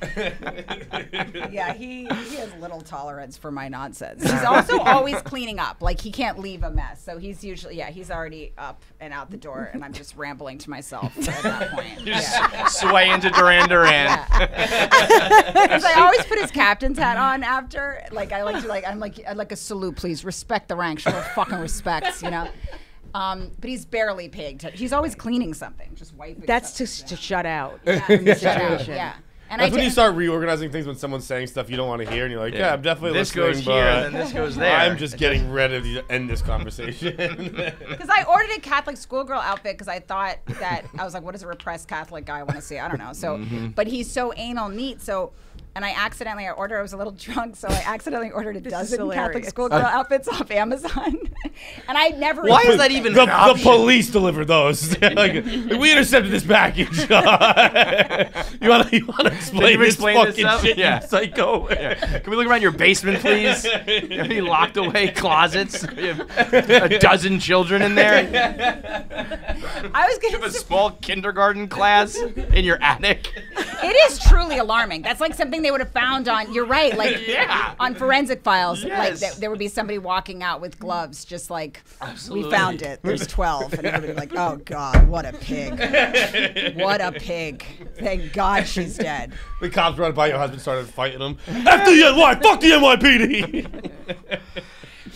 Speaker 12: Yeah, he has little tolerance for my nonsense. He's also always cleaning up. Like, he can't leave a mess. So he's usually, he's already up and out the door, and I'm just rambling to myself at that point.
Speaker 1: You just sway into Duran Duran.
Speaker 12: Because I always put his captain's hat on after. Like, I like to, like, I'd like a salute, please. Respect the rank. Show fucking respects, you know? But he's barely paying attention. He's always cleaning something, just wiping
Speaker 11: That's
Speaker 12: something
Speaker 11: to shut out.
Speaker 12: down.
Speaker 11: from the
Speaker 12: Shut out,
Speaker 11: situation.
Speaker 12: yeah. And
Speaker 2: That's
Speaker 12: I
Speaker 2: when you
Speaker 12: did-
Speaker 2: start reorganizing things when someone's saying stuff you don't want to hear, and you're like, yeah, I'm definitely
Speaker 1: This
Speaker 2: listening,
Speaker 1: goes here,
Speaker 2: but
Speaker 1: and then this goes there.
Speaker 2: I'm just getting ready to end this conversation.
Speaker 12: Because I ordered a Catholic schoolgirl outfit because I thought that I was like, what does a repressed Catholic guy want to see? I don't know. So, but he's so anal neat. So, and I was a little drunk, so I accidentally ordered a dozen Catholic
Speaker 11: hilarious.
Speaker 12: schoolgirl outfits off Amazon, and I never.
Speaker 1: Why is that even
Speaker 2: the,
Speaker 1: an
Speaker 2: the
Speaker 1: option?
Speaker 2: police deliver those. Like, we intercepted this package. you want to explain,
Speaker 1: Can you explain this
Speaker 2: fucking
Speaker 1: up?
Speaker 2: shit,
Speaker 1: Yeah.
Speaker 2: you psycho?
Speaker 1: Can we look around your basement, please? You have any locked away closets? You have a dozen children in there.
Speaker 12: I was
Speaker 1: You have
Speaker 12: gonna.
Speaker 1: a small kindergarten class in your attic.
Speaker 12: It is truly alarming. That's like something they would have found on. You're right, like
Speaker 1: Yeah.
Speaker 12: on forensic files.
Speaker 1: Yes.
Speaker 12: Like there would be somebody walking out with gloves, just like
Speaker 1: Absolutely.
Speaker 12: we found it. There's 12, and everybody would be like, "Oh God, what a pig! What a pig! Thank God she's dead."
Speaker 2: The cops run by, your husband started fighting him. F the NY, fuck the NYPD.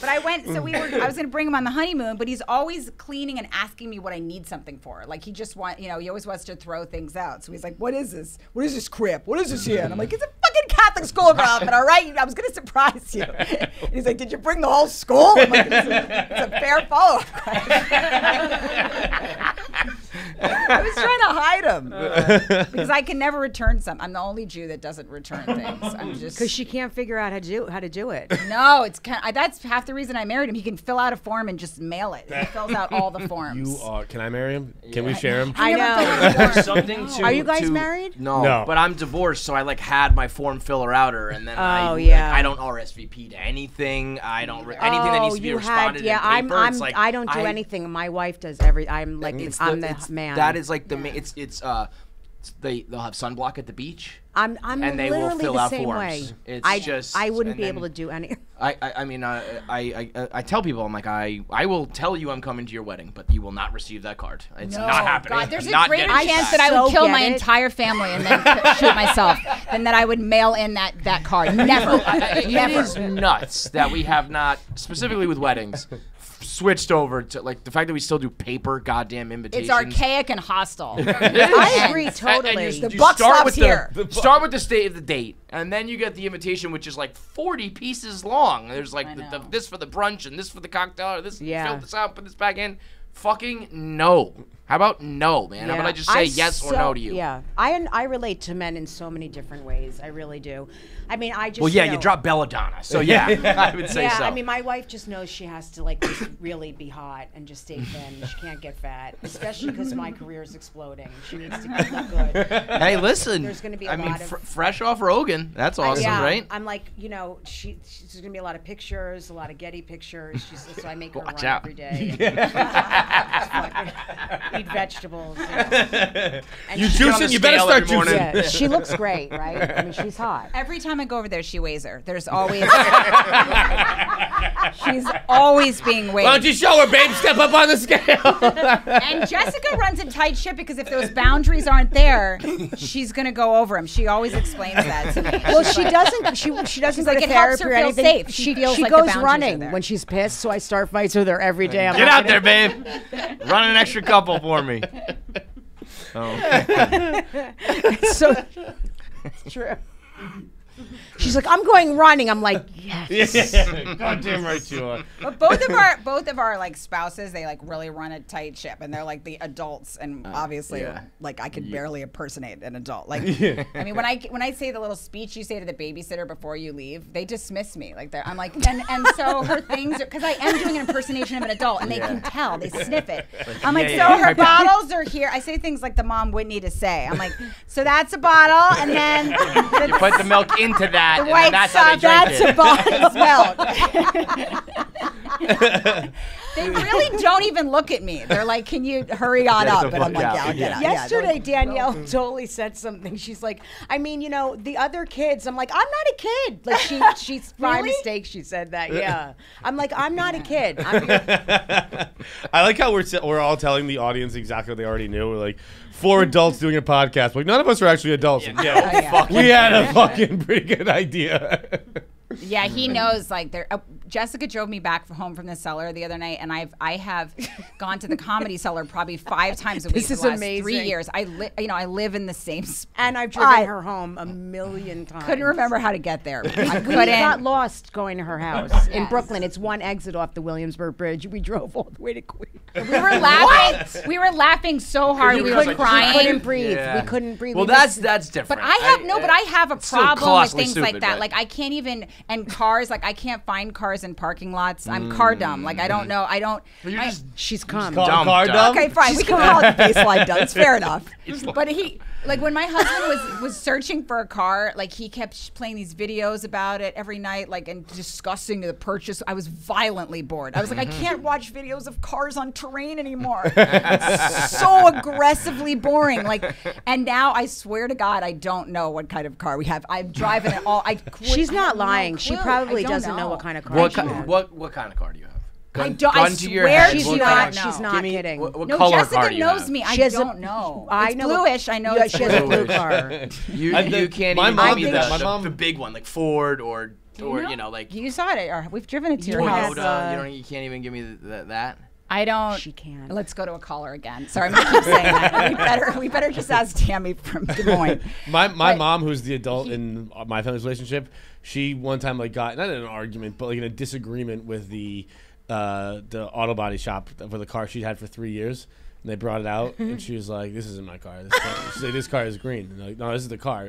Speaker 12: But I went, so I was going to bring him on the honeymoon, but he's always cleaning and asking me what I need something for. Like, he just he always wants to throw things out. So he's like, what is this? What is this crap? What is this here? And I'm like, it's a fucking Catholic schoolgirl outfit, all right? I was going to surprise you. And he's like, did you bring the whole school? I'm like, it's a fair follow-up question. I was trying to hide him because I can never return something. I'm the only Jew that doesn't return things. I'm just
Speaker 11: Because she can't figure out how to do it.
Speaker 12: no, it's that's half the reason I married him. He can fill out a form and just mail it. He fills out all the forms.
Speaker 2: You are. Can I marry him? Can we share him?
Speaker 11: I
Speaker 12: never
Speaker 11: know.
Speaker 12: filled out a form.
Speaker 1: Something to.
Speaker 11: Are you guys
Speaker 1: to-
Speaker 11: married?
Speaker 1: No, but I'm divorced, so I had my form filler outer, and then
Speaker 11: yeah.
Speaker 1: I don't RSVP to anything. I don't anything that needs to be responded in paper. It's like
Speaker 11: I don't do anything. My wife does I'm like I'm the man.
Speaker 1: That is like they'll have sunblock at the beach.
Speaker 11: I'm
Speaker 1: and they
Speaker 11: literally
Speaker 1: will fill
Speaker 11: the
Speaker 1: out
Speaker 11: same
Speaker 1: forms.
Speaker 11: way.
Speaker 1: It's
Speaker 11: I wouldn't
Speaker 1: and
Speaker 11: be
Speaker 1: then-
Speaker 11: able to do any.
Speaker 1: I tell people, I'm like, I will tell you I'm coming to your wedding, but you will not receive that card. It's
Speaker 12: No,
Speaker 1: not happening.
Speaker 12: God, there's
Speaker 1: I'm
Speaker 12: a
Speaker 1: not
Speaker 12: greater
Speaker 1: getting
Speaker 12: chance
Speaker 1: that.
Speaker 12: that I would
Speaker 11: So
Speaker 12: kill
Speaker 11: get
Speaker 12: my
Speaker 11: it.
Speaker 12: entire family and then shoot myself than that I would mail in that card. Never.
Speaker 1: It
Speaker 12: Never.
Speaker 1: is nuts that we have not, specifically with weddings, switched over to like the fact that we still do paper goddamn invitations.
Speaker 12: It's archaic and hostile.
Speaker 11: I agree
Speaker 1: And
Speaker 11: totally.
Speaker 1: you
Speaker 12: The buck
Speaker 1: start
Speaker 12: stops
Speaker 1: with
Speaker 12: here.
Speaker 1: Start with the state of the date, and then you get the invitation, which is like 40 pieces long. There's like this for the brunch and this for the cocktail, or this
Speaker 11: Yeah.
Speaker 1: fill this out, put this back in. Fucking no. How about no, man? How about I just say yes or no to you?
Speaker 11: Yeah, I relate to men in so many different ways. I really do. I mean, I just
Speaker 1: Well, yeah,
Speaker 11: know,
Speaker 1: you drop belladonna, so yeah, I would say
Speaker 11: yeah,
Speaker 1: so.
Speaker 11: I mean, my wife just knows she has to like just really be hot and just stay thin. She can't get fat, especially because my career is exploding. She needs to look good.
Speaker 1: Hey, listen.
Speaker 11: There's going to be a
Speaker 1: I mean,
Speaker 11: lot of
Speaker 1: fresh off Rogan. That's awesome,
Speaker 11: yeah,
Speaker 1: right?
Speaker 11: I'm like, you know, there's gonna be a lot of pictures, a lot of Getty pictures. So I make her
Speaker 1: Watch
Speaker 11: run
Speaker 1: out.
Speaker 11: every day. Eat vegetables.
Speaker 2: You juicing? You better start juicing.
Speaker 11: Yeah, she looks great, right? I mean, she's hot.
Speaker 12: Every time I go over there, she weighs her. There's always she's always being weighed.
Speaker 2: Why don't you show her, babe? Step up on the scale.
Speaker 12: And Jessica runs a tight ship because if those boundaries aren't there, she's gonna go over them. She always explains that to me.
Speaker 11: Well, she doesn't. She doesn't go
Speaker 12: like,
Speaker 11: to
Speaker 12: it helps
Speaker 11: therapy
Speaker 12: her
Speaker 11: or
Speaker 12: feel
Speaker 11: anything.
Speaker 12: safe. She feels like the
Speaker 11: goes
Speaker 12: boundaries are
Speaker 11: running
Speaker 12: there.
Speaker 11: when she's pissed. So I start fights with her every day. I'm
Speaker 1: Get
Speaker 11: not
Speaker 1: out there,
Speaker 11: gonna-
Speaker 1: babe. Run an extra couple for me. Oh.
Speaker 11: It's so it's true. She's like, I'm going running. I'm like, yes.
Speaker 2: Goddamn right you are.
Speaker 12: But both of our like spouses, they like really run a tight ship, and they're like the adults, and obviously,
Speaker 1: yeah.
Speaker 12: like I could barely impersonate an adult. Like,
Speaker 2: Yeah.
Speaker 12: I mean, when I say the little speech you say to the babysitter before you leave, they dismiss me. Like, I'm like, and so her things, because I am doing an impersonation of an adult, and they can tell, they sniff it. I'm like, so her bottles are here. I say things like the mom Whitney to say. I'm like, so that's a bottle, and then
Speaker 1: You put the milk into that,
Speaker 12: the
Speaker 1: and
Speaker 12: white
Speaker 1: then that's how they drink
Speaker 12: that's
Speaker 1: it.
Speaker 12: a bottle of milk. They really don't even look at me. They're like, can you hurry on
Speaker 1: Get
Speaker 12: up?
Speaker 1: the
Speaker 12: And I'm
Speaker 1: fuck
Speaker 12: like,
Speaker 1: out.
Speaker 12: yeah, I'll get out.
Speaker 11: Yesterday, Danielle totally said something. She's like, I mean, you know, the other kids. I'm like, I'm not a kid. Like she's by
Speaker 12: Really?
Speaker 11: mistake. She said that. Yeah. I'm like, I'm not a kid.
Speaker 2: I like how we're all telling the audience exactly what they already knew. We're like, 4 adults doing a podcast. Like, none of us are actually adults. Yeah, we had a fucking pretty good idea.
Speaker 12: Yeah, he knows. Like, Jessica drove me back home from the cellar the other night, and I have gone to the Comedy Cellar probably 5 times a week
Speaker 11: This
Speaker 12: for
Speaker 11: is
Speaker 12: the last
Speaker 11: amazing.
Speaker 12: 3 years. I live in the same spot.
Speaker 11: And I've driven her home a million times.
Speaker 12: Couldn't remember how to get there. I
Speaker 11: We
Speaker 12: couldn't.
Speaker 11: got lost going to her house in
Speaker 12: Yes.
Speaker 11: Brooklyn. It's one exit off the Williamsburg Bridge. We drove all the way to Queens.
Speaker 12: We were laughing. We were laughing so hard. We were crying.
Speaker 11: We couldn't breathe.
Speaker 1: Yeah.
Speaker 11: We couldn't breathe.
Speaker 1: Well,
Speaker 11: We
Speaker 1: that's
Speaker 11: missed-
Speaker 1: different.
Speaker 12: But I have a
Speaker 1: still
Speaker 12: problem with
Speaker 1: colossally
Speaker 12: things like
Speaker 1: stupid,
Speaker 12: that.
Speaker 1: but-
Speaker 12: Like I can't even and cars. Like I can't find cars in parking lots. I'm car dumb. Like I don't know. I don't.
Speaker 11: She's come.
Speaker 2: Car dumb?
Speaker 12: Okay, fine. We can call it the baseline dumb. It's fair enough. But like when my husband was searching for a car, like he kept playing these videos about it every night, like and discussing the purchase. I was violently bored. I was like, I can't watch videos of cars on terrain anymore. It's so aggressively boring. Like, and now I swear to God, I don't know what kind of car we have. I'm driving it all.
Speaker 11: She's
Speaker 12: I
Speaker 11: not
Speaker 12: have no
Speaker 11: lying. She
Speaker 12: clue.
Speaker 11: probably
Speaker 12: I don't
Speaker 11: doesn't know what kind of car
Speaker 1: What
Speaker 11: she
Speaker 1: kind?
Speaker 11: has.
Speaker 1: What kind of car do you have?
Speaker 12: I
Speaker 1: Gun,
Speaker 12: don't.
Speaker 1: gun
Speaker 12: I
Speaker 1: to your
Speaker 12: swear
Speaker 1: head.
Speaker 12: she's
Speaker 1: What
Speaker 12: not.
Speaker 1: kind of-
Speaker 11: She's not
Speaker 1: Give me-
Speaker 11: kidding.
Speaker 1: What
Speaker 12: No,
Speaker 1: color
Speaker 12: Jessica
Speaker 1: car do you
Speaker 12: knows
Speaker 1: have?
Speaker 12: me. I
Speaker 11: She has a-
Speaker 12: don't know.
Speaker 11: I
Speaker 12: It's
Speaker 11: know-
Speaker 12: bluish. I know
Speaker 11: Yeah,
Speaker 12: it's
Speaker 11: she has a
Speaker 12: blue.
Speaker 11: blue car.
Speaker 1: You can't
Speaker 2: my
Speaker 1: even
Speaker 2: mom
Speaker 1: give me
Speaker 2: did that. My
Speaker 1: the
Speaker 2: mom-
Speaker 1: big one, like Ford or you know, like
Speaker 12: You saw it. Or we've driven it to your
Speaker 1: Toyota.
Speaker 12: house.
Speaker 1: You can't even give me that.
Speaker 12: I don't.
Speaker 11: She can.
Speaker 12: Let's go to a caller again. Sorry, I'm gonna keep saying that. We better just ask Tammy from Des Moines.
Speaker 2: My
Speaker 12: But-
Speaker 2: mom, who's the adult in my family's relationship, she one time like got not in an argument, but like in a disagreement with the auto body shop for the car she'd had for 3 years. And they brought it out, and she was like, "This isn't my car. She's like, "This car is green." And they're like, "No, this is the car."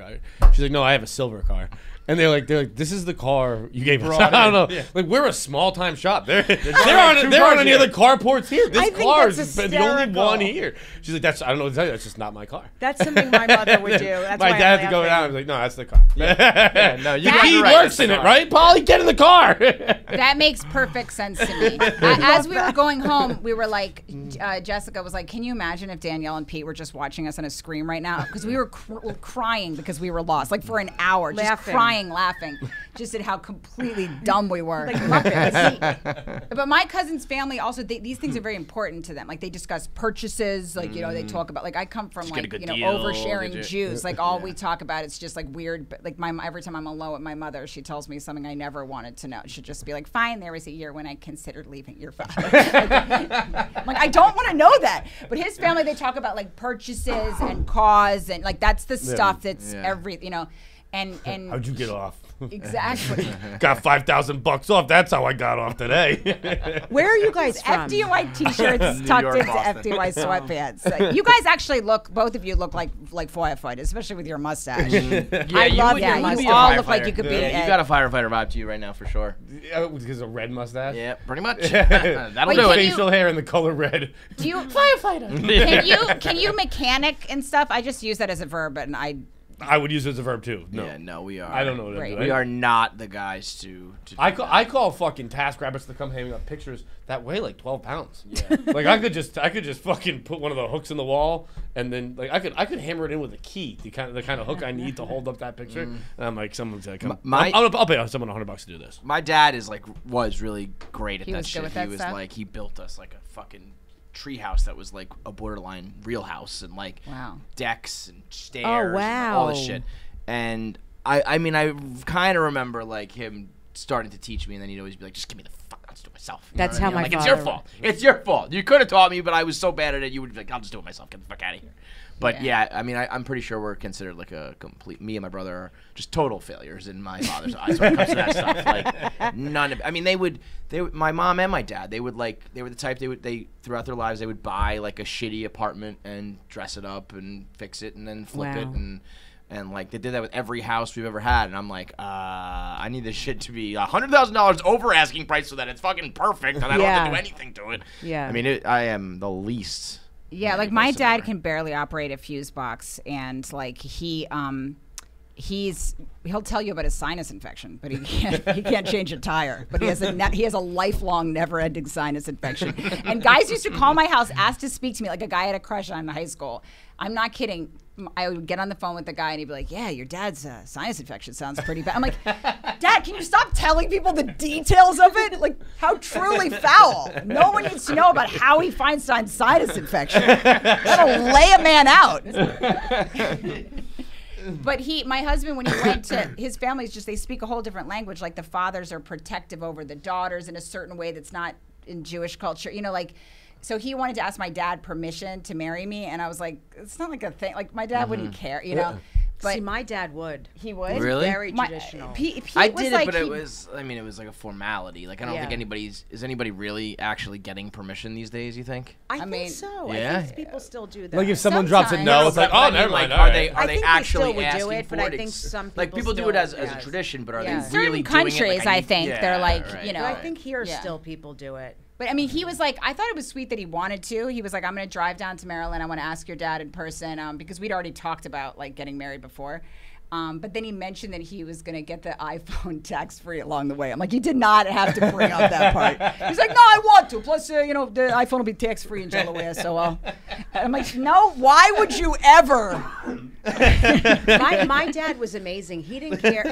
Speaker 2: She's like, "No, I have a silver car." And they're like, "This is the car you gave us." I don't know. Yeah.
Speaker 3: Like we're a small time shop. There
Speaker 2: There
Speaker 3: aren't any
Speaker 2: here.
Speaker 3: other carports here.
Speaker 11: I
Speaker 3: This
Speaker 11: think
Speaker 3: car
Speaker 11: that's
Speaker 3: is the only one
Speaker 11: hysterical.
Speaker 3: here. She's like, "That's I don't know what to tell you. That's just not my car."
Speaker 11: That's something my mother would do. That's
Speaker 3: My
Speaker 11: why
Speaker 3: dad
Speaker 11: I'm
Speaker 3: had to go
Speaker 11: laughing.
Speaker 3: down. I was like, "No, that's the car."
Speaker 1: Yeah, no, you
Speaker 3: he
Speaker 1: right,
Speaker 3: works
Speaker 1: that's the
Speaker 3: in it,
Speaker 1: car.
Speaker 3: right, Polly? Get in the car.
Speaker 12: That makes perfect sense to me. As we were going home, we were like, Jessica was like, "Can you imagine if Danielle and Pete were just watching us on a screen right now?" Because we were crying because we were lost, like for an hour, just
Speaker 11: Laughing.
Speaker 12: crying, laughing, just at how completely dumb we were.
Speaker 11: Like Muppets.
Speaker 12: But my cousin's family also, these things are very important to them. Like they discuss purchases, like, you know, they talk about, like I come from
Speaker 1: Just get a
Speaker 12: like,
Speaker 1: good
Speaker 12: you know,
Speaker 1: deal,
Speaker 12: oversharing
Speaker 1: did you-
Speaker 12: Jews. Like all we talk about, it's just like weird. But like every time I'm alone with my mother, she tells me something I never wanted to know. She'd just be like, fine, there was a year when I considered leaving your father. I'm like, I don't want to know that. But his family, they talk about like purchases and cause and like that's the stuff that's
Speaker 1: Yeah.
Speaker 12: you know. And
Speaker 2: How'd you get off?
Speaker 12: Exactly.
Speaker 2: Got $5,000 off. That's how I got off today.
Speaker 11: Where are you guys from?
Speaker 12: FDY t-shirts
Speaker 1: New
Speaker 12: tucked
Speaker 1: York,
Speaker 12: into
Speaker 1: Boston.
Speaker 12: FDY sweatpants. You guys actually both of you look like firefighters, especially with your mustache.
Speaker 11: I love
Speaker 12: yeah,
Speaker 11: your
Speaker 12: you
Speaker 11: mustache.
Speaker 12: all look like you could be.
Speaker 1: Yeah, you got a firefighter vibe to you right now for sure.
Speaker 2: Because of red mustache?
Speaker 1: Yeah, pretty much. That'll
Speaker 12: Wait,
Speaker 1: do it.
Speaker 2: Facial hair in the color red.
Speaker 12: Do you
Speaker 1: Firefighter.
Speaker 12: Can you mechanic and stuff? I just use that as a verb, and
Speaker 2: I would use it as a verb too. No.
Speaker 1: Yeah, no, we are.
Speaker 2: I don't know what I'm doing.
Speaker 1: We are not the guys to
Speaker 2: I call fucking task rabbits to come hang up pictures that weigh like 12 pounds.
Speaker 1: Yeah.
Speaker 2: Like I could just fucking put one of the hooks in the wall and then like I could hammer it in with a key, the kind of hook I need to hold up that picture. And I'm like, someone's like, I'll pay someone $100 to do this.
Speaker 1: My dad was really great at
Speaker 12: He
Speaker 1: that
Speaker 12: was good
Speaker 1: shit.
Speaker 12: with that
Speaker 1: He was
Speaker 12: stuff?
Speaker 1: like, he built us like a fucking treehouse that was like a borderline real house and like
Speaker 12: Wow.
Speaker 1: decks and stairs
Speaker 11: Oh,
Speaker 1: and like, all this
Speaker 11: wow.
Speaker 1: shit. And I mean I kind of remember like him starting to teach me, and then he'd always be like, just give me the fuck, I'll just do it myself. You
Speaker 11: That's
Speaker 1: know what
Speaker 11: how
Speaker 1: I mean?
Speaker 11: my
Speaker 1: like, it's your
Speaker 11: father-
Speaker 1: fault. It's your fault. You could have taught me, but I was so bad at it. You would be like, I'll just do it myself. Get the fuck out of here. But yeah, I mean, I'm pretty sure we're considered like a complete. Me and my brother are just total failures in my father's eyes when it comes to that stuff. Like none of. I mean, my mom and my dad. They were the type. They throughout their lives they would buy like a shitty apartment and dress it up and fix it and then flip it and like they did that with every house we've ever had. And I'm like, I need this shit to be $100,000 over asking price so that it's fucking perfect and I don't have to do anything to it.
Speaker 11: Yeah.
Speaker 1: I mean, I am the least.
Speaker 12: Yeah, like my dad can barely operate a fuse box, and like he'll tell you about his sinus infection, but he can't change a tire. But he has a lifelong, never-ending sinus infection. And guys used to call my house, ask to speak to me, like a guy I had a crush on in high school. I'm not kidding. I would get on the phone with the guy and he'd be like, yeah, your dad's sinus infection sounds pretty bad. I'm like, Dad, can you stop telling people the details of it? Like, how truly foul. No one needs to know about how he finds sinus infection. That'll lay a man out. But my husband, when he went to his family's they speak a whole different language. Like the fathers are protective over the daughters in a certain way that's not in Jewish culture. You know, like, so he wanted to ask my dad permission to marry me. And I was like, it's not like a thing. Like my dad wouldn't care, you know. But
Speaker 11: see, my dad would.
Speaker 12: He would?
Speaker 1: Really?
Speaker 11: Very traditional.
Speaker 1: I did it, but it was like a formality. Like I don't think is anybody really actually getting permission these days, you think?
Speaker 11: I think so.
Speaker 1: Yeah.
Speaker 11: I think people still do that.
Speaker 2: Like if someone drops a no, it's like,
Speaker 1: I
Speaker 2: oh,
Speaker 1: mean,
Speaker 2: never
Speaker 1: like,
Speaker 2: mind.
Speaker 1: are
Speaker 2: all
Speaker 1: they
Speaker 2: right.
Speaker 1: are they actually
Speaker 11: would
Speaker 1: asking
Speaker 11: do it,
Speaker 1: for
Speaker 11: but I
Speaker 1: it?
Speaker 11: think some
Speaker 1: like
Speaker 11: people
Speaker 1: do it as
Speaker 11: still-
Speaker 1: a tradition, but are
Speaker 12: In
Speaker 1: they
Speaker 12: certain
Speaker 1: really doing it?
Speaker 12: countries,
Speaker 1: Like,
Speaker 12: I think they're like,
Speaker 1: right,
Speaker 12: you know.
Speaker 11: But I think here
Speaker 12: Yeah.
Speaker 11: still people do it.
Speaker 12: But I mean, he was like, I thought it was sweet that he wanted to. He was like, I'm going to drive down to Maryland. I want to ask your dad in person because we'd already talked about like getting married before. But then he mentioned that he was going to get the iPhone tax-free along the way. I'm like, you did not have to bring up that part. He's like, no, I want to. Plus, the iPhone will be tax-free in Delaware. So and I'm like, no, why would you ever?
Speaker 11: my dad was amazing. He didn't care.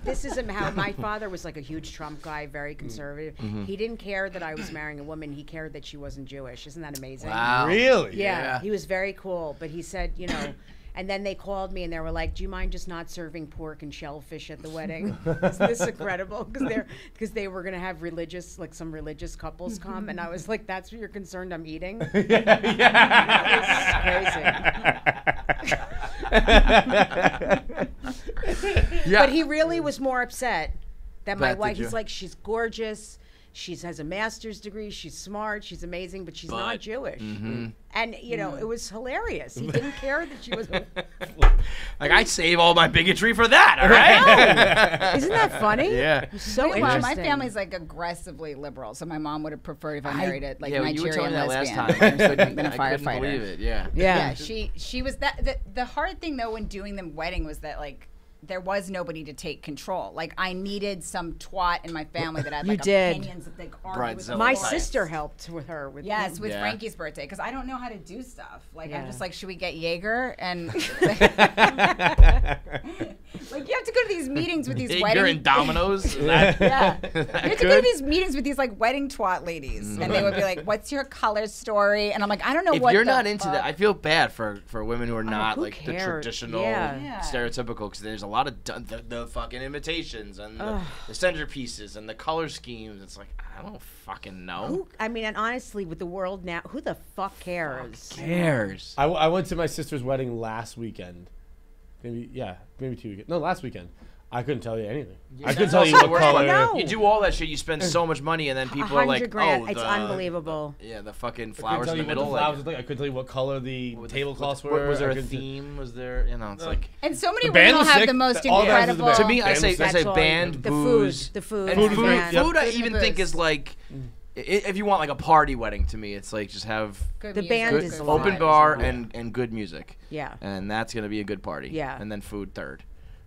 Speaker 11: This is how my father was like a huge Trump guy, very conservative. He didn't care that I was marrying a woman. He cared that she wasn't Jewish. Isn't that amazing?
Speaker 1: Wow.
Speaker 2: Really?
Speaker 11: Yeah, he was very cool. But he said, and then they called me and they were like, "Do you mind just not serving pork and shellfish at the wedding?" Isn't this incredible? Because they were gonna have some religious couples come, and I was like, "That's what you're concerned I'm eating?" But he really was more upset that my wife. He's like, "She's gorgeous. She has a master's degree. She's smart. She's amazing, but she's not Jewish." And it was hilarious. He didn't care that she was.
Speaker 1: Like I save all my bigotry for that. All right.
Speaker 11: Isn't that funny?
Speaker 1: Yeah.
Speaker 11: So
Speaker 12: Well,
Speaker 11: interesting.
Speaker 12: my family's like aggressively liberal, so my mom would have preferred if I married a
Speaker 1: you were
Speaker 12: Nigerian
Speaker 1: telling me that last
Speaker 12: lesbian
Speaker 1: time.
Speaker 12: than a
Speaker 1: I
Speaker 12: firefighter.
Speaker 1: couldn't believe it. Yeah.
Speaker 12: Yeah, she was that. The hard thing though when doing the wedding was that like there was nobody to take control. Like I needed some twat in my family that had like opinions that they argued with.
Speaker 11: My sister helped with her. With
Speaker 12: Frankie's birthday because I don't know how to do stuff. Like I'm just like, should we get Jaeger and like you have to go to these meetings with these
Speaker 1: Jaeger
Speaker 12: wedding
Speaker 1: and Domino's.
Speaker 12: you have to go to these meetings with these like wedding twat ladies, and they would be like, "What's your color story?" And I'm like, I don't know
Speaker 1: if
Speaker 12: what.
Speaker 1: you're not into that, I feel bad for women who are not
Speaker 11: who
Speaker 1: like the
Speaker 11: cares?
Speaker 1: traditional, stereotypical. Because there's a lot of the fucking invitations and the centerpieces and the color schemes. It's like I don't fucking know.
Speaker 11: And honestly, with the world now, who the fuck cares?
Speaker 1: Cares.
Speaker 2: I went to my sister's wedding last weekend. maybe 2 weekends. No, last weekend. I couldn't tell you anything.
Speaker 1: Yeah,
Speaker 2: I couldn't
Speaker 1: that's
Speaker 2: tell you
Speaker 1: also
Speaker 2: what
Speaker 1: the worst
Speaker 2: color.
Speaker 1: part. You do all that shit. You spend so much money, and then people are like,
Speaker 11: $100 grand.
Speaker 1: "Oh,
Speaker 11: It's unbelievable."
Speaker 1: Yeah, the fucking
Speaker 2: I couldn't
Speaker 1: flowers
Speaker 2: tell
Speaker 1: in the
Speaker 2: you what
Speaker 1: middle.
Speaker 2: flowers looked like. I couldn't tell you what color the tablecloths were.
Speaker 1: Was there
Speaker 2: I
Speaker 1: a
Speaker 2: couldn't tell-
Speaker 1: theme? Was there? You know, it's like.
Speaker 12: And so many
Speaker 2: The band
Speaker 12: women
Speaker 2: was
Speaker 12: have
Speaker 2: sick.
Speaker 12: the most
Speaker 2: All the rest of the
Speaker 12: incredible.
Speaker 2: band.
Speaker 1: To me, I
Speaker 2: Band
Speaker 1: say
Speaker 2: was
Speaker 1: I
Speaker 2: sick.
Speaker 1: say
Speaker 11: That's all
Speaker 1: band,
Speaker 11: the
Speaker 1: booze,
Speaker 11: the food,
Speaker 1: and
Speaker 11: and
Speaker 1: food.
Speaker 11: band.
Speaker 1: Food, I
Speaker 12: Food and
Speaker 1: even
Speaker 12: the
Speaker 1: think
Speaker 12: booze.
Speaker 1: is like, if you want like a party wedding, to me, it's like just have
Speaker 12: Good
Speaker 11: The
Speaker 12: music,
Speaker 11: band
Speaker 1: good,
Speaker 11: is a
Speaker 1: open
Speaker 11: lot.
Speaker 1: bar and good music.
Speaker 11: Yeah.
Speaker 1: And that's gonna be a good party.
Speaker 11: Yeah.
Speaker 1: And then food third,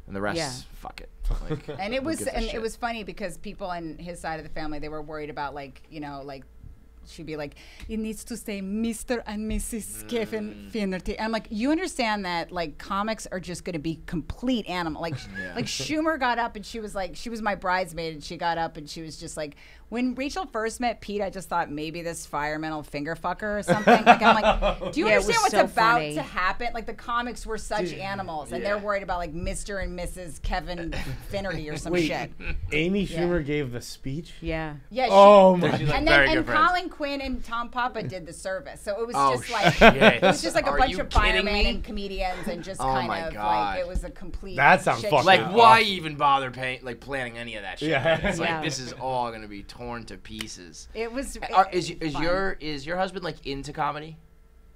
Speaker 1: and the rest,
Speaker 11: Yeah.
Speaker 1: fuck it. Like,
Speaker 12: And it
Speaker 1: who
Speaker 12: was
Speaker 1: gives a
Speaker 12: and
Speaker 1: shit?
Speaker 12: it was funny because people on his side of the family, they were worried about like, you know, like she'd be like, it needs to say Mr. and Mrs. Kevin Finnerty. I'm like, you understand that like comics are just going to be complete animal. Like like Schumer got up and she was like, she was my bridesmaid and she got up and she was just like, when Rachel first met Pete, I just thought maybe this fireman will finger fuck her or something. Like I'm like, do you
Speaker 11: Yeah, it
Speaker 12: understand
Speaker 11: was
Speaker 12: what's
Speaker 11: so
Speaker 12: about
Speaker 11: funny.
Speaker 12: to happen? Like the comics were such animals and they're worried about like Mr. and Mrs. Kevin Finnerty or some
Speaker 2: Wait,
Speaker 12: shit.
Speaker 2: Amy Schumer gave the speech.
Speaker 11: Yeah.
Speaker 12: Yeah.
Speaker 2: Oh my.
Speaker 1: She's, like,
Speaker 12: And
Speaker 1: very
Speaker 12: then
Speaker 1: good friends.
Speaker 12: Colin Quinn and Tom Papa did the service, so it was
Speaker 1: Oh,
Speaker 12: just like
Speaker 1: shit.
Speaker 12: it was just like a
Speaker 1: Are
Speaker 12: bunch
Speaker 1: you
Speaker 12: of
Speaker 1: kidding
Speaker 12: firemen
Speaker 1: me?
Speaker 12: and comedians and just
Speaker 1: Oh
Speaker 12: kind
Speaker 1: my
Speaker 12: of
Speaker 1: God.
Speaker 12: like it was a complete.
Speaker 2: That sounds
Speaker 12: shit
Speaker 2: fucking
Speaker 12: show.
Speaker 1: Like,
Speaker 2: Yeah.
Speaker 1: why even bother planning any of that shit?
Speaker 2: Yeah.
Speaker 1: It's like
Speaker 11: Yeah.
Speaker 1: this is all gonna be torn to pieces.
Speaker 12: It was.
Speaker 1: Is
Speaker 12: fun.
Speaker 1: your husband like into comedy?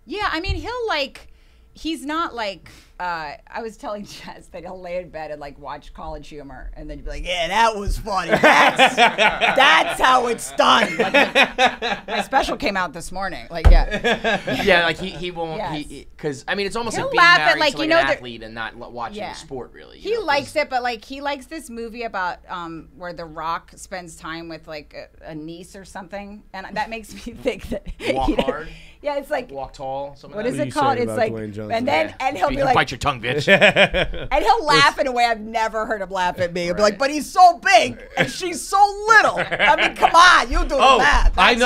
Speaker 12: Yeah, I mean he'll like. He's not like. I was telling Jess that he'll lay in bed and like watch College Humor and then be like, "Yeah, that was funny. That's how it's done." Like, my special came out this morning. Like, yeah.
Speaker 1: Yeah, like he won't
Speaker 12: Yes.
Speaker 1: because I mean it's almost
Speaker 12: He'll
Speaker 1: like being
Speaker 12: laugh at,
Speaker 1: married
Speaker 12: like,
Speaker 1: to
Speaker 12: you
Speaker 1: like
Speaker 12: know,
Speaker 1: an
Speaker 12: the-
Speaker 1: athlete and not watching
Speaker 12: Yeah.
Speaker 1: the sport really.
Speaker 12: He likes it, but like he likes this movie about where The Rock spends time with like a niece or something, and that makes me think that
Speaker 1: Walk
Speaker 12: you know-
Speaker 1: hard?
Speaker 12: Yeah, it's like
Speaker 1: Walk tall. Something
Speaker 12: what
Speaker 1: like
Speaker 12: is
Speaker 1: that.
Speaker 12: it called? It's like and then and he'll be like
Speaker 1: bite your tongue, bitch.
Speaker 12: and he'll laugh in a way I've never heard him laugh at me. He'll be like, "But he's so big and she's so little." I mean, come on, you do
Speaker 2: Oh,
Speaker 12: that.
Speaker 2: I
Speaker 12: That's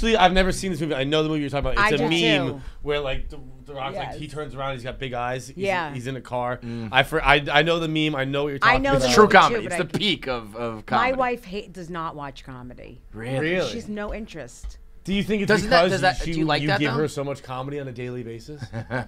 Speaker 2: know.
Speaker 12: fun.
Speaker 2: I've never seen this movie. I know the movie you're talking about.
Speaker 11: I
Speaker 2: It's a
Speaker 11: do
Speaker 2: meme
Speaker 11: too.
Speaker 2: where like the Rock's like
Speaker 12: Yes.
Speaker 2: he turns around, he's got big eyes.
Speaker 11: Yeah.
Speaker 2: He's in a car. I know the meme. I know what you're talking
Speaker 11: I know
Speaker 2: about.
Speaker 11: the
Speaker 1: It's true
Speaker 11: movie too,
Speaker 1: comedy.
Speaker 11: but
Speaker 1: It's
Speaker 11: I-
Speaker 1: the peak of
Speaker 11: My
Speaker 1: comedy.
Speaker 11: wife does not watch comedy.
Speaker 2: Really?
Speaker 11: She's no interest.
Speaker 2: Do you think it's
Speaker 1: Doesn't that-
Speaker 2: because
Speaker 1: does that- do you like that,
Speaker 2: give
Speaker 1: though?
Speaker 2: her so much comedy on a daily basis?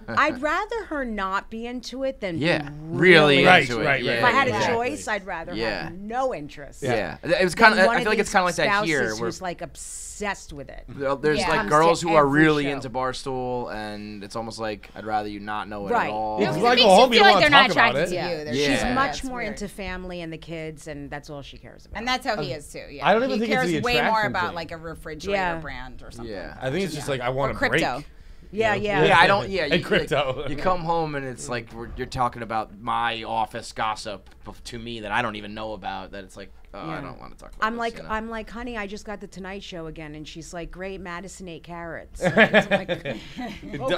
Speaker 11: I'd rather her not be into it than
Speaker 1: Yeah,
Speaker 11: be
Speaker 1: really
Speaker 2: Right,
Speaker 1: into it.
Speaker 2: right,
Speaker 1: Yeah,
Speaker 11: If I had a
Speaker 1: exactly.
Speaker 11: choice, I'd rather
Speaker 1: Yeah.
Speaker 11: have no interest.
Speaker 1: Yeah, it was kind of.
Speaker 11: than
Speaker 1: I
Speaker 11: one
Speaker 1: feel like it's
Speaker 11: these
Speaker 1: kind of like that here,
Speaker 11: spouses
Speaker 1: where
Speaker 11: who's like obsessed with it.
Speaker 1: there's
Speaker 12: Yeah.
Speaker 1: like
Speaker 11: Comes
Speaker 1: girls
Speaker 11: to
Speaker 1: who are
Speaker 11: every
Speaker 1: really
Speaker 11: show.
Speaker 1: into Barstool, and it's almost like I'd rather you not know it
Speaker 11: Right.
Speaker 1: at all.
Speaker 12: No,
Speaker 2: It's
Speaker 12: 'cause
Speaker 2: like
Speaker 12: it
Speaker 2: a
Speaker 12: makes
Speaker 2: home,
Speaker 12: you
Speaker 2: you
Speaker 12: feel
Speaker 2: don't
Speaker 12: like they're
Speaker 2: wanna
Speaker 12: not
Speaker 2: talk about
Speaker 12: attracted to
Speaker 2: it.
Speaker 12: you. They're
Speaker 1: Yeah.
Speaker 11: She's
Speaker 12: just-
Speaker 11: much
Speaker 12: that's
Speaker 11: more
Speaker 12: weird.
Speaker 11: into family and the kids, and that's all she cares about.
Speaker 12: And that's how he is too. Yeah,
Speaker 2: I don't even
Speaker 12: he
Speaker 2: think it's
Speaker 12: cares
Speaker 2: the
Speaker 12: way more
Speaker 2: attraction
Speaker 12: about
Speaker 2: thing.
Speaker 12: like a refrigerator
Speaker 11: Yeah.
Speaker 12: brand or something.
Speaker 1: Yeah.
Speaker 2: I think it's just like I want
Speaker 12: Or
Speaker 2: to
Speaker 12: crypto.
Speaker 2: break.
Speaker 11: yeah, yeah.
Speaker 1: Yeah, I don't. Yeah,
Speaker 2: And
Speaker 1: you,
Speaker 2: crypto.
Speaker 1: Like, you come home and it's like you're talking about my office gossip to me that I don't even know about. That it's like, oh, I
Speaker 11: Yeah.
Speaker 1: don't want to talk about.
Speaker 11: I'm
Speaker 1: this,
Speaker 11: like,
Speaker 1: you know?
Speaker 11: I'm like, honey, I just got the Tonight Show again, and she's like, great, Madison ate carrots. I'm like,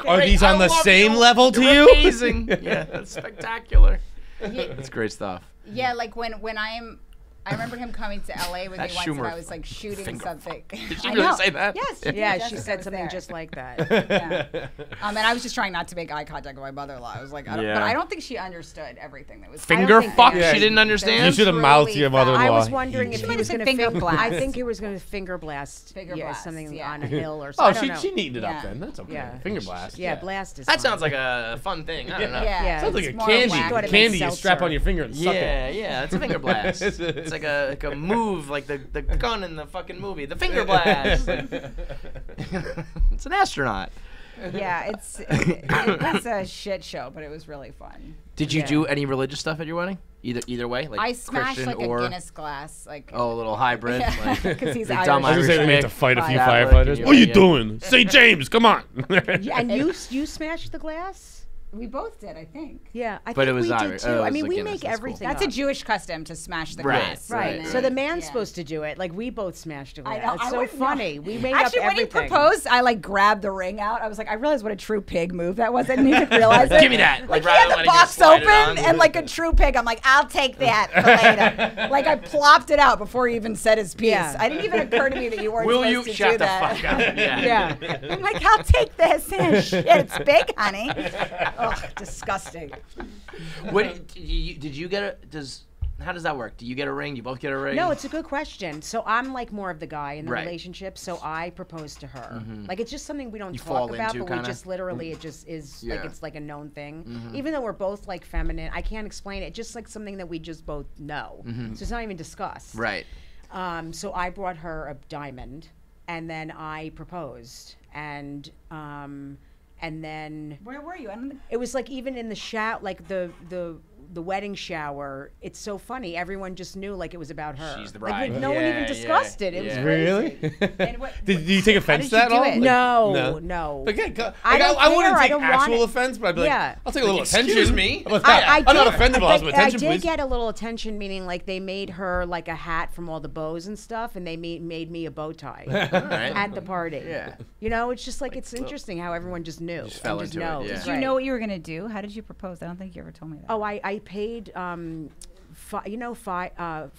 Speaker 2: Are these
Speaker 1: I
Speaker 2: on the
Speaker 1: love
Speaker 2: same
Speaker 1: you.
Speaker 2: level to
Speaker 1: You're
Speaker 2: you?
Speaker 1: Amazing. Yeah, that's spectacular. That's great stuff.
Speaker 12: Yeah, like when I remember him coming to LA with me
Speaker 1: That
Speaker 12: once, and
Speaker 1: Schumer
Speaker 12: I was like shooting
Speaker 1: finger
Speaker 12: something.
Speaker 1: Did she
Speaker 12: I
Speaker 1: really
Speaker 12: know.
Speaker 1: say that?
Speaker 12: Yes.
Speaker 11: yeah,
Speaker 12: Jessica
Speaker 11: she
Speaker 12: was
Speaker 11: said something
Speaker 12: there.
Speaker 11: just like that.
Speaker 12: Yeah. And I was just trying not to make eye contact with my mother-in-law. I was like, but
Speaker 1: Yeah.
Speaker 12: I don't think she understood everything that was
Speaker 1: Finger
Speaker 11: think
Speaker 1: fuck.
Speaker 11: they are.
Speaker 1: She didn't understand.
Speaker 2: You should have mouthed your mother-in-law.
Speaker 11: I was wondering if
Speaker 12: She
Speaker 11: he
Speaker 12: might
Speaker 11: was
Speaker 12: have
Speaker 11: going
Speaker 12: said
Speaker 11: to
Speaker 12: finger blast.
Speaker 11: I think he was going to finger blast.
Speaker 12: Finger
Speaker 11: yeah,
Speaker 12: blast,
Speaker 11: something
Speaker 12: yeah.
Speaker 11: on a hill or
Speaker 2: Oh,
Speaker 11: something. I don't know.
Speaker 2: she neatened it up
Speaker 12: Yeah.
Speaker 2: then. That's okay.
Speaker 11: Yeah.
Speaker 2: Finger blast.
Speaker 11: Yeah, blast is.
Speaker 1: That
Speaker 11: fun.
Speaker 1: sounds like a fun thing. I don't know.
Speaker 12: Yeah.
Speaker 2: Sounds like
Speaker 12: it's
Speaker 2: a
Speaker 12: more
Speaker 2: candy.
Speaker 12: whack.
Speaker 11: Thought it meant
Speaker 2: Candy you strap
Speaker 11: seltzer.
Speaker 2: on your finger and suck
Speaker 1: Yeah,
Speaker 2: it.
Speaker 1: yeah, it's a finger blast. It's like a move, like the gun in the fucking movie, the finger blast. It's an astronaut.
Speaker 12: Yeah, it's a shit show, but it was really fun.
Speaker 1: Did you do any religious stuff at your wedding? Either way, like
Speaker 12: I smashed
Speaker 1: Christian
Speaker 12: like
Speaker 1: or
Speaker 12: a Guinness glass, like
Speaker 1: a little hybrid.
Speaker 12: Yeah,
Speaker 1: like,
Speaker 12: 'cause he's
Speaker 1: the
Speaker 12: Irish.
Speaker 1: dumb
Speaker 2: I was gonna say we
Speaker 1: Mick.
Speaker 2: need to fight a few
Speaker 1: Catholic,
Speaker 2: firefighters.
Speaker 1: and
Speaker 2: What are you
Speaker 1: yeah.
Speaker 2: doing? St. James, come on.
Speaker 11: Yeah, and you smashed the glass?
Speaker 12: we both did, I think.
Speaker 11: Yeah, I
Speaker 1: But
Speaker 11: think
Speaker 1: it was
Speaker 11: we did
Speaker 1: Irish.
Speaker 11: too.
Speaker 1: Oh, it
Speaker 11: I
Speaker 1: was
Speaker 11: mean,
Speaker 1: a
Speaker 11: we
Speaker 1: Guinness,
Speaker 11: make
Speaker 1: that's cool.
Speaker 11: everything.
Speaker 12: That's a
Speaker 11: up.
Speaker 12: Jewish custom to smash the
Speaker 1: Right,
Speaker 12: glass.
Speaker 11: Right.
Speaker 1: Right,
Speaker 11: So the man's
Speaker 12: Yeah.
Speaker 11: supposed to do it. Like we both smashed a
Speaker 12: I
Speaker 11: glass.
Speaker 12: know.
Speaker 11: It's
Speaker 12: I
Speaker 11: so
Speaker 12: wouldn't know.
Speaker 11: funny. We made
Speaker 12: Actually,
Speaker 11: up
Speaker 12: when he
Speaker 11: everything.
Speaker 12: proposed, I like grabbed the ring out. I was like, I realized what a true pig move that was. I didn't even realize it.
Speaker 1: Give me that.
Speaker 12: Like,
Speaker 1: Like,
Speaker 12: he
Speaker 1: rather
Speaker 12: had
Speaker 1: than
Speaker 12: the
Speaker 1: letting you
Speaker 12: box
Speaker 1: slide it
Speaker 12: open,
Speaker 1: on.
Speaker 12: and like a true pig, I'm like, I'll take that for later. Like I plopped it out before he even said his piece.
Speaker 11: Yeah.
Speaker 12: I didn't even occur to me that you weren't
Speaker 1: Will
Speaker 12: supposed
Speaker 1: you
Speaker 12: to
Speaker 1: shut
Speaker 12: do
Speaker 1: the
Speaker 12: that.
Speaker 1: fuck up? Yeah.
Speaker 11: Yeah.
Speaker 12: I'm like, I'll take this. Shit, it's big, honey. Ugh, disgusting.
Speaker 1: What did you get? how does that work? Do you get a ring? You both get a ring?
Speaker 11: No, it's a good question. So I'm like more of the guy in the
Speaker 1: Right.
Speaker 11: relationship, so I propose to her. Like it's just something we don't
Speaker 1: You
Speaker 11: talk
Speaker 1: fall
Speaker 11: about,
Speaker 1: into
Speaker 11: but we
Speaker 1: kinda?
Speaker 11: just literally it just is like
Speaker 1: Yeah.
Speaker 11: it's like a known thing. Even though we're both like feminine, I can't explain it. Just like something that we just both know. So it's not even discussed.
Speaker 1: Right.
Speaker 11: So I brought her a diamond, and then I proposed, and then
Speaker 12: Where were you? I don't.
Speaker 11: it was like even in the shower, like the wedding shower. It's so funny. Everyone just knew like it was about her.
Speaker 1: She's the
Speaker 11: Like,
Speaker 1: bride.
Speaker 11: no one
Speaker 1: Yeah,
Speaker 11: even
Speaker 1: yeah,
Speaker 11: discussed it. It was
Speaker 1: yeah.
Speaker 11: crazy.
Speaker 2: Really?
Speaker 12: What,
Speaker 2: Did you take offense to
Speaker 12: did
Speaker 2: that
Speaker 12: you
Speaker 2: at all?
Speaker 12: do it?
Speaker 11: No,
Speaker 2: Like,
Speaker 11: no.
Speaker 2: Okay,
Speaker 11: I don't
Speaker 2: I wouldn't
Speaker 11: care. I
Speaker 2: take
Speaker 11: don't
Speaker 2: actual
Speaker 11: want it.
Speaker 2: offense, but I'd be like,
Speaker 11: Yeah.
Speaker 2: I'll take a little attention.
Speaker 1: excuse me?
Speaker 2: How about that? I'm not offended, but I'll have some
Speaker 11: I
Speaker 2: attention,
Speaker 11: did
Speaker 2: please.
Speaker 11: get a little attention, meaning like they made her like a hat from all the bows and stuff, and they made me a bow tie
Speaker 1: Right.
Speaker 11: at the party.
Speaker 1: Yeah.
Speaker 11: You know, it's just like it's interesting how everyone just knew.
Speaker 1: Just fell
Speaker 11: and just
Speaker 1: into it,
Speaker 11: knows.
Speaker 1: yeah.
Speaker 12: Did you know what you were gonna do? How did you propose? I don't think you ever told me that.
Speaker 11: Oh, I paid,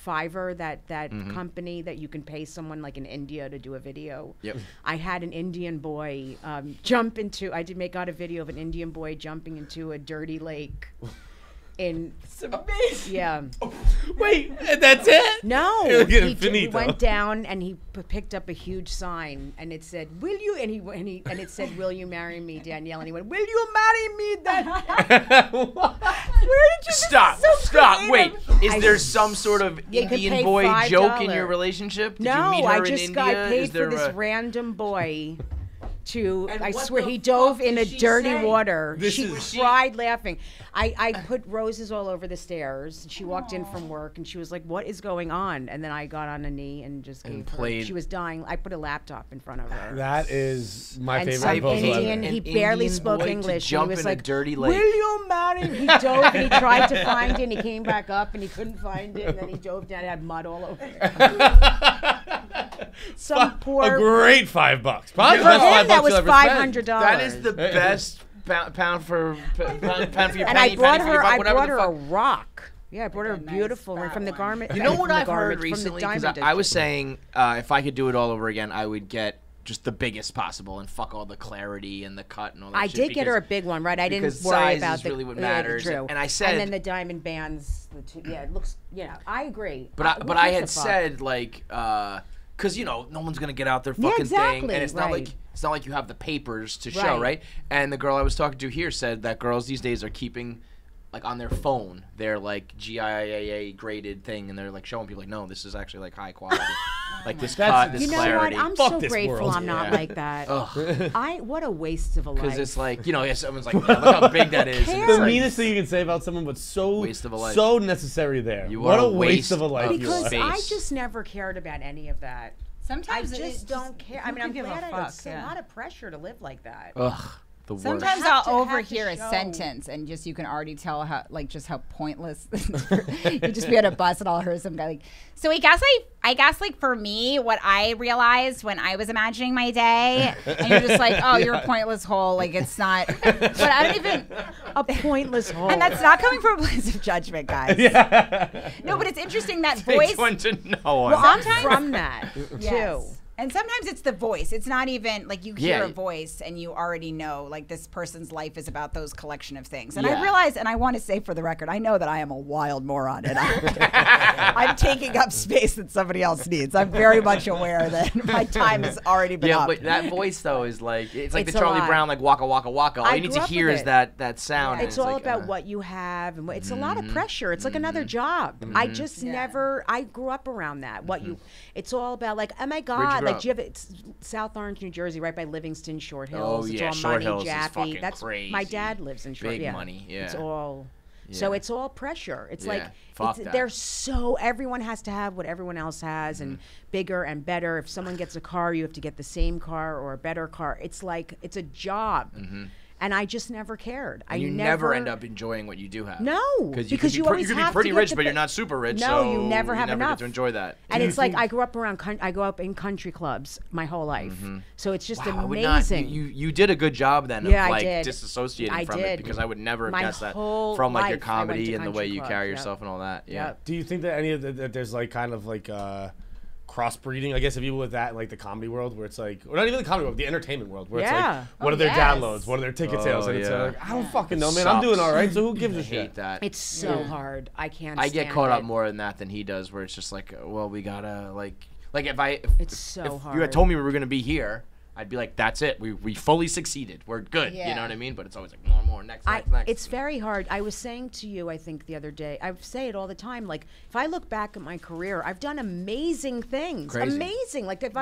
Speaker 11: Fiverr, that company that you can pay someone like in India to do a video.
Speaker 1: Yep.
Speaker 11: I had an Indian boy got a video of an Indian boy jumping into a dirty lake. It's amazing. Yeah.
Speaker 2: Wait, that's it?
Speaker 11: No,
Speaker 2: You're getting
Speaker 11: he
Speaker 2: finito.
Speaker 11: went down and he picked up a huge sign and it said, "Will you?" And it said, "Will you marry me, Danielle?" And he went, "Will you marry me, Danielle?" Where did you
Speaker 1: Stop.
Speaker 11: So
Speaker 1: Stop. Wait.
Speaker 11: creative.
Speaker 1: Is there some sort of
Speaker 11: You could
Speaker 1: Indian
Speaker 11: pay
Speaker 1: boy
Speaker 11: $5.
Speaker 1: joke in your relationship? Did
Speaker 11: No,
Speaker 1: you meet her
Speaker 11: I
Speaker 1: in
Speaker 11: just
Speaker 1: India?
Speaker 11: got
Speaker 1: Is
Speaker 11: paid for
Speaker 1: there
Speaker 11: this
Speaker 1: a-
Speaker 11: random boy to.
Speaker 1: And
Speaker 11: I
Speaker 1: what
Speaker 11: swear
Speaker 1: the
Speaker 11: he dove
Speaker 1: fuck
Speaker 11: in
Speaker 1: did
Speaker 11: a
Speaker 1: she
Speaker 11: dirty
Speaker 1: say?
Speaker 11: water.
Speaker 2: This
Speaker 11: She
Speaker 2: is-
Speaker 11: cried laughing. I put roses all over the stairs. She walked in from work and she was like, "What is going on?" And then I got on a knee and just gave her.
Speaker 1: played-
Speaker 11: She was dying. I put a laptop in front of her.
Speaker 2: That is my
Speaker 11: And
Speaker 2: favorite
Speaker 11: some
Speaker 2: proposal
Speaker 11: Indian,
Speaker 2: ever.
Speaker 11: he
Speaker 1: An
Speaker 11: barely
Speaker 1: Indian
Speaker 11: spoke
Speaker 1: boy to
Speaker 11: English. And
Speaker 1: jump
Speaker 11: he was
Speaker 1: in a
Speaker 11: like,
Speaker 1: dirty
Speaker 11: "Will
Speaker 1: lake."
Speaker 11: you marry me?" He dove and he tried to find it and he came back up and he couldn't find it and then he dove down and had mud all over it. Some poor
Speaker 2: A great $5. Probably
Speaker 11: for
Speaker 2: the best
Speaker 11: him,
Speaker 2: $5
Speaker 11: that was
Speaker 2: you'll ever spend.
Speaker 11: $500.
Speaker 1: That is the best pound for your
Speaker 11: And
Speaker 1: penny,
Speaker 11: I brought
Speaker 1: penny for
Speaker 11: her.
Speaker 1: your buck,
Speaker 11: I
Speaker 1: whatever
Speaker 11: brought
Speaker 1: the
Speaker 11: her
Speaker 1: fuck.
Speaker 11: a rock. Yeah, I brought her a beautiful ring from the garment.
Speaker 1: You know
Speaker 11: from
Speaker 1: what
Speaker 11: the
Speaker 1: I've heard
Speaker 11: garment- from the
Speaker 1: recently? Because
Speaker 11: diamond
Speaker 1: I was
Speaker 11: district.
Speaker 1: saying if I could do it all over again, I would get just the biggest possible and fuck all the clarity and the cut and all that
Speaker 11: I
Speaker 1: shit.
Speaker 11: did get her a
Speaker 1: because-
Speaker 11: big one, right? I didn't
Speaker 1: because
Speaker 11: worry
Speaker 1: size
Speaker 11: about
Speaker 1: is
Speaker 11: the
Speaker 1: really what
Speaker 11: yeah,
Speaker 1: matters.
Speaker 11: true.
Speaker 1: And I said,
Speaker 11: and then the diamond bands. Yeah, it looks. I agree.
Speaker 1: but I had said like, because no one's gonna get out their fucking thing,
Speaker 11: exactly,
Speaker 1: and it's not
Speaker 11: right.
Speaker 1: like it's not like you have the papers to show,
Speaker 11: Right.
Speaker 1: right? And the girl I was talking to here said that girls these days are keeping. Like on their phone, they're like GIAA graded thing, and they're like showing people like, no, this is actually like high quality, like this cut, this
Speaker 11: You know
Speaker 1: clarity.
Speaker 11: what? I'm
Speaker 2: Fuck
Speaker 11: so
Speaker 2: this
Speaker 11: grateful
Speaker 2: world.
Speaker 11: I'm not
Speaker 1: Yeah.
Speaker 11: like that. What a waste of a life.
Speaker 1: Because it's like someone's like, yeah, look how big that is. And
Speaker 2: The
Speaker 1: it's like,
Speaker 2: meanest thing you can say about someone, but so
Speaker 1: Waste of a life.
Speaker 2: so necessary there.
Speaker 1: You
Speaker 2: What
Speaker 1: are
Speaker 2: a
Speaker 1: a
Speaker 2: waste
Speaker 1: waste
Speaker 2: of a life
Speaker 1: of
Speaker 2: you
Speaker 11: because
Speaker 2: are.
Speaker 1: space.
Speaker 11: I just never cared about any of that.
Speaker 12: Sometimes
Speaker 11: I just don't care. I
Speaker 12: who
Speaker 11: mean, I'm
Speaker 12: can give a
Speaker 11: glad
Speaker 12: fuck,
Speaker 11: it's
Speaker 12: yeah.
Speaker 11: a lot of pressure to live like that.
Speaker 1: ugh, the worst.
Speaker 12: Sometimes
Speaker 11: Have
Speaker 12: I'll
Speaker 11: to- have to
Speaker 12: overhear a
Speaker 11: show.
Speaker 12: sentence and just you can already tell how just how pointless. You just be at a bus and I'll hear some guy like. So I guess like for me, what I realized when I was imagining my day, and you're just like, oh, you're a pointless hole. Like it's not. But I don't even.
Speaker 11: A pointless hole.
Speaker 12: And that's not coming from a place of judgment, guys. No, but it's interesting that voice.
Speaker 1: Takes one to know.
Speaker 11: Well, I'm from that too.
Speaker 12: Yes. And sometimes it's the voice. It's not even like you hear
Speaker 1: Yeah.
Speaker 12: a voice and you already know like this person's life is about those collection of things. And
Speaker 1: Yeah.
Speaker 12: I realize, and I want to say for the record, I know that I am a wild moron and I'm taking up space that somebody else needs. I'm very much aware that my time has already been
Speaker 1: Yeah,
Speaker 12: up.
Speaker 1: but that voice though is like it's like
Speaker 11: It's
Speaker 1: the
Speaker 11: a
Speaker 1: Charlie
Speaker 11: lot.
Speaker 1: Brown like waka waka waka. All
Speaker 11: I
Speaker 1: you need
Speaker 11: grew
Speaker 1: to
Speaker 11: up
Speaker 1: hear
Speaker 11: with
Speaker 1: is
Speaker 11: it.
Speaker 1: that sound. and
Speaker 11: It's all
Speaker 1: like,
Speaker 11: about what you have, and it's a lot of pressure. It's like another job. I just never. I grew up around that. What you? It's all about like, oh my God,
Speaker 1: grow
Speaker 11: like
Speaker 1: up?
Speaker 11: do you have it's South Orange, New Jersey, right by Livingston, Short Hills.
Speaker 1: Oh,
Speaker 11: It's
Speaker 1: yeah,
Speaker 11: all
Speaker 1: Short
Speaker 11: money,
Speaker 1: Hills is
Speaker 11: Jaffe.
Speaker 1: fucking
Speaker 11: That's my
Speaker 1: crazy.
Speaker 11: dad lives in Short.
Speaker 1: Big
Speaker 11: yeah.
Speaker 1: money,
Speaker 11: It's
Speaker 1: yeah.
Speaker 11: all. So
Speaker 1: Yeah.
Speaker 11: it's all pressure. It's
Speaker 1: Yeah,
Speaker 11: like
Speaker 1: fuck that.
Speaker 11: they're so everyone has to have what everyone else has and bigger and better. If someone gets a car, you have to get the same car or a better car. It's like it's a job, and I just never cared.
Speaker 1: And you never end up enjoying what you do have.
Speaker 11: No,
Speaker 1: because
Speaker 11: because you
Speaker 1: you
Speaker 11: always
Speaker 1: could be
Speaker 11: have to
Speaker 1: pretty
Speaker 11: get
Speaker 1: rich,
Speaker 11: the
Speaker 1: but you're
Speaker 11: bi-
Speaker 1: not super rich.
Speaker 11: No,
Speaker 1: so
Speaker 11: you never have
Speaker 1: get
Speaker 11: enough
Speaker 1: to enjoy that.
Speaker 11: And it's like I grew up in country clubs my whole life, so it's just
Speaker 1: Wow, I would not-
Speaker 11: amazing.
Speaker 1: you did a good job then
Speaker 11: Yeah, I
Speaker 1: of like
Speaker 11: did.
Speaker 1: disassociating
Speaker 11: I
Speaker 1: from
Speaker 11: did.
Speaker 1: it because I would never have
Speaker 11: My
Speaker 1: guessed that
Speaker 11: whole
Speaker 1: from like your
Speaker 11: life I went
Speaker 1: comedy
Speaker 11: to
Speaker 1: and the way
Speaker 11: country
Speaker 1: you
Speaker 11: clubs,
Speaker 1: carry
Speaker 11: yep.
Speaker 1: yourself and all that. Yeah.
Speaker 11: Yep.
Speaker 2: Do you think that any of that there's like kind of like crossbreeding, I guess, of people with that in like the comedy world, where it's like, or not even the comedy world, the entertainment world, where it's
Speaker 11: Yeah.
Speaker 2: like, what are their downloads, what are their ticket sales, and it's
Speaker 1: yeah.
Speaker 2: like, I don't fucking know, man. I'm doing all right, so who gives a
Speaker 1: I
Speaker 2: shit?
Speaker 1: hate that.
Speaker 11: It's so hard. I can't.
Speaker 1: I get
Speaker 11: stand
Speaker 1: caught
Speaker 11: it.
Speaker 1: up more in that than he does, where it's just like, well, we gotta like
Speaker 11: It's so
Speaker 1: if you
Speaker 11: hard.
Speaker 1: had told me we were gonna be here, I'd be like, that's it. We fully succeeded. We're good. You
Speaker 11: Yeah.
Speaker 1: know what I mean? But it's always like more, next.
Speaker 11: It's very hard. I was saying to you, I think the other day, I say it all the time. Like, if I look back at my career, I've done amazing things.
Speaker 1: Crazy.
Speaker 11: Amazing. Like, if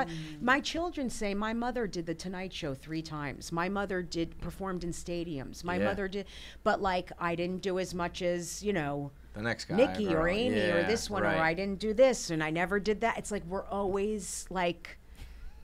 Speaker 11: my children say, my mother did the Tonight Show 3 times. My mother performed in stadiums. My
Speaker 1: Yeah.
Speaker 11: mother did, but like, I didn't do as much as, you know,
Speaker 1: the next guy,
Speaker 11: Nikki or
Speaker 1: girl.
Speaker 11: Amy or
Speaker 1: Yeah,
Speaker 11: this one,
Speaker 1: right.
Speaker 11: or I didn't do this and I never did that. It's like we're always like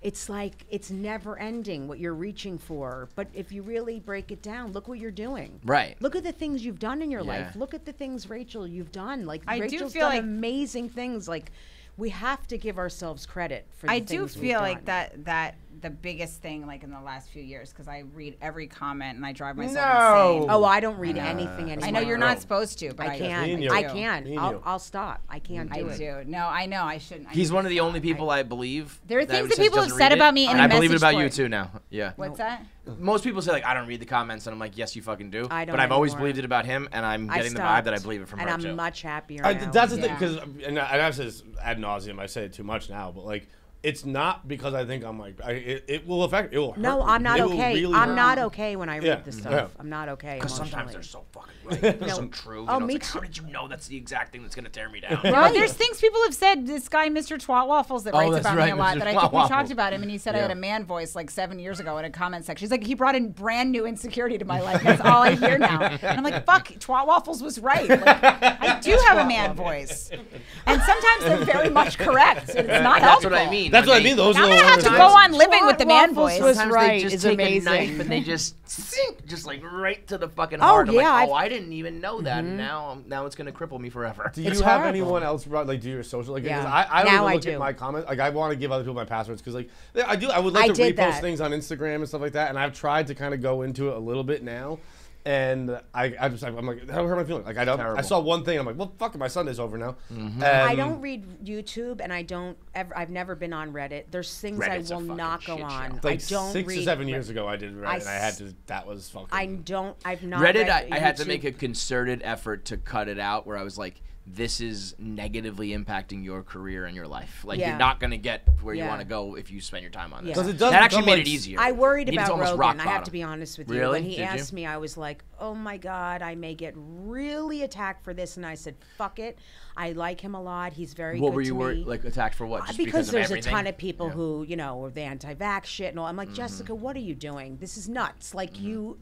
Speaker 11: it's never ending what you're reaching for. But if you really break it down, look what you're doing.
Speaker 1: Right.
Speaker 11: Look at the things you've done in your
Speaker 1: Yeah.
Speaker 11: life. Look at the things, Rachel, you've done. Like
Speaker 14: I do
Speaker 11: Rachel's
Speaker 14: feel
Speaker 11: done
Speaker 14: like-
Speaker 11: amazing things. Like we have to give ourselves credit for the
Speaker 14: I
Speaker 11: things
Speaker 14: do
Speaker 11: we've
Speaker 14: feel like
Speaker 11: done.
Speaker 14: that the biggest thing like in the last few years, because I read every comment and I drive myself
Speaker 11: No.
Speaker 14: insane.
Speaker 11: Oh, I don't read anything anymore.
Speaker 14: I know you're not supposed to, but
Speaker 11: I
Speaker 14: I
Speaker 11: can't.
Speaker 14: do.
Speaker 11: I can. I'll stop. I can't do
Speaker 14: I
Speaker 11: it.
Speaker 14: do. No, I know I shouldn't. I
Speaker 1: He's
Speaker 14: need
Speaker 1: one
Speaker 14: to
Speaker 1: of the
Speaker 14: stop.
Speaker 1: only people I believe.
Speaker 14: There are
Speaker 1: that
Speaker 14: things
Speaker 1: says
Speaker 14: that people have
Speaker 1: doesn't
Speaker 14: said
Speaker 1: read
Speaker 14: about
Speaker 1: it,
Speaker 14: me in
Speaker 1: and
Speaker 14: a
Speaker 1: I believe it
Speaker 14: message
Speaker 1: about you
Speaker 14: board.
Speaker 1: too now. Yeah.
Speaker 14: What's that?
Speaker 1: Most people say like I don't read the comments, and I'm like, yes, you fucking do.
Speaker 11: I don't
Speaker 1: But I've always
Speaker 11: anymore.
Speaker 1: believed it about him, and I'm
Speaker 11: I
Speaker 1: getting the vibe that I
Speaker 11: stopped,
Speaker 1: believe it from
Speaker 11: and
Speaker 1: her
Speaker 11: I'm
Speaker 1: too.
Speaker 11: much happier now.
Speaker 2: That's the thing, because and I've said this ad nauseum. I say it too much now, but like, it's not because I think I'm like it will affect. It will hurt.
Speaker 11: No,
Speaker 2: me.
Speaker 11: I'm not
Speaker 2: It will
Speaker 11: okay.
Speaker 2: really
Speaker 11: I'm
Speaker 2: hurt
Speaker 11: not
Speaker 2: me.
Speaker 11: okay when I read
Speaker 2: Yeah,
Speaker 11: this stuff.
Speaker 2: yeah.
Speaker 11: I'm not okay.
Speaker 1: Because sometimes
Speaker 11: emotionally.
Speaker 1: they're so fucking right. They're
Speaker 11: No.
Speaker 1: so true. You
Speaker 11: Oh,
Speaker 1: know,
Speaker 11: me
Speaker 1: it's like,
Speaker 11: too.
Speaker 1: how did you know that's the exact thing that's gonna tear me down?
Speaker 14: Well, there's things people have said. This guy, Mr. Twat Waffles, that
Speaker 1: Oh,
Speaker 14: writes
Speaker 1: that's
Speaker 14: about
Speaker 1: right,
Speaker 14: me a lot.
Speaker 1: Mr.
Speaker 14: That I
Speaker 1: Twat
Speaker 14: think we
Speaker 1: Waffles.
Speaker 14: talked about him, and he said I had
Speaker 1: Yeah.
Speaker 14: a man voice like 7 years ago in a comment section. He's like, he brought in brand new insecurity to my life. That's all I hear now. And I'm like, fuck, Twat Waffles was right. Like, I do have a man voice, and sometimes they're very much correct. And it's not
Speaker 1: That's
Speaker 14: helpful.
Speaker 1: what I mean.
Speaker 2: That's
Speaker 1: when
Speaker 2: what I
Speaker 1: they-
Speaker 2: mean. Those
Speaker 14: I'm
Speaker 2: are
Speaker 14: gonna
Speaker 2: the
Speaker 14: have to
Speaker 2: worst
Speaker 14: go
Speaker 2: times.
Speaker 14: on living with the man
Speaker 11: Waffles
Speaker 14: voice.
Speaker 11: was
Speaker 1: Sometimes
Speaker 11: right.
Speaker 1: they just
Speaker 11: It's
Speaker 1: take
Speaker 11: amazing.
Speaker 1: a knife and they just sink, just like right to the fucking
Speaker 11: Oh,
Speaker 1: heart. I'm
Speaker 11: yeah,
Speaker 1: like,
Speaker 11: I've-
Speaker 1: I didn't even know that. And now it's gonna cripple me forever.
Speaker 2: Do you
Speaker 11: It's
Speaker 2: have
Speaker 11: horrible.
Speaker 2: anyone else like do your social? Like, 'cause
Speaker 11: Yeah.
Speaker 2: I don't
Speaker 11: Now
Speaker 2: even
Speaker 11: I
Speaker 2: look
Speaker 11: do.
Speaker 2: at my comments. Like, I want to give other people my passwords because like I do. I would like
Speaker 11: I
Speaker 2: to
Speaker 11: did
Speaker 2: repost
Speaker 11: that.
Speaker 2: things on Instagram and stuff like that. And I've tried to kind of go into it a little bit now. And I'm like, how hurt my feelings? Like I
Speaker 1: Terrible.
Speaker 2: saw one thing. And I'm like, well, fuck it, my Sunday's over now.
Speaker 11: I don't read YouTube, and I've never been on Reddit. There's things
Speaker 1: Reddit's a
Speaker 11: I will
Speaker 1: fucking
Speaker 11: not go
Speaker 1: shit
Speaker 11: on.
Speaker 1: show.
Speaker 2: Like
Speaker 11: I don't
Speaker 2: 6
Speaker 11: read
Speaker 2: or 7
Speaker 11: Reddit.
Speaker 2: years ago, I did Reddit, and I had to. That was fucking.
Speaker 11: I've not
Speaker 1: Reddit,
Speaker 11: read
Speaker 1: I had to
Speaker 11: YouTube.
Speaker 1: make a concerted effort to cut it out where I was like, this is negatively impacting your career and your life. Like,
Speaker 11: Yeah.
Speaker 1: you're not going to get where you
Speaker 11: Yeah.
Speaker 1: want to go if you spend your time on this.
Speaker 11: Yeah. 'Cause
Speaker 2: it does
Speaker 1: That actually
Speaker 2: become,
Speaker 1: made
Speaker 2: like,
Speaker 1: it easier.
Speaker 11: I worried
Speaker 1: Needed to
Speaker 11: about
Speaker 1: almost
Speaker 11: Rogan.
Speaker 1: rock
Speaker 11: I have to
Speaker 1: bottom.
Speaker 11: be honest with you.
Speaker 1: Really?
Speaker 11: When he
Speaker 1: Did you?
Speaker 11: asked me, I was like, "Oh my God, I may get really attacked for this." And I said, "Fuck it. I like him a lot. He's very
Speaker 1: What
Speaker 11: good
Speaker 1: were you
Speaker 11: to me."
Speaker 1: worried, like attacked for what? Just
Speaker 11: because
Speaker 1: of
Speaker 11: there's
Speaker 1: everything?
Speaker 11: a ton of people
Speaker 1: Yeah.
Speaker 11: who, you know, are the anti-vax shit and all. I'm like, Jessica, what are you doing? This is nuts. Like you're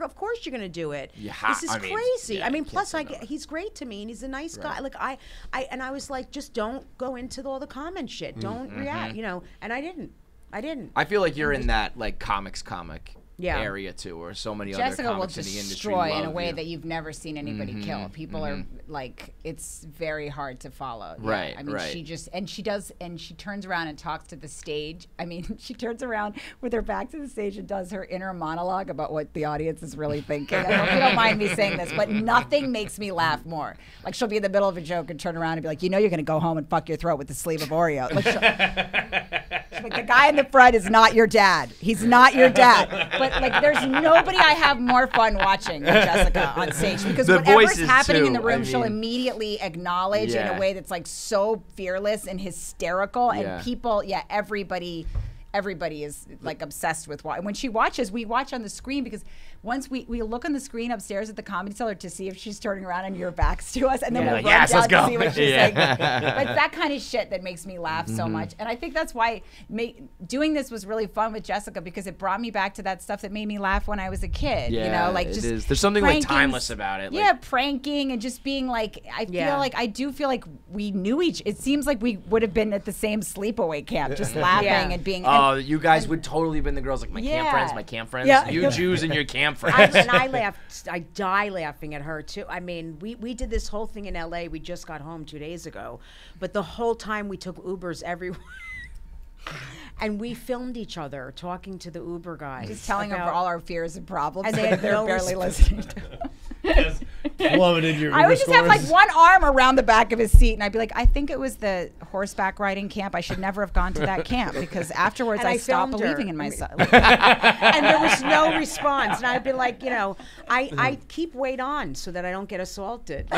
Speaker 11: of course you're gonna do it. This is
Speaker 1: I mean,
Speaker 11: crazy.
Speaker 1: yeah,
Speaker 11: I mean,
Speaker 1: you
Speaker 11: plus
Speaker 1: can't say no.
Speaker 11: he's great to me and he's a nice guy.
Speaker 1: Right.
Speaker 11: Like I was like, just don't go into all the comment shit. Don't react, you know. And I didn't.
Speaker 1: I feel like you're in that like comic
Speaker 11: Yeah.
Speaker 1: area too, or so many
Speaker 14: Jessica
Speaker 1: other
Speaker 14: will
Speaker 1: comics in the industry
Speaker 14: destroy in a
Speaker 1: love
Speaker 14: way
Speaker 1: you.
Speaker 14: that you've never seen anybody kill. People are like, it's very hard to follow. Yeah,
Speaker 1: Right,
Speaker 14: I mean,
Speaker 1: right.
Speaker 14: she turns around and talks to the stage. I mean, she turns around with her back to the stage and does her inner monologue about what the audience is really thinking. I hope you don't mind me saying this, but nothing makes me laugh more. Like, she'll be in the middle of a joke and turn around and be like, you know, you're going to go home and fuck your throat with the sleeve of Oreo. Like, she's like, the guy in the front is not your dad. He's not your dad. But like, there's nobody I have more fun watching than Jessica on stage, because
Speaker 1: The
Speaker 14: whatever's
Speaker 1: voices,
Speaker 14: happening in the
Speaker 1: too,
Speaker 14: room,
Speaker 1: I
Speaker 14: she'll
Speaker 1: mean.
Speaker 14: immediately acknowledge in
Speaker 1: Yeah.
Speaker 14: a way that's like so fearless and hysterical.
Speaker 1: Yeah.
Speaker 14: And people, everybody is like obsessed with when she watches. We watch on the screen because once we look on the screen upstairs at the Comedy Cellar to see if she's turning around and your back's to us, and then
Speaker 1: Yeah,
Speaker 14: we'll
Speaker 1: like,
Speaker 14: run
Speaker 1: yes,
Speaker 14: down
Speaker 1: let's
Speaker 14: to
Speaker 1: go.
Speaker 14: see what she's
Speaker 1: Yeah.
Speaker 14: saying. But it's that kind of shit that makes me laugh so much. And I think that's why doing this was really fun with Jessica, because it brought me back to that stuff that made me laugh when I was a kid. You
Speaker 1: Yeah,
Speaker 14: know, like
Speaker 1: it
Speaker 14: just
Speaker 1: is. There's something, like,
Speaker 14: prankings.
Speaker 1: timeless about it, like-
Speaker 14: Yeah, pranking and just being like, I do feel like we knew it seems like we would have been at the same sleepaway camp, just laughing and being.
Speaker 1: Oh, you guys would totally have been the girls like my camp friends.
Speaker 11: Yeah.
Speaker 1: You Jews and your camp friends.
Speaker 11: And I laughed. I die laughing at her too. I mean, we did this whole thing in LA. We just got home 2 days ago, but the whole time we took Ubers everywhere. And we filmed each other talking to the Uber guys.
Speaker 14: Just telling them
Speaker 11: about-
Speaker 14: all our fears and problems,
Speaker 11: And they had
Speaker 14: they're
Speaker 11: no
Speaker 14: barely
Speaker 11: resp-
Speaker 14: listening to.
Speaker 2: plummeted your
Speaker 14: I
Speaker 2: Uber
Speaker 14: would just have like
Speaker 2: scores.
Speaker 14: one arm around the back of his seat, and I'd be like, I think it was the horseback riding camp. I should never have gone to that camp because afterwards
Speaker 11: And
Speaker 14: I
Speaker 11: I
Speaker 14: stopped
Speaker 11: filmed her.
Speaker 14: believing in myself.
Speaker 11: And there was no response. And I'd be like, I keep weight on so that I don't get assaulted.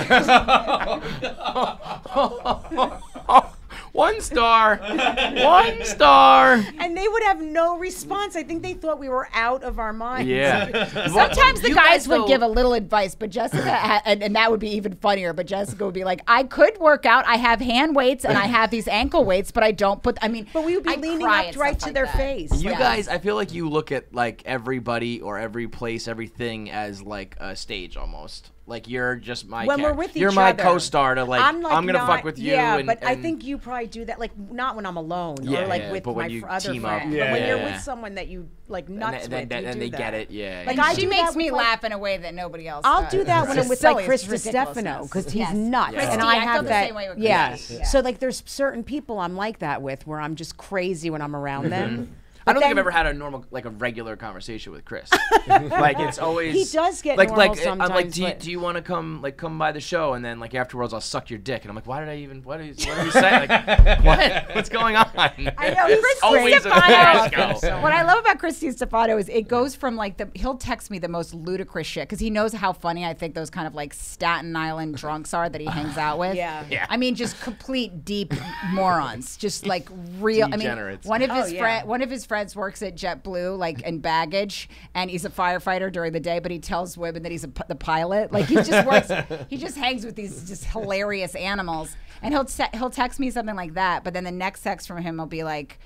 Speaker 1: 1 star. 1 star.
Speaker 11: And they would have no response. I think they thought we were out of our minds.
Speaker 1: Yeah.
Speaker 14: Sometimes the
Speaker 1: You
Speaker 14: guys
Speaker 1: guys
Speaker 14: would
Speaker 1: though-
Speaker 14: give a little advice, but Jessica, and that would be even funnier. But Jessica would be like, "I could work out. I have hand weights and I have these ankle weights, but I don't put. I mean,
Speaker 11: But we would be
Speaker 14: I'd
Speaker 11: leaning
Speaker 14: cry
Speaker 11: up
Speaker 14: at
Speaker 11: right
Speaker 14: stuff
Speaker 11: to
Speaker 14: like
Speaker 11: their
Speaker 14: that.
Speaker 11: face.
Speaker 1: You
Speaker 14: Yes.
Speaker 1: guys, I feel like you look at like everybody or every place, everything as like a stage almost. Like you're just my.
Speaker 11: When we're with
Speaker 1: you're
Speaker 11: each
Speaker 1: my
Speaker 11: other.
Speaker 1: co-star to like. I'm gonna
Speaker 11: not-
Speaker 1: fuck with you.
Speaker 11: Yeah,
Speaker 1: and,
Speaker 11: but I
Speaker 1: and-
Speaker 11: think you probably do that like not when I'm alone
Speaker 1: Yeah,
Speaker 11: or like
Speaker 1: yeah,
Speaker 11: with
Speaker 1: but when
Speaker 11: my
Speaker 1: you
Speaker 11: other
Speaker 1: team up.
Speaker 11: friends.
Speaker 1: Yeah,
Speaker 11: but when you're
Speaker 1: yeah.
Speaker 11: with someone that you like
Speaker 1: and
Speaker 11: nuts
Speaker 1: they,
Speaker 11: with, you
Speaker 1: and
Speaker 11: do
Speaker 1: they
Speaker 11: that.
Speaker 1: get it. Yeah.
Speaker 11: Like
Speaker 14: And
Speaker 11: I
Speaker 14: she
Speaker 11: do
Speaker 14: makes
Speaker 11: that
Speaker 14: me
Speaker 11: with, like-
Speaker 14: laugh in a way that nobody else
Speaker 11: I'll
Speaker 14: does.
Speaker 11: do that when
Speaker 14: It's
Speaker 11: I'm with
Speaker 14: silly,
Speaker 11: like
Speaker 14: it's
Speaker 11: Chris Stefano
Speaker 14: ridiculousness.
Speaker 11: because he's
Speaker 14: Yes.
Speaker 11: nuts,
Speaker 14: Christy,
Speaker 11: and
Speaker 14: I
Speaker 11: I
Speaker 14: feel
Speaker 11: have
Speaker 14: the
Speaker 11: that.
Speaker 14: same way with
Speaker 11: Yeah.
Speaker 14: Christy. Yeah.
Speaker 11: So like, there's certain people I'm like that with, where I'm just crazy when I'm around them.
Speaker 1: I don't think I've
Speaker 11: then-
Speaker 1: ever had a normal, like a regular conversation with Chris. Like it's always
Speaker 11: He does get
Speaker 1: like
Speaker 11: normal
Speaker 1: I'm like,
Speaker 11: sometimes,
Speaker 1: do
Speaker 11: but-
Speaker 1: you want to come by the show? And then like afterwards, I'll suck your dick, and I'm like, why did I even? What are you saying? Like, what? What's going on?
Speaker 14: I know. Chris
Speaker 1: always a
Speaker 14: Stefano.
Speaker 1: fiasco.
Speaker 14: What I love about Christy Stefano is it goes from like he'll text me the most ludicrous shit because he knows how funny I think those kind of like Staten Island drunks are that he hangs out with.
Speaker 11: Yeah.
Speaker 1: Yeah.
Speaker 14: I mean, just complete deep morons. Just like real. I mean,
Speaker 1: Degenerates.
Speaker 14: one of his
Speaker 11: yeah.
Speaker 14: one of his friends works at JetBlue, like in baggage, and he's a firefighter during the day, but he tells women that he's the pilot. Like he just works. He just hangs with these just hilarious animals, and he'll text me something like that, but then the next text from him will be like,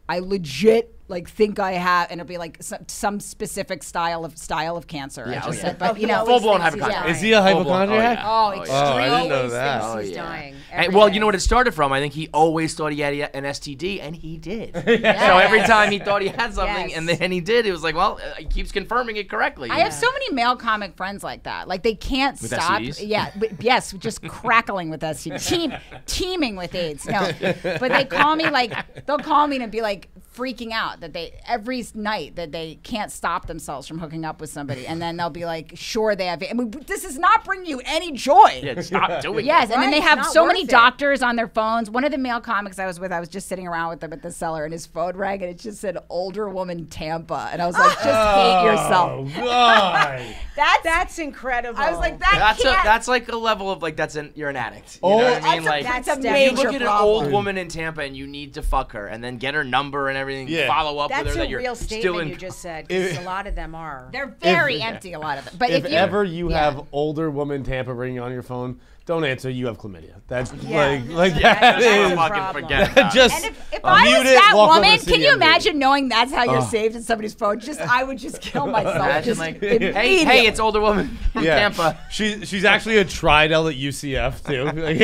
Speaker 14: I legit like think I have, and it'll be like some specific style of cancer.
Speaker 1: Yeah,
Speaker 14: I just
Speaker 1: yeah.
Speaker 14: said, but you know,
Speaker 1: Full-blown
Speaker 11: thinks he's
Speaker 1: hypochondriac.
Speaker 2: Is he a
Speaker 1: Full-blown-
Speaker 2: hypochondriac?
Speaker 14: Oh,
Speaker 1: yeah.
Speaker 14: extreme.
Speaker 2: Oh, I didn't know
Speaker 11: always
Speaker 2: that.
Speaker 11: thinks
Speaker 1: Oh,
Speaker 11: he's
Speaker 1: yeah.
Speaker 11: dying.
Speaker 1: And, well,
Speaker 14: day.
Speaker 1: you know what it started from? I think he always thought he had an STD, and he did. So
Speaker 14: Yeah.
Speaker 1: every time he thought he had something,
Speaker 11: Yes.
Speaker 1: and then he did, it was like, well, he keeps confirming it correctly.
Speaker 14: I have so many male comic friends like that. Like they can't
Speaker 1: With
Speaker 14: stop.
Speaker 1: STDs?
Speaker 14: Yeah, yes, just crackling with STDs, teeming with AIDS. No, but they call me like they'll call me and be like freaking out that they every night that they can't stop themselves from hooking up with somebody, and then they'll be like, sure they have. I mean, this does not bring you any joy.
Speaker 1: Yeah, stop doing
Speaker 14: Yes,
Speaker 1: it.
Speaker 14: and then they
Speaker 11: Right,
Speaker 14: have
Speaker 11: it's
Speaker 14: so
Speaker 11: not
Speaker 14: many
Speaker 11: worth it.
Speaker 14: doctors on their phones. One of the male comics I was with, I was just sitting around with him at the cellar, and his phone rang, and it just said "older woman Tampa," and I was like, "Just hate yourself."
Speaker 2: Oh, God.
Speaker 11: That's incredible.
Speaker 14: I was like, "That can't."
Speaker 1: That's like a level of like you're an addict. You
Speaker 2: Oh,
Speaker 1: know what I mean?
Speaker 14: That's a-
Speaker 1: Like
Speaker 14: that's a
Speaker 1: if you
Speaker 14: major
Speaker 1: look at an
Speaker 14: problem.
Speaker 1: old woman in Tampa and you need to fuck her and then get her number and everything,
Speaker 2: Yeah.
Speaker 1: follow up with
Speaker 11: That's
Speaker 1: her that
Speaker 11: a
Speaker 1: you're
Speaker 11: real
Speaker 1: still
Speaker 11: statement
Speaker 1: in.
Speaker 11: you just said. 'Cause a lot of them are.
Speaker 14: They're very empty, a lot of them. But
Speaker 2: If
Speaker 14: if you
Speaker 2: ever you
Speaker 14: yeah.
Speaker 2: have older woman Tampa ringing on your phone, don't answer. You have chlamydia. That's
Speaker 11: Yeah.
Speaker 2: like
Speaker 11: Yeah,
Speaker 2: that
Speaker 11: that's
Speaker 2: is
Speaker 11: a
Speaker 1: fucking
Speaker 11: problem.
Speaker 1: forget about it.
Speaker 2: just.
Speaker 14: And if I
Speaker 2: mute
Speaker 14: was
Speaker 2: it,
Speaker 14: that
Speaker 2: walk over
Speaker 14: woman,
Speaker 2: to
Speaker 14: can you
Speaker 2: CMD.
Speaker 14: imagine knowing that's how you're
Speaker 2: Oh.
Speaker 14: saved in somebody's phone? Just I would just kill myself.
Speaker 1: Imagine
Speaker 14: just
Speaker 1: like,
Speaker 14: immediately.
Speaker 1: hey, it's older woman from
Speaker 2: Yeah.
Speaker 1: Tampa.
Speaker 2: She's actually a Tridel at UCF too. Like,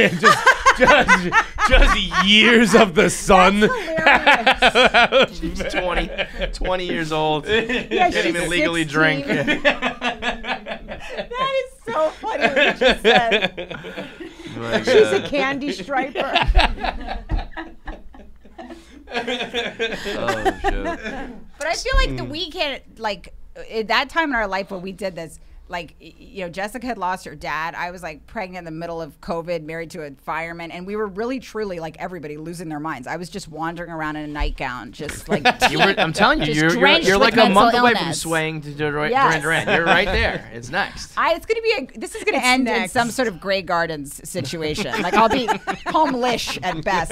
Speaker 2: just years of the sun.
Speaker 1: She's 20 years old.
Speaker 11: Yeah,
Speaker 1: Can't even legally
Speaker 11: 16.
Speaker 1: drink.
Speaker 11: That is so funny what you just said.
Speaker 1: My
Speaker 11: She's
Speaker 1: God.
Speaker 11: a candy striper.
Speaker 1: Oh shit.
Speaker 14: But I feel like the weekend, like at that time in our life when we did this, like you know, Jessica had lost her dad. I was like pregnant in the middle of COVID, married to a fireman, and we were really, truly like everybody losing their minds. I was just wandering around in a nightgown, just like
Speaker 1: I'm telling you,
Speaker 14: just
Speaker 1: you're
Speaker 14: drenched
Speaker 1: like
Speaker 14: with
Speaker 1: a month
Speaker 14: mental
Speaker 1: away from
Speaker 14: illness.
Speaker 1: swaying to Duran
Speaker 14: Yes.
Speaker 1: Duran. You're right there. It's next.
Speaker 14: It's gonna be this is gonna end in
Speaker 11: next.
Speaker 14: some sort of Grey Gardens situation. Like I'll be homelish at best.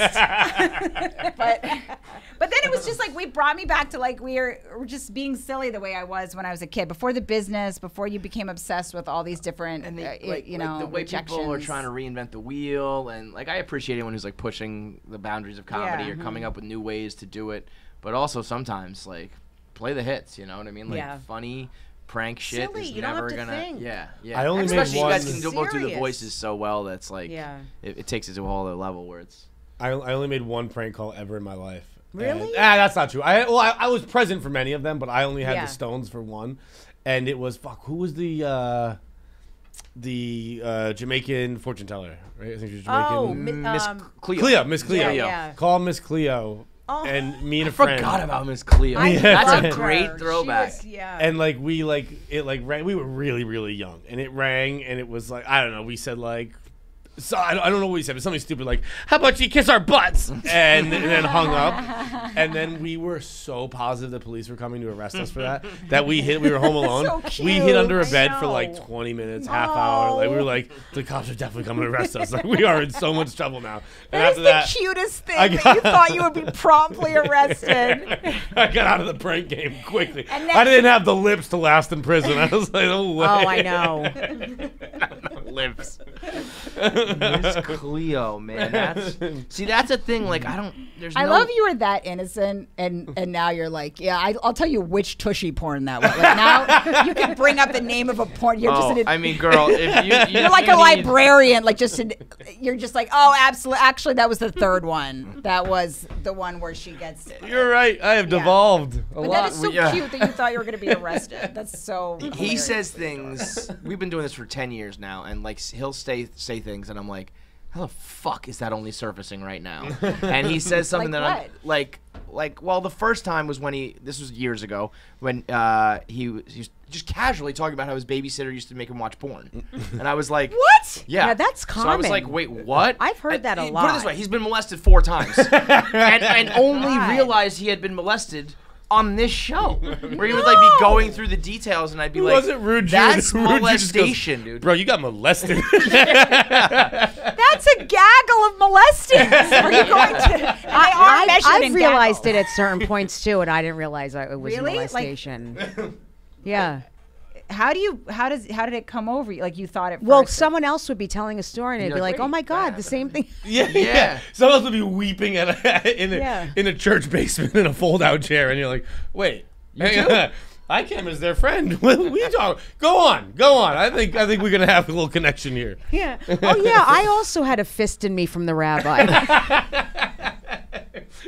Speaker 14: But then it was just like we brought me back to like we're just being silly the way I was when I was a kid. Before the business, before you became obsessed with all these different,
Speaker 1: And
Speaker 14: you know,
Speaker 1: the way people are
Speaker 14: rejections.
Speaker 1: trying to reinvent the wheel, and like I appreciate anyone who's like pushing the boundaries of comedy
Speaker 11: Yeah.
Speaker 1: or coming up with new ways to do it. But also sometimes like play the hits. You know what I mean? Like
Speaker 11: Yeah.
Speaker 1: funny prank shit
Speaker 11: Silly,
Speaker 1: is
Speaker 11: you don't
Speaker 1: never
Speaker 11: have to
Speaker 1: gonna.
Speaker 11: think.
Speaker 1: Yeah, yeah.
Speaker 2: I only made
Speaker 1: Especially you guys
Speaker 2: one-
Speaker 1: can both do the
Speaker 11: Serious.
Speaker 1: voices so well. That's like
Speaker 11: Yeah.
Speaker 1: it takes it to a whole other level where it's.
Speaker 2: I only made one prank call ever in my life.
Speaker 11: Really?
Speaker 2: That's not true. I was present for many of them, but I only had
Speaker 11: Yeah.
Speaker 2: the Stones for one, and it was who was the Jamaican fortune teller? Right? I think she was Jamaican.
Speaker 11: Oh,
Speaker 1: Miss Cleo.
Speaker 2: Cleo, Miss Cleo.
Speaker 11: Yeah, yeah.
Speaker 2: Call Miss Cleo. and me and a
Speaker 1: I
Speaker 2: friend.
Speaker 1: forgot about Miss Cleo.
Speaker 2: I
Speaker 1: That's a
Speaker 2: loved
Speaker 1: great
Speaker 11: her.
Speaker 1: throwback.
Speaker 11: She was, yeah.
Speaker 2: And like we like it like rang. We were really really young, and it rang, and it was like I don't know. We said like. So I don't know what we said, but something stupid like, "How about you kiss our butts?" and then hung up. And then we were so positive the police were coming to arrest us for that we were home alone.
Speaker 14: So cute.
Speaker 2: We hid under a bed for
Speaker 14: know.
Speaker 2: like 20 minutes, half hour. Like we were like, the cops are definitely coming to arrest us. Like we are in so much trouble now. And
Speaker 14: That is
Speaker 2: after
Speaker 14: the cutest thing
Speaker 2: I
Speaker 14: that
Speaker 2: got-
Speaker 14: you thought you would be promptly arrested.
Speaker 2: I got out of the prank game quickly.
Speaker 14: And then-
Speaker 2: I didn't have the lips to last in prison. I was like, oh, way.
Speaker 11: Oh, I know.
Speaker 1: Lips. Miss Cleo, man. That's a thing. Like there's
Speaker 14: I
Speaker 1: no.
Speaker 14: love you were that innocent, and now you're like, yeah, I'll tell you which tushy porn that was. Like now you can bring up the name of a porn. You're just
Speaker 1: I mean, girl, if you
Speaker 14: you're like
Speaker 1: you
Speaker 14: a
Speaker 1: need-
Speaker 14: librarian, like you're just like, oh, absolutely. Actually, that was the third one. That was the one where she gets.
Speaker 2: You're right. I have devolved a
Speaker 14: But
Speaker 2: lot.
Speaker 14: that is so
Speaker 1: Yeah.
Speaker 14: cute that you thought you were going to be arrested. That's so.
Speaker 1: He
Speaker 14: hilarious.
Speaker 1: says things. We've been doing this for 10 years now, and like he'll say things, and I'm like, how the fuck is that only surfacing right now? And he says something
Speaker 14: Like
Speaker 1: that
Speaker 14: what?
Speaker 1: I'm like. Well, the first time was when this was years ago when he was just casually talking about how his babysitter used to make him watch porn, and I was like,
Speaker 14: What?
Speaker 1: Yeah,
Speaker 11: Yeah, that's
Speaker 1: So I was
Speaker 11: common.
Speaker 1: like, wait, what?
Speaker 11: I've heard that a
Speaker 1: Put it
Speaker 11: lot.
Speaker 1: this way: he's been molested 4 times, and only
Speaker 11: God.
Speaker 1: realized he had been molested on this show, where he would like be going through the details, and I'd be
Speaker 2: Who
Speaker 1: like,
Speaker 2: was it? Rude Jude.
Speaker 1: "That's
Speaker 2: Rude Jude just goes,
Speaker 1: molestation, dude."
Speaker 2: Bro, you got molested.
Speaker 14: That's a gaggle of molestings. Are you going to?
Speaker 11: I've realized it at certain points too, and I didn't realize it was
Speaker 14: Really? Like-
Speaker 11: molestation. Yeah.
Speaker 14: How did it come over you? Like you thought it.
Speaker 11: Well,
Speaker 14: first.
Speaker 11: someone else would be telling a story, and
Speaker 1: You're
Speaker 11: they'd be
Speaker 1: like,
Speaker 11: like, "Oh
Speaker 1: "Wait,
Speaker 11: my God,
Speaker 1: that
Speaker 11: the same thing."
Speaker 2: Yeah. Someone else would be weeping in a church basement in a fold-out chair, and you're like, wait, I came as their friend. What are you talking? Go on. I think we're gonna have a little connection here.
Speaker 11: Yeah. Oh yeah, I also had a fist in me from the rabbi.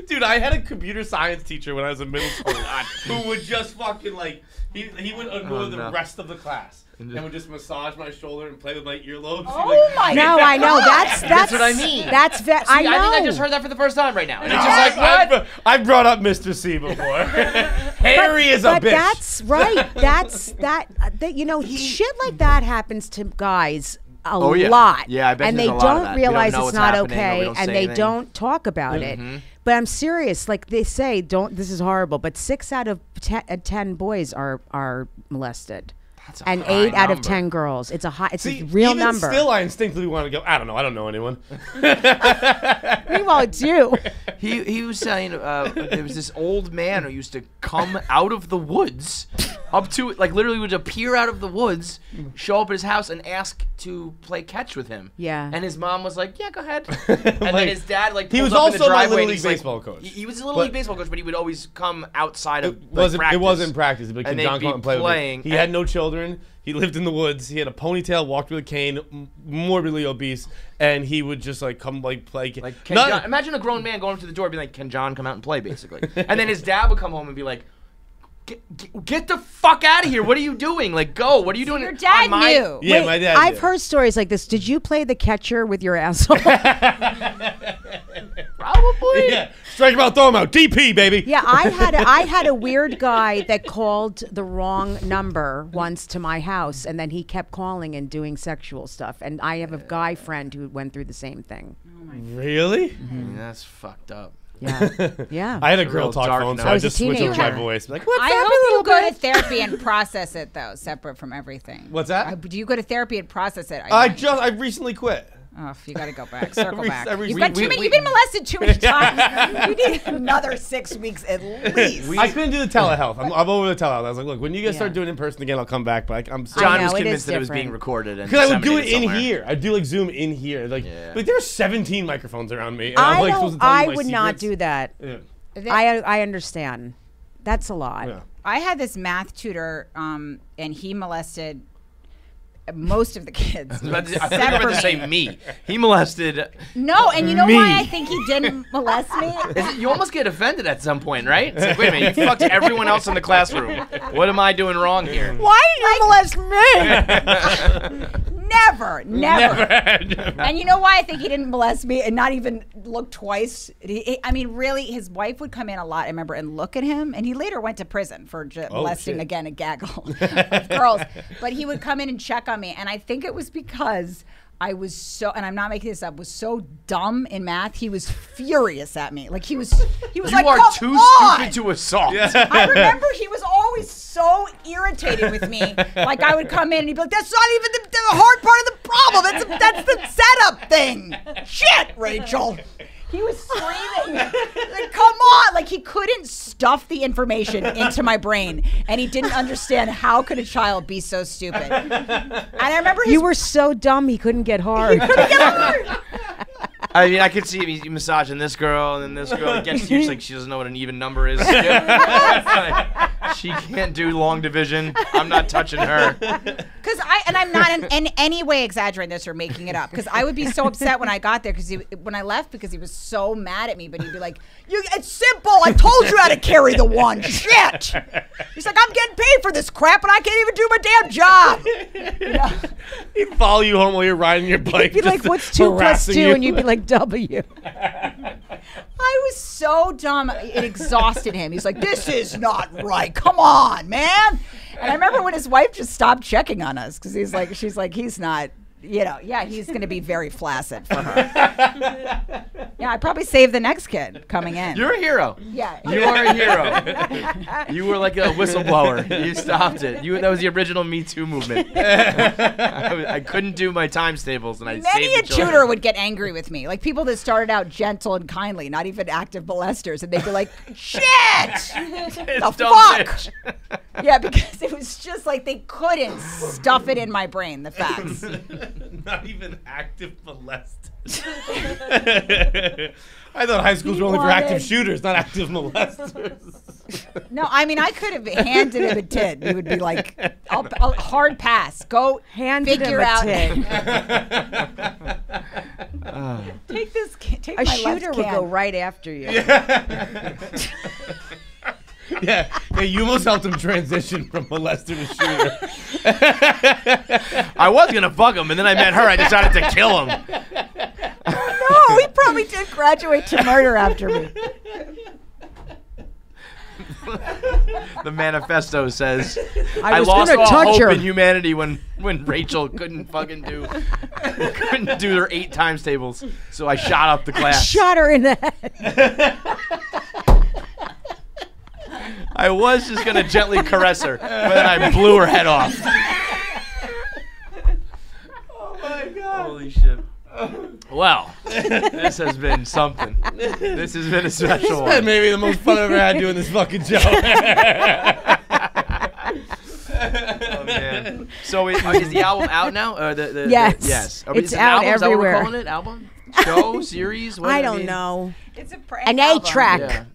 Speaker 2: Dude, I had a computer science teacher when I was in middle school who would just fucking like he would annoy the rest of the class and would just massage my shoulder and play with my earlobes.
Speaker 14: Oh my
Speaker 11: No, I know. That's
Speaker 1: what I mean.
Speaker 11: That's
Speaker 1: See,
Speaker 11: I know.
Speaker 1: I think I just heard that for the first time right now, and it's just like, what?
Speaker 2: I brought up Mr. C before. Harry is a
Speaker 11: but
Speaker 2: bitch.
Speaker 11: that's right. That you know, shit like that happens to guys a
Speaker 1: Oh, yeah.
Speaker 11: lot.
Speaker 1: Yeah, I bet
Speaker 11: and
Speaker 1: there's
Speaker 11: they
Speaker 1: a lot of
Speaker 11: don't
Speaker 1: that. We don't
Speaker 11: realize
Speaker 1: know
Speaker 11: it's
Speaker 1: what's
Speaker 11: not
Speaker 1: happening, or we
Speaker 11: okay,
Speaker 1: don't
Speaker 11: and
Speaker 1: say
Speaker 11: they
Speaker 1: anything.
Speaker 11: don't talk about it. But I'm serious. Like they say, don't. This is horrible. But 6 out of 10 boys are molested.
Speaker 1: That's a
Speaker 11: And
Speaker 1: high
Speaker 11: 8 out of
Speaker 1: number.
Speaker 11: 10 girls. It's a
Speaker 2: See,
Speaker 11: real
Speaker 2: even
Speaker 11: number.
Speaker 2: Still, I instinctively want to go. I don't know anyone.
Speaker 11: Meanwhile, it's you.
Speaker 1: He was saying there was this old man who used to come out of the woods up to like literally would appear out of the woods, show up at his house and ask to play catch with him.
Speaker 11: Yeah.
Speaker 1: And his mom was like, "Yeah, go ahead." And then his dad like
Speaker 2: he
Speaker 1: pulled
Speaker 2: was
Speaker 1: up in
Speaker 2: also
Speaker 1: the
Speaker 2: my
Speaker 1: driveway
Speaker 2: Little
Speaker 1: and
Speaker 2: League
Speaker 1: he's like-
Speaker 2: baseball coach.
Speaker 1: He was a little
Speaker 2: But-
Speaker 1: league baseball coach, but he would always come outside of
Speaker 2: It wasn't practice. But
Speaker 1: And
Speaker 2: can
Speaker 1: they'd
Speaker 2: John
Speaker 1: be
Speaker 2: come and play
Speaker 1: playing,
Speaker 2: with me? He had no children. He lived in the woods. He had a ponytail, walked with a cane, morbidly obese, and he would just like come like play.
Speaker 1: Like, John, imagine a grown man going up to the door and be like, "Can John come out and play?" Basically, and then his dad would come home and be like, "Get the fuck out of here! What are you doing? Like, go! What are you doing?"
Speaker 14: Your dad
Speaker 1: on my-
Speaker 14: knew.
Speaker 2: Yeah,
Speaker 11: Wait,
Speaker 2: my dad.
Speaker 11: I've
Speaker 2: did.
Speaker 11: heard stories like this. Did you play the catcher with your asshole?
Speaker 1: Probably.
Speaker 2: Yeah, strike him out, throw him out. DP, baby.
Speaker 11: Yeah, I had a weird guy that called the wrong number once to my house, and then he kept calling and doing sexual stuff. And I have a guy friend who went through the same thing.
Speaker 2: Really?
Speaker 1: I mean, that's fucked up.
Speaker 11: Yeah, yeah.
Speaker 2: I had a
Speaker 1: It's a
Speaker 2: girl
Speaker 1: real
Speaker 2: talk
Speaker 1: dark
Speaker 2: phone, so
Speaker 1: note.
Speaker 2: I
Speaker 11: was a
Speaker 2: just switched up my
Speaker 11: teenager.
Speaker 2: voice. Like, what's
Speaker 14: I
Speaker 2: up,
Speaker 14: hope you
Speaker 2: little
Speaker 14: go
Speaker 2: bit?
Speaker 14: to therapy and process it though, separate from everything.
Speaker 2: What's that?
Speaker 14: Do you go to therapy and process it?
Speaker 2: I recently quit.
Speaker 14: Oh, you got to go back. Circle back.
Speaker 2: I re-
Speaker 14: You've
Speaker 2: we-
Speaker 14: got too
Speaker 2: we-
Speaker 14: many.
Speaker 2: we-
Speaker 14: You've been molested too many times. You need another 6 weeks at least.
Speaker 2: I couldn't do the telehealth. I'm over the telehealth. I was like, look, when you guys start doing it in person again, I'll come back. But I'm
Speaker 11: I
Speaker 1: John
Speaker 11: know,
Speaker 1: was
Speaker 11: it is
Speaker 1: convinced that it was being
Speaker 11: different.
Speaker 1: recorded and
Speaker 2: because I would do it
Speaker 1: disseminated
Speaker 2: in
Speaker 1: somewhere.
Speaker 2: here. I'd do like Zoom in here. Like,
Speaker 1: Yeah.
Speaker 2: but there's 17 microphones around me. And I'm like supposed to tell you
Speaker 11: I
Speaker 2: my
Speaker 11: would not
Speaker 2: secrets.
Speaker 11: do that.
Speaker 2: Yeah.
Speaker 11: I understand. That's a lot.
Speaker 2: Yeah.
Speaker 14: I had this math tutor, and he molested most of the kids.
Speaker 1: I think you
Speaker 14: except
Speaker 1: were about
Speaker 14: for
Speaker 1: to say
Speaker 14: me.
Speaker 1: me. He molested.
Speaker 14: No, and you know
Speaker 1: me.
Speaker 14: why I think he didn't molest me?
Speaker 1: You almost get offended at some point, right? It's like, wait a minute, you fucked everyone else in the classroom. What am I doing wrong here?
Speaker 11: Why did you molest me?
Speaker 14: Never. And you know why I think he didn't molest me and not even look twice? I mean, really, his wife would come in a lot, I remember, and look at him. And he later went to prison for molesting, again, a gaggle of girls. But he would come in and check on me. And I think it was because I was so, and I'm not making this up, was so dumb in math. He was furious at me. Like he was
Speaker 1: You
Speaker 14: like,
Speaker 1: are
Speaker 14: "Come
Speaker 1: too
Speaker 14: on!"
Speaker 1: stupid to assault.
Speaker 14: I remember he was always so irritated with me. Like I would come in and he'd be like, "That's not even the hard part of the problem. That's the setup thing." Shit, Rachel. He was screaming, like, "Come on!" Like he couldn't stuff the information into my brain, and he didn't understand how could a child be so stupid. And I remember
Speaker 11: You were so dumb he couldn't get hard.
Speaker 1: I mean, I could see him. He's massaging this girl and then this girl. It gets to you, she's like, she doesn't know what an even number is. Like, she can't do long division. I'm not touching her.
Speaker 14: Because I'm not in any way exaggerating this or making it up. Because I would be so upset when I got there when I left because he was so mad at me. But he'd be like, "It's simple. I told you how to carry the one. Shit." He's like, "I'm getting paid for this crap, and I can't even do my damn job." You know?
Speaker 2: He'd follow you home while you're riding your bike.
Speaker 11: He'd be like, "What's 2 plus 2?" And you'd be like, "W."
Speaker 14: I was so dumb. It exhausted him. He's like, "This is not right. Come on, man." And I remember when his wife just stopped checking on us because she's like, he's not, he's going to be very flaccid for her. Yeah, I'd probably save the next kid coming in.
Speaker 1: You're a hero.
Speaker 14: Yeah.
Speaker 1: You are a hero. You were like a whistleblower. You stopped it. That was the original Me Too movement. I couldn't do my times tables, and I
Speaker 14: Many
Speaker 1: saved
Speaker 14: a
Speaker 1: the children.
Speaker 14: tutor would get angry with me. Like people that started out gentle and kindly, not even active molesters, and they'd be like, "Shit! The
Speaker 1: dumb
Speaker 14: fuck!" Yeah, because it was just like they couldn't stuff it in my brain, the facts.
Speaker 2: Not even active molesters. I thought high schools were only for active shooters, not active molesters.
Speaker 14: No, I mean, I could have handed him a tit. He would be like, I'll hard pass. Go figure out. Take this. Take
Speaker 11: A
Speaker 14: my
Speaker 11: shooter
Speaker 14: left
Speaker 11: would
Speaker 14: can.
Speaker 11: go right after you.
Speaker 2: Yeah, you almost helped him transition from molester to shooter.
Speaker 1: I was gonna fuck him, and then I met her. I decided to kill him.
Speaker 14: No, he probably did graduate to murder after me.
Speaker 1: The manifesto says,
Speaker 11: I
Speaker 1: "I
Speaker 11: was
Speaker 1: lost
Speaker 11: gonna
Speaker 1: all
Speaker 11: touch
Speaker 1: hope
Speaker 11: her."
Speaker 1: in humanity when Rachel couldn't do her 8 times tables, so I shot up the class."
Speaker 11: Shot her in the head.
Speaker 1: I was just gonna gently caress her, but then I blew her head off.
Speaker 2: Oh my god!
Speaker 1: Holy shit! Well, this has been something. This has been a special one.
Speaker 2: Maybe the most fun I've ever had doing this fucking show.
Speaker 1: Oh man! So is the album out now?
Speaker 11: Yes.
Speaker 1: Yes.
Speaker 11: It's
Speaker 1: is it an
Speaker 11: out
Speaker 1: album? Is that what we're
Speaker 11: everywhere.
Speaker 1: calling it? Album? Show? Series? What
Speaker 11: I
Speaker 1: do you
Speaker 11: don't
Speaker 1: mean?
Speaker 11: know.
Speaker 14: It's a prank
Speaker 11: An
Speaker 14: album.
Speaker 11: 8-track.
Speaker 1: Yeah.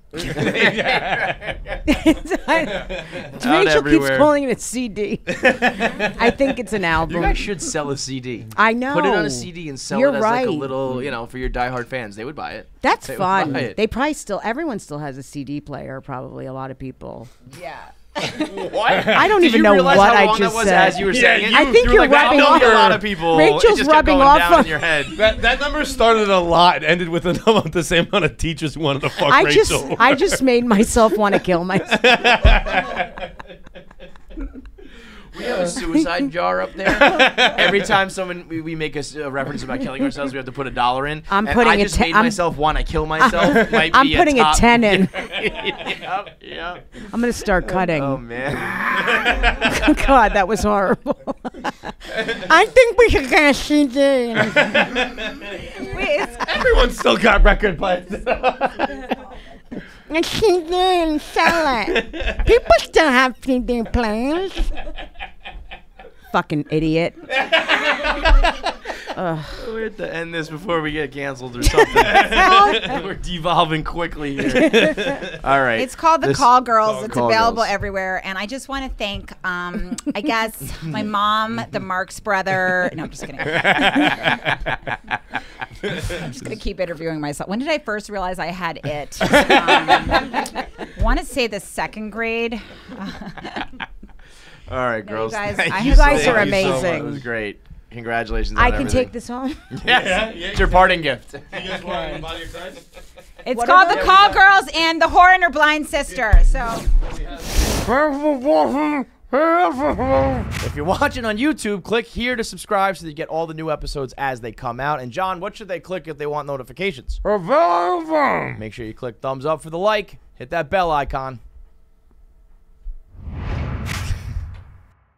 Speaker 11: Rachel keeps
Speaker 1: everywhere.
Speaker 11: calling it a CD. I think it's an album.
Speaker 1: You guys should sell a CD.
Speaker 11: I know.
Speaker 1: Put it on a CD and sell
Speaker 11: You're
Speaker 1: it as
Speaker 11: right.
Speaker 1: like a little, for your diehard fans. They would buy it.
Speaker 11: That's
Speaker 1: They would
Speaker 11: fun.
Speaker 1: buy it.
Speaker 11: They probably everyone still has a CD player, probably a lot of people.
Speaker 14: Yeah.
Speaker 1: What?
Speaker 11: I don't
Speaker 1: Did
Speaker 11: even
Speaker 1: you
Speaker 11: know
Speaker 1: realize
Speaker 11: what
Speaker 1: how
Speaker 11: I
Speaker 1: long
Speaker 11: just
Speaker 1: that was
Speaker 11: said.
Speaker 1: as you were saying it?
Speaker 11: I think you're
Speaker 1: like,
Speaker 11: rubbing
Speaker 1: I
Speaker 11: off.
Speaker 1: know a lot of people.
Speaker 11: Rachel's
Speaker 1: it just kept
Speaker 11: rubbing
Speaker 1: going
Speaker 11: off
Speaker 1: down
Speaker 11: on-
Speaker 1: in your head.
Speaker 2: That number started a lot, ended with the same amount of teachers who wanted to fuck Rachel.
Speaker 11: I just made myself want to kill myself.
Speaker 1: We have a suicide jar up there. Every time we make a reference about killing ourselves, we have to put $1 in.
Speaker 11: I'm
Speaker 1: and
Speaker 11: putting
Speaker 1: I
Speaker 11: a
Speaker 1: just
Speaker 11: te-
Speaker 1: made
Speaker 11: I'm-
Speaker 1: myself want to kill myself. Might
Speaker 11: I'm
Speaker 1: be
Speaker 11: putting a
Speaker 1: top-
Speaker 11: 10 in.
Speaker 1: Yep.
Speaker 11: I'm gonna start cutting.
Speaker 1: Oh man.
Speaker 11: God, that was horrible. I think we should get a CD.
Speaker 2: Everyone's still got record players.
Speaker 11: A CD and sell it. People still have CD players. Fucking idiot.
Speaker 1: We have to end this before we get canceled or something. We're devolving quickly here. All right.
Speaker 14: It's called The
Speaker 1: This-
Speaker 14: Call Girls. It's
Speaker 1: Call
Speaker 14: available
Speaker 1: Girls.
Speaker 14: everywhere. And I just want to thank, I guess, my mom, the Marx brother. No, I'm just kidding. I'm just going to keep interviewing myself. When did I first realize I had it? Want to say the 2nd grade.
Speaker 1: All right,
Speaker 14: No,
Speaker 1: girls.
Speaker 14: you guys-
Speaker 1: Thank
Speaker 14: I
Speaker 1: you
Speaker 14: You
Speaker 11: guys
Speaker 1: so
Speaker 11: are
Speaker 1: much.
Speaker 11: amazing.
Speaker 1: It was great. Congratulations.
Speaker 11: I
Speaker 1: on
Speaker 11: can
Speaker 1: everything.
Speaker 11: take this home.
Speaker 1: Yes. It's your parting gift.
Speaker 14: It's
Speaker 11: What
Speaker 14: called
Speaker 11: are
Speaker 14: The
Speaker 11: those?
Speaker 14: Call Girls and The Whore and Her Blind Sister. So.
Speaker 1: If you're watching on YouTube, click here to subscribe so that you get all the new episodes as they come out. And John, what should they click if they want notifications? Make sure you click thumbs up for the like. Hit that bell icon.